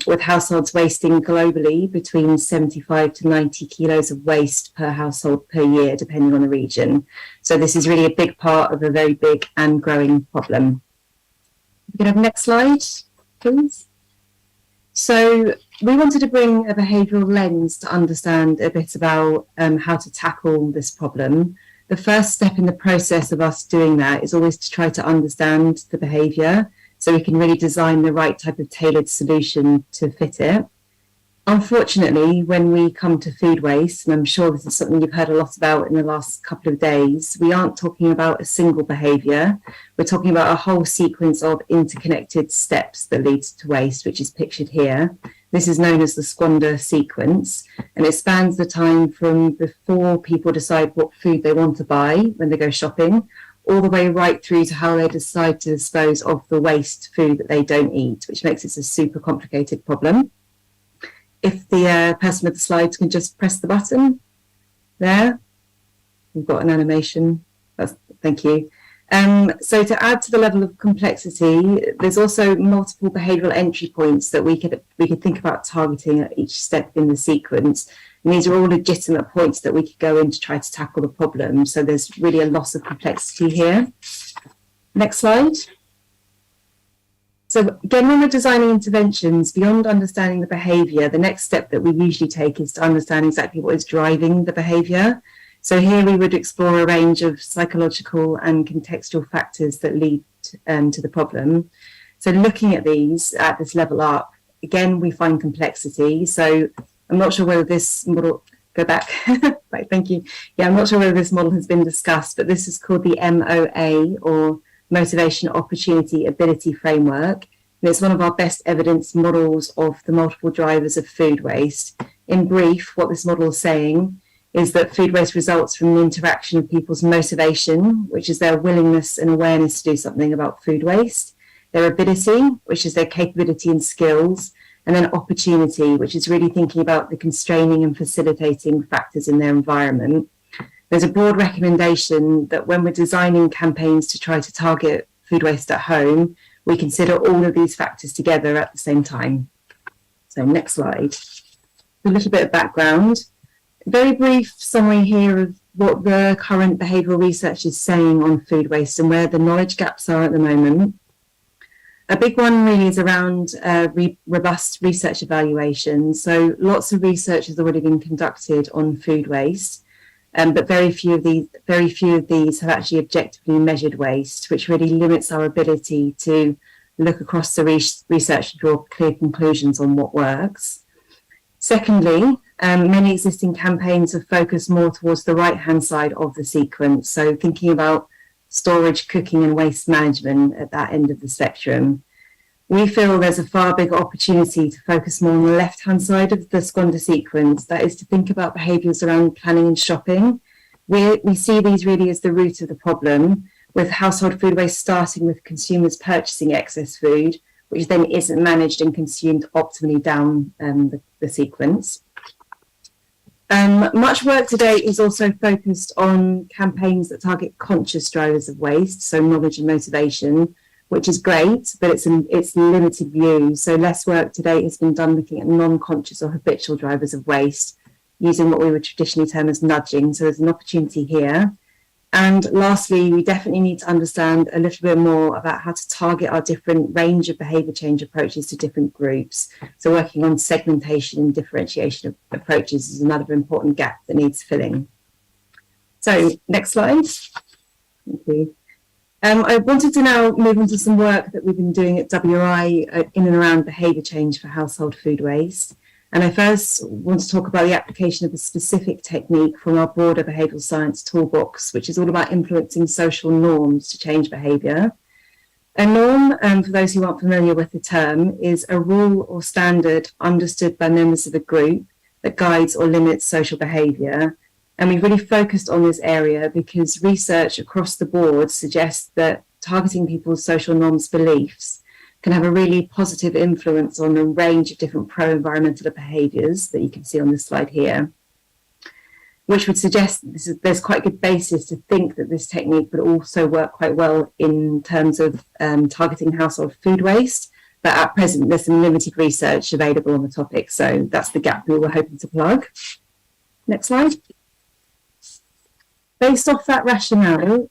With households wasting globally between 75 to 90 kilos of waste per household per year, depending on the region. So this is really a big part of a very big and growing problem. We can have next slide, please. So we wanted to bring a behavioural lens to understand a bit about how to tackle this problem. The first step in the process of us doing that is always to try to understand the behaviour, so we can really design the right type of tailored solution to fit it. Unfortunately, when we come to food waste, and I'm sure this is something you've heard a lot about in the last couple of days, we aren't talking about a single behaviour. We're talking about a whole sequence of interconnected steps that leads to waste, which is pictured here. This is known as the squander sequence, and it spans the time from before people decide what food they want to buy when they go shopping, all the way right through to how they decide to dispose of the waste food that they don't eat, which makes it a super complicated problem. If the person with the slides can just press the button there, we've got an animation. Thank you. So to add to the level of complexity, there's also multiple behavioural entry points that we could think about targeting at each step in the sequence. And these are all legitimate points that we could go in to try to tackle the problem. So there's really a loss of complexity here. Next slide. So again, when we're designing interventions, beyond understanding the behaviour, the next step that we usually take is to understand exactly what is driving the behaviour. So here we would explore a range of psychological and contextual factors that lead to the problem. So looking at these at this level up, again, we find complexity. So I'm not sure whether this model, go back, right, thank you. Yeah, I'm not sure whether this model has been discussed, but this is called the MOA, or Motivation, Opportunity, Ability Framework. And it's one of our best evidence models of the multiple drivers of food waste. In brief, what this model is saying is that food waste results from the interaction of people's motivation, which is their willingness and awareness to do something about food waste, their ability, which is their capability and skills, and then opportunity, which is really thinking about the constraining and facilitating factors in their environment. There's a broad recommendation that when we're designing campaigns to try to target food waste at home, we consider all of these factors together at the same time. So next slide. A little bit of background. Very brief summary here of what the current behavioural research is saying on food waste and where the knowledge gaps are at the moment. A big one really is around robust research evaluation. So lots of research has already been conducted on food waste, but very few of these have actually objectively measured waste, which really limits our ability to look across the research to draw clear conclusions on what works. Secondly, many existing campaigns have focused more towards the right-hand side of the sequence. So thinking about storage, cooking and waste management at that end of the spectrum. We feel there's a far bigger opportunity to focus more on the left-hand side of the SCONDA sequence, that is to think about behaviours around planning and shopping. We see these really as the root of the problem, with household food waste starting with consumers purchasing excess food, which then isn't managed and consumed optimally down the sequence. Much work today is also focused on campaigns that target conscious drivers of waste, so knowledge and motivation, which is great, but it's limited view. So less work today has been done looking at non-conscious or habitual drivers of waste, using what we would traditionally term as nudging. So there's an opportunity here. And lastly, we definitely need to understand a little bit more about how to target our different range of behaviour change approaches to different groups. So working on segmentation and differentiation of approaches is another important gap that needs filling. So next slide. Thank you. I wanted to now move on to some work that we've been doing at WRI in and around behaviour change for household food waste. And I first want to talk about the application of a specific technique from our broader behavioural science toolbox, which is all about influencing social norms to change behaviour. A norm, for those who aren't familiar with the term, is a rule or standard understood by members of a group that guides or limits social behaviour. And we've really focused on this area because research across the board suggests that targeting people's social norms beliefs can have a really positive influence on a range of different pro-environmental behaviours that you can see on this slide here, which would suggest there's quite a good basis to think that this technique would also work quite well in terms of targeting household food waste. But at present, there's some limited research available on the topic, so that's the gap we were hoping to plug. Next slide. Based off that rationale,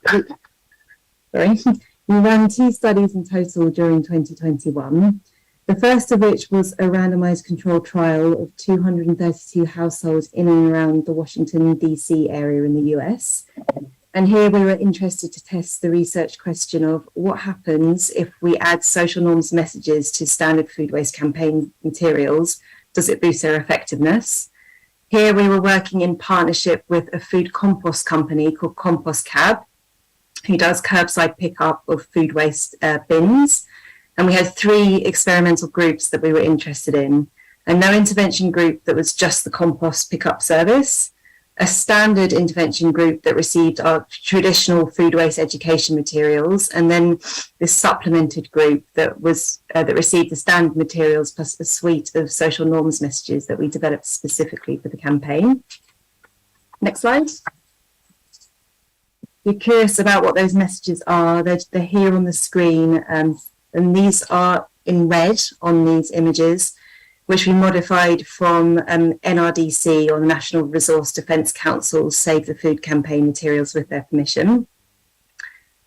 we ran 2 studies in total during 2021. The first of which was a randomised controlled trial of 232 households in and around the Washington, DC area in the US. And here we were interested to test the research question of what happens if we add social norms messages to standard food waste campaign materials. Does it boost their effectiveness? Here we were working in partnership with a food compost company called Compost Cab, who does curbside pickup of food waste bins. And we had 3 experimental groups that we were interested in. A no intervention group that was just the compost pickup service, a standard intervention group that received our traditional food waste education materials, and then this supplemented group that was that received the standard materials plus a suite of social norms messages that we developed specifically for the campaign. Next slide. If you're curious about what those messages are, they're here on the screen, and these are in red on these images, which we modified from NRDC, or the National Resource Defence Council's Save the Food campaign materials with their permission.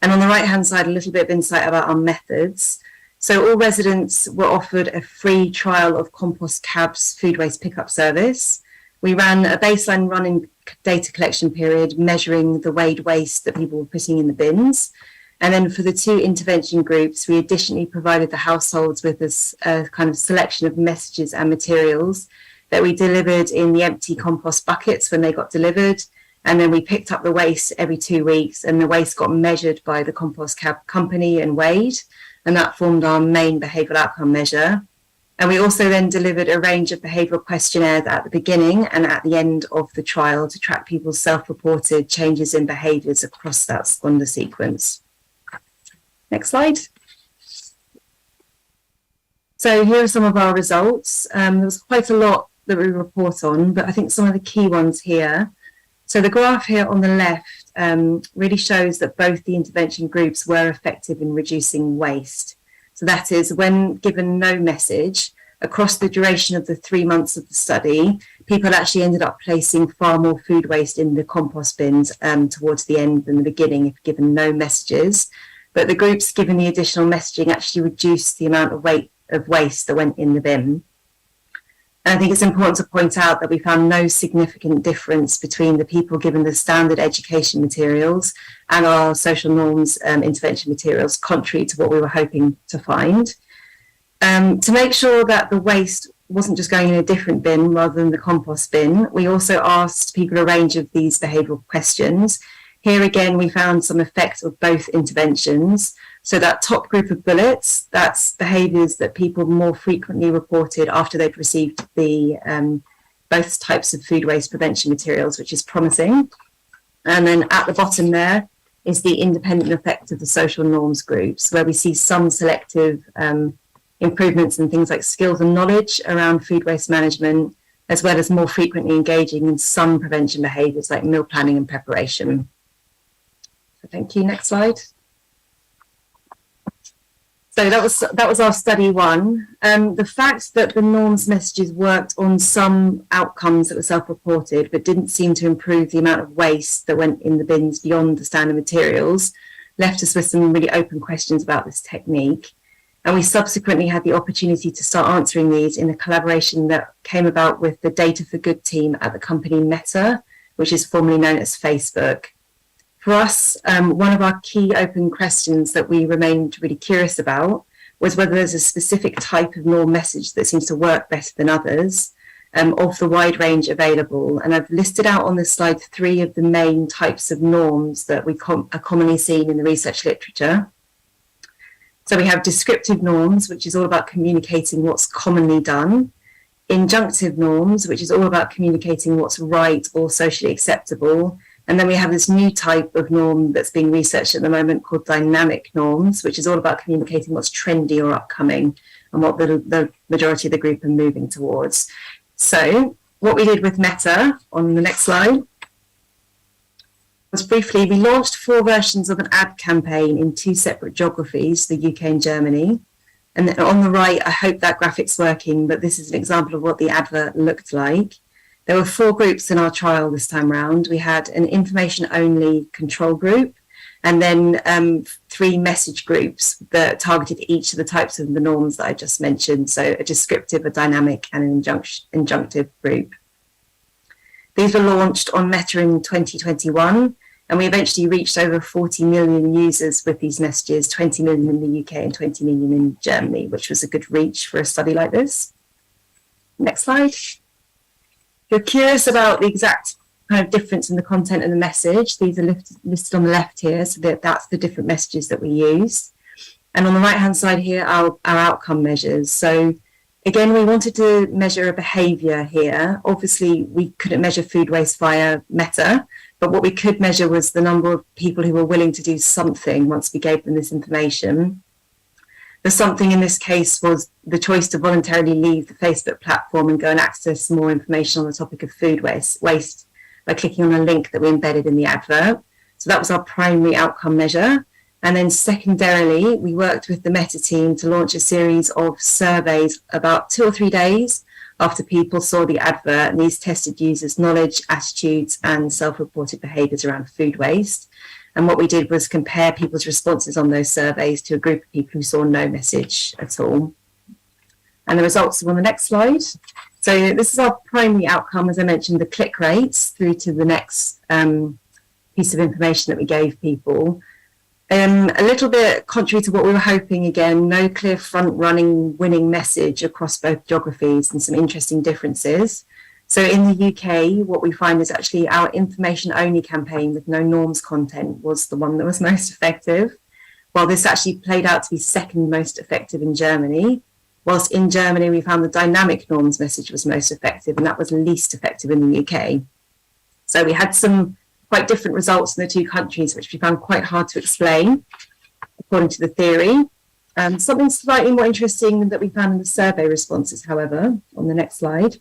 And on the right-hand side, a little bit of insight about our methods. So all residents were offered a free trial of Compost Cab's food waste pickup service. We ran a baseline running data collection period measuring the weighed waste that people were putting in the bins. And then for the 2 intervention groups, we additionally provided the households with this kind of selection of messages and materials that we delivered in the empty compost buckets when they got delivered. And then we picked up the waste every 2 weeks, and the waste got measured by the Compost Cab company and weighed. And that formed our main behavioural outcome measure. And we also then delivered a range of behavioural questionnaires at the beginning and at the end of the trial to track people's self-reported changes in behaviours across that SCONDA sequence. Next slide. So here are some of our results. There was quite a lot that we report on, but I think some of the key ones here. So the graph here on the left really shows that both the intervention groups were effective in reducing waste. So that is, when given no message, across the duration of the 3 months of the study, people actually ended up placing far more food waste in the compost bins towards the end than the beginning if given no messages. But the groups given the additional messaging actually reduced the amount of weight of waste that went in the bin. And I think it's important to point out that we found no significant difference between the people given the standard education materials and our social norms intervention materials, contrary to what we were hoping to find. To make sure that the waste wasn't just going in a different bin rather than the compost bin. We also asked people a range of these behavioural questions. Here again, we found some effect of both interventions. So that top group of bullets, that's behaviours that people more frequently reported after they'd received the both types of food waste prevention materials, which is promising. And then at the bottom there is the independent effect of the social norms groups, where we see some selective improvements in things like skills and knowledge around food waste management, as well as more frequently engaging in some prevention behaviours like meal planning and preparation. So thank you. Next slide. So that was our study one. The fact that the norms messages worked on some outcomes that were self-reported, but didn't seem to improve the amount of waste that went in the bins beyond the standard materials, left us with some really open questions about this technique. And we subsequently had the opportunity to start answering these in a collaboration that came about with the Data for Good team at the company Meta, which is formerly known as Facebook. For us, one of our key open questions that we remained really curious about was whether there's a specific type of norm message that seems to work better than others of the wide range available. And I've listed out on this slide 3 of the main types of norms that are commonly seen in the research literature. So we have descriptive norms, which is all about communicating what's commonly done. Injunctive norms, which is all about communicating what's right or socially acceptable. And then we have this new type of norm that's being researched at the moment called dynamic norms, which is all about communicating what's trendy or upcoming and what the majority of the group are moving towards. So what we did with Meta on the next slide was briefly, we launched 4 versions of an ad campaign in 2 separate geographies, the UK and Germany. And then on the right, I hope that graphic's working, but this is an example of what the advert looked like. There were 4 groups in our trial this time round. We had an information-only control group, and then 3 message groups that targeted each of the types of the norms that I just mentioned, so a descriptive, a dynamic, and an injunctive group. These were launched on Meta in 2021, and we eventually reached over 40 million users with these messages, 20 million in the UK and 20 million in Germany, which was a good reach for a study like this. Next slide. If you're curious about the exact kind of difference in the content and the message, these are listed on the left here, so that's the different messages that we used. And on the right-hand side here, our outcome measures. So again, we wanted to measure a behaviour here. Obviously, we couldn't measure food waste via Meta, but what we could measure was the number of people who were willing to do something once we gave them this information. The something in this case was the choice to voluntarily leave the Facebook platform and go and access more information on the topic of food waste by clicking on a link that we embedded in the advert. So that was our primary outcome measure. And then secondarily, we worked with the Meta team to launch a series of surveys about 2 or 3 days after people saw the advert, and these tested users' knowledge, attitudes, and self-reported behaviours around food waste. And what we did was compare people's responses on those surveys to a group of people who saw no message at all. And the results are on the next slide. So this is our primary outcome, as I mentioned, the click rates through to the next piece of information that we gave people. A little bit contrary to what we were hoping, again, no clear front-running winning message across both geographies and some interesting differences. So in the UK, what we find is actually our information-only campaign with no norms content was the one that was most effective, while this actually played out to be second most effective in Germany. Whilst in Germany, we found the dynamic norms message was most effective, and that was least effective in the UK. So we had some quite different results in the 2 countries, which we found quite hard to explain, according to the theory. Something slightly more interesting that we found in the survey responses, however, on the next slide.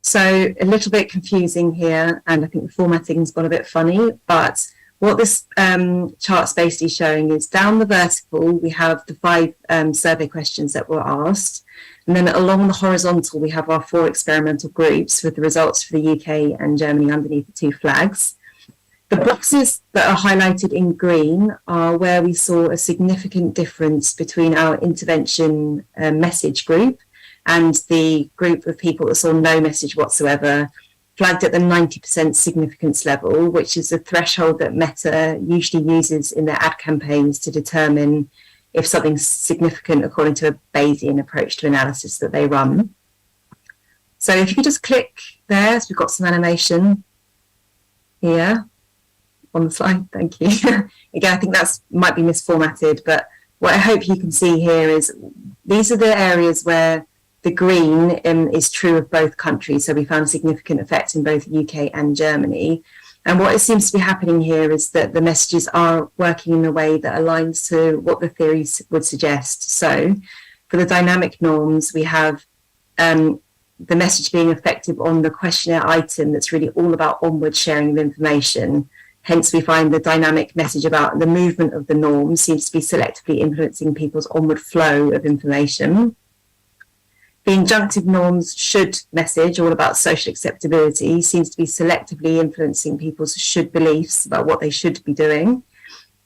So a little bit confusing here, and I think the formatting's got a bit funny, but what this chart's basically showing is down the vertical, we have the 5 survey questions that were asked. And then along the horizontal, we have our 4 experimental groups with the results for the UK and Germany underneath the 2 flags. The boxes that are highlighted in green are where we saw a significant difference between our intervention message group and the group of people that saw no message whatsoever, flagged at the 90% significance level, which is a threshold that Meta usually uses in their ad campaigns to determine if something's significant according to a Bayesian approach to analysis that they run. So if you could just click there, so we've got some animation here on the slide, thank you. Again, I think that's might be misformatted, but what I hope you can see here is these are the areas where the green is true of both countries. So we found a significant effect in both UK and Germany. And what it seems to be happening here is that the messages are working in a way that aligns to what the theories would suggest. So for the dynamic norms, we have the message being effective on the questionnaire item that's really all about onward sharing of information. Hence, we find the dynamic message about the movement of the norms seems to be selectively influencing people's onward flow of information. The injunctive norms should message, all about social acceptability, seems to be selectively influencing people's should beliefs about what they should be doing.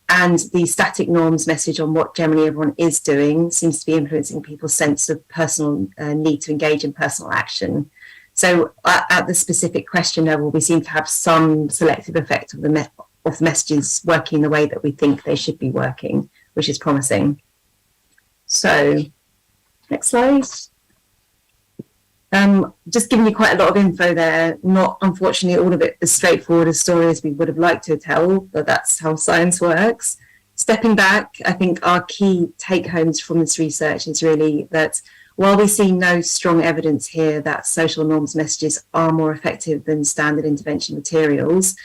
And the static norms message on what generally everyone is doing seems to be influencing people's sense of personal need to engage in personal action. So at the specific question level, we seem to have some selective effect of the messages working the way that we think they should be working, which is promising. So next slide. Just giving you quite a lot of info there, not unfortunately all of it as straightforward a story as we would have liked to tell, but that's how science works. Stepping back, I think our key take-homes from this research is really that while we see no strong evidence here that social norms messages are more effective than standard intervention materials,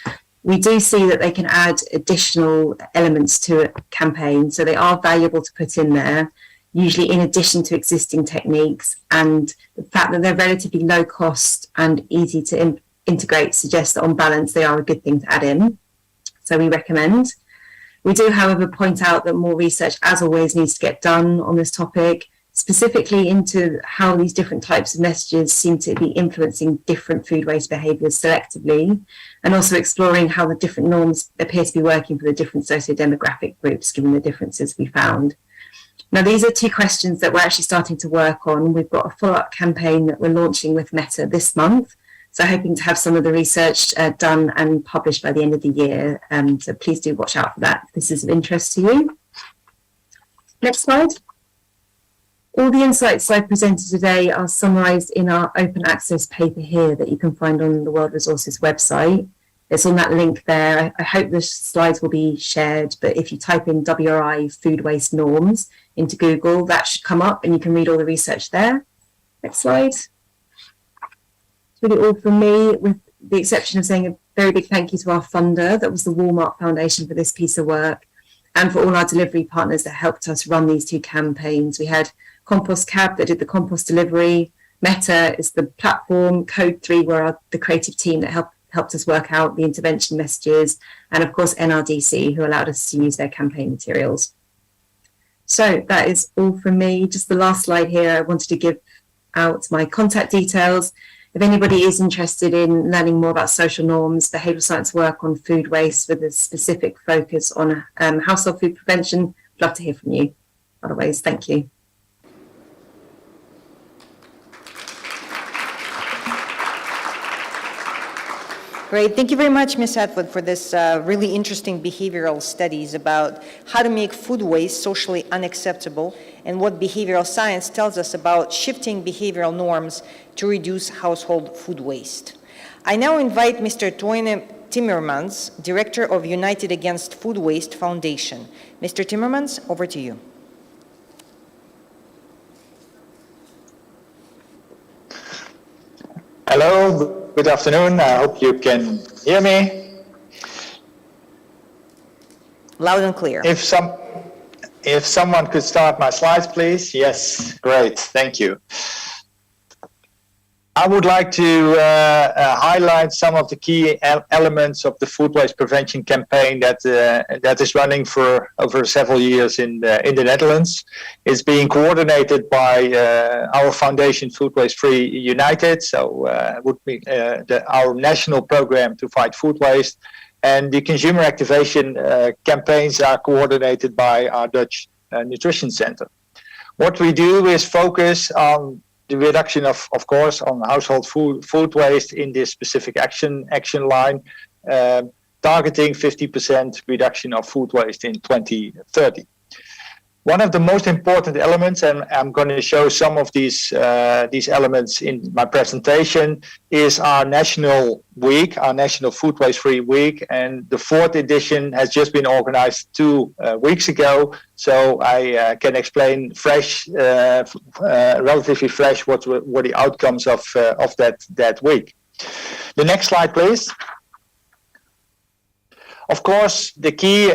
we do see that they can add additional elements to a campaign, so they are valuable to put in there, usually in addition to existing techniques, and the fact that they're relatively low cost and easy to integrate suggests that on balance they are a good thing to add in, so we recommend. We do, however, point out that more research, as always, needs to get done on this topic, specifically into how these different types of messages seem to be influencing different food waste behaviours selectively, and also exploring how the different norms appear to be working for the different socio-demographic groups, given the differences we found. Now, these are two questions that we're actually starting to work on. We've got a follow-up campaign that we're launching with Meta this month, so hoping to have some of the research done and published by the end of the year. So please do watch out for that if this is of interest to you. Next slide. All the insights I've presented today are summarised in our open access paper here that you can find on the World Resources website. It's on that link there. I hope the slides will be shared, but if you type in WRI food waste norms into Google, that should come up and you can read all the research there. Next slide. It's really all from me, with the exception of saying a very big thank you to our funder, that was the Walmart Foundation, for this piece of work, and for all our delivery partners that helped us run these two campaigns. We had Compost Cab that did the compost delivery, Meta is the platform, Code 3 were the creative team that helped us work out the intervention messages, and of course NRDC, who allowed us to use their campaign materials. So that is all from me. Just the last slide here, I wanted to give out my contact details. If anybody is interested in learning more about social norms, behavioural science work on food waste with a specific focus on household food prevention, I'd love to hear from you. Otherwise, thank you. Great. Thank you very much, Ms. Atwood, for this really interesting behavioral studies about how to make food waste socially unacceptable and what behavioral science tells us about shifting behavioral norms to reduce household food waste. I now invite Mr. Toine Timmermans, Director of United Against Food Waste Foundation. Mr. Timmermans, over to you. Hello. Good afternoon. I hope you can hear me. Loud and clear. If someone could start my slides, please. Yes, great. Thank you. I would like to highlight some of the key elements of the food waste prevention campaign that is running for over several years in the Netherlands. It's being coordinated by our foundation, Food Waste Free United, so would be our national program to fight food waste, and the consumer activation campaigns are coordinated by our Dutch Nutrition Center. What we do is focus on the reduction of course, on household food waste in this specific action line, targeting 50% reduction of food waste in 2030. One of the most important elements, and I'm going to show some of these elements in my presentation, is our national week, our National Food Waste Free Week, and the 4th edition has just been organized 2 weeks ago. So I can explain relatively fresh, what were the outcomes of that week. The next slide, please. Of course, the key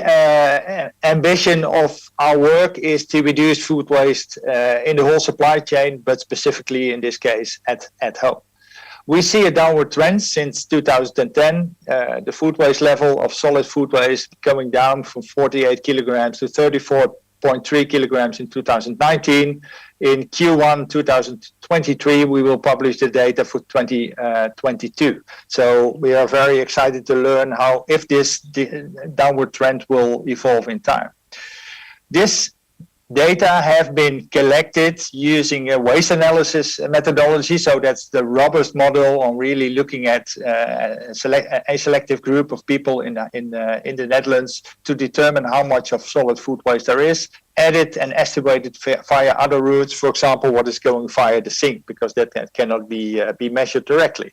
ambition of our work is to reduce food waste in the whole supply chain, but specifically in this case at home. We see a downward trend since 2010. The food waste level of solid food waste coming down from 48 kilograms to 34.3 kilograms in 2019. In Q1 2023, we will publish the data for 2022. So we are very excited to learn if this downward trend will evolve in time. This data have been collected using a waste analysis methodology. So that's the robust model on really looking at a selective group of people in the Netherlands to determine how much of solid food waste there is, added and estimated via other routes, for example, what is going via the sink, because that cannot be measured directly.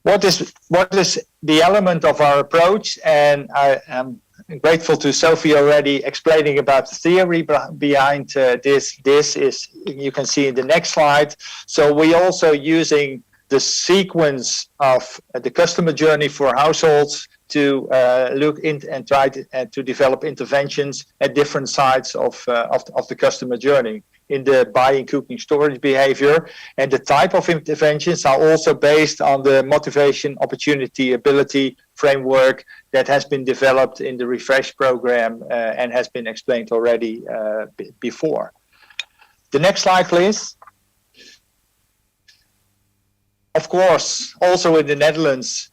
What is the element of our approach? And I am grateful to Sophie already explaining about the theory behind this. This is, you can see in the next slide. So we also using the sequence of the customer journey for households to look in and try to develop interventions at different sides of the customer journey in the buying, cooking, storage behavior. And the type of interventions are also based on the motivation, opportunity, ability framework that has been developed in the Refresh program and has been explained already before. The next slide, please. Of course, also in the Netherlands,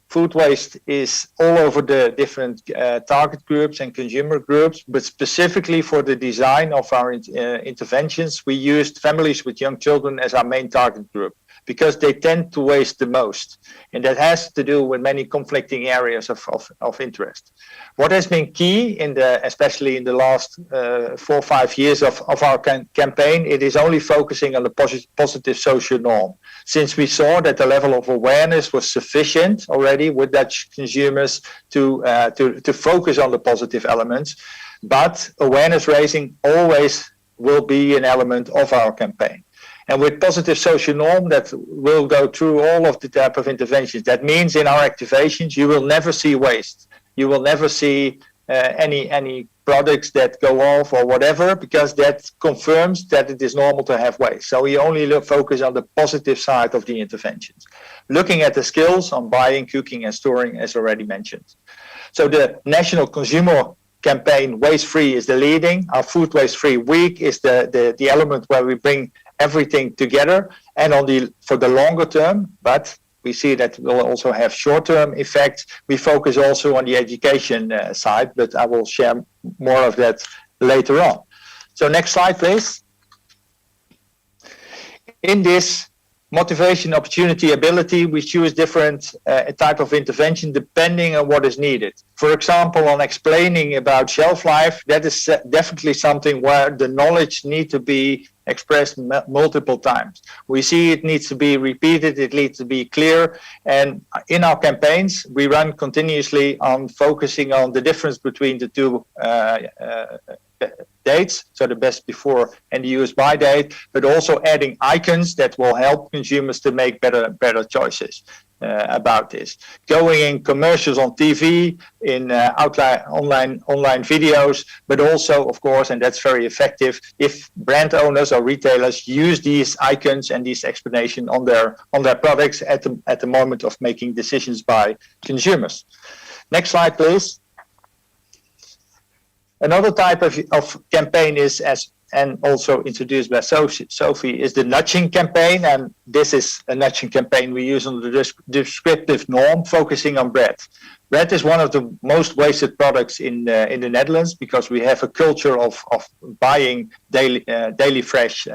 food waste is all over the different target groups and consumer groups, but specifically for the design of our interventions, we used families with young children as our main target group because they tend to waste the most. And that has to do with many conflicting areas of interest. What has been key, especially in the last 4 or 5 years of our campaign, it is only focusing on the positive social norm. Since we saw that the level of awareness was sufficient already with Dutch consumers to focus on the positive elements, but awareness raising always will be an element of our campaign. And with positive social norm, that will go through all of the type of interventions. That means in our activations, you will never see waste. You will never see any products that go off or whatever, because that confirms that it is normal to have waste. So we only focus on the positive side of the interventions. Looking at the skills on buying, cooking, and storing, as already mentioned. So the National Consumer Campaign Waste Free is the leading. Our Food Waste Free Week is the element where we bring everything together, and for the longer term, but we see that will also have short-term effects. We focus also on the education side, but I will share more of that later on. So next slide, please. In this motivation, opportunity, ability, we choose different type of intervention depending on what is needed. For example, on explaining about shelf life, that is definitely something where the knowledge needs to be expressed multiple times. We see it needs to be repeated, it needs to be clear, and in our campaigns we run continuously on focusing on the difference between the two dates, so the best before and the use by date, but also adding icons that will help consumers to make better choices about this. Going in commercials on TV, in online videos, but also, of course, and that's very effective, if brand owners or retailers use these icons and these explanations on their products at the moment of making decisions by consumers. Next slide, please. Another type of campaign is, and also introduced by Sophie, is the nudging campaign. And this is a nudging campaign we use on the descriptive norm, focusing on bread. Bread is one of the most wasted products in the Netherlands because we have a culture of buying daily fresh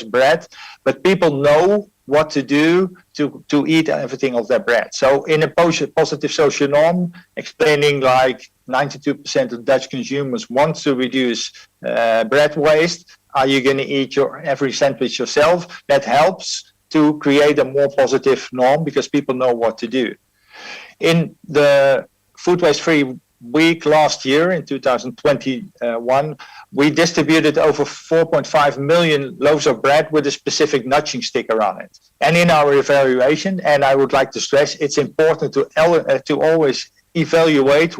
bread. But people know what to do to eat everything of their bread. So in a positive social norm, explaining like 92% of Dutch consumers want to reduce bread waste. Are you going to eat your every sandwich yourself? That helps to create a more positive norm because people know what to do. In the Food Waste Free Week last year, in 2021, we distributed over 4.5 million loaves of bread with a specific nudging sticker on it. And in our evaluation, and I would like to stress, it's important to always evaluate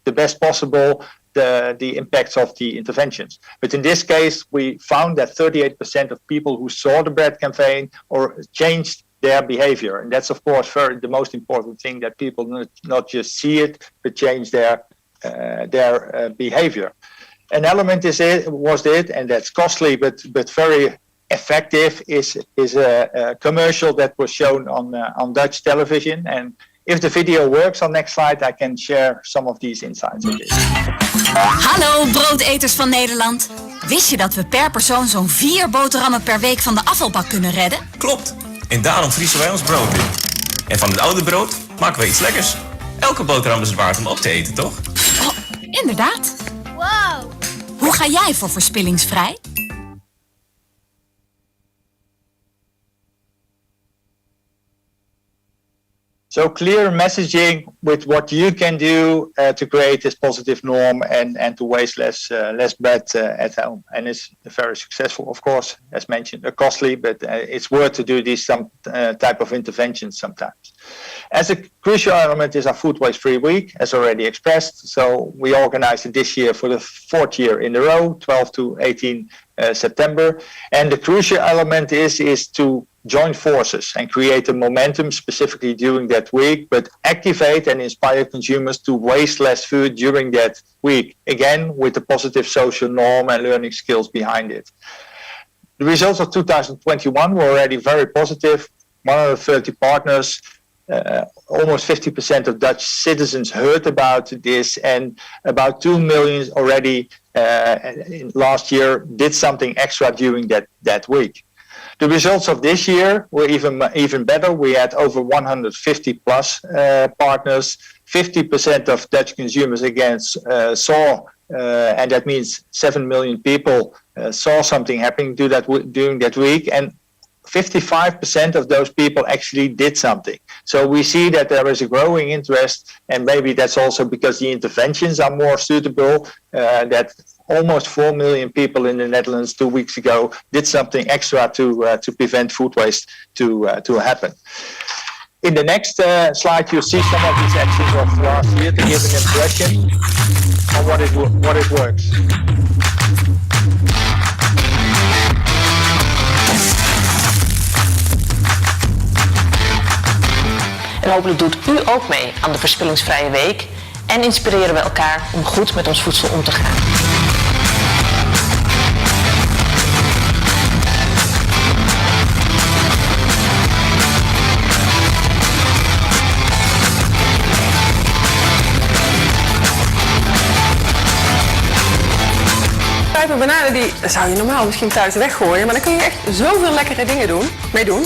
the best possible the impacts of the interventions. But in this case, we found that 38% of people who saw the bread campaign or changed their behavior. And that's, of course, the most important thing, that people not just see it, but change their behavior. An element was it, and that's costly, but very effective, is a commercial that was shown on Dutch television. And if the video works on next slide, I can share some of these insights with you. Hallo broodeters van Nederland. Wist je dat we per persoon zo'n 4 boterhammen per week van de afvalbak kunnen redden? Klopt. En daarom vriezen wij ons brood in. En van het oude brood maken we iets lekkers. Elke boterham is het waard om op te eten, toch? Oh, inderdaad. Wow! Hoe ga jij voor verspillingsvrij? So clear messaging with what you can do to create this positive norm and to waste less bread at home. And it's very successful, of course, as mentioned, costly, but it's worth to do these type of interventions sometimes. As a crucial element is our Food Waste Free Week, as already expressed. So we organized it this year for the 4th year in a row, 12 to 18 September. And the crucial element is to join forces and create a momentum specifically during that week, but activate and inspire consumers to waste less food during that week, again with the positive social norm and learning skills behind it. The results of 2021 were already very positive. 130 partners, almost 50% of Dutch citizens heard about this, and about 2 million already last year did something extra during that week. The results of this year were even better. We had over 150 plus partners. 50% of Dutch consumers again saw, and that means 7 million people saw something happening during that week, and 55% of those people actually did something. So we see that there is a growing interest, and maybe that's also because the interventions are more suitable, that almost 4 million people in the Netherlands 2 weeks ago did something extra to prevent food waste to happen. In the next slide, you'll see some of these actions of last year to give an impression on what it works. En hopelijk doet u ook mee aan de Verspillingsvrije Week en inspireren we elkaar om goed met ons voedsel om te gaan. Bananen die zou je normaal misschien thuis weggooien, maar dan kun je echt zoveel lekkere dingen mee doen.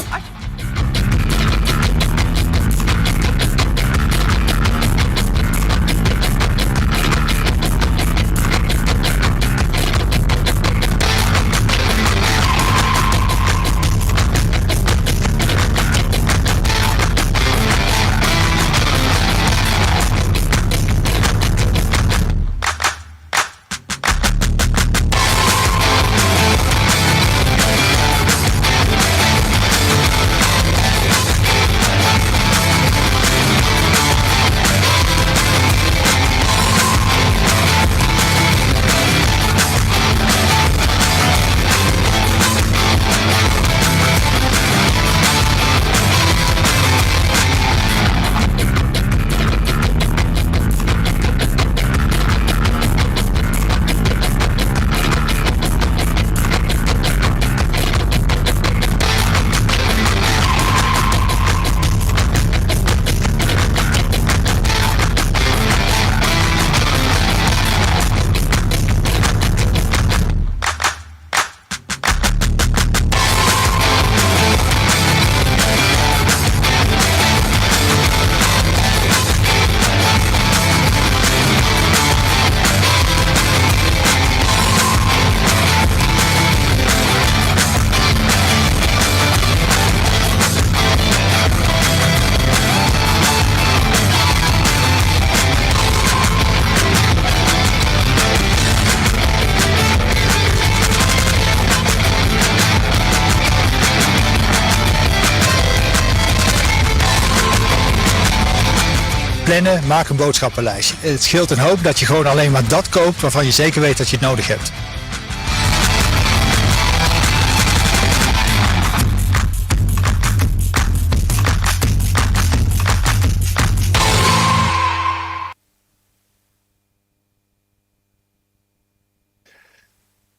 plannen, maak een boodschappenlijstje. Het scheelt een hoop dat je gewoon alleen maar dat koopt waarvan je zeker weet dat je het nodig hebt.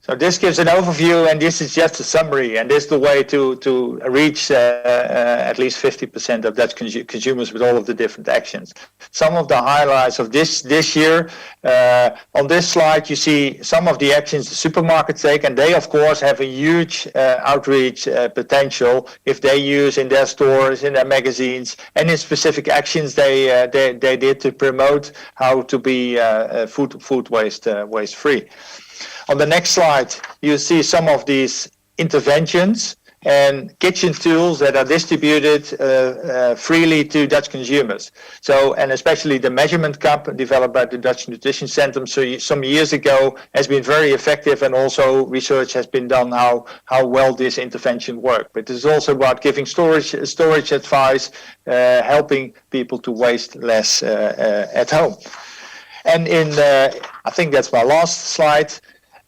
So this gives an overview, and this is just a summary, and this is the way to reach at least 50% of Dutch consumers with all of the different actions. Some of the highlights of this year, on this slide you see some of the actions the supermarkets take, and they of course have a huge outreach potential if they use in their stores, in their magazines, and in specific actions they did to promote how to be food waste free. On the next slide, you see some of these interventions and kitchen tools that are distributed freely to Dutch consumers. So, and especially the measurement cup developed by the Dutch Nutrition Centrum some years ago has been very effective, and also research has been done how well this intervention worked. But it's also about giving storage advice, helping people to waste less at home. And I think that's my last slide.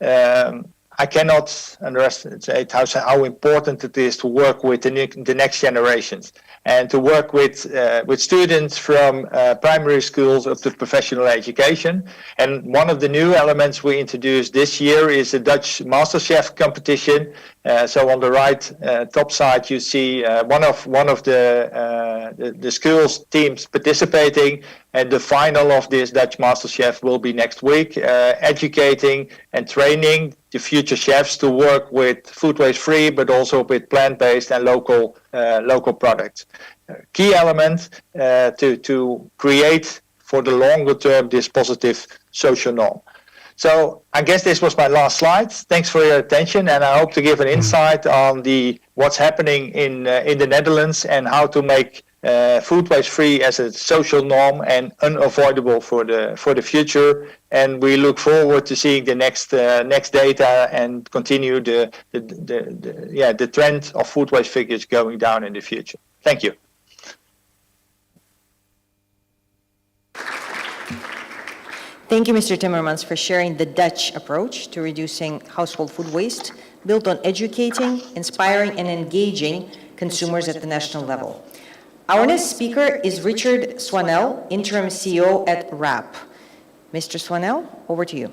I cannot underestimate how important it is to work with the next generations, and to work with students from primary schools up to professional education. And one of the new elements we introduced this year is the Dutch MasterChef competition. So on the right top side you see one of the schools teams participating, and the final of this Dutch MasterChef will be next week, educating and training the future chefs to work with food waste free, but also with plant-based and local products. Key element to create for the longer term this positive social norm. So I guess this was my last slide. Thanks for your attention, and I hope to give an insight on what's happening in the Netherlands and how to make food waste free as a social norm and unavoidable for the future. And we look forward to seeing the next data and continue the trend of food waste figures going down in the future. Thank you. Thank you, Mr. Timmermans, for sharing the Dutch approach to reducing household food waste, built on educating, inspiring, and engaging consumers at the national level. Our next speaker is Richard Swanell, Interim CEO at RAP. Mr. Swanell, over to you.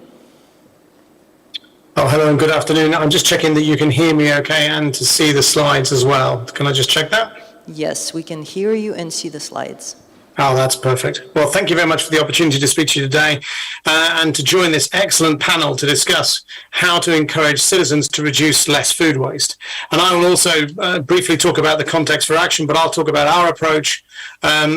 Oh, hello and good afternoon. I'm just checking that you can hear me okay and to see the slides as well. Can I just check that? Yes, we can hear you and see the slides. Oh, that's perfect. Well, thank you very much for the opportunity to speak to you today and to join this excellent panel to discuss how to encourage citizens to reduce less food waste. And I will also briefly talk about the context for action, but I'll talk about our approach,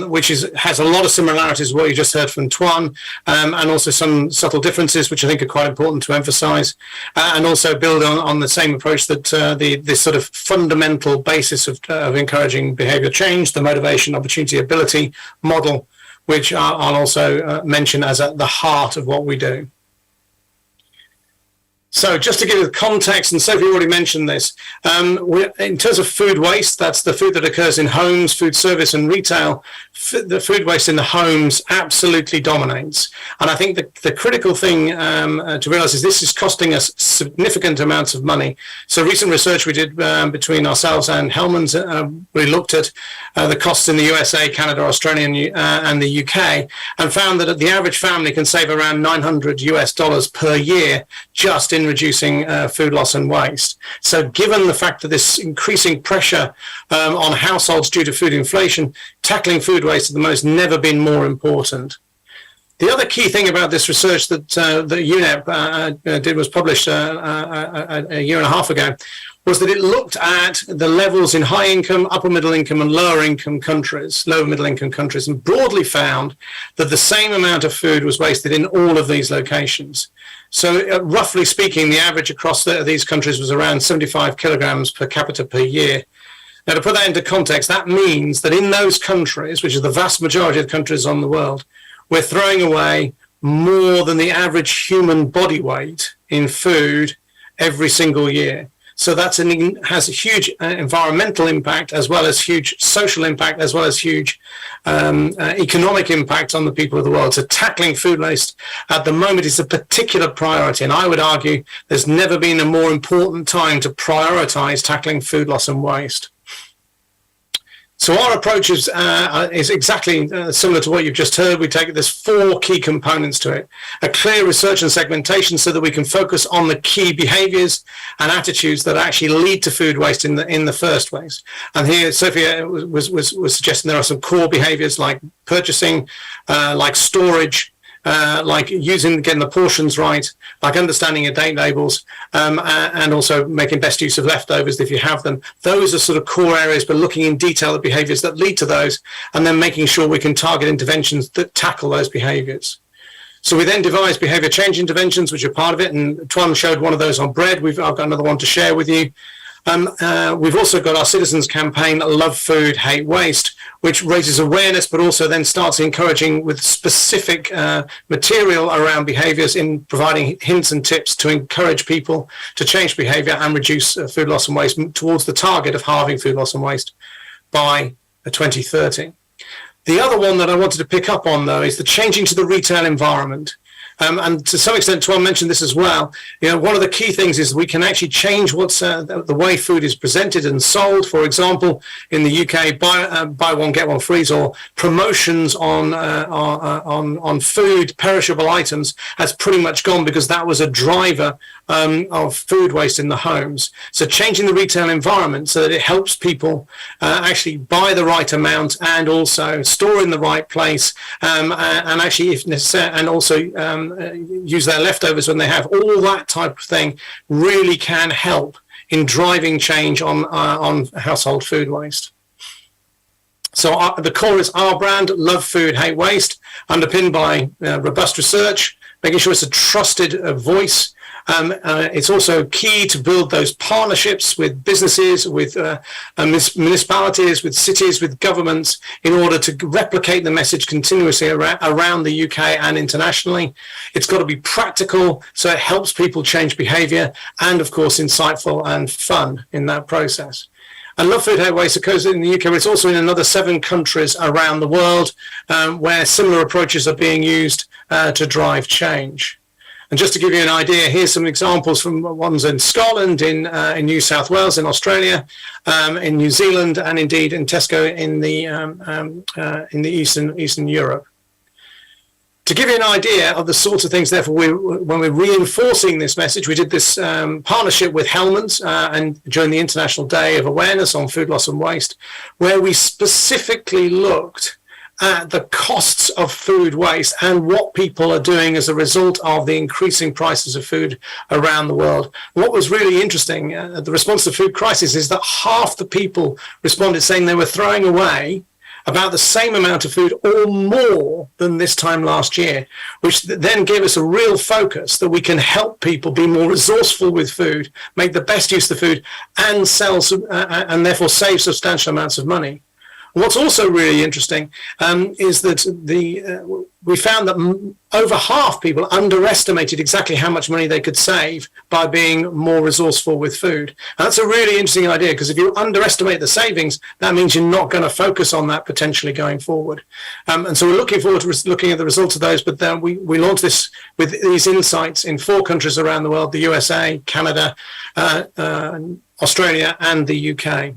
which has a lot of similarities with what you just heard from Tuan, and also some subtle differences, which I think are quite important to emphasize, and also build on the same approach that this sort of fundamental basis of encouraging behavior change, the motivation, opportunity, ability model, which I'll also mention as at the heart of what we do. So just to give you the context, and Sophie already mentioned this, in terms of food waste, that's the food that occurs in homes, food service and retail. The food waste in the homes absolutely dominates. And I think the critical thing to realize is this is costing us significant amounts of money. So recent research we did between ourselves and Hellman's, we looked at the costs in the USA, Canada, Australia, and the UK, and found that the average family can save around $900 per year just in reducing food loss and waste. So given the fact that this increasing pressure on households due to food inflation, tackling food waste at the most never been more important. The other key thing about this research that UNEP was published a year and a half ago, was that it looked at the levels in high income, upper middle income and lower income countries, lower middle income countries, and broadly found that the same amount of food was wasted in all of these locations. So roughly speaking, the average across these countries was around 75 kilograms per capita per year. Now, to put that into context, that means that in those countries, which is the vast majority of countries on the world, we're throwing away more than the average human body weight in food every single year. So has a huge environmental impact, as well as huge social impact, as well as huge economic impact on the people of the world. So tackling food waste at the moment is a particular priority. And I would argue there's never been a more important time to prioritize tackling food loss and waste. So our approach is exactly similar to what you've just heard. There's 4 key components to it. A clear research and segmentation so that we can focus on the key behaviors and attitudes that actually lead to food waste in the first place. And here Sophia was suggesting there are some core behaviors like purchasing, like storage, like getting the portions right, like understanding your date labels, and also making best use of leftovers if you have them. Those are sort of core areas, but looking in detail at behaviors that lead to those, and then making sure we can target interventions that tackle those behaviors. So we then devised behavior change interventions, which are part of it, and Tuan showed one of those on bread. I've got another one to share with you. We've also got our citizens campaign, Love Food, Hate Waste, which raises awareness, but also then starts encouraging with specific material around behaviours in providing hints and tips to encourage people to change behaviour and reduce food loss and waste towards the target of halving food loss and waste by 2030. The other one that I wanted to pick up on, though, is the changing to the retail environment. And to some extent, Tuan mentioned this as well. One of the key things is we can actually change what's the way food is presented and sold. For example, in the UK, buy one get one free, or promotions on food, perishable items has pretty much gone because that was a driver of food waste in the homes. So changing the retail environment so that it helps people actually buy the right amount and also store in the right place, and actually, if necessary, and also use their leftovers when they have. All that type of thing really can help in driving change on household food waste. So the core is our brand, Love Food, Hate Waste, underpinned by robust research, making sure it's a trusted voice. It's also key to build those partnerships with businesses, with municipalities, with cities, with governments, in order to replicate the message continuously around the UK and internationally. It's got to be practical, so it helps people change behaviour, and of course insightful and fun in that process. And Love Food, Hate Waste occurs in the UK, but it's also in another 7 countries around the world where similar approaches are being used to drive change. And just to give you an idea, here's some examples from ones in Scotland, in New South Wales, in Australia, in New Zealand, and indeed in Tesco in the Eastern Europe. To give you an idea of the sorts of things, therefore, when we're reinforcing this message, we did this partnership with Hellmann's and during the International Day of Awareness on Food Loss and Waste, where we specifically looked at the costs of food waste and what people are doing as a result of the increasing prices of food around the world. What was really interesting, the response to the food crisis, is that half the people responded saying they were throwing away about the same amount of food or more than this time last year, which then gave us a real focus that we can help people be more resourceful with food, make the best use of the food, and sell and therefore save substantial amounts of money. What's also really interesting is that we found that over half people underestimated exactly how much money they could save by being more resourceful with food. And that's a really interesting idea, because if you underestimate the savings, that means you're not going to focus on that potentially going forward. And so we're looking forward to looking at the results of those, but then we launched this with these insights in 4 countries around the world: the USA, Canada, Australia, and the UK.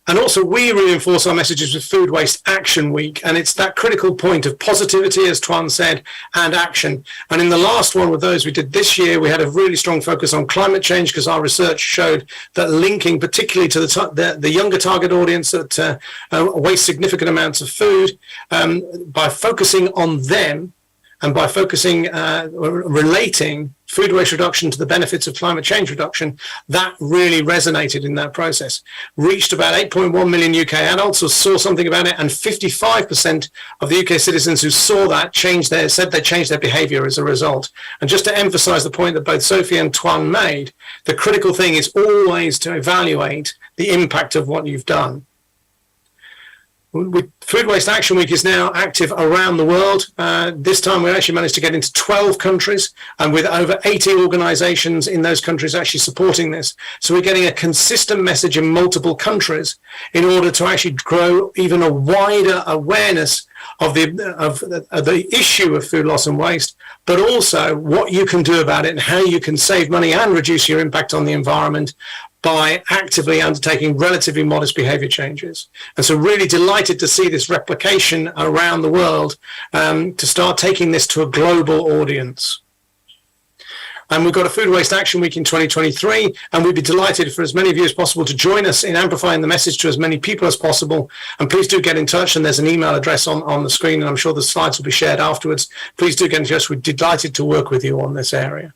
And also we reinforce our messages with Food Waste Action Week, and it's that critical point of positivity, as Tuan said, and action. And in the last one with those we did this year, we had a really strong focus on climate change, because our research showed that linking particularly to the younger target audience that waste significant amounts of food, by focusing on them and by focusing, relating food waste reduction to the benefits of climate change reduction, that really resonated in that process. Reached about 8.1 million UK adults who saw something about it, and 55% of the UK citizens who saw that said they changed their behaviour as a result. And just to emphasise the point that both Sophie and Tuan made, the critical thing is always to evaluate the impact of what you've done. And so we're looking forward to looking at the results of those, but then we launched this with these insights in 4 countries around the world, where we specifically looked at the costs of food waste and what people are doing as a result of the increasing prices of food around the world. What was really interesting is that the response to the food crisis is that half the people responded saying they were throwing away about the same amount of food or more than this time last year, which then gave us a real focus that we can help people be more resourceful with food, make the best use of the food, and sell and Food Waste Action Week is now active around the world. This time we actually managed to get into 12 countries, and with over 80 organizations in those countries actually supporting this. So we're getting a consistent message in multiple countries in order to actually grow even a wider awareness of the issue of food loss and waste, but also what you can do about it and how you can save money and reduce your impact on the environment by actively undertaking relatively modest behavior changes. And so really delighted to see this replication around the world, to start taking this to a global audience. And we've got a Food Waste Action Week in 2023, and we'd be delighted for as many of you as possible to join us in amplifying the message to as many people as possible. And please do get in touch, and there's an email address on the screen, and I'm sure the slides will be shared afterwards. Please do get in touch. We're delighted to work with you on this area.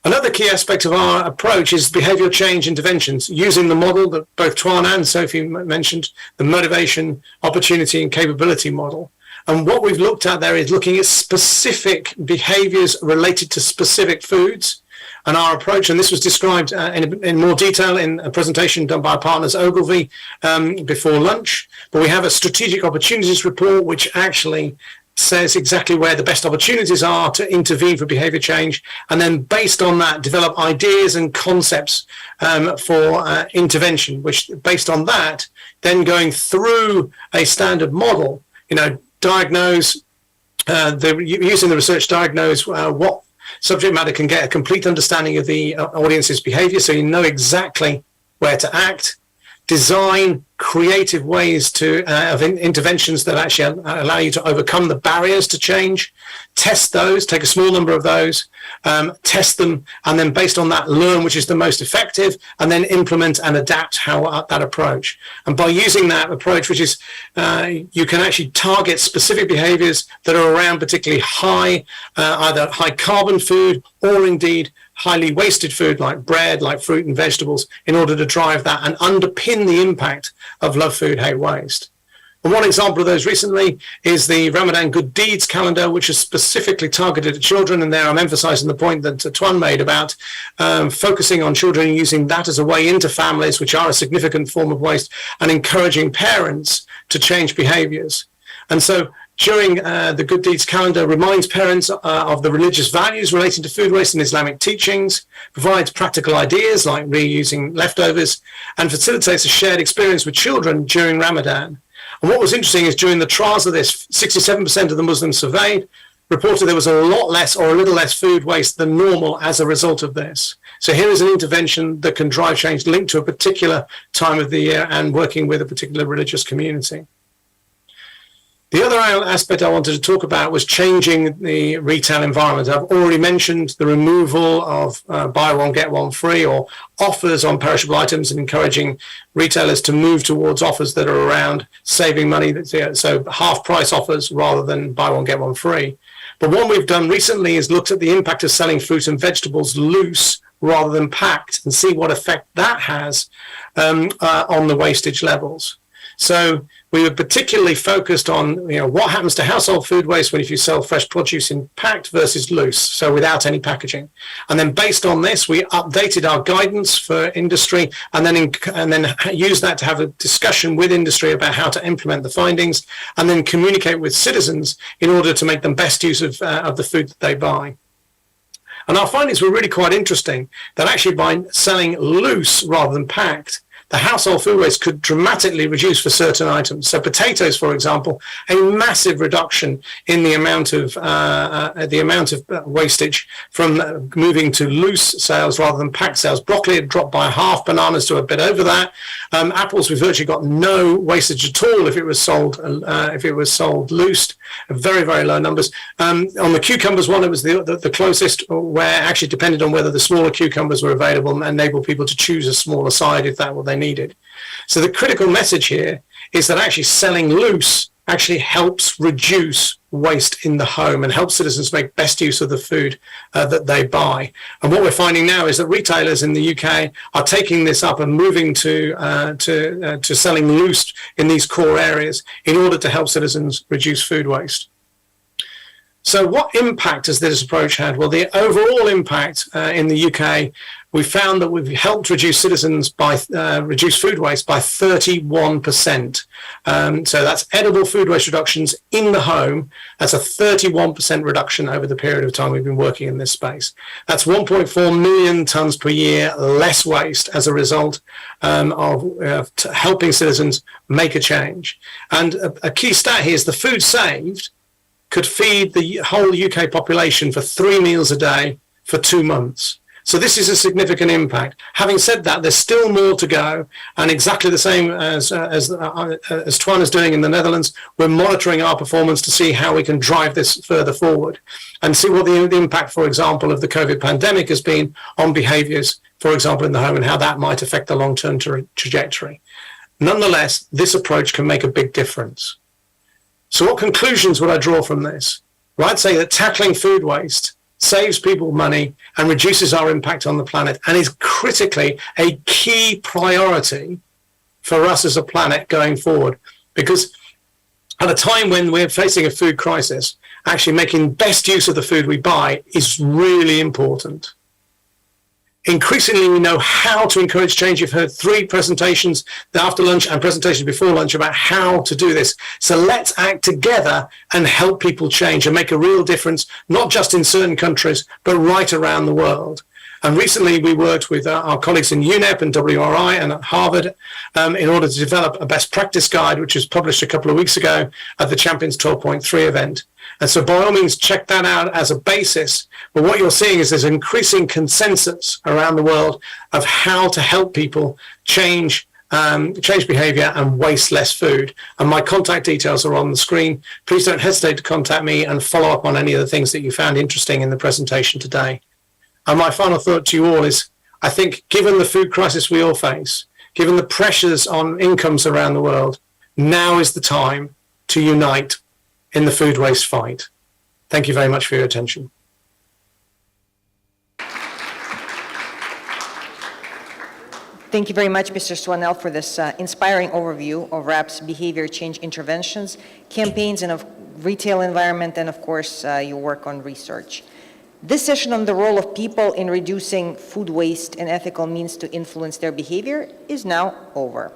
Another key aspect of our approach is behavioural change interventions, using the model that both Tuan and Sophie mentioned, the motivation, opportunity and capability model. And what we've looked at there is looking at specific behaviours related to specific foods. And our approach, and this was described in more detail in a presentation done by our partners Ogilvy before lunch, but we have a strategic opportunities report which actually says exactly where the best opportunities are to intervene for behaviour change, and then based on that develop ideas and concepts for intervention, which based on that then going through a standard model, diagnose, using the research diagnose what subject matter can get a complete understanding of the audience's behaviour, so you know exactly where to act, design creative ways of interventions that actually allow you to overcome the barriers to change, test those, take a small number of those, test them, and then based on that learn which is the most effective, and then implement and adapt that approach. And by using that approach, which is you can actually target specific behaviors that are around particularly high, either high carbon food or indeed highly wasted food like bread, like fruit and vegetables, in order to drive that and underpin the impact of love food, hate waste. And one example of those recently is the Ramadan Good Deeds calendar, which is specifically targeted at children. And there I'm emphasizing the point that Tuan made about focusing on children and using that as a way into families, which are a significant form of waste, and encouraging parents to change behaviors. And so during the Good Deeds calendar reminds parents of the religious values relating to food waste and Islamic teachings, provides practical ideas like reusing leftovers, and facilitates a shared experience with children during Ramadan. And what was interesting is during the trials of this, 67% of the Muslims surveyed reported there was a lot less or a little less food waste than normal as a result of this. So here is an intervention that can drive change linked to a particular time of the year and working with a particular religious community. The other aspect I wanted to talk about was changing the retail environment. I've already mentioned the removal of buy one, get one free, or offers on perishable items, and encouraging retailers to move towards offers that are around saving money, so half price offers rather than buy one, get one free. But what we've done recently is looked at the impact of selling fruit and vegetables loose rather than packed, and see what effect that has on the wastage levels. So we were particularly focused on what happens to household food waste when if you sell fresh produce in packed versus loose, so without any packaging. And then based on this, we updated our guidance for industry, and then used that to have a discussion with industry about how to implement the findings, and then communicate with citizens in order to make them best use of the food that they buy. And our findings were really quite interesting, that actually by selling loose rather than packed, the household food waste could dramatically reduce for certain items. So potatoes, for example, a massive reduction in the amount of wastage from moving to loose sales rather than packed sales. Broccoli had dropped by half, bananas to a bit over that. Apples, we virtually got no wastage at all if it was sold loosed. Very, very low numbers. On the cucumbers one, it was the closest, where actually depended on whether the smaller cucumbers were available and enabled people to choose a smaller side if that were they needed. So the critical message here is that actually selling loose actually helps reduce waste in the home and helps citizens make best use of the food that they buy. And what we're finding now is that retailers in the UK are taking this up and moving to selling loose in these core areas in order to help citizens reduce food waste. So what impact has this approach had? Well, the overall impact in the UK we found that we've helped reduce reduce food waste by 31%. So that's edible food waste reductions in the home. That's a 31% reduction over the period of time we've been working in this space. That's 1.4 million tons per year less waste as a result of helping citizens make a change. And a key stat here is the food saved could feed the whole UK population for 3 meals a day for 2 months. So this is a significant impact. Having said that, there's still more to go, and exactly the same as Twan is doing in the Netherlands, we're monitoring our performance to see how we can drive this further forward and see what the impact, for example, of the COVID pandemic has been on behaviours, for example, in the home, and how that might affect the long-term trajectory. Nonetheless, this approach can make a big difference. So what conclusions would I draw from this? Well, I'd say that tackling food waste saves people money and reduces our impact on the planet, and is critically a key priority for us as a planet going forward. Because at a time when we're facing a food crisis, actually making best use of the food we buy is really important. Increasingly, we know how to encourage change. You've heard 3 presentations after lunch and presentations before lunch about how to do this. So let's act together and help people change and make a real difference, not just in certain countries, but right around the world. And recently, we worked with our colleagues in UNEP and WRI and at Harvard in order to develop a best practice guide, which was published a couple of weeks ago at the Champions 12.3 event. And so by all means, check that out as a basis. But what you're seeing is there's increasing consensus around the world of how to help people change behavior and waste less food. And my contact details are on the screen. Please don't hesitate to contact me and follow up on any of the things that you found interesting in the presentation today. And my final thought to you all is, I think given the food crisis we all face, given the pressures on incomes around the world, now is the time to unite in the food waste fight. Thank you very much for your attention. Thank you very much, Mr. Swanell, for this inspiring overview of RAP's behavior change interventions, campaigns in a retail environment, and of course, your work on research. This session on the role of people in reducing food waste and ethical means to influence their behavior is now over.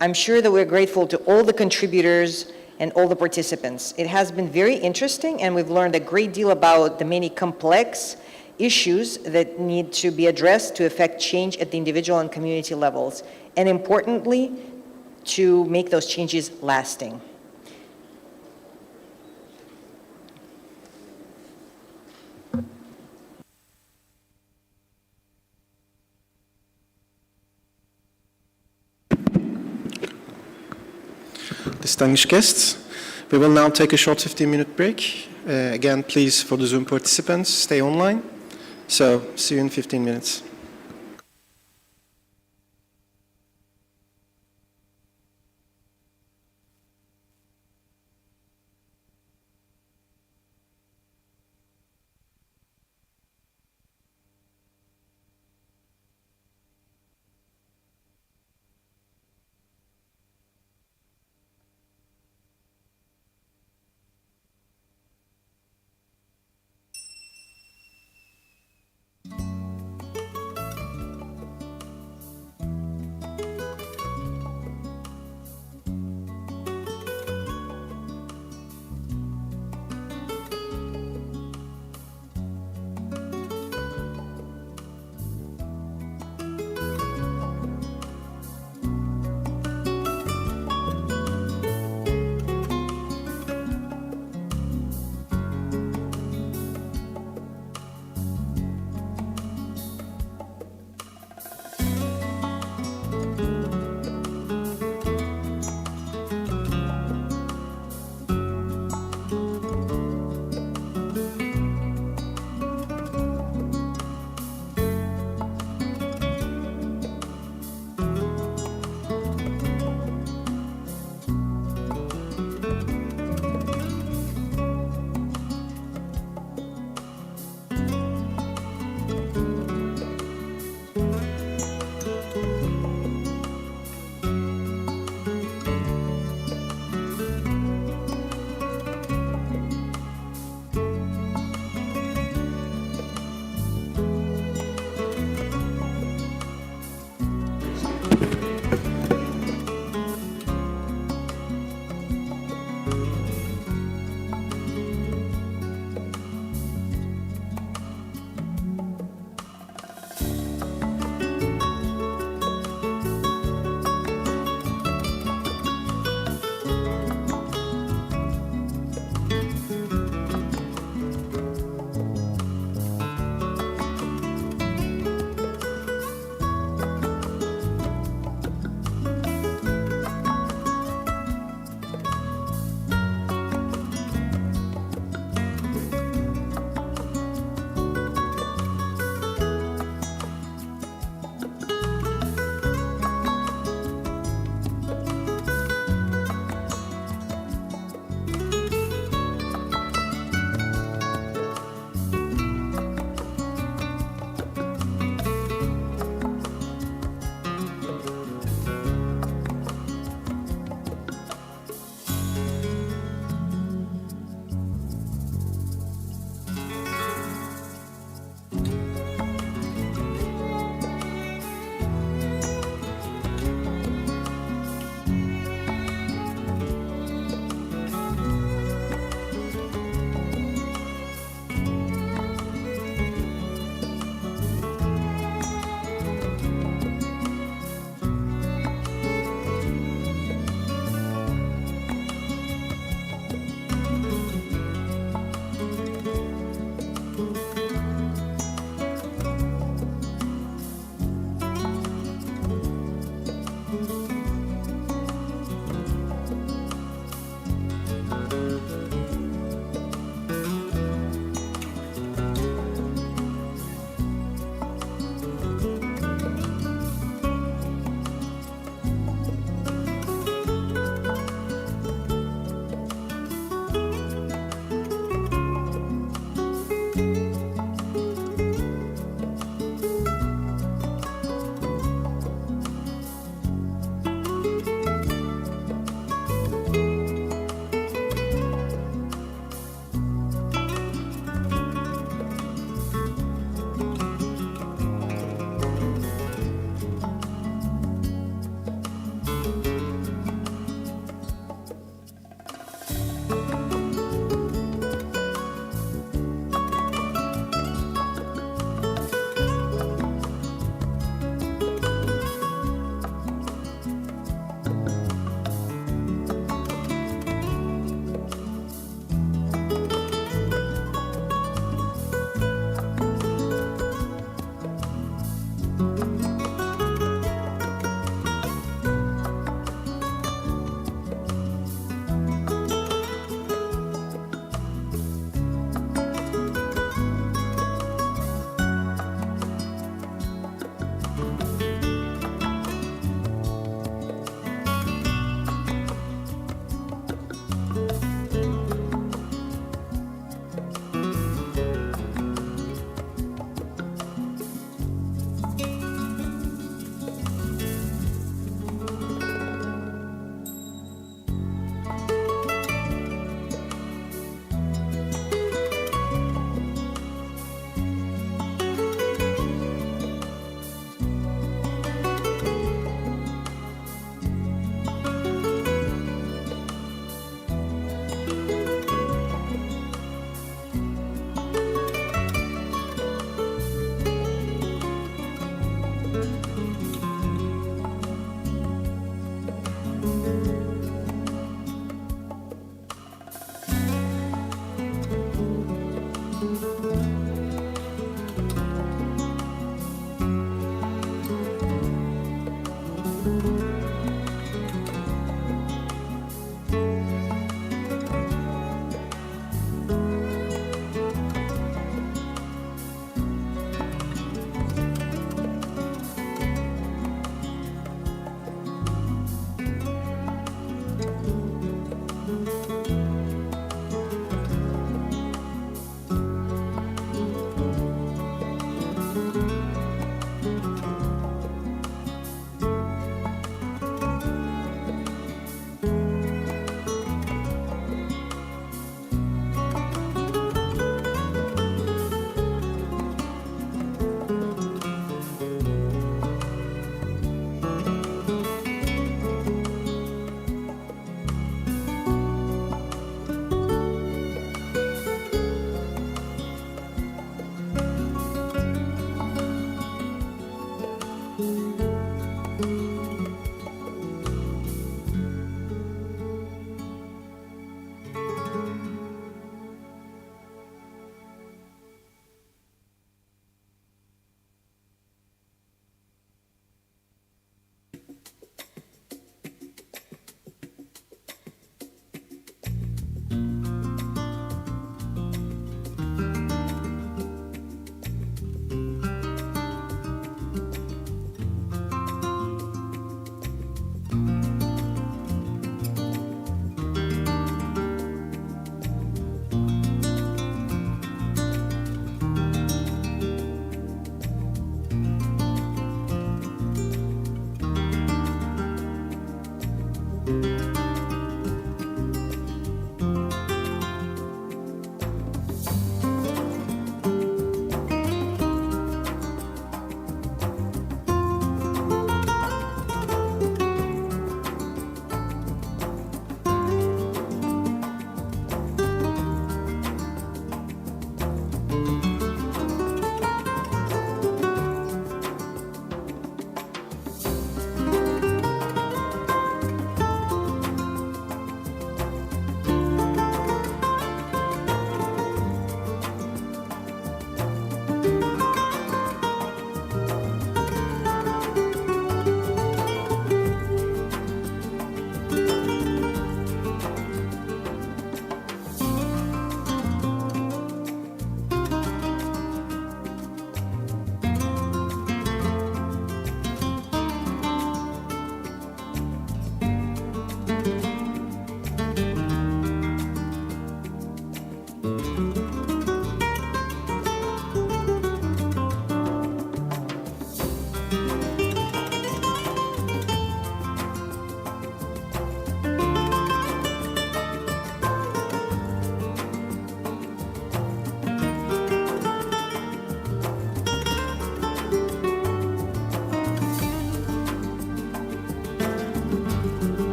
I'm sure that we're grateful to all the contributors and all the participants. It has been very interesting, and we've learned a great deal about the many complex issues that need to be addressed to affect change at the individual and community levels, and importantly, to make those changes lasting. Distinguished guests, we will now take a short 15-minute break. Again, please, for the Zoom participants, stay online. So, see you in 15 minutes.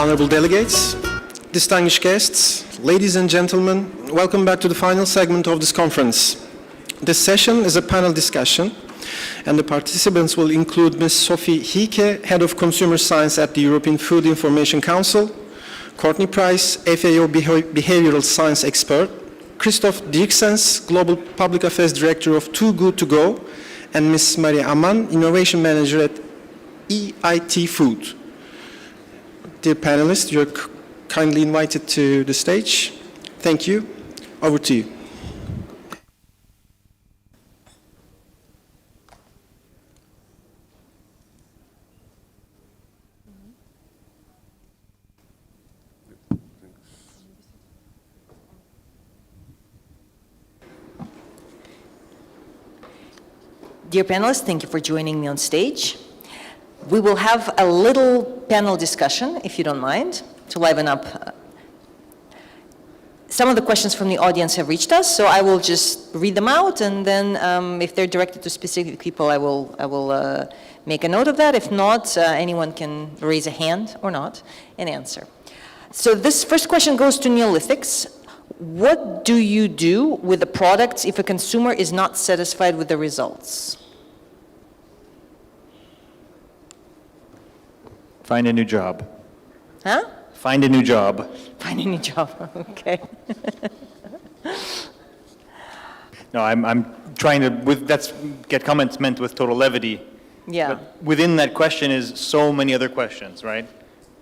honorable delegates, distinguished guests, ladies and gentlemen, welcome back to the final segment of this conference. This session is a panel discussion, and the participants will include Ms. Sophie Hieke, Head of Consumer Science at the European Food Information Council, Courtney Price, FAO Behavioral Science Expert, Christoph Dirksens, Global Public Affairs Director of Too Good To Go, and Ms. Maria Aman, Innovation Manager at EIT Food. Dear panelists, you're kindly invited to the stage. Thank you. Over to you. Dear panelists, thank you for joining me on stage. We will have a little panel discussion, if you don't mind, to liven up. Some of the questions from the audience have reached us, so I will just read them out, and then if they're directed to specific people, I will make a note of that. If not, anyone can raise a hand or not and answer. So this first question goes to Neolithics. What do you do with the products if a consumer is not satisfied with the results? Find a new job. Huh? Find a new job. Find a new job, okay. No, I'm trying to, get comments meant with total levity. Yeah. But within that question is so many other questions, right?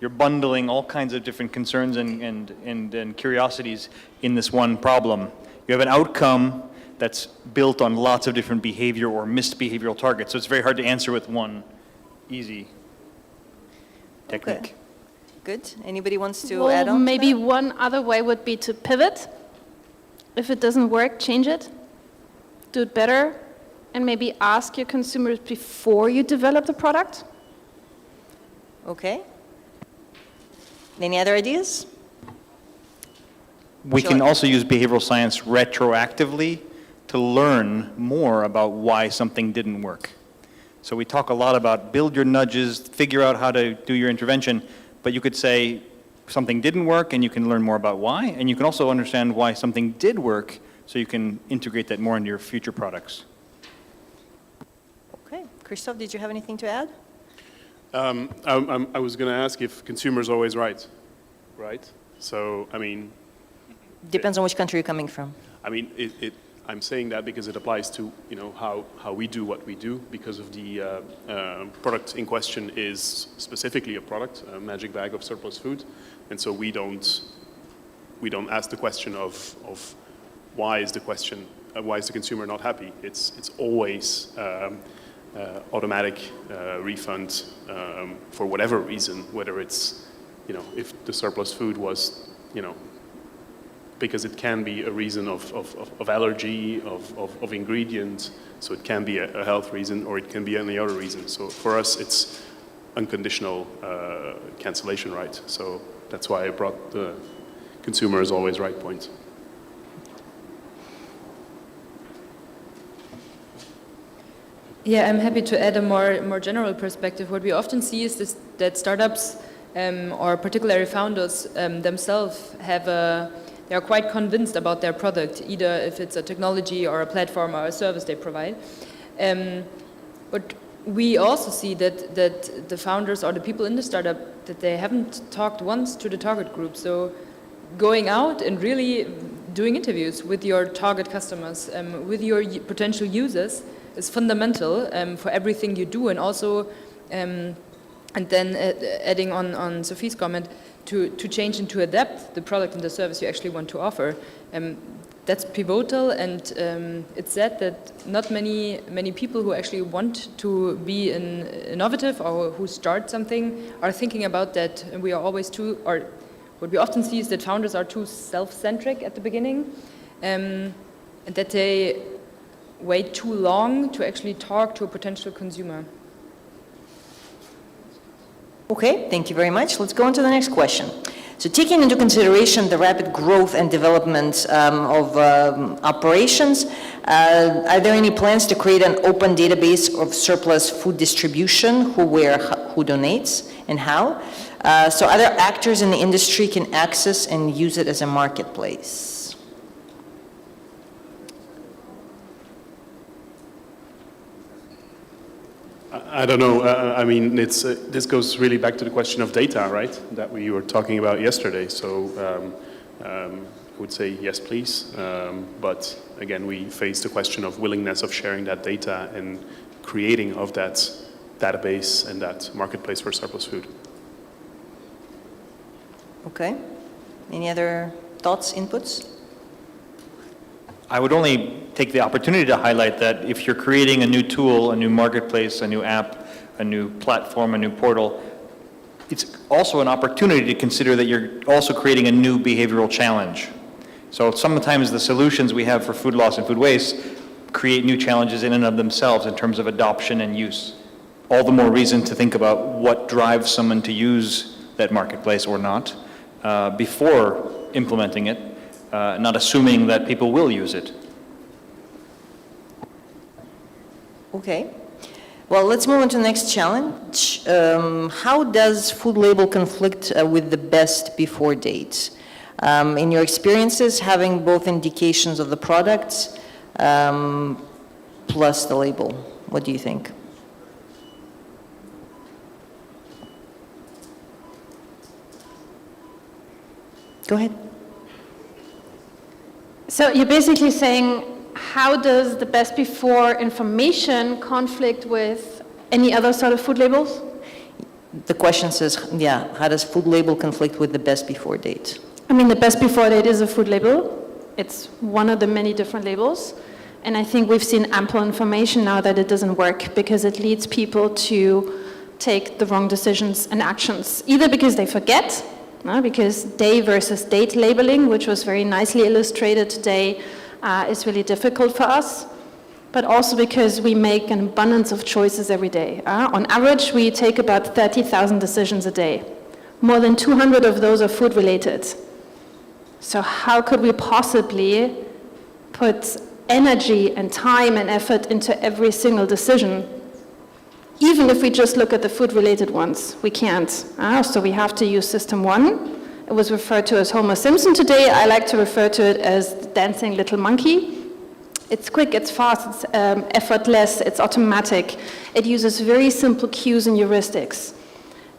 You're bundling all kinds of different concerns and curiosities in this one problem. You have an outcome that's built on lots of different behavior or missed behavioral targets, so it's very hard to answer with one easy technique. Okay. Good. Anybody wants to add on? Maybe one other way would be to pivot. If it doesn't work, change it. Do it better. And maybe ask your consumers before you develop the product. Okay. Any other ideas? We can also use behavioral science retroactively to learn more about why something didn't work. So we talk a lot about build your nudges, figure out how to do your intervention, but you could say something didn't work and you can learn more about why, and you can also understand why something did work so you can integrate that more into your future products. Okay. Christoph, did you have anything to add? I was going to ask if consumers are always right? So, I mean... Depends on which country you're coming from. I mean, I'm saying that because it applies to, how we do what we do, because of the product in question is specifically a product, a magic bag of surplus food, and so we don't ask the question of why is the consumer not happy? It's always automatic refund for whatever reason, whether it's, if the surplus food was, because it can be a reason of allergy, of ingredient, so it can be a health reason, or it can be any other reason. So for us, it's unconditional cancellation right. So that's why I brought the consumer is always right point. Yeah, I'm happy to add a more general perspective. What we often see is that startups or particularly founders themselves they are quite convinced about their product, either if it's a technology or a platform or a service they provide. But we also see that the founders or the people in the startup, that they haven't talked once to the target group. So going out and really doing interviews with your target customers, with your potential users, is fundamental for everything you do, and also, and then adding on Sophie's comment, to change and to adapt the product and the service you actually want to offer. That's pivotal, and it's said that not many people who actually want to be innovative or who start something are thinking about that. And we are always or what we often see is that founders are too self-centric at the beginning, and that they wait too long to actually talk to a potential consumer. Okay, thank you very much. Let's go on to the next question. So taking into consideration the rapid growth and development of operations, are there any plans to create an open database of surplus food distribution, who, where, who donates, and how? So other actors in the industry can access and use it as a marketplace. I don't know. I mean, this goes really back to the question of data, right? That we were talking about yesterday. So I would say yes, please. But again, we face the question of willingness of sharing that data and creating of that database and that marketplace for surplus food. Okay. Any other thoughts, inputs? I would only take the opportunity to highlight that if you're creating a new tool, a new marketplace, a new app, a new platform, a new portal, it's also an opportunity to consider that you're also creating a new behavioral challenge. So sometimes the solutions we have for food loss and food waste create new challenges in and of themselves in terms of adoption and use. All the more reason to think about what drives someone to use that marketplace or not before implementing it, not assuming that people will use it. Okay. Well, let's move on to the next challenge. How does food label conflict with the best before date? In your experiences, having both indications of the products plus the label, what do you think? Go ahead. So you're basically saying, how does the best before information conflict with any other sort of food labels? The question says, yeah, how does food label conflict with the best before date? I mean, the best before date is a food label. It's one of the many different labels. And I think we've seen ample information now that it doesn't work because it leads people to take the wrong decisions and actions, either because they forget, because day versus date labeling, which was very nicely illustrated today, is really difficult for us, but also because we make an abundance of choices every day. On average, we take about 30,000 decisions a day. More than 200 of those are food related. So how could we possibly put energy and time and effort into every single decision? Even if we just look at the food-related ones, we can't. So we have to use system one. It was referred to as Homer Simpson today. I like to refer to it as dancing little monkey. It's quick, it's fast, it's effortless, it's automatic. It uses very simple cues and heuristics.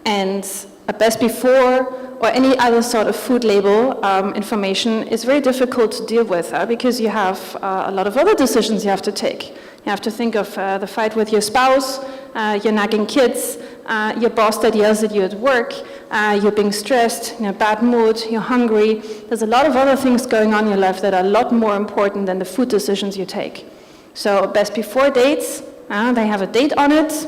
And a best before or any other sort of food label information is very difficult to deal with because you have a lot of other decisions you have to take. You have to think of the fight with your spouse, your nagging kids, your boss that yells at you at work, you're being stressed, in a bad mood, you're hungry. There's a lot of other things going on in your life that are a lot more important than the food decisions you take. So best before dates, they have a date on it.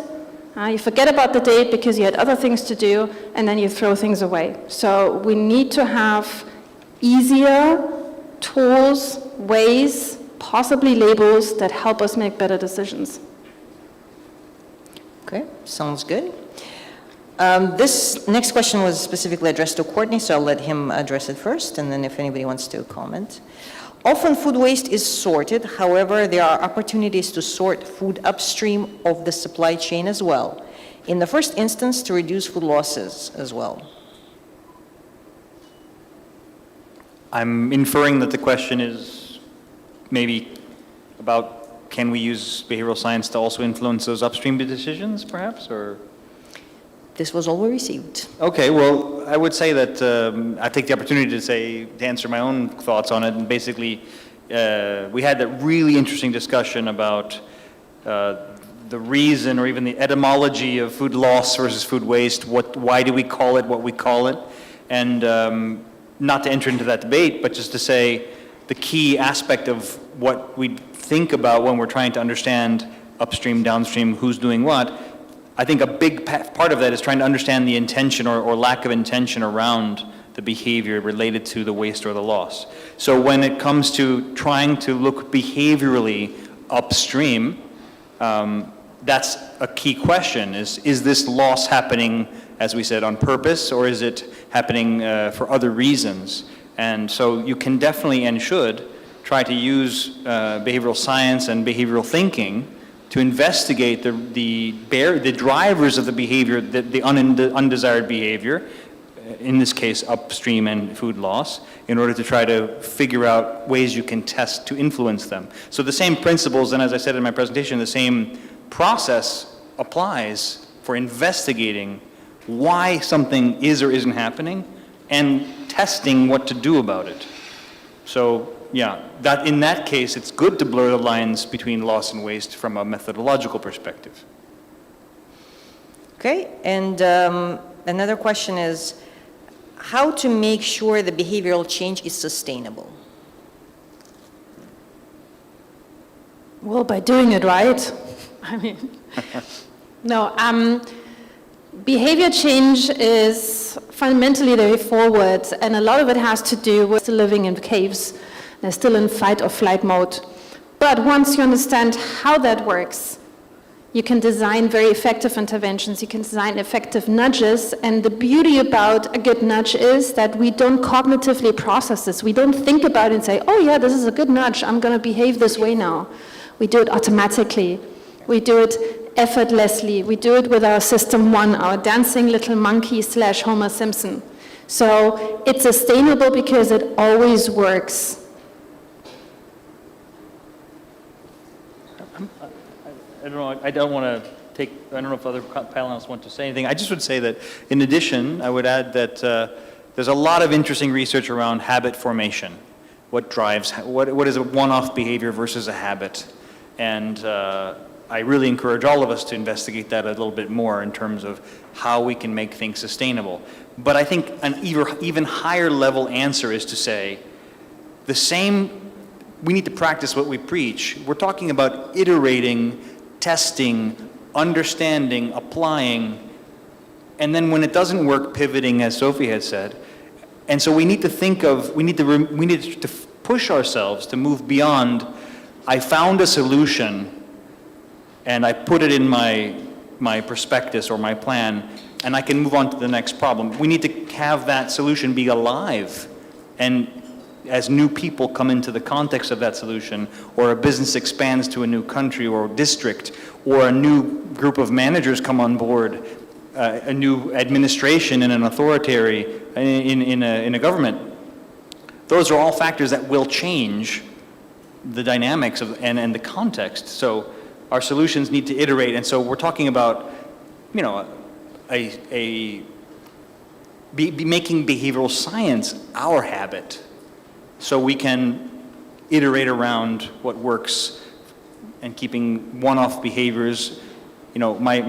You forget about the date because you had other things to do, and then you throw things away. So we need to have easier tools, ways, possibly labels that help us make better decisions. Okay, sounds good. This next question was specifically addressed to Courtney, so I'll let him address it first, and then if anybody wants to comment. Often food waste is sorted, however, there are opportunities to sort food upstream of the supply chain as well, in the first instance to reduce food losses as well. I'm inferring that the question is maybe about can we use behavioral science to also influence those upstream decisions, perhaps, or? This was all we received. Okay, well, I would say that I take the opportunity to answer my own thoughts on it. And basically, we had that really interesting discussion about the reason or even the etymology of food loss versus food waste. Why do we call it what we call it? And not to enter into that debate, but just to say the key aspect of what we think about when we're trying to understand upstream, downstream, who's doing what. I think a big part of that is trying to understand the intention or lack of intention around the behavior related to the waste or the loss. So when it comes to trying to look behaviorally upstream, that's a key question. Is this loss happening, as we said, on purpose, or is it happening for other reasons? And so you can definitely and should try to use behavioral science and behavioral thinking to investigate the drivers of the behavior, the undesired behavior, in this case upstream and food loss, in order to try to figure out ways you can test to influence them. So the same principles, and as I said in my presentation, the same process applies for investigating why something is or isn't happening and testing what to do about it. So yeah, in that case, it's good to blur the lines between loss and waste from a methodological perspective. Okay, and another question is, how to make sure the behavioral change is sustainable? Well, by doing it right. I mean, no, behavior change is fundamentally the way forward, and a lot of it has to do with living in caves. They're still in fight or flight mode. But once you understand how that works, you can design very effective interventions, you can design effective nudges, and the beauty about a good nudge is that we don't cognitively process this. We don't think about it and say, oh yeah, this is a good nudge, I'm going to behave this way now. We do it automatically. We do it effortlessly. We do it with our System 1, our dancing little monkey / Homer Simpson. So it's sustainable because it always works. I don't know. I don't want to take. I don't know if other panelists want to say anything. I just would say that, in addition, I would add that there's a lot of interesting research around habit formation. What drives? What is a one-off behavior versus a habit? And I really encourage all of us to investigate that a little bit more in terms of how we can make things sustainable. But I think an even higher level answer is to say we need to practice what we preach. We're talking about iterating, testing, understanding, applying, and then when it doesn't work, pivoting, as Sophie had said. And so we need to push ourselves to move beyond, I found a solution and I put it in my prospectus or my plan, and I can move on to the next problem. We need to have that solution be alive, and as new people come into the context of that solution, or a business expands to a new country or district, or a new group of managers come on board, a new administration in an authoritarian, in a government, those are all factors that will change the dynamics of and the context. So our solutions need to iterate, and so we're talking about, making behavioral science our habit, so we can iterate around what works and keeping one-off behaviors. My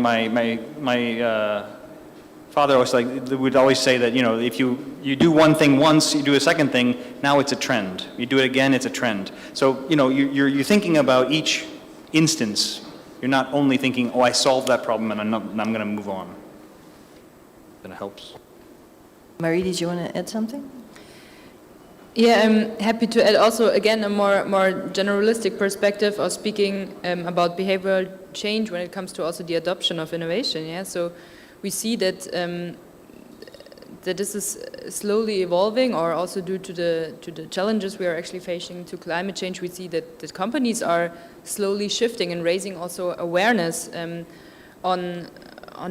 father would always say that, if you do one thing once, you do a second thing, now it's a trend. You do it again, it's a trend. So, you're thinking about each instance. You're not only thinking, oh, I solved that problem and I'm going to move on. Then it helps. Marie, did you want to add something? Yeah, I'm happy to add also, again, a more generalistic perspective of speaking about behavioral change when it comes to also the adoption of innovation. Yeah, so we see that that this is slowly evolving, or also due to the challenges we are actually facing to climate change. We see that companies are slowly shifting and raising also awareness on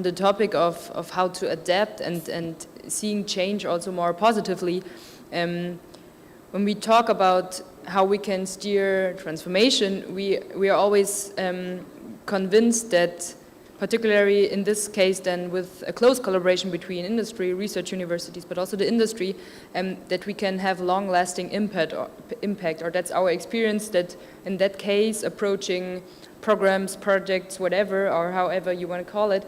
the topic of how to adapt and seeing change also more positively. When we talk about how we can steer transformation, we are always convinced that, particularly in this case then with a close collaboration between industry, research universities, but also the industry, that we can have long-lasting impact, or that's our experience, that in that case, approaching programs, projects, whatever, or however you want to call it,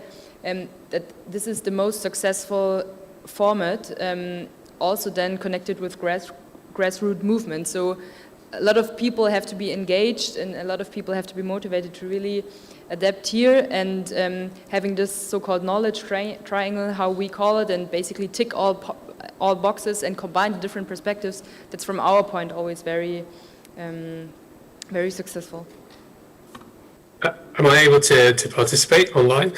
that this is the most successful format, also then connected with grassroots movement. So a lot of people have to be engaged, and a lot of people have to be motivated to really adapt here, and having this so-called knowledge triangle, how we call it, and basically tick all boxes and combine the different perspectives, that's from our point always very, very successful. Am I able to participate online?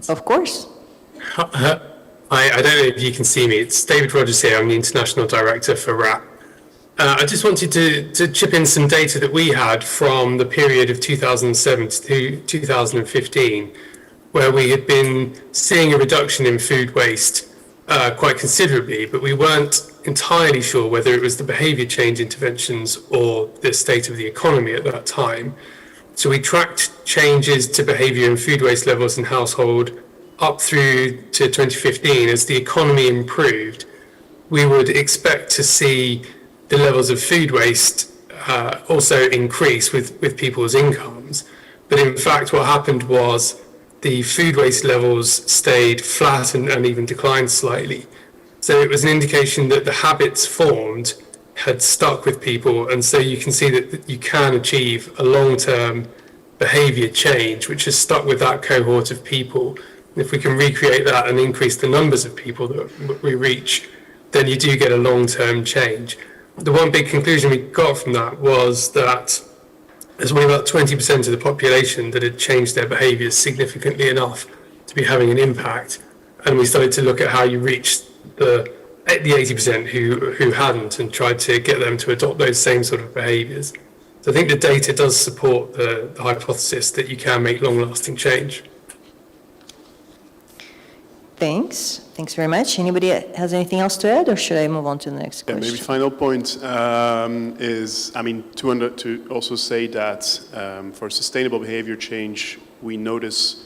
Of course. I don't know if you can see me. It's David Rogers here. I'm the International Director for RAP. I just wanted to chip in some data that we had from the period of 2007 to 2015, where we had been seeing a reduction in food waste quite considerably, but we weren't entirely sure whether it was the behaviour change interventions or the state of the economy at that time. So we tracked changes to behaviour and food waste levels in household up through to 2015. As the economy improved, we would expect to see the levels of food waste also increase with people's incomes. But in fact, what happened was the food waste levels stayed flat and even declined slightly. So it was an indication that the habits formed had stuck with people. And so you can see that you can achieve a long-term behaviour change, which has stuck with that cohort of people. If we can recreate that and increase the numbers of people that we reach, then you do get a long-term change. The one big conclusion we got from that was that there's only about 20% of the population that had changed their behaviours significantly enough to be having an impact. And we started to look at how you reach the 80% who hadn't and tried to get them to adopt those same sort of behaviours. So I think the data does support the hypothesis that you can make long-lasting change. Thanks. Thanks very much. Anybody has anything else to add, or should I move on to the next question? Maybe final point is, to also say that for sustainable behavior change, we notice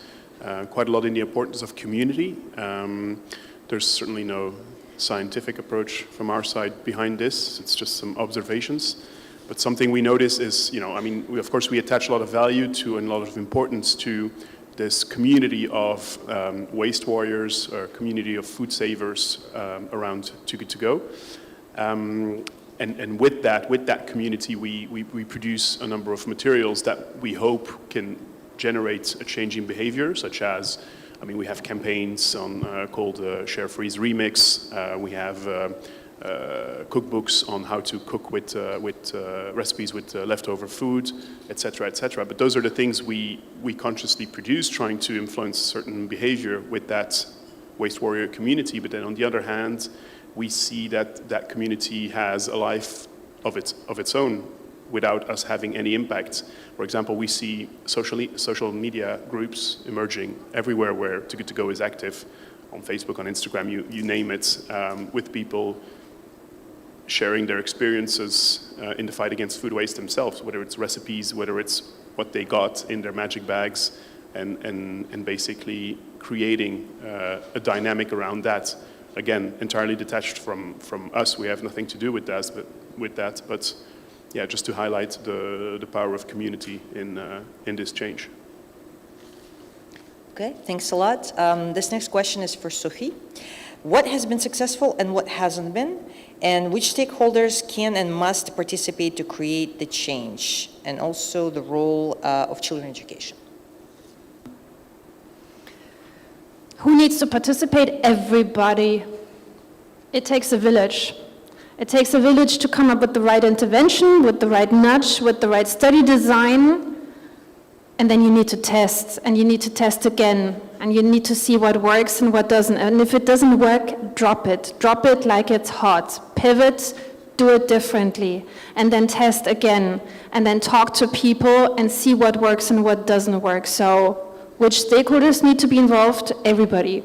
quite a lot in the importance of community. There's certainly no scientific approach from our side behind this. It's just some observations. But something we notice is, of course, we attach a lot of value to and a lot of importance to this community of waste warriors, or community of food savers around Too Good To Go. And with that community, we produce a number of materials that we hope can generate a change in behavior, such as, we have campaigns on called Share Freeze Remix. We have cookbooks on how to cook with recipes with leftover food, etc., etc. But those are the things we consciously produce, trying to influence certain behavior with that waste warrior community. But then on the other hand, we see that that community has a life of its own without us having any impact. For example, we see social media groups emerging everywhere where Too Good To Go is active, on Facebook, on Instagram, you name it, with people sharing their experiences in the fight against food waste themselves, whether it's recipes, whether it's what they got in their magic bags, and basically creating a dynamic around that. Again, entirely detached from us. We have nothing to do with that, but yeah, just to highlight the power of community in this change. Okay, thanks a lot. This next question is for Sophie. What has been successful and what hasn't been? And which stakeholders can and must participate to create the change? And also the role of children education. Who needs to participate? Everybody. It takes a village. It takes a village to come up with the right intervention, with the right nudge, with the right study design. And then you need to test, and you need to test again, and you need to see what works and what doesn't. And if it doesn't work, drop it. Drop it like it's hot. Pivot, do it differently, and then test again, and then talk to people and see what works and what doesn't work. So, which stakeholders need to be involved? Everybody.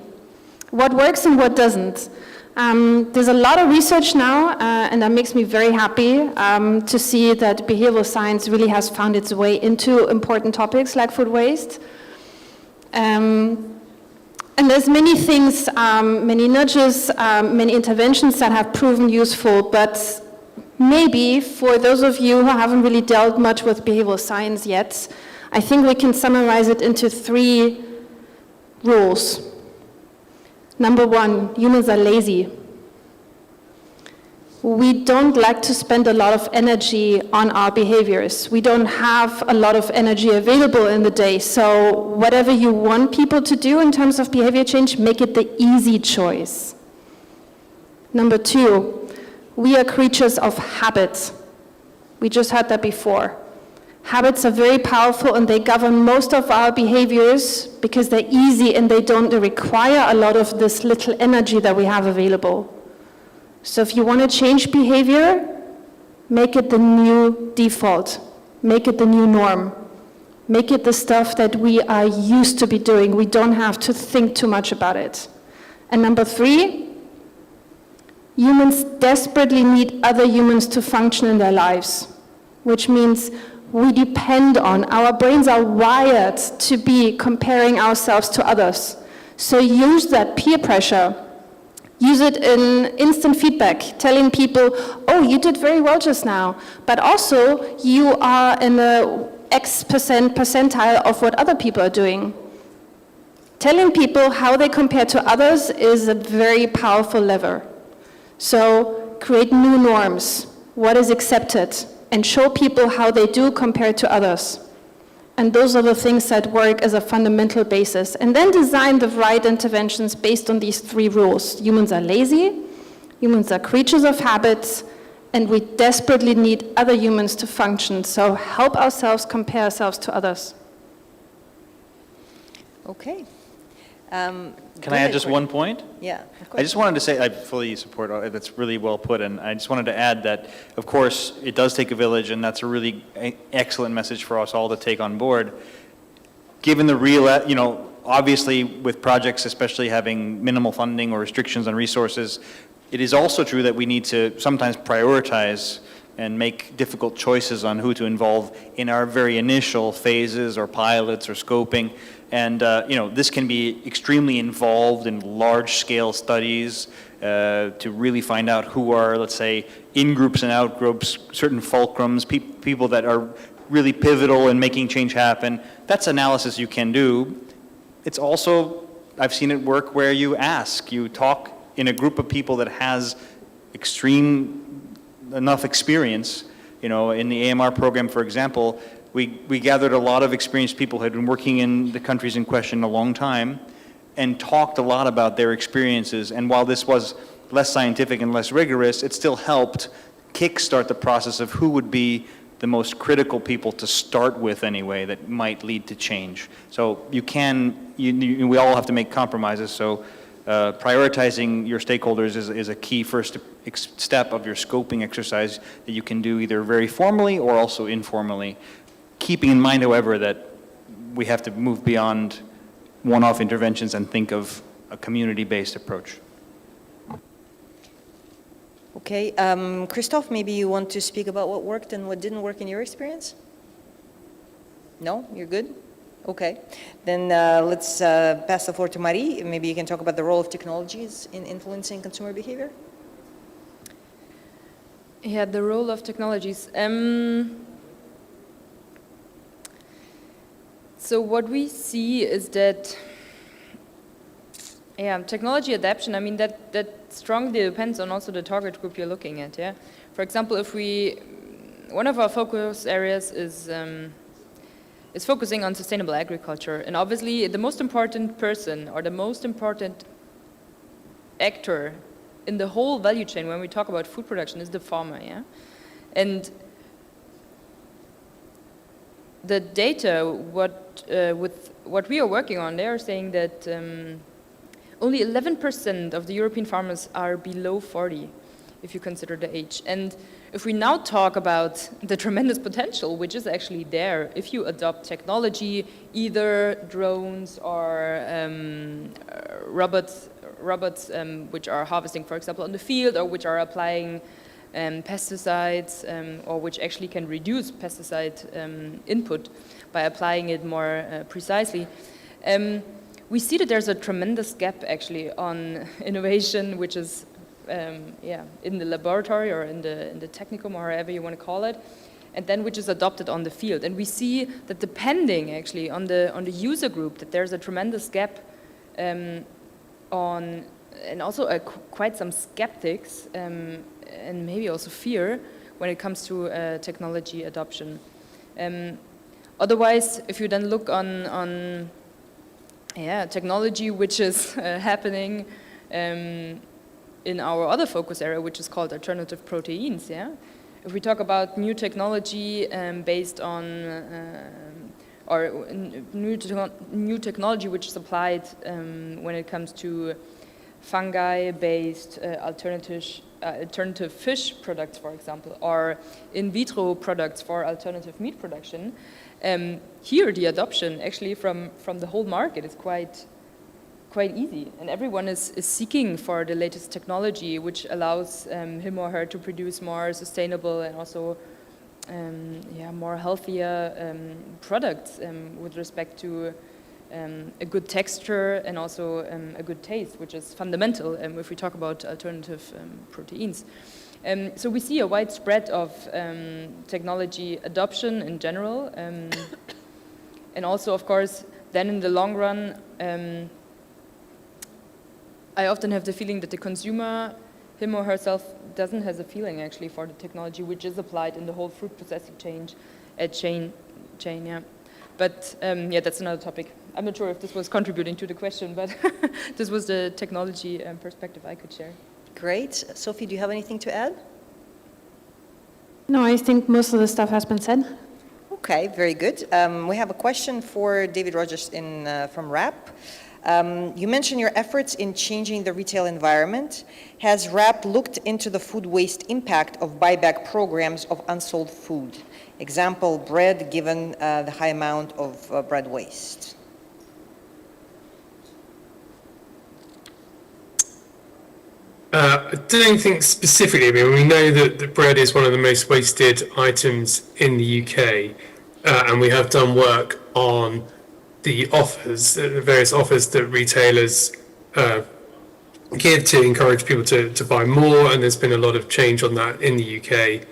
What works and what doesn't? There's a lot of research now, and that makes me very happy to see that behavioral science really has found its way into important topics like food waste. And there's many things, many nudges, many interventions that have proven useful, but maybe for those of you who haven't really dealt much with behavioral science yet, I think we can summarize it into 3 rules. Number 1, humans are lazy. We don't like to spend a lot of energy on our behaviors. We don't have a lot of energy available in the day. So whatever you want people to do in terms of behavior change, make it the easy choice. Number 2, we are creatures of habit. We just heard that before. Habits are very powerful and they govern most of our behaviors because they're easy and they don't require a lot of this little energy that we have available. So if you want to change behavior, Make it the new default. Make it the new norm. Make it the stuff that we are used to be doing. We don't have to think too much about it. And number 3, humans desperately need other humans to function in their lives, which means we depend on, our brains are wired to be comparing ourselves to others. So use that peer pressure. Use it in instant feedback, telling people, oh, you did very well just now, but also you are in the X percentile of what other people are doing. Telling people how they compare to others is a very powerful lever. So create new norms, what is accepted, and show people how they do compared to others. And those are the things that work as a fundamental basis. And then design the right interventions based on these 3 rules. Humans are lazy, humans are creatures of habits, and we desperately need other humans to function. So help ourselves compare ourselves to others. Okay. Can I add just one point? Yeah, of course. I just wanted to say, I fully support, that's really well put, and I just wanted to add that, of course, it does take a village, and that's a really excellent message for us all to take on board. Given the real, obviously with projects, especially having minimal funding or restrictions on resources, it is also true that we need to sometimes prioritize and make difficult choices on who to involve in our very initial phases or pilots or scoping. And this can be extremely involved in large-scale studies to really find out who are, let's say, in-groups and out-groups, certain fulcrums, people that are really pivotal in making change happen. That's analysis you can do. It's also, I've seen it work where you talk in a group of people that has enough experience. In the AMR program, for example, we gathered a lot of experienced people who had been working in the countries in question a long time and talked a lot about their experiences. And while this was less scientific and less rigorous, it still helped kickstart the process of who would be the most critical people to start with anyway that might lead to change. So we all have to make compromises. So prioritizing your stakeholders is a key first step of your scoping exercise that you can do either very formally or also informally. Keeping in mind, however, that we have to move beyond one-off interventions and think of a community-based approach. Okay, Christophe, maybe you want to speak about what worked and what didn't work in your experience? No, you're good? Okay, then let's pass the floor to Marie. Maybe you can talk about the role of technologies in influencing consumer behavior. Yeah, the role of technologies. So what we see is that, technology adaptation, that strongly depends on also the target group you're looking at, yeah? For example, one of our focus areas is focusing on sustainable agriculture. And obviously, the most important person or the most important actor in the whole value chain when we talk about food production is the farmer, yeah? And the data, with what we are working on, they are saying that only 11% of the European farmers are below 40, if you consider the age. And if we now talk about the tremendous potential, which is actually there, if you adopt technology, either drones or robots which are harvesting, for example, on the field, or which are applying pesticides, or which actually can reduce pesticide input by applying it more precisely. We see that there's a tremendous gap actually on innovation, which is in the laboratory or in the technicum or however you want to call it, and then which is adopted on the field. And we see that depending actually on the user group, that there's a tremendous gap on, and also quite some skeptics and maybe also fear when it comes to technology adoption. Otherwise, if you then look on technology which is happening in our other focus area, which is called alternative proteins, yeah? If we talk about new technology based on, or new technology which is applied when it comes to fungi-based alternative fish products, for example, or in vitro products for alternative meat production, here the adoption actually from the whole market is quite easy, and everyone is seeking for the latest technology which allows him or her to produce more sustainable and also more healthier products with respect to a good texture and also a good taste, which is fundamental if we talk about alternative proteins. So we see a wide spread of technology adoption in general, and also, of course, then in the long run, I often have the feeling that the consumer, him or herself, doesn't have a feeling actually for the technology which is applied in the whole fruit processing chain. Yeah. But that's another topic. I'm not sure if this was contributing to the question, but this was the technology perspective I could share. Great. Sophie, do you have anything to add? No, I think most of the stuff has been said. Okay, very good. We have a question for David Rogers from RAP. You mentioned your efforts in changing the retail environment. Has RAP looked into the food waste impact of buyback programs of unsold food? Example, bread, given the high amount of bread waste. I don't think specifically. I mean, we know that the bread is one of the most wasted items in the UK, and we have done work on the offers, the various offers that retailers give to encourage people to buy more, and there's been a lot of change on that in the UK.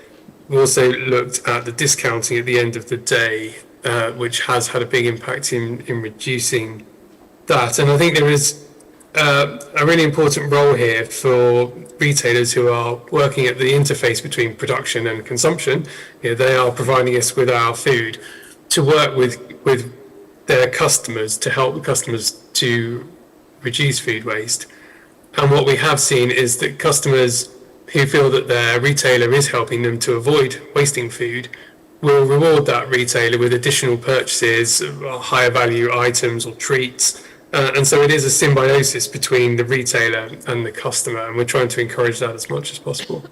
We also looked at the discounting at the end of the day, which has had a big impact in reducing that. And I think there is a really important role here for retailers who are working at the interface between production and consumption. You know, they are providing us with our food to work with their customers to help the customers to reduce food waste. And what we have seen is that customers who feel that their retailer is helping them to avoid wasting food will reward that retailer with additional purchases, higher value items or treats. And so it is a symbiosis between the retailer and the customer, and we're trying to encourage that as much as possible.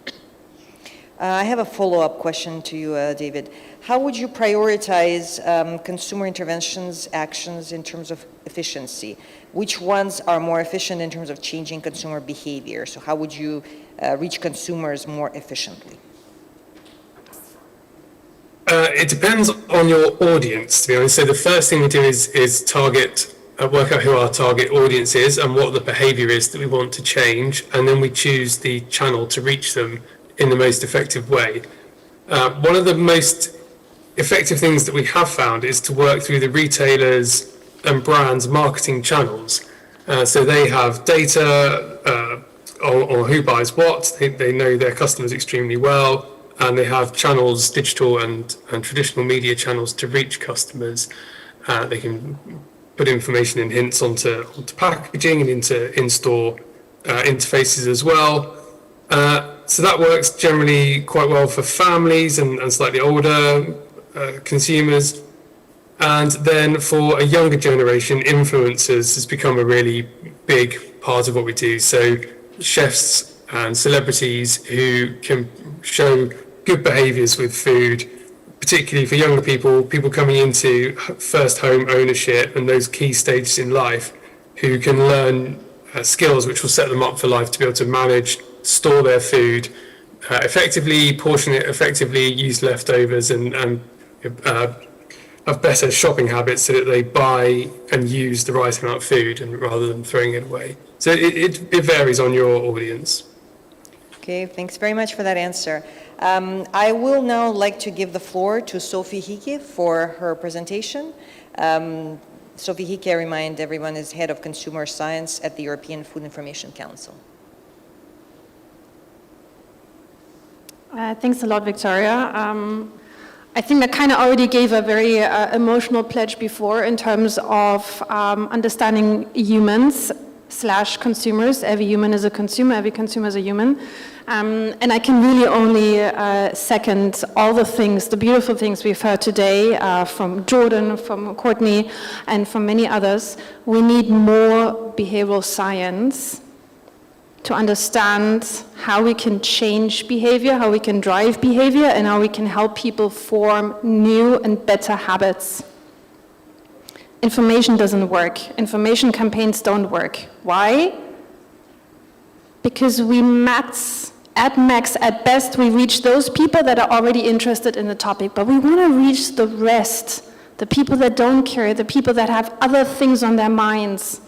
I have a follow-up question to you, David. How would you prioritize consumer interventions actions in terms of efficiency? Which ones are more efficient in terms of changing consumer behavior? So how would you reach consumers more efficiently? It depends on your audience, to be honest. So the first thing we do is target, work out who our target audience is and what the behavior is that we want to change, and then we choose the channel to reach them in the most effective way. One of the most effective things that we have found is to work through the retailers and brands marketing channels. So they have data on who buys what, they know their customers extremely well, and they have channels, digital and traditional media channels to reach customers. They can put information and hints onto packaging and into in-store interfaces as well. So that works generally quite well for families and slightly older consumers. And then for a younger generation, influencers has become a really big part of what we do. So chefs and celebrities who can show good behaviours with food, particularly for younger people coming into first home ownership and those key stages in life, who can learn skills which will set them up for life to be able to manage, store their food effectively, portion it effectively, use leftovers, and have better shopping habits so that they buy and use the right amount of food and rather than throwing it away. So it varies on your audience. Okay, thanks very much for that answer. I will now like to give the floor to Sophie Hieke for her presentation. Sophie Hieke, I remind everyone, is Head of Consumer Science at the European Food Information Council. Thanks a lot, Victoria. I think I kind of already gave a very emotional pledge before in terms of understanding humans / consumers. Every human is a consumer, every consumer is a human. And I can really only second all the things, the beautiful things we've heard today from Jordan, from Courtney, and from many others. We need more behavioral science to understand how we can change behavior, how we can drive behavior, and how we can help people form new and better habits. Information doesn't work. Information campaigns don't work. Why? Because at best, we reach those people that are already interested in the topic, but we want to reach the rest, the people that don't care, the people that have other things on their minds.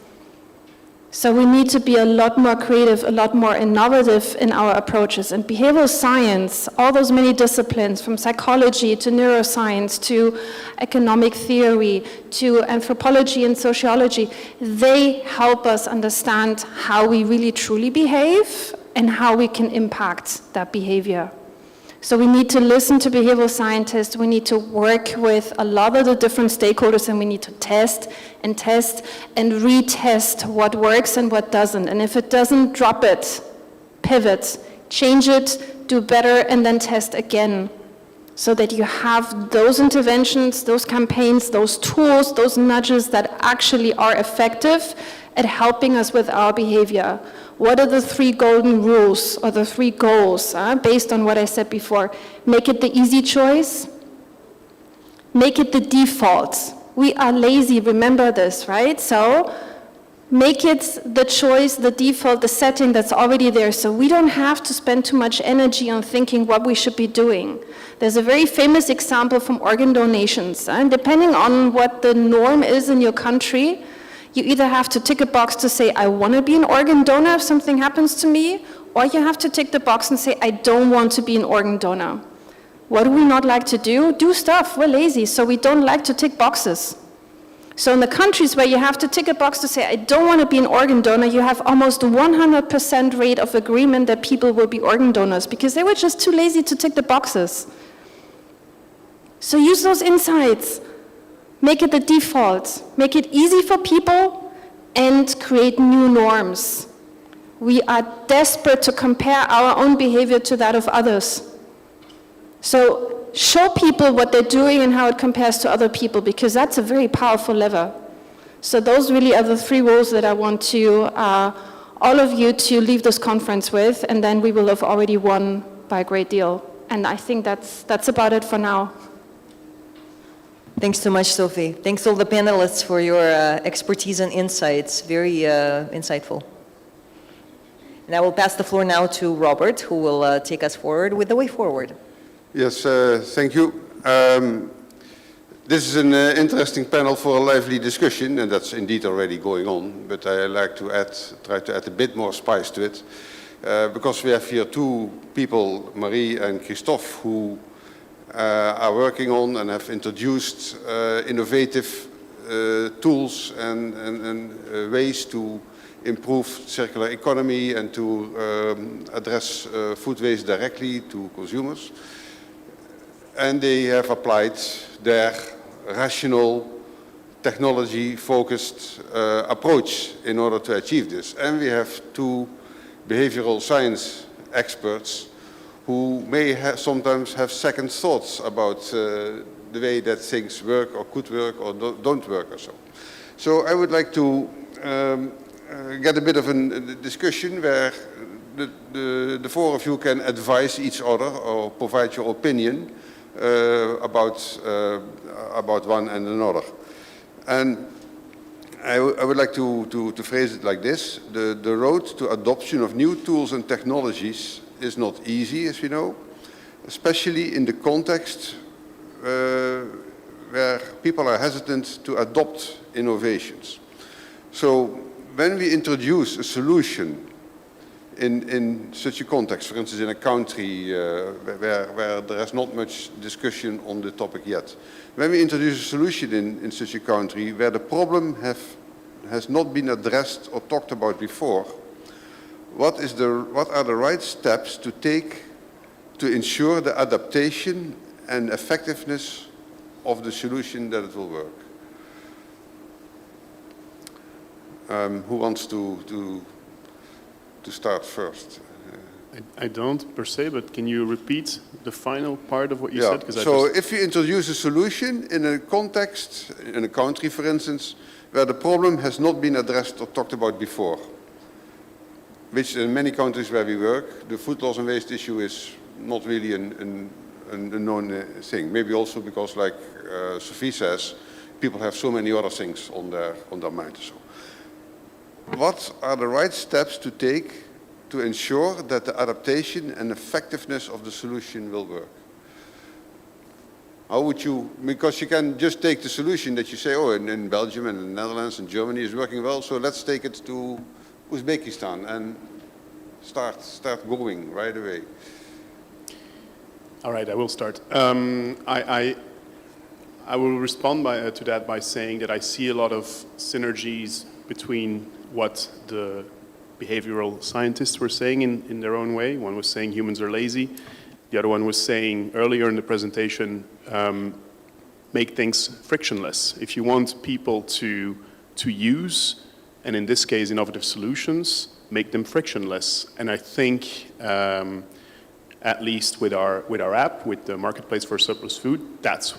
So we need to be a lot more creative, a lot more innovative in our approaches. And behavioral science, all those many disciplines, from psychology to neuroscience to economic theory to anthropology and sociology, they help us understand how we really truly behave and how we can impact that behavior. So we need to listen to behavioral scientists, we need to work with a lot of the different stakeholders, and we need to test and retest what works and what doesn't. And if it doesn't, drop it, pivot, change it, do better, and then test again. So that you have those interventions, those campaigns, those tools, those nudges that actually are effective at helping us with our behavior. What are the 3 golden rules or the 3 goals based on what I said before? Make it the easy choice. Make it the default. We are lazy, remember this, right? So make it the choice, the default, the setting that's already there, so we don't have to spend too much energy on thinking what we should be doing. There's a very famous example from organ donations. And depending on what the norm is in your country, you either have to tick a box to say, I want to be an organ donor if something happens to me, or you have to tick the box and say, I don't want to be an organ donor. What do we not like to do? Do stuff. We're lazy, so we don't like to tick boxes. So in the countries where you have to tick a box to say, I don't want to be an organ donor, you have almost 100% rate of agreement that people will be organ donors because they were just too lazy to tick the boxes. So use those insights. Make it the default. Make it easy for people and create new norms. We are desperate to compare our own behavior to that of others. So show people what they're doing and how it compares to other people, because that's a very powerful lever. So those really are the 3 rules that I want to all of you to leave this conference with, and then we will have already won by a great deal. And I think that's about it for now. Thanks so much, Sophie. Thanks all the panelists for your expertise and insights. Very insightful. And I will pass the floor now to Robert, who will take us forward with the way forward. Yes, thank you. This is an interesting panel for a lively discussion, and that's indeed already going on, but I like to try to add a bit more spice to it, because we have here 2 people, Marie and Christophe, who are working on and have introduced innovative tools and ways to improve circular economy and to address food waste directly to consumers. And they have applied their rational, technology-focused approach in order to achieve this. And we have 2 behavioral science experts who may sometimes have second thoughts about the way that things work or could work or don't work or so. So I would like to get a bit of a discussion where the 4 of you can advise each other or provide your opinion about one and another. And I would like to phrase it like this. The road to adoption of new tools and technologies is not easy, as we know, especially in the context where people are hesitant to adopt innovations. So when we introduce a solution in such a context, for instance in a country where there is not much discussion on the topic yet, when we introduce a solution in such a country where the problem has not been addressed or talked about before, what are the right steps to take to ensure the adaptation and effectiveness of the solution that it will work? Who wants to start first? I don't per se, but can you repeat the final part of what you said? So if you introduce a solution in a context, in a country for instance, where the problem has not been addressed or talked about before, which in many countries where we work, the food loss and waste issue is not really a known thing. Maybe also because, like Sophie says, people have so many other things on their mind. So, what are the right steps to take to ensure that the adaptation and effectiveness of the solution will work? How would you, because you can just take the solution that you say, oh, in Belgium and in the Netherlands and Germany is working well, so let's take it to Uzbekistan and start going right away. All right, I will start. I will respond to that by saying that I see a lot of synergies between what the behavioral scientists were saying in their own way. One was saying humans are lazy. The other one was saying earlier in the presentation, make things frictionless. If you want people to use, and in this case, innovative solutions, make them frictionless. And I think, at least with our app, with the Marketplace for Surplus Food, that's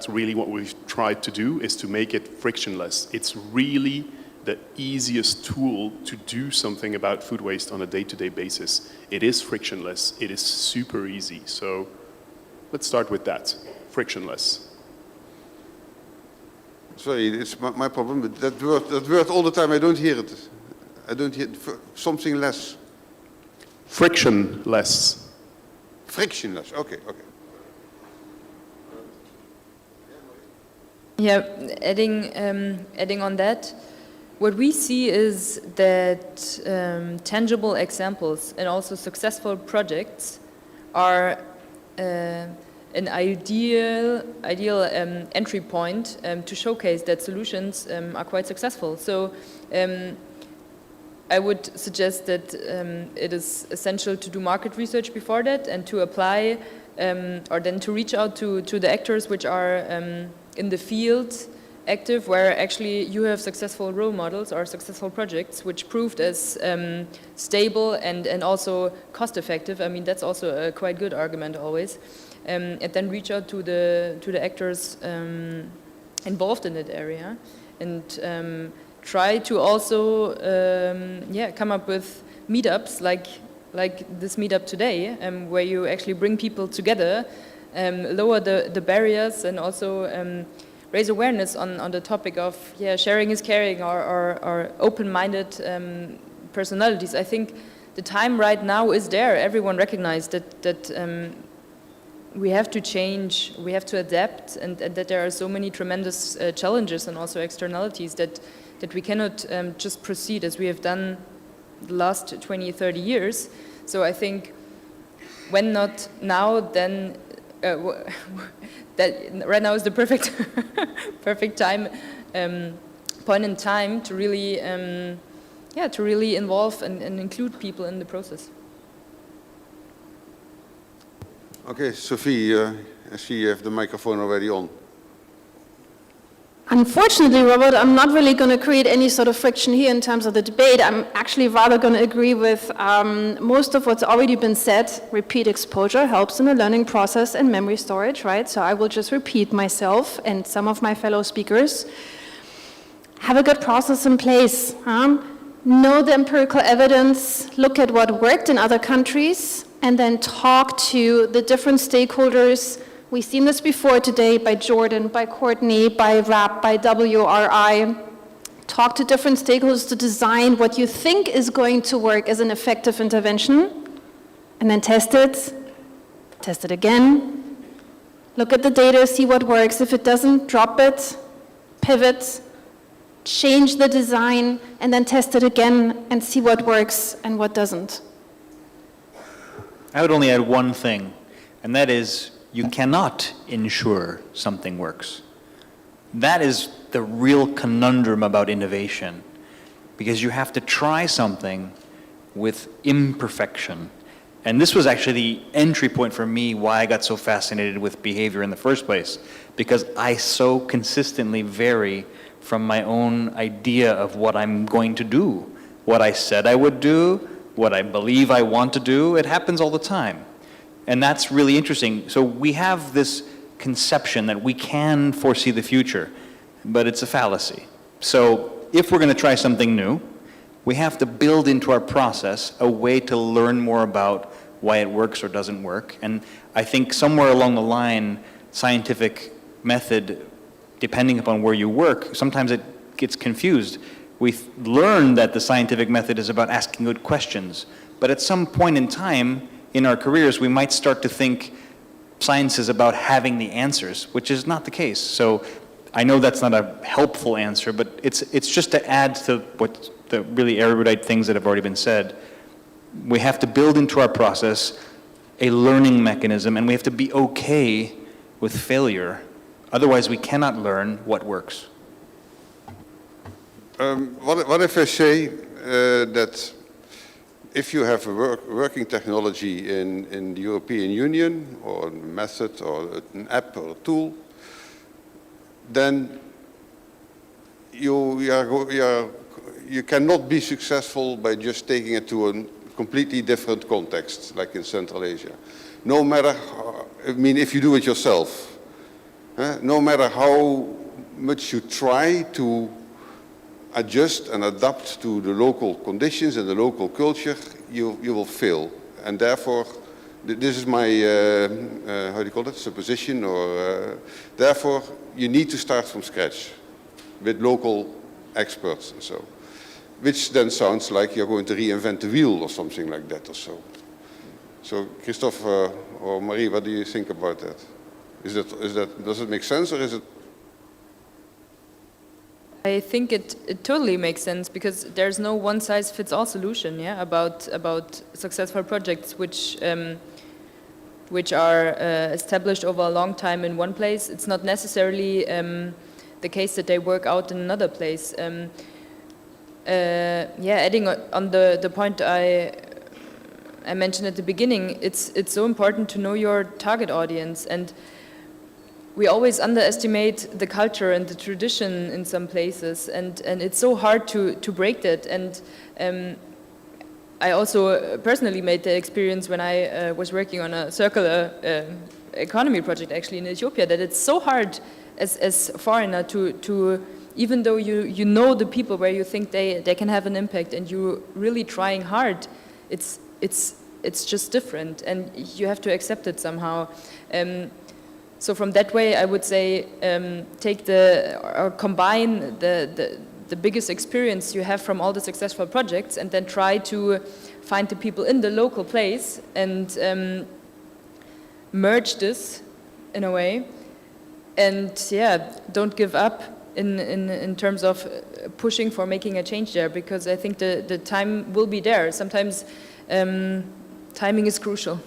really what we've tried to do, is to make it frictionless. It's really the easiest tool to do something about food waste on a day-to-day basis. It is frictionless. It is super easy. So let's start with that, frictionless. Sorry, it's my problem, but that word all the time, I don't hear it. I don't hear it. Something less. Frictionless. Frictionless, okay. Yeah, adding on that, what we see is that tangible examples and also successful projects are an ideal entry point to showcase that solutions are quite successful. So I would suggest that it is essential to do market research before that and to apply or then to reach out to the actors which are in the field active, where actually you have successful role models or successful projects which proved as stable and also cost effective. I mean, that's also a quite good argument always. And then reach out to the actors involved in that area and try to also come up with meetups like this meetup today, where you actually bring people together, lower the barriers, and also raise awareness on the topic of sharing is caring, or open-minded personalities. I think the time right now is there. Everyone recognized that we have to change, we have to adapt, and that there are so many tremendous challenges and also externalities that we cannot just proceed as we have done the last 20, 30 years. So I think when not now, then that right now is the perfect perfect time point in time to really to really involve and include people in the process. Okay, Sophie, I see you have the microphone already on. Unfortunately, Robert, I'm not really going to create any sort of friction here in terms of the debate. I'm actually rather going to agree with most of what's already been said. Repeat exposure helps in the learning process and memory storage, right? So I will just repeat myself and some of my fellow speakers. Have a good process in place. Know the empirical evidence, look at what worked in other countries, and then talk to the different stakeholders. We've seen this before today by Jordan, by Courtney, by RAP, by WRI. Talk to different stakeholders to design what you think is going to work as an effective intervention, and then test it again. Look at the data, see what works. If it doesn't, drop it, pivot, change the design, and then test it again and see what works and what doesn't. I would only add one thing, and that is you cannot ensure something works. That is the real conundrum about innovation, because you have to try something with imperfection. And this was actually the entry point for me why I got so fascinated with behavior in the first place, because I so consistently vary from my own idea of what I'm going to do, what I said I would do, what I believe I want to do. It happens all the time. And that's really interesting. So we have this conception that we can foresee the future, but it's a fallacy. So if we're going to try something new, we have to build into our process a way to learn more about why it works or doesn't work. And I think somewhere along the line, scientific method, depending upon where you work, sometimes it gets confused. We've learned that the scientific method is about asking good questions, but at some point in time in our careers, we might start to think science is about having the answers, which is not the case. So I know that's not a helpful answer, but it's just to add to what the really erudite things that have already been said. We have to build into our process a learning mechanism, and we have to be okay with failure. Otherwise, we cannot learn what works. What if I say that if you have a working technology in the European Union, or a method, or an app, or a tool, then you cannot be successful by just taking it to a completely different context, like in Central Asia. No matter, if you do it yourself, no matter how much you try to adjust and adapt to the local conditions and the local culture, you will fail. And therefore, this is my, how do you call it, supposition, or therefore you need to start from scratch with local experts and so. Which then sounds like you're going to reinvent the wheel or something like that or so. So Christophe or Marie, what do you think about that? Does it make sense, or is it? I think it totally makes sense, because there's no one-size-fits-all solution, yeah, about successful projects which are established over a long time in one place. It's not necessarily the case that they work out in another place. Adding on the point I mentioned at the beginning, it's so important to know your target audience, and we always underestimate the culture and the tradition in some places, and it's so hard to break that. And I also personally made the experience when I was working on a circular economy project actually in Ethiopia, that it's so hard as a foreigner to even though you know the people where you think they can have an impact and you're really trying hard, it's just different, and you have to accept it somehow. So from that way, I would say combine the biggest experience you have from all the successful projects, and then try to find the people in the local place and merge this in a way. And don't give up in terms of pushing for making a change there, because I think the time will be there. Sometimes timing is crucial.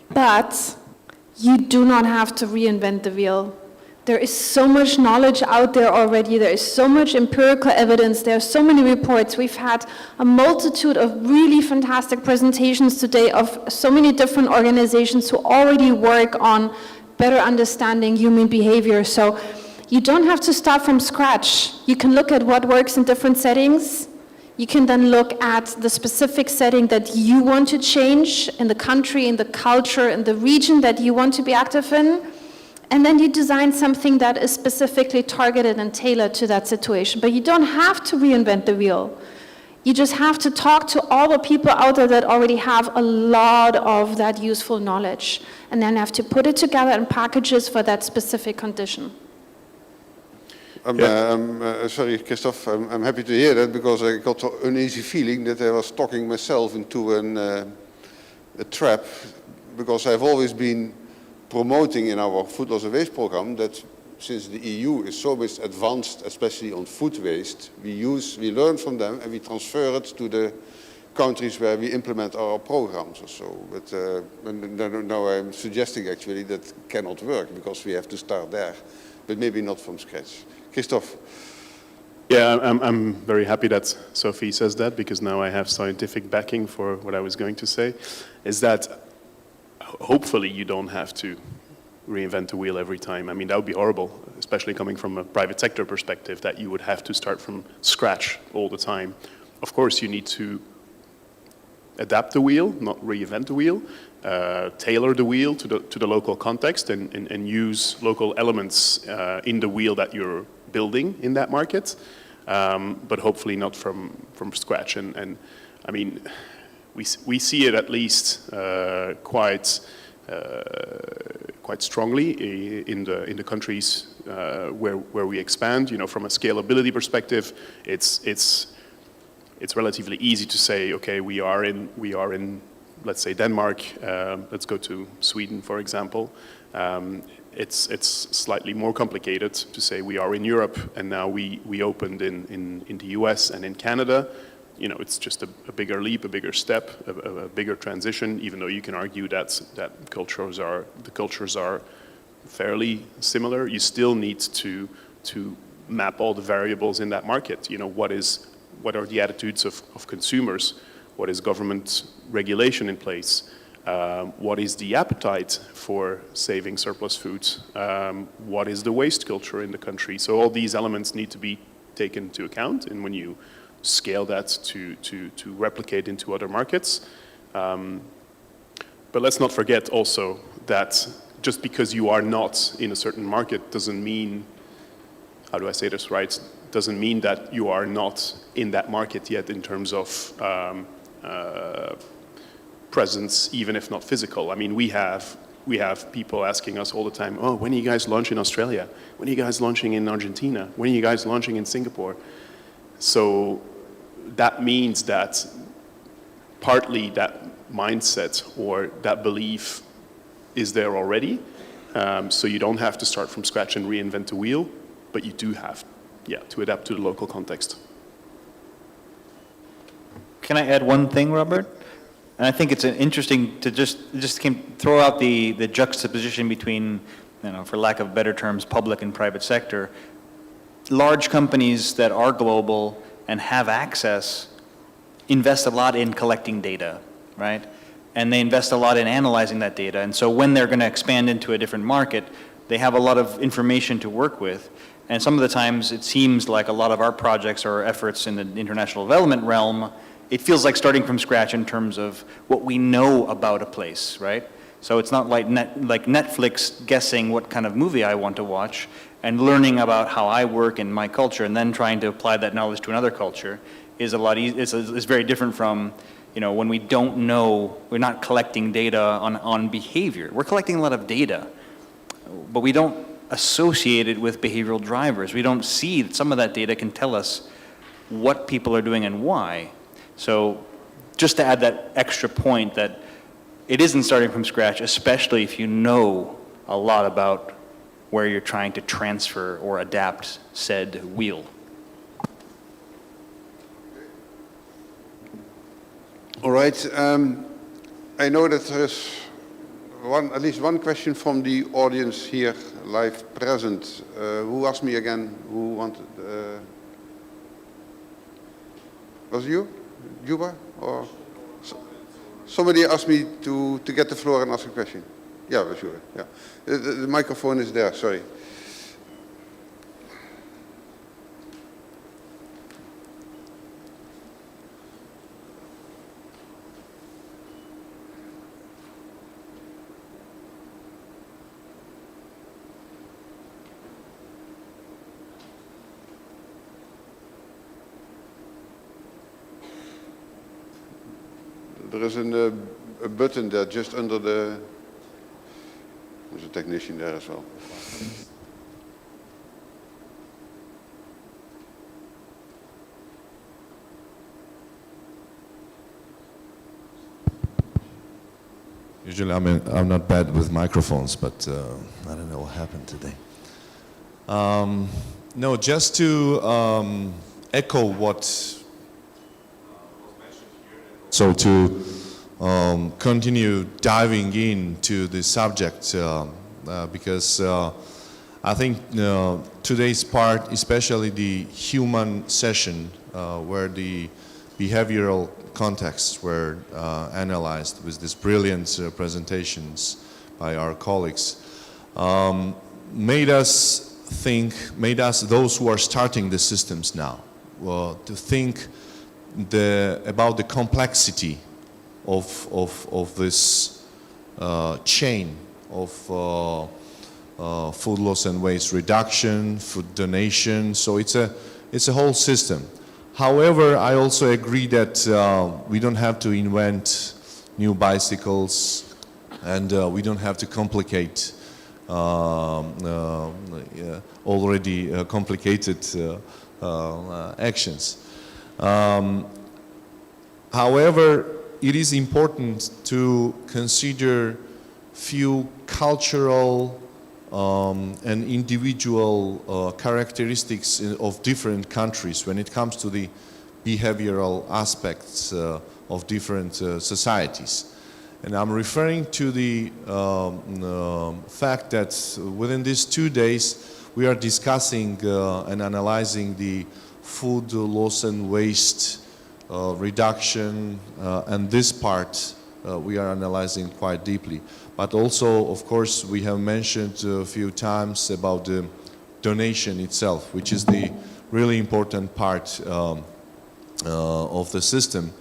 But you do not have to reinvent the wheel. There is so much knowledge out there already. There is so much empirical evidence. There are so many reports. We've had a multitude of really fantastic presentations today of so many different organizations who already work on better understanding human behavior. So you don't have to start from scratch. You can look at what works in different settings. You can then look at the specific setting that you want to change in the country, in the culture, in the region that you want to be active in. And then you design something that is specifically targeted and tailored to that situation. But you don't have to reinvent the wheel. You just have to talk to all the people out there that already have a lot of that useful knowledge. And then have to put it together in packages for that specific condition. Sorry, Christophe, I'm happy to hear that, because I got an uneasy feeling that I was talking myself into a trap, because I've always been promoting in our food loss and waste program that since the EU is so much advanced, especially on food waste, we learn from them and we transfer it to the countries where we implement our programs or so. But now I'm suggesting actually that cannot work, because we have to start there, but maybe not from scratch. Christophe. Yeah, I'm very happy that Sophie says that, because now I have scientific backing for what I was going to say, is that hopefully you don't have to reinvent the wheel every time. I mean, that would be horrible, especially coming from a private sector perspective, that you would have to start from scratch all the time. Of course, you need to adapt the wheel, not reinvent the wheel, tailor the wheel to the local context, and use local elements in the wheel that you're building in that market. but hopefully not from scratch. And I mean, we see it at least quite strongly in the countries where we expand. You know, from a scalability perspective, it's relatively easy to say, okay, we are in, let's say, Denmark. Let's go to Sweden, for example. It's slightly more complicated to say we are in Europe, and now we opened in the US and in Canada. You know, it's just a bigger leap, a bigger step, a bigger transition, even though you can argue that the cultures are fairly similar. You still need to map all the variables in that market. You know, what are the attitudes of consumers? What is government regulation in place? What is the appetite for saving surplus foods? What is the waste culture in the country? So all these elements need to be taken into account, and when you scale that to replicate into other markets. But let's not forget also that just because you are not in a certain market doesn't mean, how do I say this right, doesn't mean that you are not in that market yet in terms of presence, even if not physical. I mean, we have people asking us all the time, oh, when are you guys launching in Australia? When are you guys launching in Argentina? When are you guys launching in Singapore? So that means that partly that mindset or that belief is there already. So you don't have to start from scratch and reinvent the wheel, but you do have, to adapt to the local context. Can I add one thing, Robert? And I think it's interesting to just throw out the juxtaposition between, you know, for lack of better terms, public and private sector. Large companies that are global and have access invest a lot in collecting data, right? And they invest a lot in analyzing that data. And so when they're going to expand into a different market, they have a lot of information to work with. And some of the times it seems like a lot of our projects or efforts in the international development realm, it feels like starting from scratch in terms of what we know about a place, right? So it's not like Netflix guessing what kind of movie I want to watch and learning about how I work and my culture and then trying to apply that knowledge to another culture is a lot easier. It's very different from, you know, when we don't know, we're not collecting data on behavior. We're collecting a lot of data, but we don't associate it with behavioral drivers. We don't see that some of that data can tell us what people are doing and why. So just to add that extra point that it isn't starting from scratch, especially if you know a lot about where you're trying to transfer or adapt said wheel. All right. I know that there is at least one question from the audience here live present. Who asked me again? Who wanted? Was it you? Juba? Or somebody asked me to get the floor and ask a question. Yeah, sure. Yeah. The microphone is there, sorry. There is a button there just under the... There's a technician there as well. Usually I'm not bad with microphones, but I don't know what happened today. No, just to echo what so to continue diving into the subject because I think today's part, especially the human session where the behavioral contexts were analyzed with these brilliant presentations by our colleagues, made us those who are starting the systems now to think about the complexity of this chain of food loss and waste reduction, food donation. So it's a it's a whole system. However, I also agree that we don't have to invent new bicycles, and we don't have to complicate already complicated actions. However, it is important to consider few cultural and individual characteristics of different countries when it comes to the behavioral aspects of different societies. And I'm referring to the fact that within these 2 days we are discussing and analyzing the food loss and waste reduction, and this part we are analyzing quite deeply. But also, of course, we have mentioned a few times about the donation itself, which is the really important part of the system.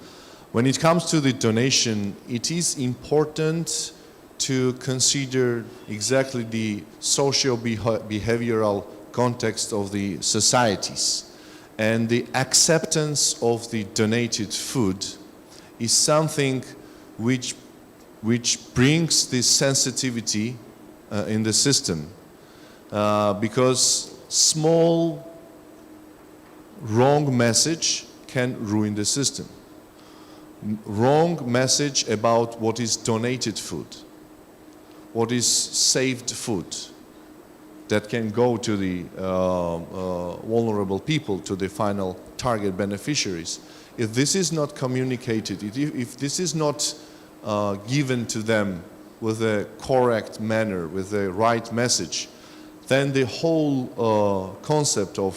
When it comes to the donation, it is important to consider exactly the socio-behavioral context of the societies. And the acceptance of the donated food is something which brings this sensitivity in the system, because small wrong message can ruin the system. Wrong message about what is donated food, what is saved food that can go to the vulnerable people, to the final target beneficiaries. If this is not communicated, if this is not given to them with a correct manner, with the right message, then the whole concept of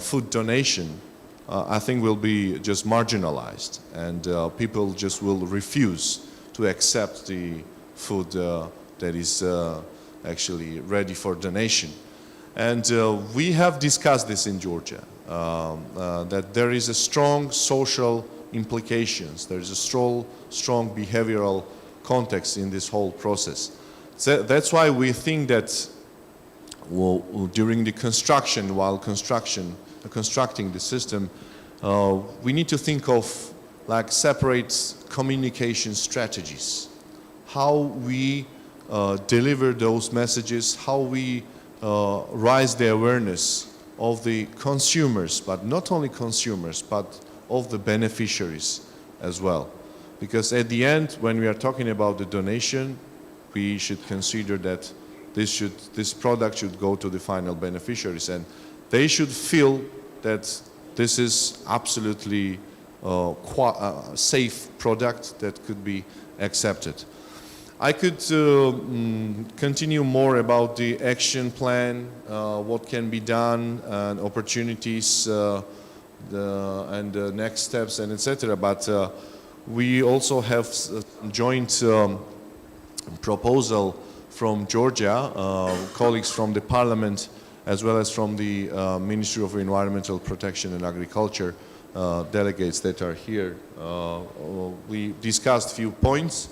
food donation, I think, will be just marginalized, and people just will refuse to accept the food that is actually ready for donation. And we have discussed this in Georgia, that there is a strong social implications, there is a strong behavioral context in this whole process. So that's why we think that during the construction, while constructing the system, we need to think of like separate communication strategies, how we deliver those messages, how we raise the awareness of the consumers, but not only consumers, but of the beneficiaries as well. Because at the end, when we are talking about the donation, we should consider that this product should go to the final beneficiaries, and they should feel that this is absolutely safe product that could be accepted. I could continue more about the action plan, what can be done, and opportunities, and next steps, and etc. But we also have joint proposal from Georgia, colleagues from the Parliament, as well as from the Ministry of Environmental Protection and Agriculture, delegates that are here. We discussed a few points,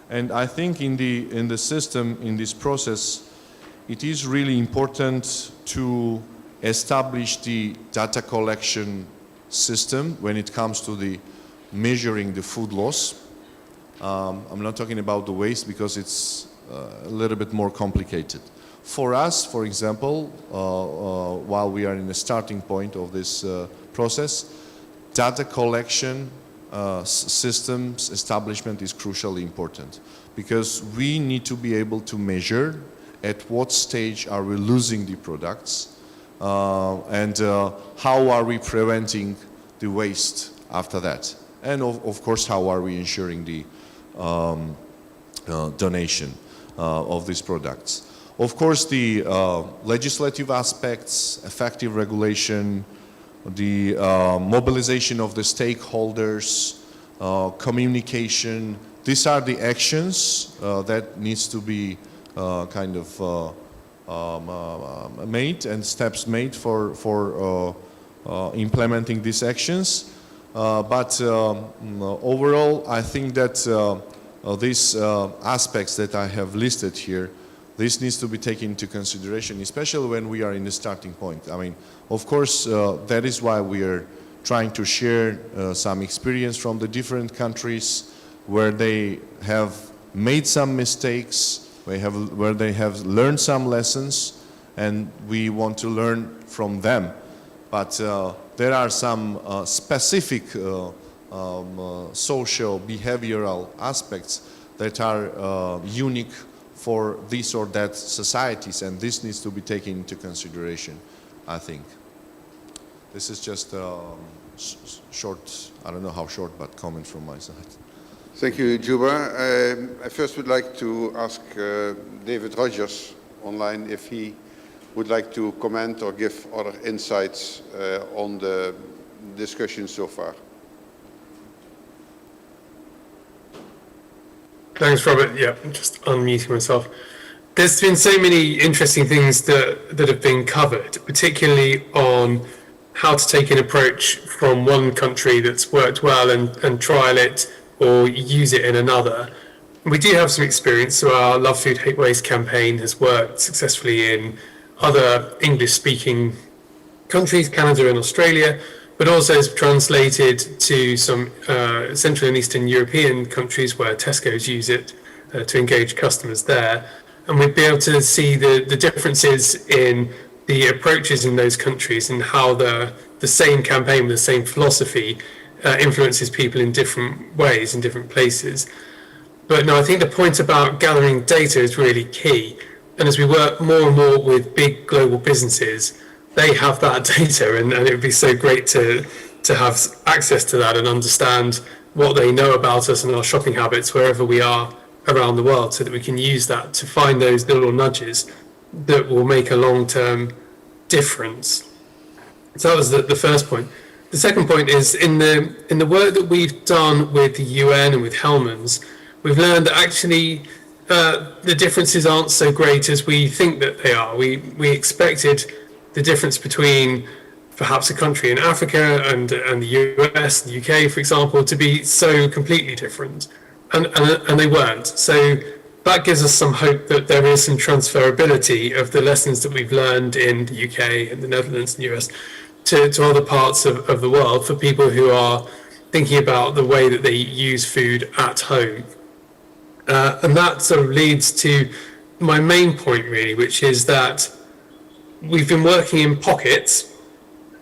and I think in the system, in this process, it is really important to establish the data collection system when it comes to the measuring the food loss. I'm not talking about the waste because it's a little bit more complicated. For us, for example, while we are in the starting point of this process, data collection systems establishment is crucially important, because we need to be able to measure at what stage are we losing the products, and how are we preventing the waste after that. And of course, how are we ensuring the donation of these products. Of course, the legislative aspects, effective regulation, the mobilization of the stakeholders, communication, these are the actions that needs to be kind of made, and steps made for implementing these actions. But overall, I think that these aspects that I have listed here This needs to be taken into consideration, especially when we are in the starting point. I mean, of course, that is why we are trying to share some experience from the different countries where they have made some mistakes, where they have learned some lessons, and we want to learn from them. But there are some specific social, behavioral aspects that are unique for this or that societies, and this needs to be taken into consideration, I think. This is just a short, I don't know how short, but comment from my side. Thank you, Juba. I first would like to ask David Rogers online if he would like to comment or give other insights on the discussion so far. Thanks, Robert. Yeah, I'm just unmuting myself. There's been so many interesting things that have been covered, particularly on how to take an approach from one country that's worked well and trial it or use it in another. We do have some experience, so our Love Food, Hate Waste campaign has worked successfully in other English-speaking countries, Canada and Australia, but also has translated to some Central and Eastern European countries where Tesco's use it to engage customers there. And we'd be able to see the differences in the approaches in those countries and how the same campaign with the same philosophy influences people in different ways in different places. But no, I think the point about gathering data is really key. And as we work more and more with big global businesses, they have that data, and it would be so great to have access to that and understand what they know about us and our shopping habits wherever we are around the world, so that we can use that to find those little nudges that will make a long-term difference. So that was the first point. The second point is in the work that we've done with the UN and with Hellmann's, we've learned that actually the differences aren't so great as we think that they are. We expected the difference between perhaps a country in Africa and the US, the UK, for example, to be so completely different, and they weren't. So that gives us some hope that there is some transferability of the lessons that we've learned in the UK and the Netherlands and the US to other parts of the world for people who are thinking about the way that they use food at home. And that sort of leads to my main point, really, which is that we've been working in pockets.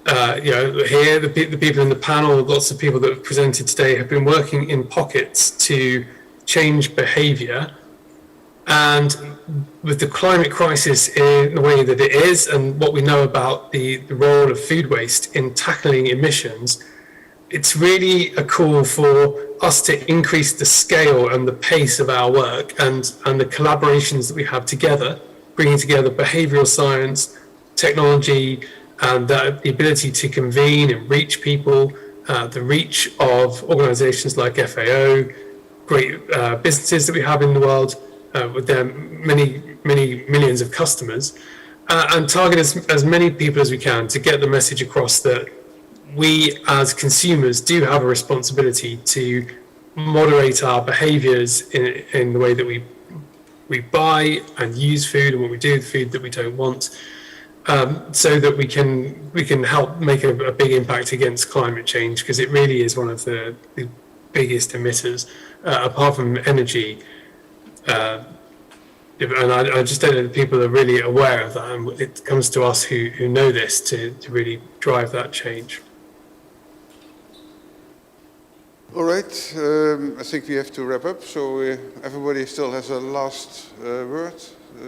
Here, the people in the panel, lots of people that have presented today have been working in pockets to change behaviour. And with the climate crisis in the way that it is, and what we know about the role of food waste in tackling emissions, it's really a call for us to increase the scale and the pace of our work and the collaborations that we have together, bringing together behavioural science, technology, and the ability to convene and reach people, the reach of organisations like FAO, great businesses that we have in the world with their many millions of customers, and target as many people as we can to get the message across that we as consumers do have a responsibility to moderate our behaviours in the way that we buy and use food and what we do with food that we don't want, so that we can help make a big impact against climate change, because it really is one of the biggest emitters, apart from energy. And I just don't know that people are really aware of that, and it comes to us who know this to really drive that change. All right, I think we have to wrap up, so everybody still has a last word.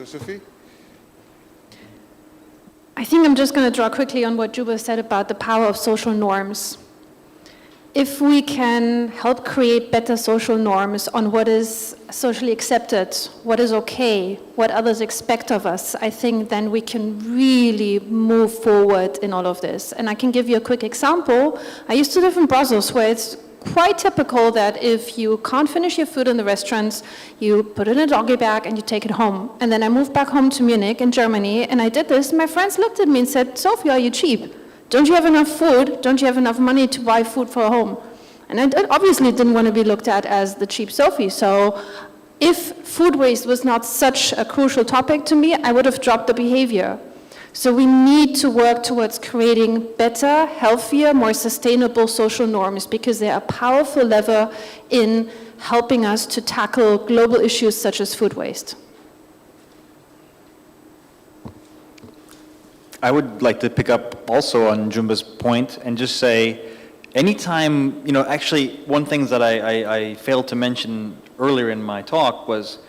Sophie? I think I'm just going to draw quickly on what Juba said about the power of social norms. If we can help create better social norms on what is socially accepted, what is okay, what others expect of us, I think then we can really move forward in all of this. And I can give you a quick example. I used to live in Brussels, where it's quite typical that if you can't finish your food in the restaurants, you put it in a doggy bag and you take it home. And then I moved back home to Munich in Germany, and I did this, and my friends looked at me and said, "Sophie, are you cheap? Don't you have enough food? Don't you have enough money to buy food for home?" And I obviously didn't want to be looked at as the cheap Sophie. So If food waste was not such a crucial topic to me, I would have dropped the behavior. So we need to work towards creating better, healthier, more sustainable social norms because they are a powerful lever in helping us to tackle global issues such as food waste. I would like to pick up also on Jumba's point and just say, anytime, actually one thing that I failed to mention earlier in my talk was,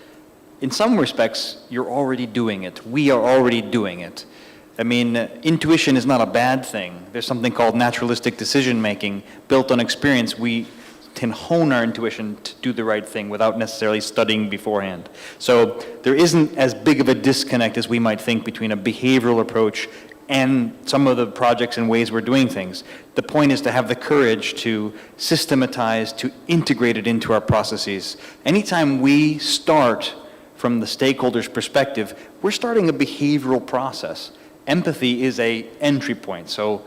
in some respects, you're already doing it. We are already doing it. I mean, intuition is not a bad thing. There's something called naturalistic decision-making built on experience. We can hone our intuition to do the right thing without necessarily studying beforehand. So there isn't as big of a disconnect as we might think between a behavioral approach and some of the projects and ways we're doing things. The point is to have the courage to systematize, to integrate it into our processes. Anytime we start from the stakeholder's perspective, we're starting a behavioral process. Empathy is an entry point. So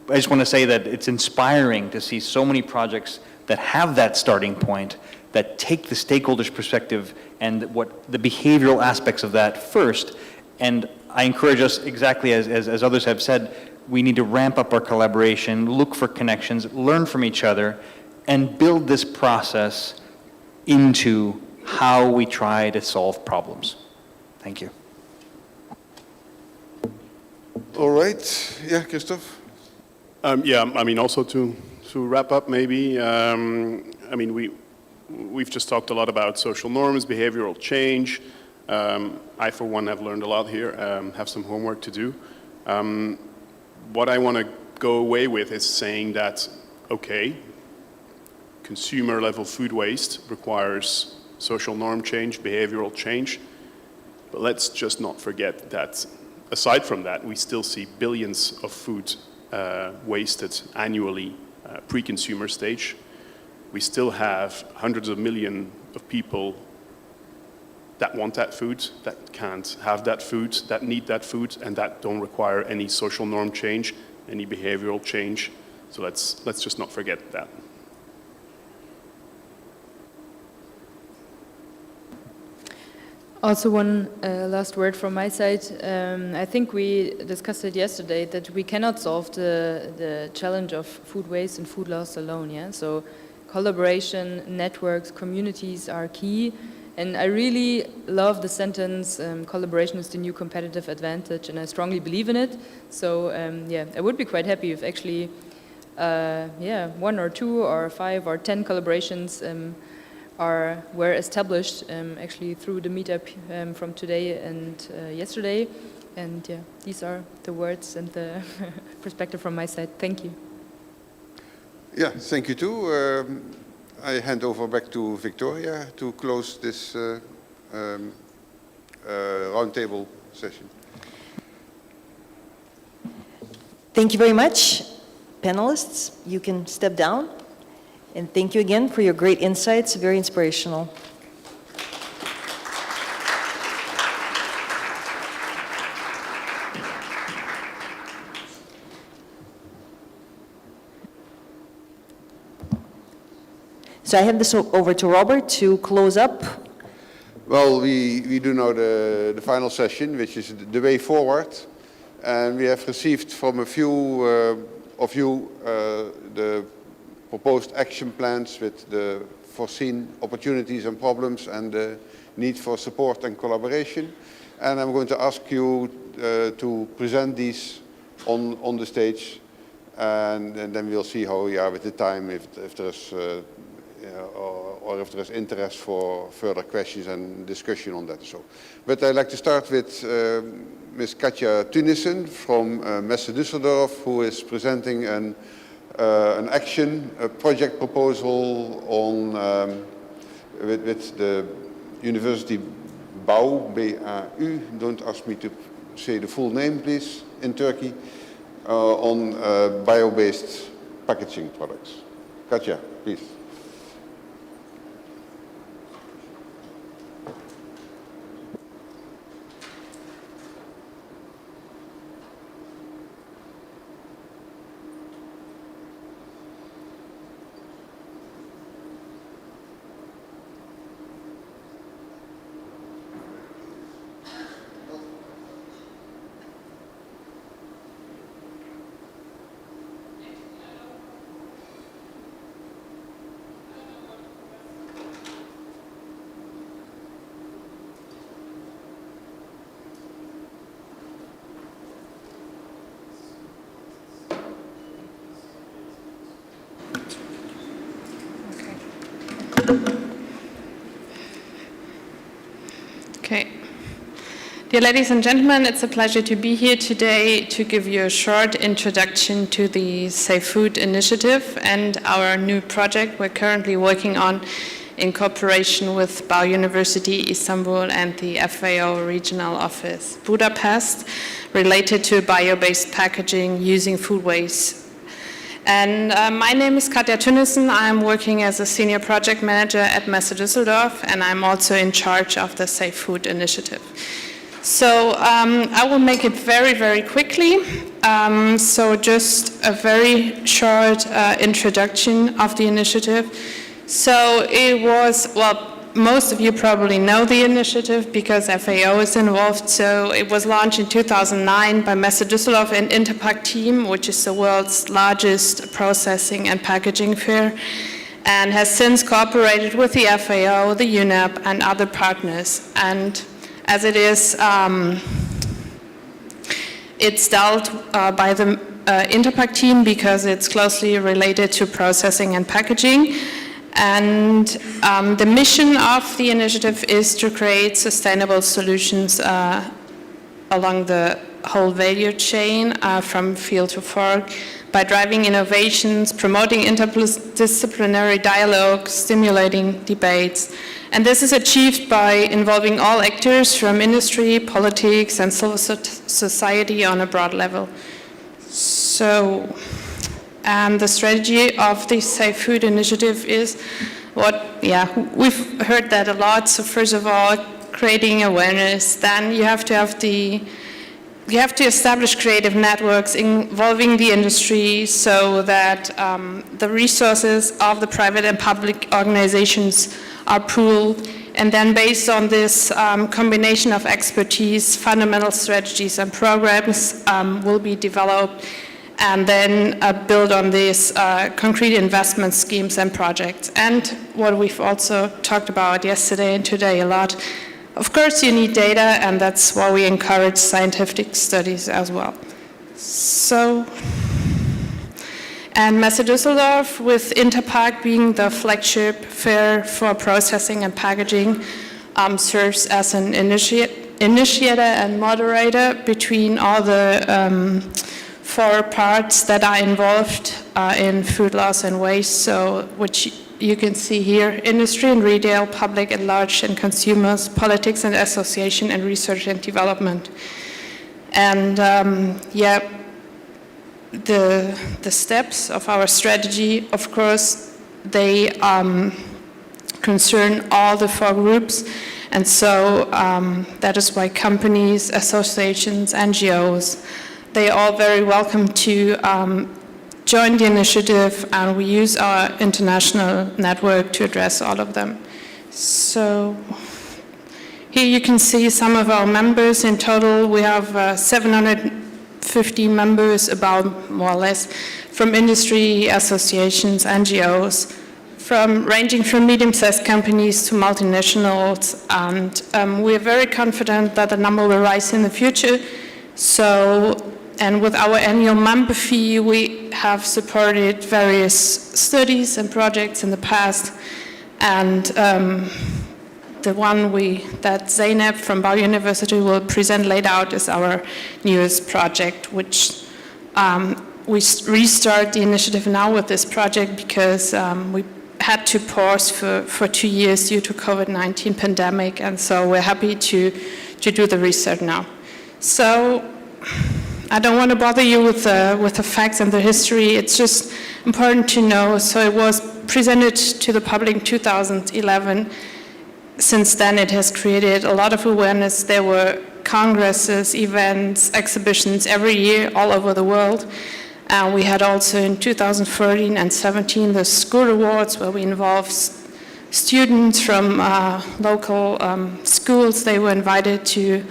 I just want to say that it's inspiring to see so many projects that have that starting point, that take the stakeholder's perspective and what the behavioral aspects of that first. And I encourage us, exactly as others have said, we need to ramp up our collaboration, look for connections, learn from each other, and build this process into how we try to solve problems. Thank you. All right. Yeah, Christoph? Also to wrap up maybe, we've just talked a lot about social norms, behavioral change. I, for one, have learned a lot here, have some homework to do. What I want to go away with is saying that, okay, consumer level food waste requires social norm change, behavioral change, but let's just not forget that aside from that, we still see billions of food wasted annually pre-consumer stage. We still have hundreds of millions of people that want that food, that can't have that food, that need that food, and that don't require any social norm change, any behavioral change. So let's just not forget that. Also one last word from my side. I think we discussed it yesterday that we cannot solve the challenge of food waste and food loss alone. Yeah? So collaboration, networks, communities are key. And I really love the sentence, collaboration is the new competitive advantage, and I strongly believe in it. So I would be quite happy if actually 1 or 2 or 5 or 10 collaborations were established actually through the meetup from today and yesterday. And these are the words and the perspective from my side. Thank you. Yeah, thank you too. I hand over back to Victoria to close this roundtable session. Thank you very much, panelists. You can step down. And thank you again for your great insights, very inspirational. So I hand this over to Robert to close up. Well, we do now the final session, which is the way forward. And we have received from a few of you the proposed action plans with the foreseen opportunities and problems and the need for support and collaboration. And I'm going to ask you to present these on the stage, and then we'll see how we are with the time, if there's or if there is interest for further questions and discussion on that. But I'd like to start with Ms. Katja Tunissen from Messe Düsseldorf, who is presenting an action, a project proposal on with the University BAU, B-A-U, don't ask me to say the full name please, in Turkey, on bio-based packaging products. Katja, please. Dear ladies and gentlemen, it's a pleasure to be here today to give you a short introduction to the Safe Food Initiative and our new project we're currently working on in cooperation with Bau University Istanbul and the FAO Regional Office Budapest, related to bio-based packaging using food waste. And my name is Katja Tönnissen. I'm working as a senior project manager at Messe Düsseldorf, and I'm also in charge of the Safe Food Initiative. So I will make it very, very quickly. So just a very short introduction of the initiative. So it was, well, most of you probably know the initiative because FAO is involved. So it was launched in 2009 by Messe Düsseldorf and Interpack team, which is the world's largest processing and packaging fair, and has since cooperated with the FAO, the UNEP, and other partners. And as it is, it's dealt by the Interpack team because it's closely related to processing and packaging. And the mission of the initiative is to create sustainable solutions along the whole value chain from field to fork by driving innovations, promoting interdisciplinary dialogue, stimulating debates. And this is achieved by involving all actors from industry, politics, and civil society on a broad level. So, and the strategy of the Safe Food Initiative is we've heard that a lot. So first of all, creating awareness. Then you have to establish creative networks involving the industry so that the resources of the private and public organizations are pooled. And then based on this combination of expertise, fundamental strategies and programs will be developed, and then build on these concrete investment schemes and projects. And what we've also talked about yesterday and today a lot, of course you need data, and that's why we encourage scientific studies as well. So, and Messe Düsseldorf, with Interpack being the flagship fair for processing and packaging, serves as an initiator and moderator between all the 4 parts that are involved in food loss and waste, so which you can see here: industry and retail, public at large and consumers, politics and association, and research and development. And the steps of our strategy, of course, they concern all the 4 groups, and so that is why companies, associations, NGOs, they are all very welcome to join the initiative, and we use our international network to address all of them. So here you can see some of our members. In total, we have 750 members, about more or less, from industry, associations, NGOs, ranging from medium-sized companies to multinationals, and we are very confident that the number will rise in the future. So, and with our annual member fee, we have supported various studies and projects in the past, and the one that Zeynep from Bau University will present later out is our newest project, which we restart the initiative now with this project because we had to pause for 2 years due to COVID-19 pandemic, and so we're happy to do the research now. So I don't want to bother you with the facts and the history. It's just important to know. So it was presented to the public in 2011. Since then, it has created a lot of awareness. There were congresses, events, exhibitions every year all over the world. We had also in 2014 and 17 the school awards, where we involved students from local schools. They were invited to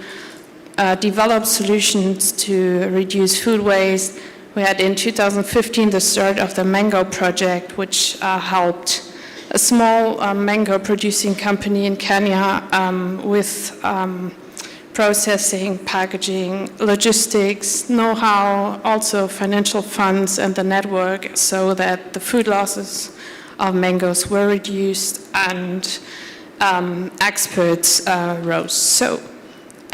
develop solutions to reduce food waste. We had in 2015 the start of the Mango project, which helped a small mango producing company in Kenya with processing, packaging, logistics, know-how, also financial funds and the network, so that the food losses of mangoes were reduced and exports rose. So,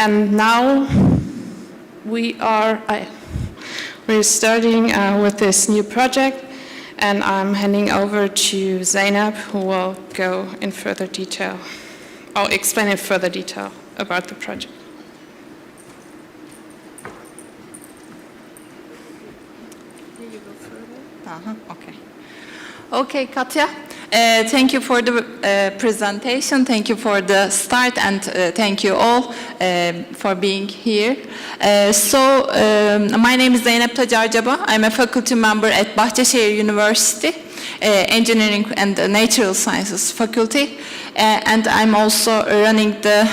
And now we're starting with this new project, and I'm handing over to Zainab, who will go in further detail, or explain in further detail about the project. Okay. Okay, Katja. Thank you for the presentation. Thank you for the start, and thank you all for being here. My name is Zeynep Tacarcaba. I'm a faculty member at Bahçeşehir University, Engineering and Natural Sciences Faculty, and I'm also running the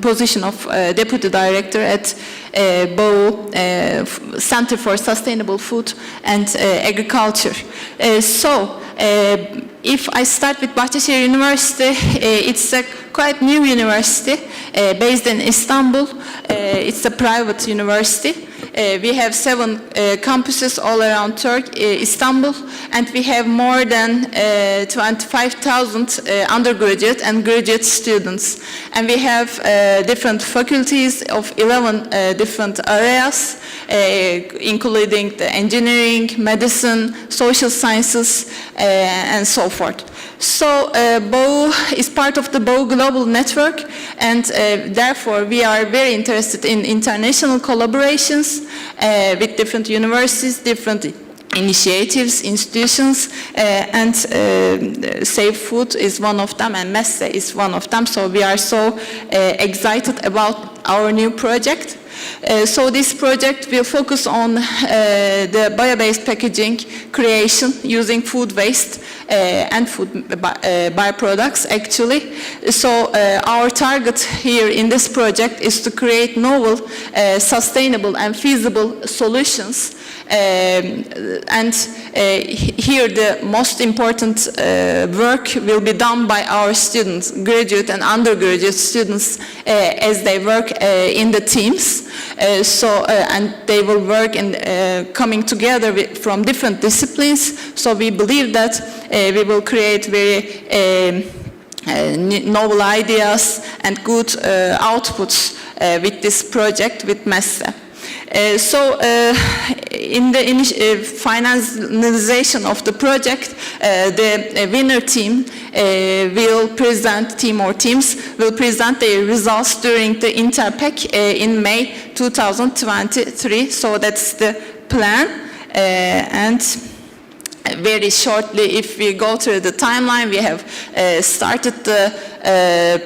position of Deputy Director at BAO, Center for Sustainable Food and Agriculture. If I start with Bahçeşehir University, it's a quite new university based in Istanbul. It's a private university. We have 7 campuses all around Turkey, Istanbul, and we have more than 25,000 undergraduate and graduate students. And we have different faculties of 11 different areas, including the engineering, medicine, social sciences, and so forth. So BAO is part of the BAO Global Network, and therefore we are very interested in international collaborations with different universities, different initiatives, institutions, and Safe Food is one of them, and MESSE is one of them. So we are so excited about our new project. So this project will focus on the bio-based packaging creation using food waste and food byproducts actually. So our target here in this project is to create novel, sustainable and feasible solutions. And here the most important work will be done by our students, graduate and undergraduate students, as they work in the teams. And they will work in coming together from different disciplines. So we believe that we will create very novel ideas and good outputs with this project with MESSE. In the finalization of the project, the winner team will present, teams will present their results during the Interpack in May 2023. So that's the plan. And very shortly, if we go through the timeline, we have started the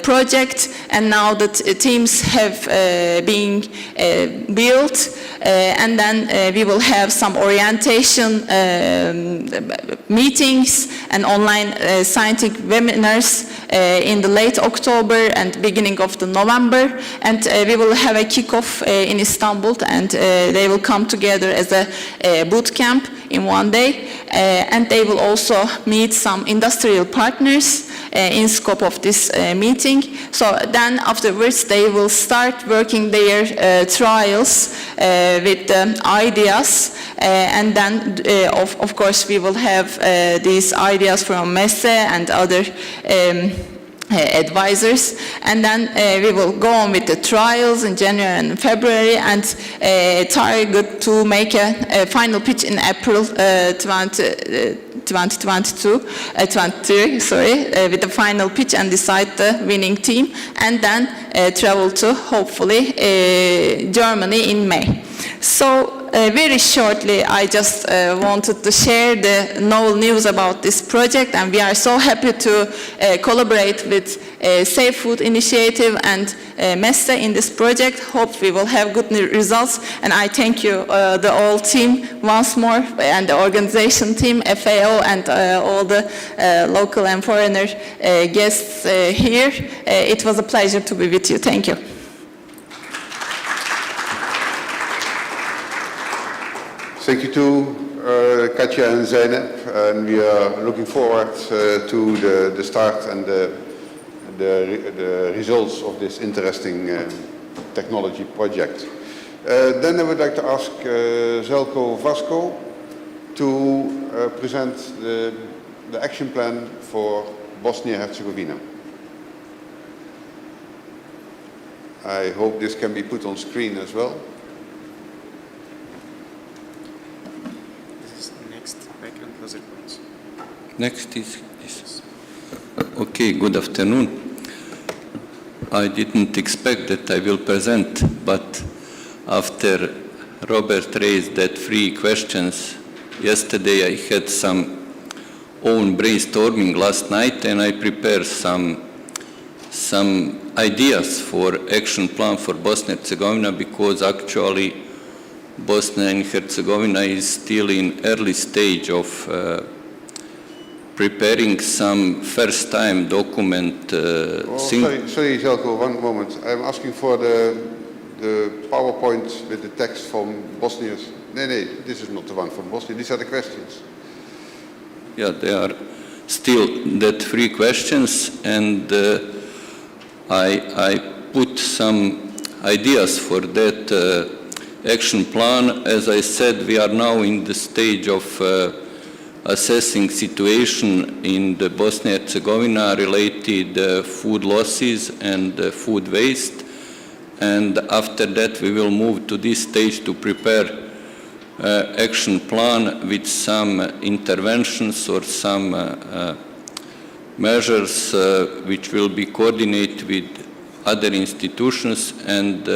project, and now the teams have been built, and then we will have some orientation meetings and online scientific webinars in the late October and beginning of the November, and we will have a kickoff in Istanbul, and they will come together as a boot camp in one day, and they will also meet some industrial partners in scope of this meeting. So then afterwards they will start working their trials with the ideas, and then of course we will have these ideas from MESSE and other advisors, and then we will go on with the trials in January and February, and target to make a final pitch in April 2023, with the final pitch and decide the winning team, and then travel to hopefully Germany in May. So very shortly, I just wanted to share the novel news about this project, and we are so happy to collaborate with Safe Food Initiative and MESSE in this project. Hope we will have good results, and I thank you, the whole team once more, and the organization team, FAO, and all the local and foreigner guests here. It was a pleasure to be with you. Thank you. Thank you to Katja and Zeynep, and we are looking forward to the start and the results of this interesting technology project. Then I would like to ask Željko Vasko to present the action plan for Bosnia-Herzegovina. I hope this can be put on screen as well. This is next background was it once. Next is this. Okay, good afternoon. I didn't expect that I will present, but after Robert raised that 3 questions, yesterday I had some own brainstorming last night, and I prepared some ideas for action plan for Bosnia and Herzegovina, because actually Bosnia and Herzegovina is still in early stage of preparing some first time document. Sorry, Željko, one moment. I'm asking for the PowerPoint with the text from Bosnia. No, this is not the one from Bosnia. These are the questions. Yeah, there are still that 3 questions, and I put some ideas for that action plan. As I said, we are now in the stage of assessing situation in the Bosnia and Herzegovina related food losses and food waste, and after that we will move to this stage to prepare action plan with some interventions or some measures which will be coordinated with other institutions and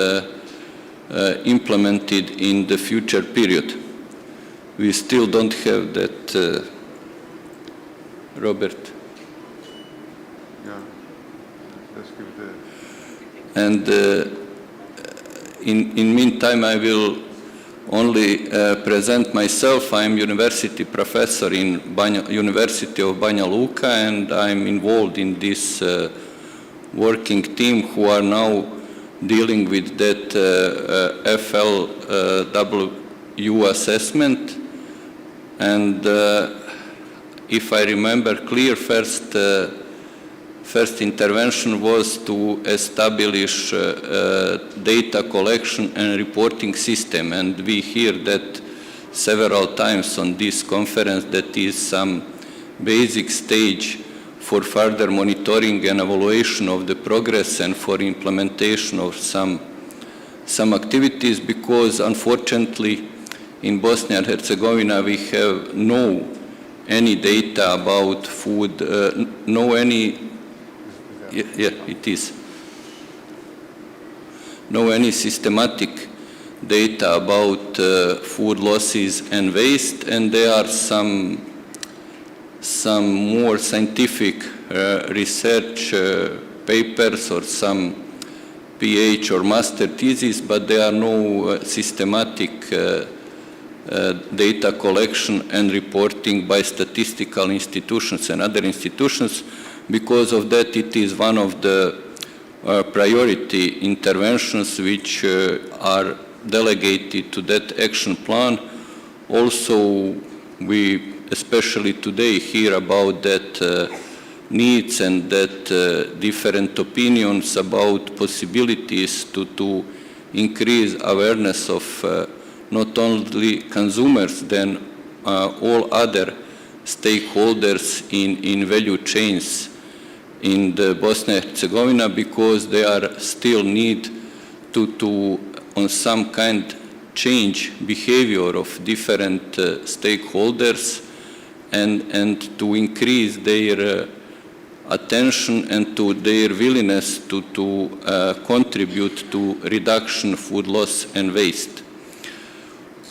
implemented in the future period. We still don't have that, Robert. Yeah, let's give it And in meantime, I will only present myself. I'm university professor in University of Banja Luka, and I'm involved in this working team who are now dealing with that FLW assessment. And if I remember clear, first intervention was to establish data collection and reporting system, and we hear that several times on this conference. That is some basic stage for further monitoring and evaluation of the progress and for implementation of some activities, because unfortunately in Bosnia and Herzegovina we have no any data about food, no any systematic data about food losses and waste, and there are some more scientific research papers or some PhD or master thesis, but there are no systematic data collection and reporting by statistical institutions and other institutions. Because of that, it is one of the priority interventions which are delegated to that action plan. Also, we especially today hear about that needs and that different opinions about possibilities to increase awareness of not only consumers, then all other stakeholders in value chains in the Bosnia and Herzegovina, because they are still need to on some kind change behavior of different stakeholders and to increase their attention and to their willingness to contribute to reduction food loss and waste.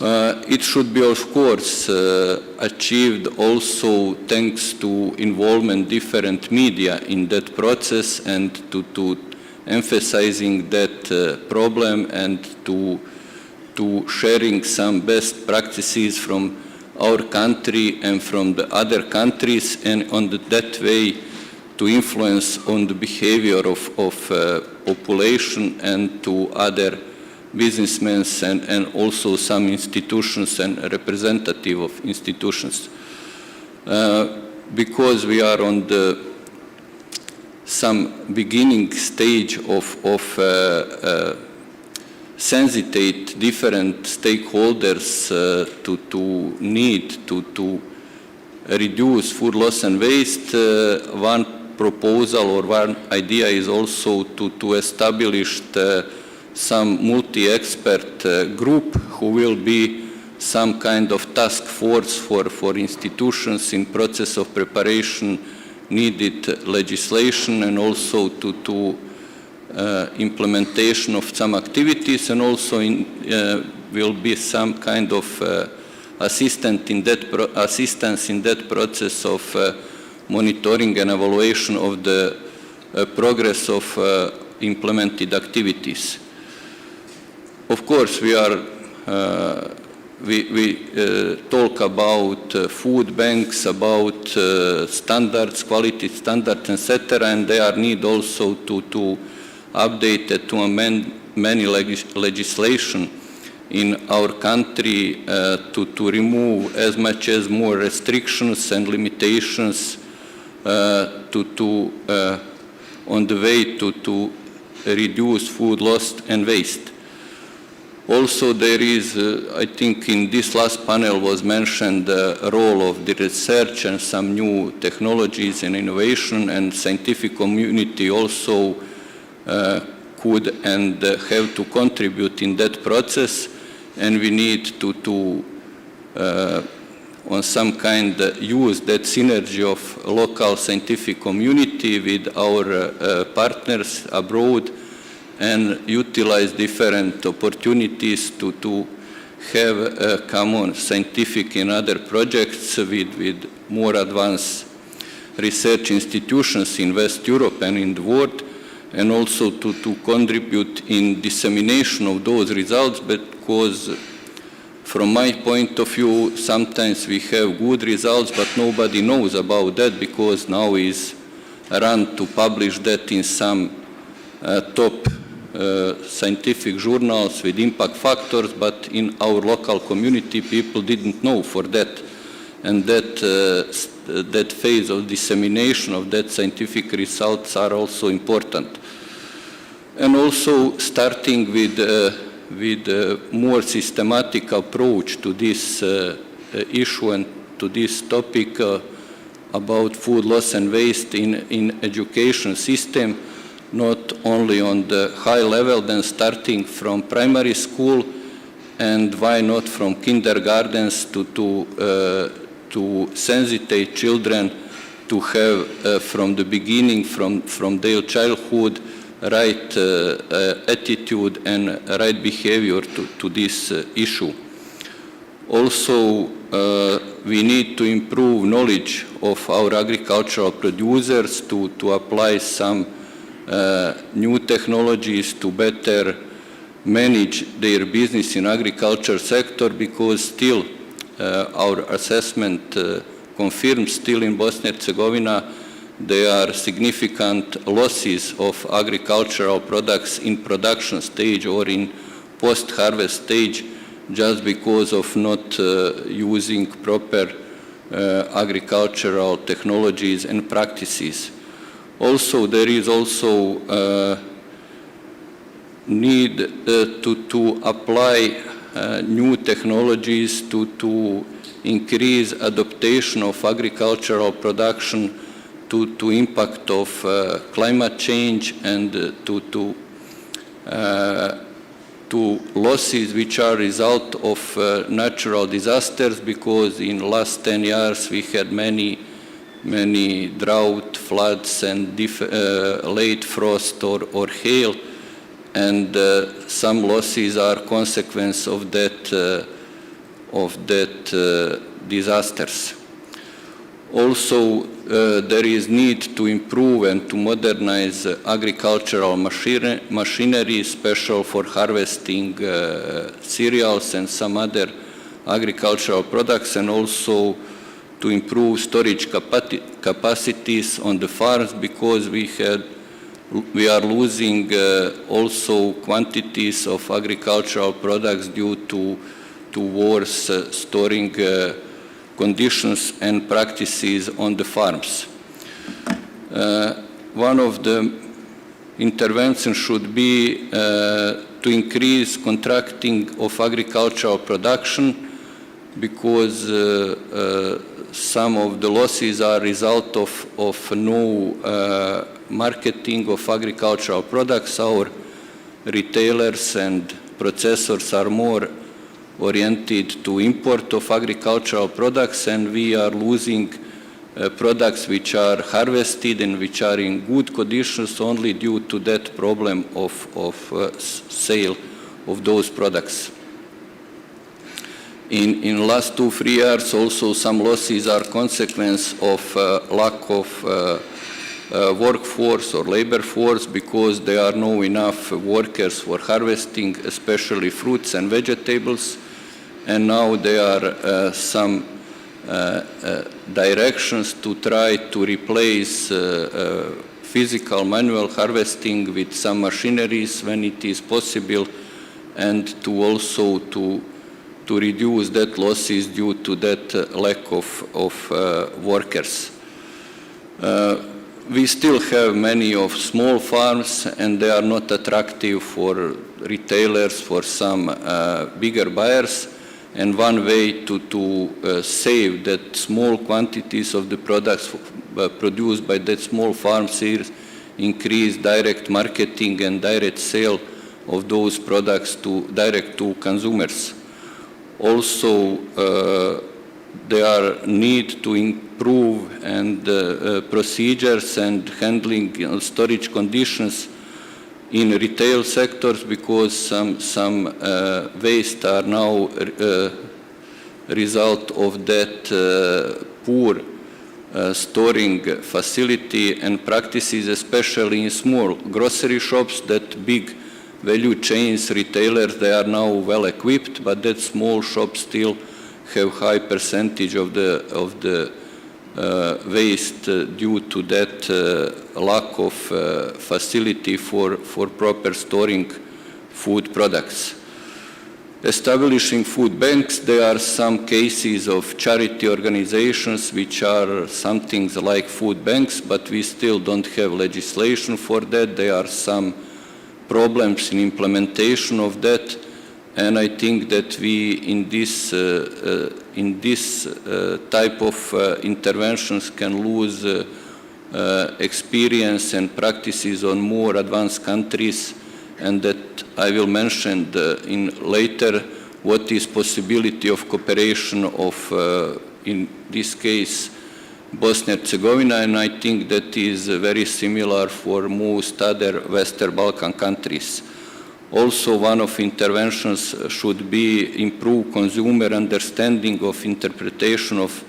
It should be, of course, achieved also thanks to involvement different media in that process and to emphasizing that problem and to sharing some best practices from our country and from the other countries, and on that way to influence on the behavior of population and to other businessmen and also some institutions and representative of institutions. Because we are on the some beginning stage of sensitate different stakeholders to need to reduce food loss and waste, one proposal or one idea is also to establish some multi-expert group who will be some kind of task force for institutions in process of preparation needed legislation and also to implementation of some activities, and also will be some kind of assistance in that process of monitoring and evaluation of the progress of implemented activities. Of course, we talk about food banks, about standards, quality standards, etc., and they are need also to update it, to amend many legislation in our country to remove as much as more restrictions and limitations on the way to reduce food loss and waste. Also, there is, I think in this last panel was mentioned the role of the research and some new technologies and innovation, and scientific community also could and have to contribute in that process, and we need to on some kind use that synergy of local scientific community with our partners abroad and utilize different opportunities to have common scientific and other projects with more advanced research institutions in West Europe and in the world, and also to contribute in dissemination of those results, because from my point of view, sometimes we have good results, but nobody knows about that, because now is run to publish that in some top scientific journals with impact factors, but in our local community people didn't know for that. And that phase of dissemination of that scientific results are also important. And also starting with more systematic approach to this issue and to this topic about food loss and waste in education system, not only on the high level, then starting from primary school, and why not from kindergartens to sensitize children to have from the beginning, from their childhood, right attitude and right behavior to this issue. Also, we need to improve knowledge of our agricultural producers to apply some new technologies to better manage their business in agriculture sector, because still our assessment confirms still in Bosnia and Herzegovina there are significant losses of agricultural products in production stage or in post-harvest stage, just because of not using proper agricultural technologies and practices. Also, there is also need to apply new technologies to increase adaptation of agricultural production to impact of climate change and to losses which are result of natural disasters, because in last 10 years we had many drought, floods, and late frost or hail, and some losses are consequence of that disasters. Also, there is need to improve and to modernize agricultural machinery, special for harvesting cereals and some other agricultural products, and also to improve storage capacities on the farms, because we are losing also quantities of agricultural products due to worse storing conditions and practices on the farms. One of the interventions should be to increase contracting of agricultural production, because some of the losses are a result of no marketing of agricultural products. Our retailers and processors are more oriented to import of agricultural products, and we are losing products which are harvested and which are in good conditions only due to that problem of sale of those products. In last 2-3 years also some losses are consequence of lack of workforce or labor force, because there are no enough workers for harvesting, especially fruits and vegetables, and now there are some directions to try to replace physical manual harvesting with some machineries when it is possible, and to also to reduce that losses due to that lack of workers. We still have many of small farms, and they are not attractive for retailers, for some bigger buyers. And one way to save that small quantities of the products produced by that small farms is increase direct marketing and direct sale of those products direct to consumers. Also, there are need to improve and procedures and handling storage conditions in retail sectors, because some waste are now result of that poor storing facility and practices, especially in small grocery shops. That big value chains retailers, they are now well equipped, but that small shops still have high percentage of the waste due to that lack of facility for proper storing food products. Establishing food banks, there are some cases of charity organizations which are some things like food banks, but we still don't have legislation for that. There are some problems in implementation of that, and I think that we in this type of interventions can lose experience and practices on more advanced countries, and that I will mention in later what is possibility of cooperation of in this case Bosnia and Herzegovina, and I think that is very similar for most other Western Balkan countries. Also, one of interventions should be improve consumer understanding of interpretation of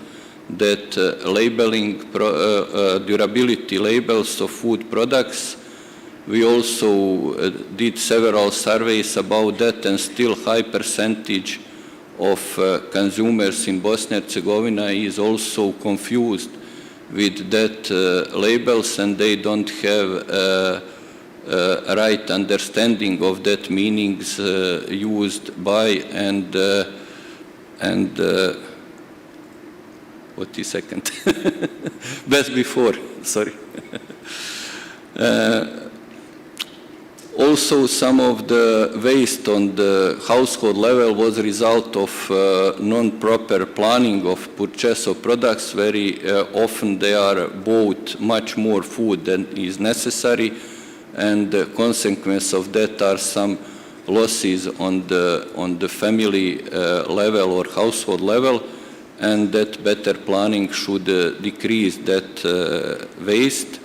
that labeling, durability labels of food products. We also did several surveys about that, and still high percentage of consumers in Bosnia and Herzegovina is also confused with that labels, and they don't have right understanding of that meanings used by and what is second? Best before, sorry. Also, some of the waste on the household level was a result of non-proper planning of purchase of products. Very often they are bought much more food than is necessary, and the consequence of that are some losses on the family level or household level, and that better planning should decrease that waste.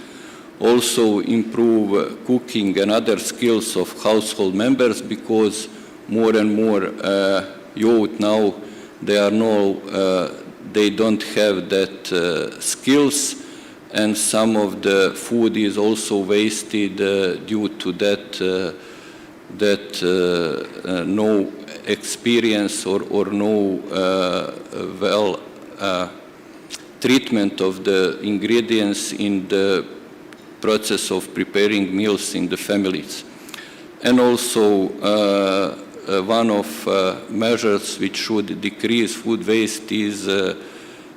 Also improve cooking and other skills of household members, because more and more youth now they don't have that skills, and some of the food is also wasted due to that no experience or no treatment of the ingredients in the process of preparing meals in the families. And also one of measures which should decrease food waste is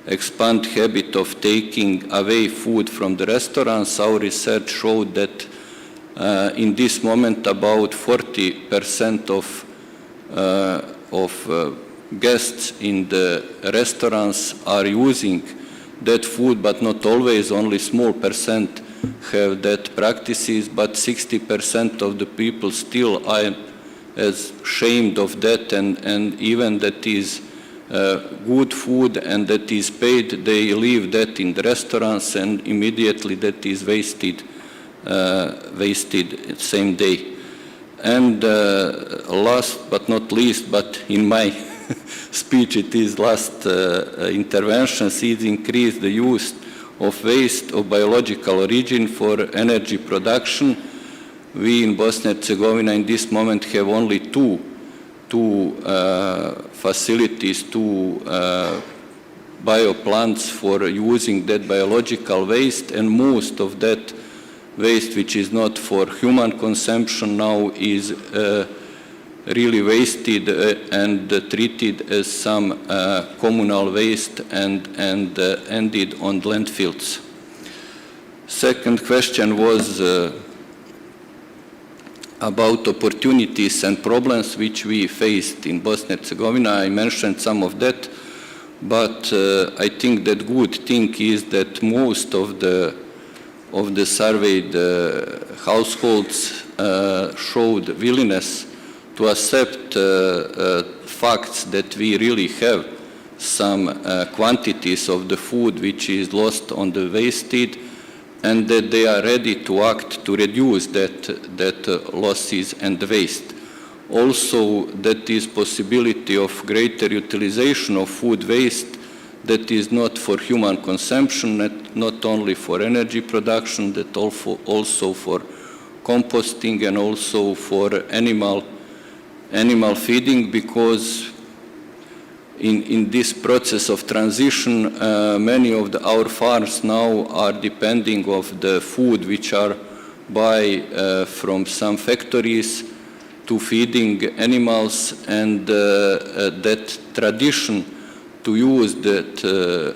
expand habit of taking away food from the restaurants. Our research showed that in this moment about 40% of guests in the restaurants are using that food, but not always, only small percent have that practices, but 60% of the people still are as ashamed of that, and even that is good food and that is paid, they leave that in the restaurants and immediately that is wasted same day. And last but not least, but in my speech it is last interventions, is increase the use of waste of biological origin for energy production. We in Bosnia and Herzegovina in this moment have only two facilities, two bioplants for using that biological waste, and most of that waste which is not for human consumption now is really wasted and treated as some communal waste and ended on landfills. Second question was about opportunities and problems which we faced in Bosnia and Herzegovina. I mentioned some of that, but I think that good thing is that most of the surveyed households showed willingness to accept facts that we really have some quantities of the food which is lost on the wasted, and that they are ready to act to reduce that losses and waste. Also, that is possibility of greater utilization of food waste that is not for human consumption, not only for energy production, that also for composting and also for animal feeding, because in this process of transition, many of our farms now are depending of the food which are buy from some factories to feeding animals, and that tradition to use that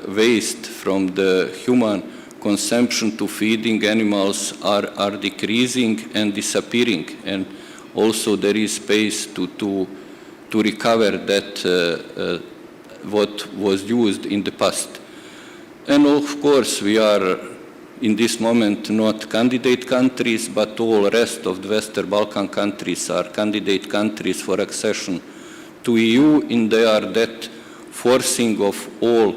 waste from the human consumption to feeding animals are decreasing and disappearing, and also there is space to recover that what was used in the past. And of course we are in this moment not candidate countries, but all rest of the Western Balkan countries are candidate countries for accession to EU, and they are that forcing of all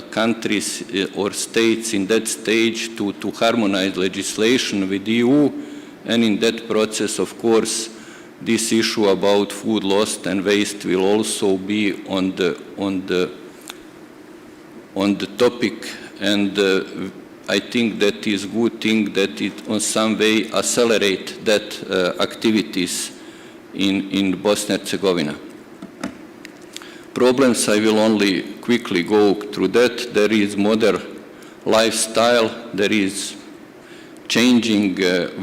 countries or states in that stage to harmonize legislation with EU, and in that process, of course, this issue about food lost and waste will also be on the topic, and I think that is good thing that it on some way accelerate that activities in Bosnia and Herzegovina. Problems, I will only quickly go through that. There is modern lifestyle, there is changing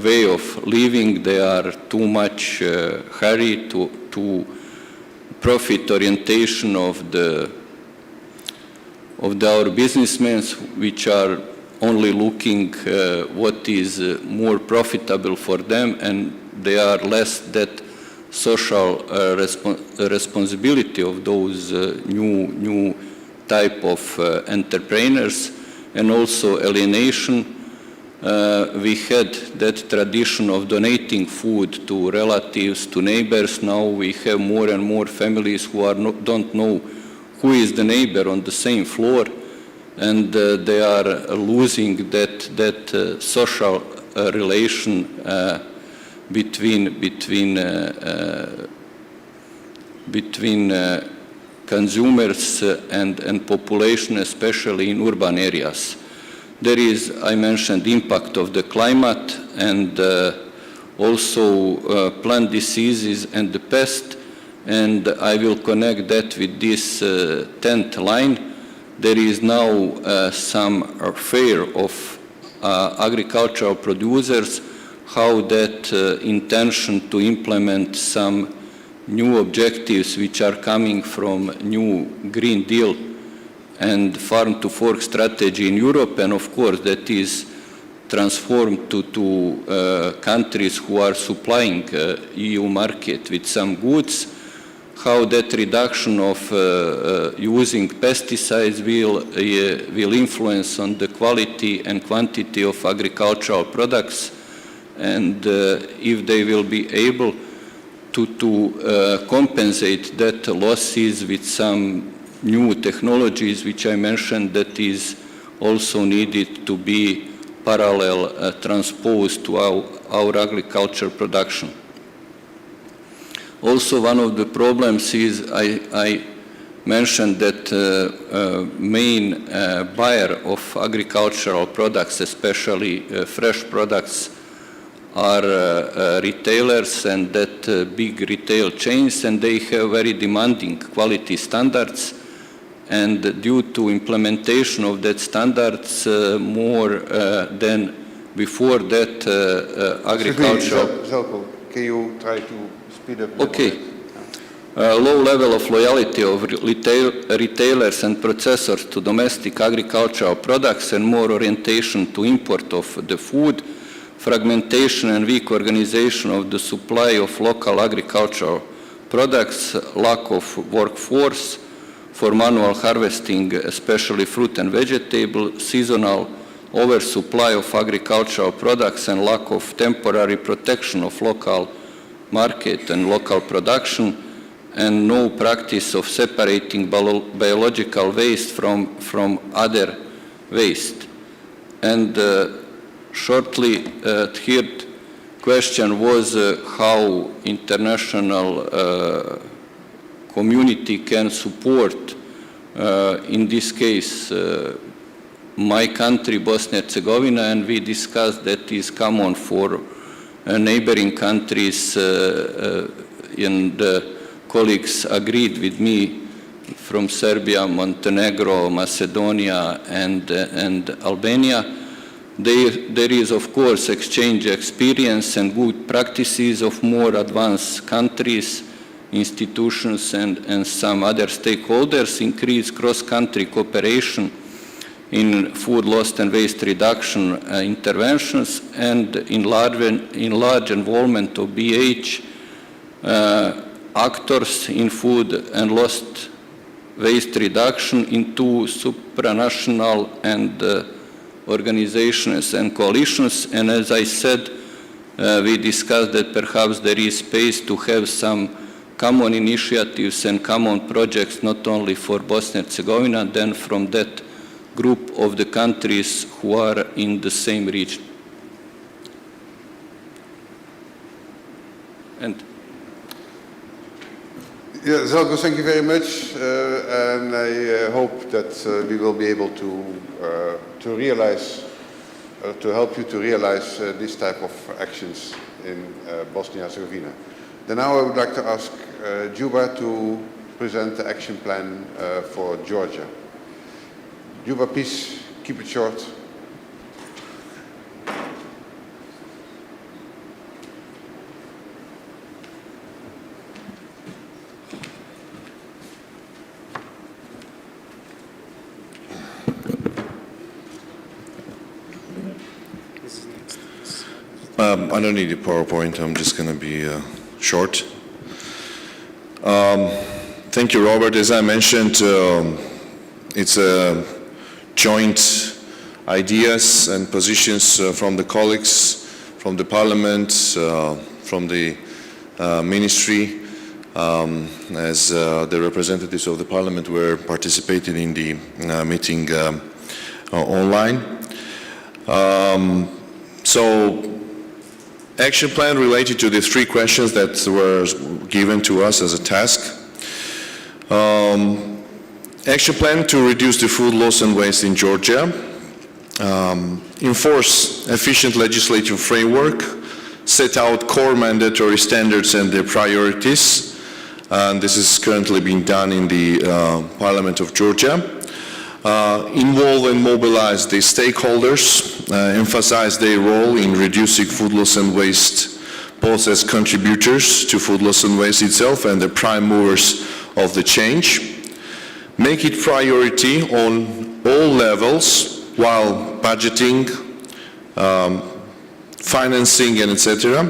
way of living, there are too much hurry to profit orientation of our businessmen, which are only looking what is more profitable for them, and they are less that social responsibility of those new type of entrepreneurs, and also alienation. We had that tradition of donating food to relatives, to neighbors. Now we have more and more families who don't know who is the neighbor on the same floor, and they are losing that social relation between consumers and population, especially in urban areas. There is, I mentioned, impact of the climate, and also plant diseases and the pest, and I will connect that with this 10th line. There is now some fear of agricultural producers, how that intention to implement some new objectives which are coming from new Green Deal and farm to fork strategy in Europe, and of course that is transformed to countries who are supplying EU market with some goods, how that reduction of using pesticides will influence on the quality and quantity of agricultural products, and if they will be able to compensate that losses with some new technologies, which I mentioned, that is also needed to be parallel transposed to our agriculture production. Also, one of the problems is I mentioned that main buyer of agricultural products, especially fresh products, are retailers, and that big retail chains, and they have very demanding quality standards, and due to implementation of that standards more than before that agricultural... Zelko, can you try to speed up? Okay. Low level of loyalty of retailers and processors to domestic agricultural products, and more orientation to import of the food, fragmentation and weak organization of the supply of local agricultural products, lack of workforce for manual harvesting, especially fruit and vegetable, seasonal oversupply of agricultural products, and lack of temporary protection of local market and local production, and no practice of separating biological waste from other waste. And shortly, third question was how international community can support, in this case, my country, Bosnia-Herzegovina, and we discussed that is common for neighboring countries, and colleagues agreed with me from Serbia, Montenegro, Macedonia, and Albania. There is, of course, exchange experience and good practices of more advanced countries, institutions, and some other stakeholders, increase cross-country cooperation in food loss and waste reduction interventions, and enlarge involvement of BH actors in food and lost waste reduction into supranational and organizations and coalitions. And as I said, we discussed that perhaps there is space to have some common initiatives and common projects, not only for Bosnia-Herzegovina, then from that group of the countries who are in the same region. And yeah, Zelko, thank you very much, and I hope that we will be able to realize, to help you to realize this type of actions in Bosnia-Herzegovina. Then now I would like to ask Juba to present the action plan for Georgia. Juba, please keep it short. I don't need a PowerPoint. I'm just going to be short. Thank you, Robert. As I mentioned, it's a joint ideas and positions from the colleagues, from the Parliament, from the Ministry, as the representatives of the Parliament were participating in the meeting online. So, action plan related to the three questions that were given to us as a task. Action plan to reduce the food loss and waste in Georgia. Enforce efficient legislative framework. Set out core mandatory standards and their priorities. And this is currently being done in the Parliament of Georgia. Involve and mobilize the stakeholders. Emphasize their role in reducing food loss and waste, both as contributors to food loss and waste itself and the prime movers of the change. Make it priority on all levels while budgeting, financing, and etc.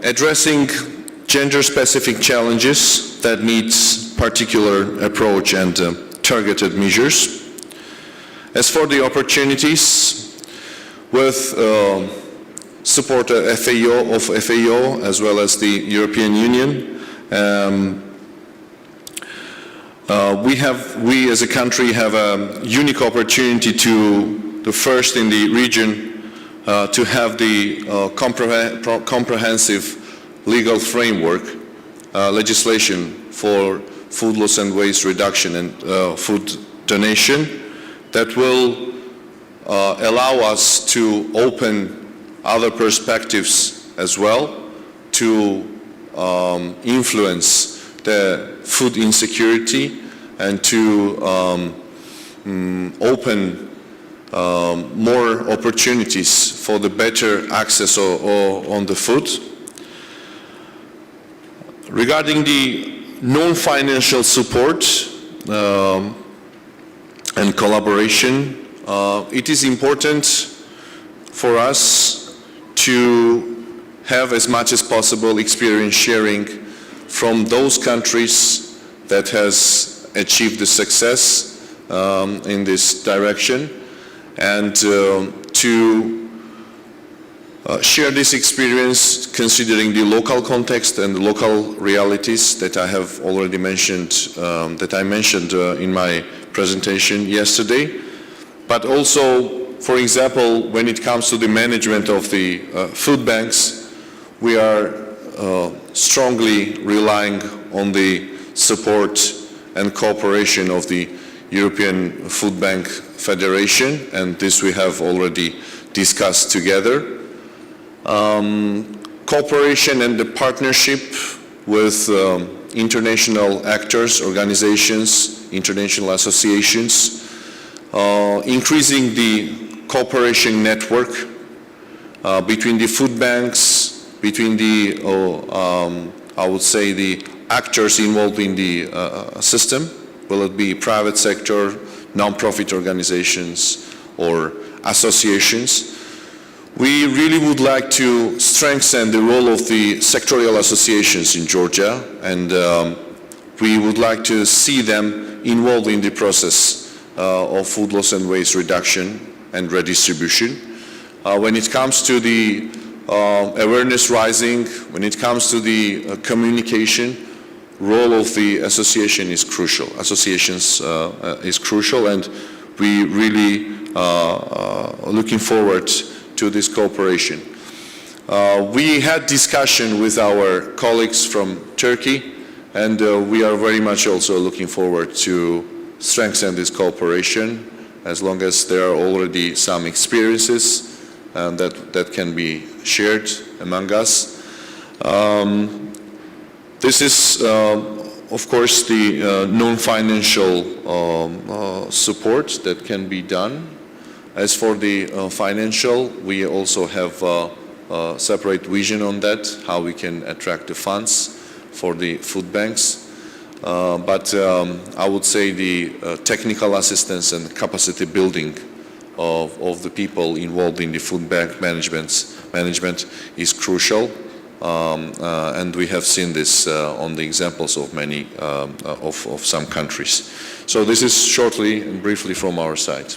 Addressing gender-specific challenges that needs particular approach and targeted measures. As for the opportunities, with support of FAO as well as the European Union, we as a country have a unique opportunity to the first in the region to have the comprehensive legal framework legislation for food loss and waste reduction and food donation that will allow us to open other perspectives as well to influence the food insecurity and to open more opportunities for the better access on the food. Regarding the non-financial support and collaboration, it is important for us to have as much as possible experience sharing from those countries that has achieved the success in this direction, and to share this experience considering the local context and the local realities that I have already mentioned, that I mentioned in my presentation yesterday. But also, for example, when it comes to the management of the food banks, we are strongly relying on the support and cooperation of the European Food Bank Federation, and this we have already discussed together. Cooperation and the partnership with international actors, organizations, international associations, increasing the cooperation network between the food banks, between the, I would say, the actors involved in the system, will it be private sector, non-profit organizations, or associations. We really would like to strengthen the role of the sectorial associations in Georgia, and we would like to see them involved in the process of food loss and waste reduction and redistribution. When it comes to the awareness rising, when it comes to the communication, role of the association is crucial. Associations is crucial, and we really looking forward to this cooperation. We had discussion with our colleagues from Turkey, and we are very much also looking forward to strengthen this cooperation as long as there are already some experiences that can be shared among us. This is, of course, the non-financial support that can be done. As for the financial, we also have a separate vision on that, how we can attract the funds for the food banks. But I would say the technical assistance and capacity building of the people involved in the food bank management is crucial. And we have seen this on the examples of many of some countries. So this is shortly and briefly from our side.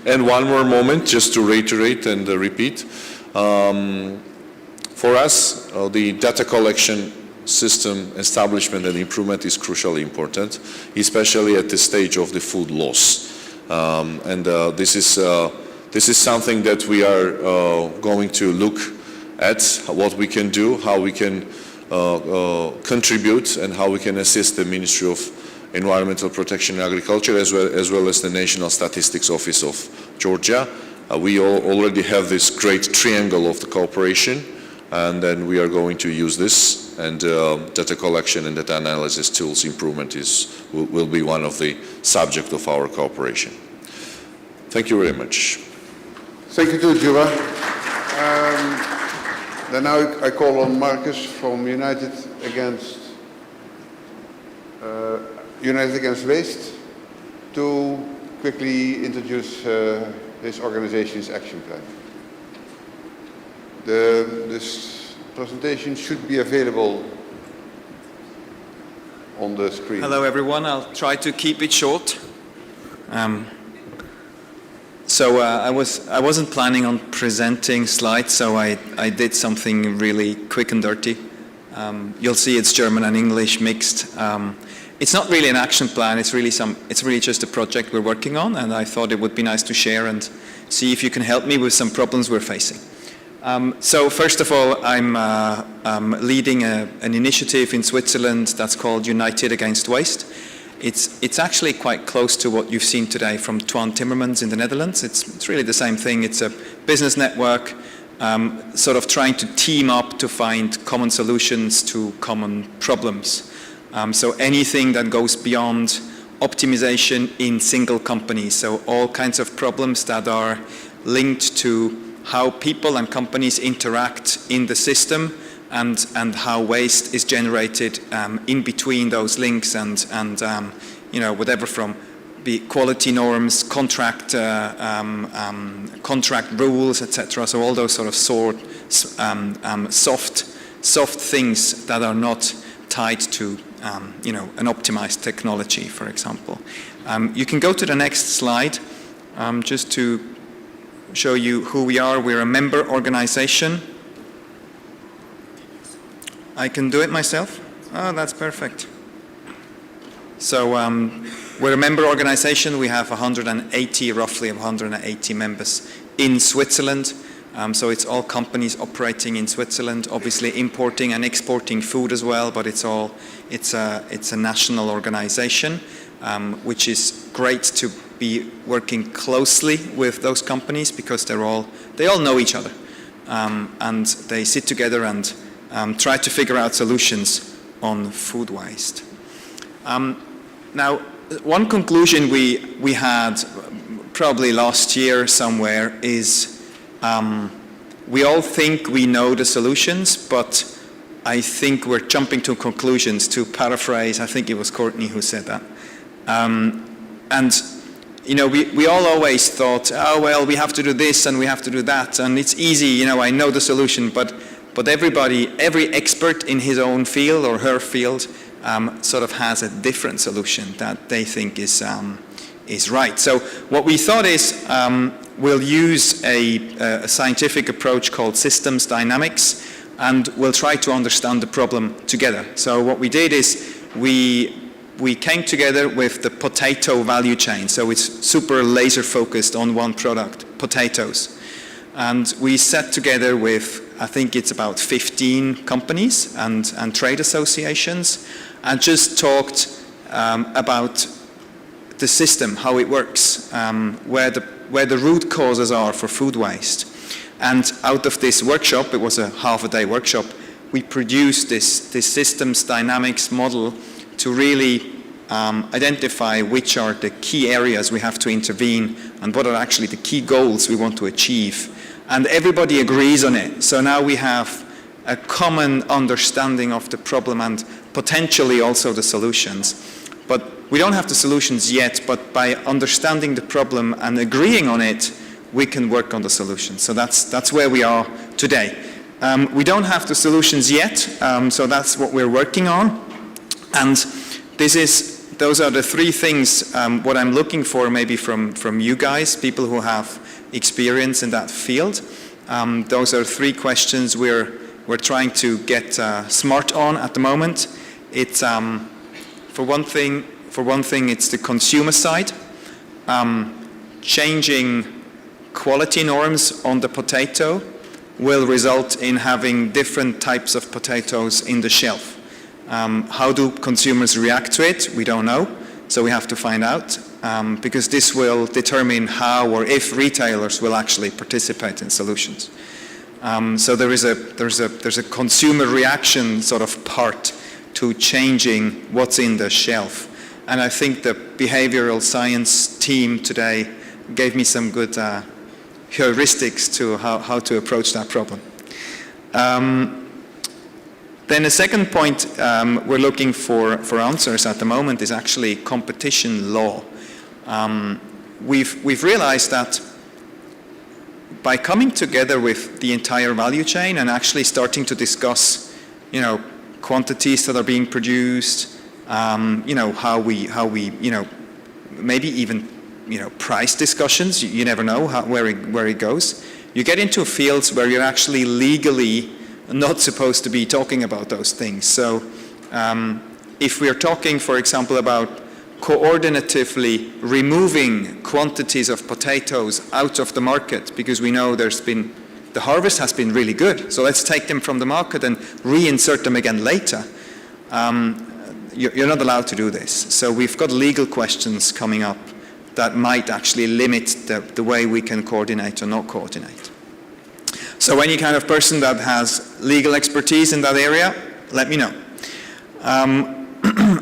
And one more moment, just to reiterate and repeat. For us, the data collection system establishment and improvement is crucially important, especially at the stage of the food loss. This is something that we are going to look at, what we can do, how we can contribute, and how we can assist the Ministry of Environmental Protection and Agriculture as well as the National Statistics Office of Georgia. We already have this great triangle of the cooperation, and then we are going to use this, and data collection and data analysis tools improvement will be one of the subject of our cooperation. Thank you very much. Thank you to Juba. Then now I call on Marcus from United Against Waste to quickly introduce this organization's action plan. The presentation should be available on the screen. Hello everyone, I'll try to keep it short. I wasn't planning on presenting slides, so I did something really quick and dirty. You'll see it's German and English mixed. It's not really an action plan, it's really just a project we're working on, and I thought it would be nice to share and see if you can help me with some problems we're facing. So first of all, I'm leading an initiative in Switzerland that's called United Against Waste. It's actually quite close to what you've seen today from Twan Timmermans in the Netherlands. It's really the same thing. It's a business network sort of trying to team up to find common solutions to common problems. So anything that goes beyond optimization in single companies. So all kinds of problems that are linked to how people and companies interact in the system and how waste is generated in between those links and you know, whatever from the quality norms, contract rules, etc. So all those sort of soft things that are not tied to you know, an optimized technology, for example. You can go to the next slide just to show you who we are. We're a member organization. I can do it myself? Oh, that's perfect. So we're a member organization. We have roughly 180 members in Switzerland. So it's all companies operating in Switzerland, obviously importing and exporting food as well, but it's a national organization, which is great to be working closely with those companies because they all know each other, and they sit together and try to figure out solutions on food waste. Now, one conclusion we had probably last year somewhere is we all think we know the solutions, but I think we're jumping to conclusions. To paraphrase, I think it was Courtney who said that. And you know, we all always thought, oh well, we have to do this and we have to do that, and it's easy. You know, I know the solution, but every expert in his own field or her field sort of has a different solution that they think is right. So what we thought is we'll use a scientific approach called systems dynamics, and we'll try to understand the problem together. So what we did is we came together with the potato value chain. So it's super laser focused on one product, potatoes. And we sat together with, I think it's about 15 companies and trade associations, and just talked about the system, how it works, where the root causes are for food waste. And out of this workshop, it was a half-a-day workshop, we produced this systems dynamics model to really identify which are the key areas we have to intervene and what are actually the key goals we want to achieve. And everybody agrees on it. So now we have a common understanding of the problem and potentially also the solutions. But we don't have the solutions yet, but by understanding the problem and agreeing on it, we can work on the solution. So that's where we are today. We don't have the solutions yet, so that's what we're working on. And those are the three things, what I'm looking for maybe from you guys, people who have experience in that field. Those are three questions we're trying to get smart on at the moment. It's for one thing, it's the consumer side. Changing quality norms on the potato will result in having different types of potatoes in the shelf. How do consumers react to it? We don't know, so we have to find out, because this will determine how or if retailers will actually participate in solutions. So there's a consumer reaction sort of part to changing what's in the shelf. And I think the behavioral science team today gave me some good heuristics to how to approach that problem. Then the second point we're looking for answers at the moment is actually competition law. We've realized that by coming together with the entire value chain and actually starting to discuss, quantities that are being produced, how we, maybe even, price discussions. You never know where it goes. You get into fields where you're actually legally not supposed to be talking about those things. So if we're talking, for example, about coordinatively removing quantities of potatoes out of the market because we know the harvest has been really good, so let's take them from the market and reinsert them again later. You're not allowed to do this. So we've got legal questions coming up that might actually limit the way we can coordinate or not coordinate. So any kind of person that has legal expertise in that area, let me know.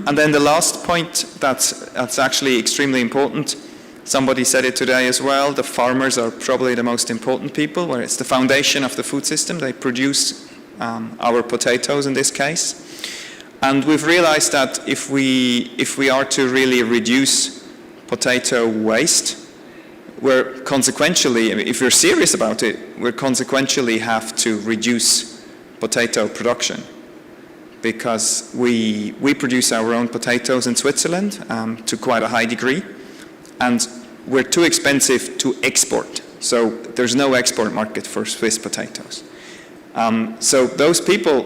And then the last point that's actually extremely important, somebody said it today as well, the farmers are probably the most important people, where it's the foundation of the food system. They produce our potatoes in this case. And we've realized that if we are to really reduce potato waste, we're consequentially, if we're serious about it, we're consequentially have to reduce potato production, because we produce our own potatoes in Switzerland to quite a high degree, and we're too expensive to export. So there's no export market for Swiss potatoes. So those people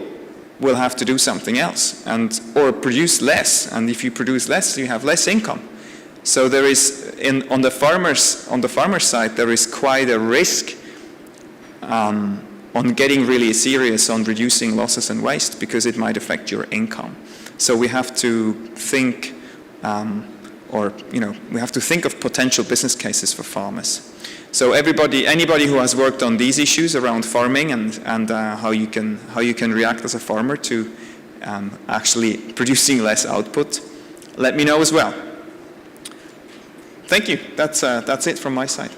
will have to do something else or produce less. And if you produce less, you have less income. So there is, on the farmer's side, there is quite a risk on getting really serious on reducing losses and waste, because it might affect your income. So we have to think, we have to think of potential business cases for farmers. So anybody who has worked on these issues around farming and how you can react as a farmer to actually producing less output, let me know as well. Thank you. That's it from my side.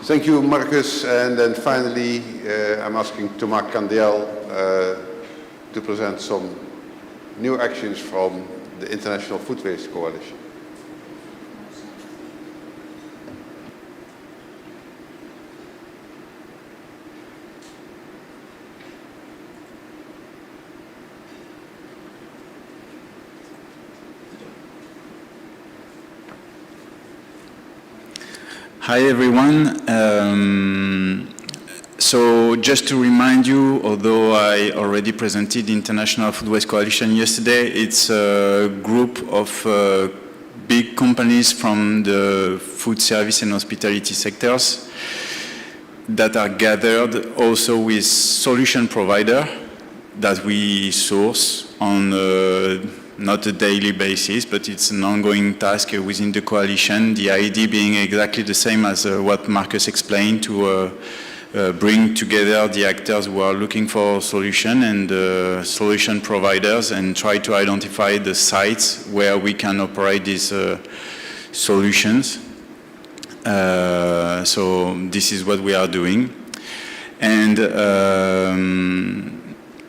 Thank you, Marcus. And then finally, I'm asking Thomas Candiel to present some new actions from the International Food Waste Coalition. Hi everyone. So just to remind you, although I already presented the International Food Waste Coalition yesterday, it's a group of big companies from the food service and hospitality sectors that are gathered also with solution provider that we source on not a daily basis, but it's an ongoing task within the coalition. The idea being exactly the same as what Marcus explained, to bring together the actors who are looking for a solution and solution providers, and try to identify the sites where we can operate these solutions. So this is what we are doing. And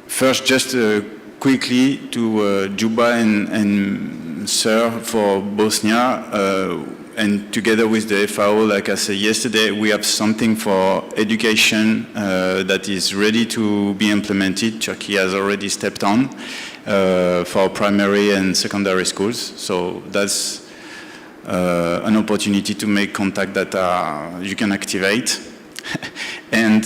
first, just quickly to Juba and Sir for Bosnia, and together with the FAO, like I said yesterday, we have something for education that is ready to be implemented. Turkey has already stepped on for primary and secondary schools. So that's an opportunity to make contact that you can activate. And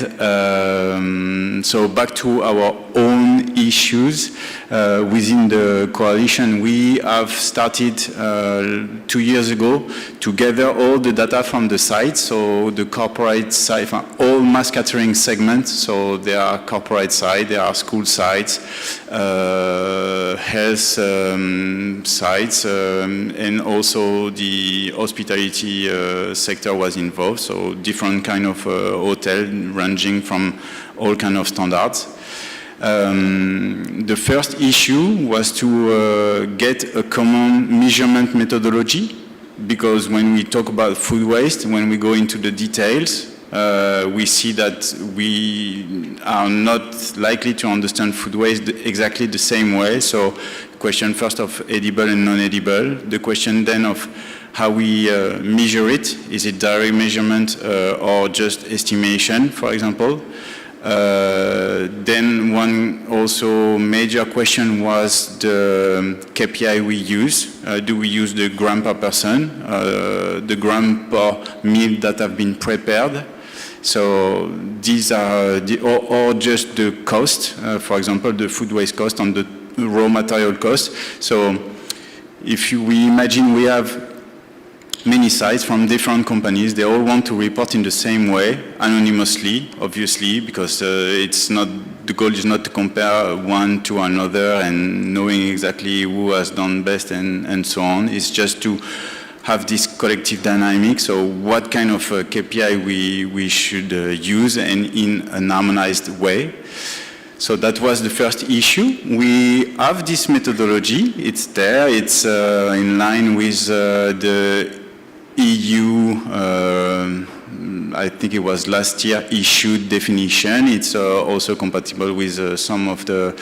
so back to our own issues within the coalition, we have started 2 years ago to gather all the data from the sites, so the corporate side, all mass catering segments, so there are corporate sites, there are school sites, health sites, and also the hospitality sector was involved, so different kind of hotel ranging from all kind of standards. The first issue was to get a common measurement methodology, because when we talk about food waste, when we go into the details, we see that we are not likely to understand food waste exactly the same way. So question first of edible and non-edible, the question then of how we measure it. Is it direct measurement or just estimation, for example? Then one also major question was the KPI we use. Do we use the gram per person, the gram per meal that have been prepared? So these are, or just the cost, for example, the food waste cost on the raw material cost. So if we imagine we have many sites from different companies, they all want to report in the same way, anonymously, obviously, because it's not, the goal is not to compare one to another and knowing exactly who has done best and so on. It's just to have this collective dynamic. So what kind of KPI we should use and in an harmonized way. So that was the first issue. We have this methodology. It's there. It's in line with the EU, I think it was last year, issued definition. It's also compatible with some of the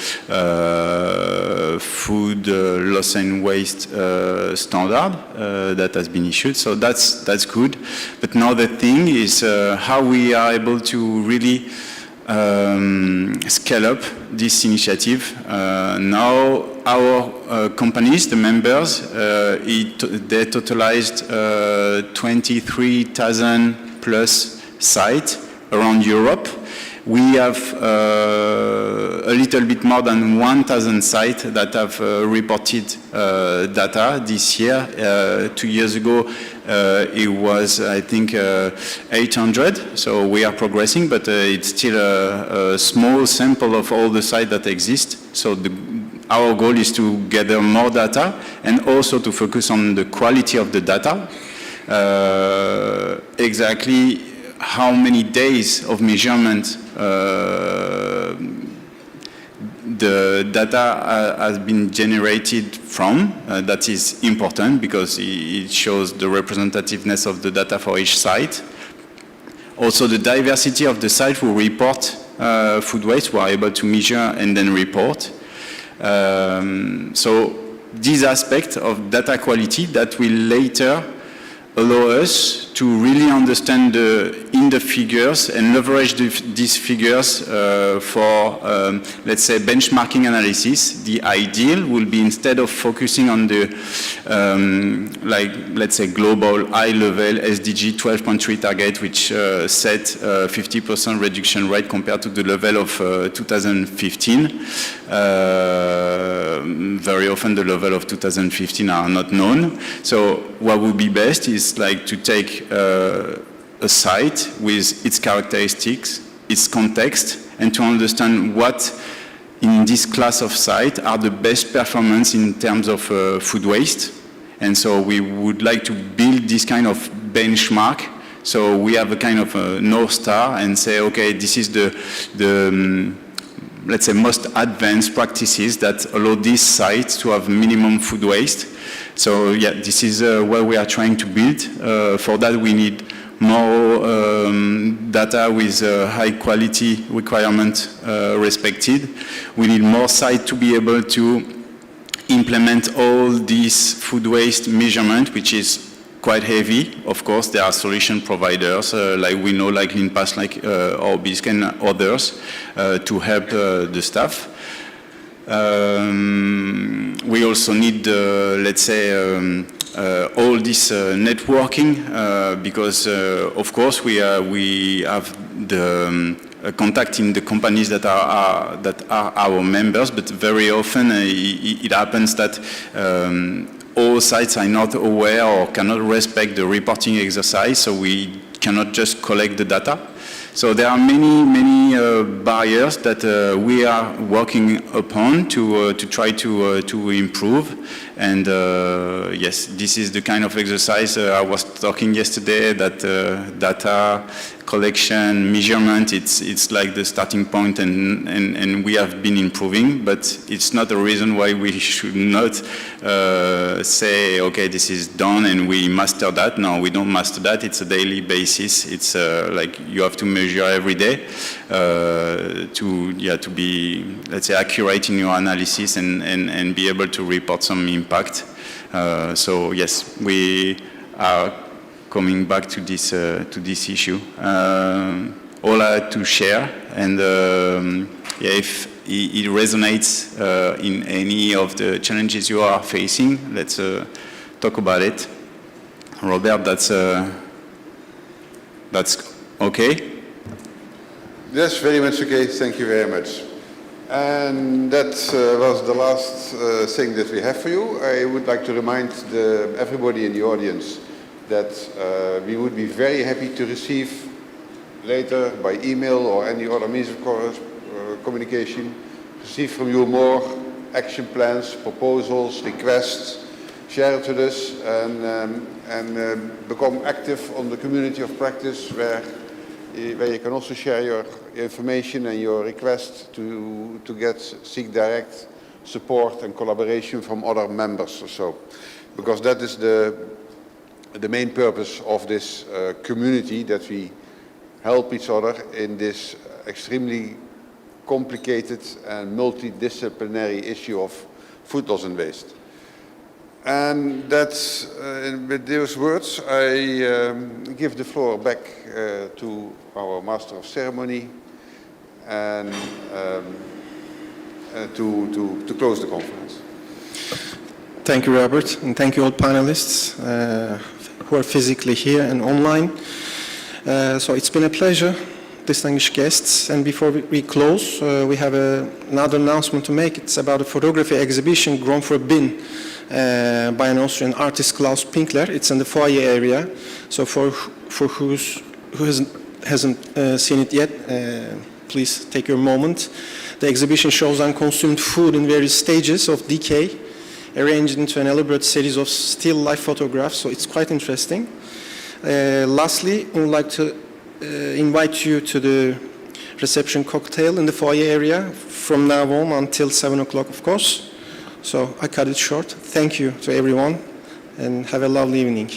food loss and waste standard that has been issued. So that's good. But now the thing is how we are able to really scale up this initiative. Now our companies, the members, they totalized 23,000 plus sites around Europe. We have a little bit more than 1,000 sites that have reported data this year. 2 years ago, it was, I think, 800. So we are progressing, but it's still a small sample of all the sites that exist. So our goal is to gather more data and also to focus on the quality of the data. Exactly how many days of measurement the data has been generated from. That is important because it shows the representativeness of the data for each site. Also the diversity of the site who report food waste, we are able to measure and then report. So these aspects of data quality that will later allow us to really understand in the figures and leverage these figures for, let's say, benchmarking analysis. The ideal will be, instead of focusing on the, like, let's say, global high-level SDG 12.3 target, which set 50% reduction rate compared to the level of 2015. Very often the level of 2015 are not known. So what would be best is like to take a site with its characteristics, its context, and to understand what in this class of site are the best performance in terms of food waste. And so we would like to build this kind of benchmark. So we have a kind of a North Star and say, okay, this is the let's say, most advanced practices that allow these sites to have minimum food waste. So yeah, this is what we are trying to build. For that, we need more data with high quality requirement respected. We need more sites to be able to implement all these food waste measurement, which is quite heavy. Of course, there are solution providers, like we know, like LinPass, like Orbisc and others, to help the staff. We also need, let's say, all this networking, because, of course, we have the contact in the companies that are our members, but very often it happens that all sites are not aware or cannot respect the reporting exercise, so we cannot just collect the data. So there are many barriers that we are working upon to try to improve. And yes, this is the kind of exercise I was talking yesterday, that data collection, measurement, it's like the starting point, and we have been improving, but it's not a reason why we should not say, okay, this is done and we master that. No, we don't master that. It's a daily basis. It's like you have to measure every day to be, let's say, accurate in your analysis and be able to report some impact. So yes, we are coming back to this issue. All I had to share, and if it resonates in any of the challenges you are facing, let's talk about it. Robert, that's okay? Yes, very much okay. Thank you very much. And that was the last thing that we have for you. I would like to remind everybody in the audience that we would be very happy to receive later by email or any other means of communication, receive from you more action plans, proposals, requests, share it with us, and become active on the community of practice where you can also share your information and your request to seek direct support and collaboration from other members or so. Because that is the main purpose of this community, that we help each other in this extremely complicated and multidisciplinary issue of food loss and waste. And that's, with those words, I give the floor back to our Master of Ceremony and to close the conference. Thank you, Robert, and thank you all panelists who are physically here and online. So it's been a pleasure, distinguished guests. And before we close, we have another announcement to make. It's about a photography exhibition, Grown for a Bin, by an Austrian artist, Klaus Pinkler. It's in the foyer area. So for who hasn't seen it yet, please take your moment. The exhibition shows unconsumed food in various stages of decay, arranged into an elaborate series of still life photographs. So it's quite interesting. Lastly, I would like to invite you to the reception cocktail in the foyer area from now on until 7 o'clock, of course. So I cut it short. Thank you to everyone and have a lovely evening.